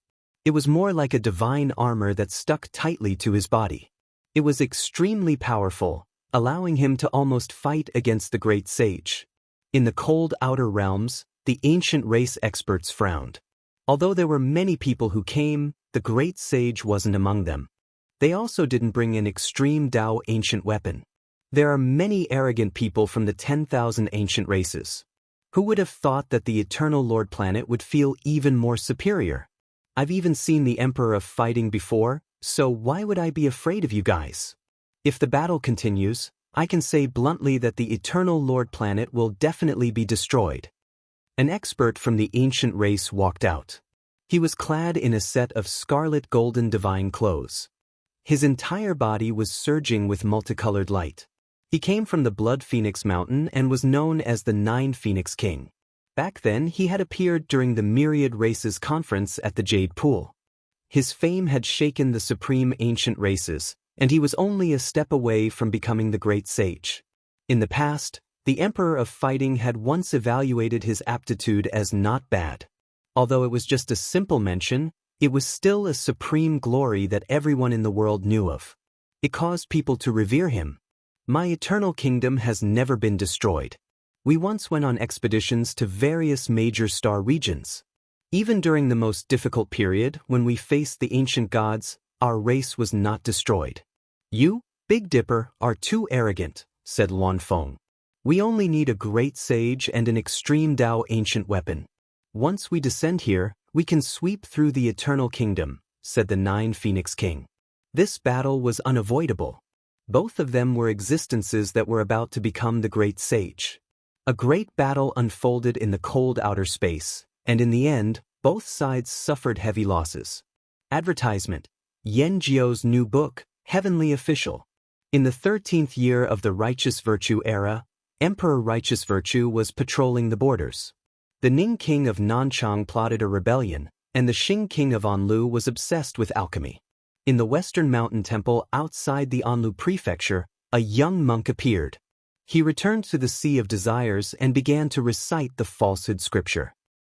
It was more like a divine armor that stuck tightly to his body. It was extremely powerful, allowing him to almost fight against the Great Sage. In the cold outer realms, the ancient race experts frowned. Although there were many people who came, the Great Sage wasn't among them. They also didn't bring an extreme Dao ancient weapon. There are many arrogant people from the 10,000 ancient races. Who would have thought that the Eternal Lord planet would feel even more superior? I've even seen the Emperor fighting before, so why would I be afraid of you guys? If the battle continues, I can say bluntly that the Eternal Lord planet will definitely be destroyed. An expert from the ancient race walked out. He was clad in a set of scarlet golden divine clothes. His entire body was surging with multicolored light. He came from the Blood Phoenix Mountain and was known as the Nine Phoenix King. Back then, he had appeared during the Myriad Races Conference at the Jade Pool. His fame had shaken the supreme ancient races, and he was only a step away from becoming the Great Sage. In the past, the Emperor of Fighting had once evaluated his aptitude as not bad. Although it was just a simple mention, it was still a supreme glory that everyone in the world knew of. It caused people to revere him. My eternal kingdom has never been destroyed. We once went on expeditions to various major star regions. Even during the most difficult period, when we faced the ancient gods, our race was not destroyed. You, Big Dipper, are too arrogant, said Luan Feng. We only need a great sage and an extreme Dao ancient weapon. Once we descend here, we can sweep through the eternal kingdom, said the Nine Phoenix King. This battle was unavoidable. Both of them were existences that were about to become the Great Sage. A great battle unfolded in the cold outer space, and in the end, both sides suffered heavy losses. Advertisement: Yen Jiu's new book, Heavenly Official. In the 13th year of the Righteous Virtue era, Emperor Righteous Virtue was patrolling the borders. The Ning King of Nanchang plotted a rebellion, and the Xing King of Anlu was obsessed with alchemy. In the Western Mountain Temple outside the Anlu Prefecture, a young monk appeared. He returned to the Sea of Desires and began to recite the falsehood scripture.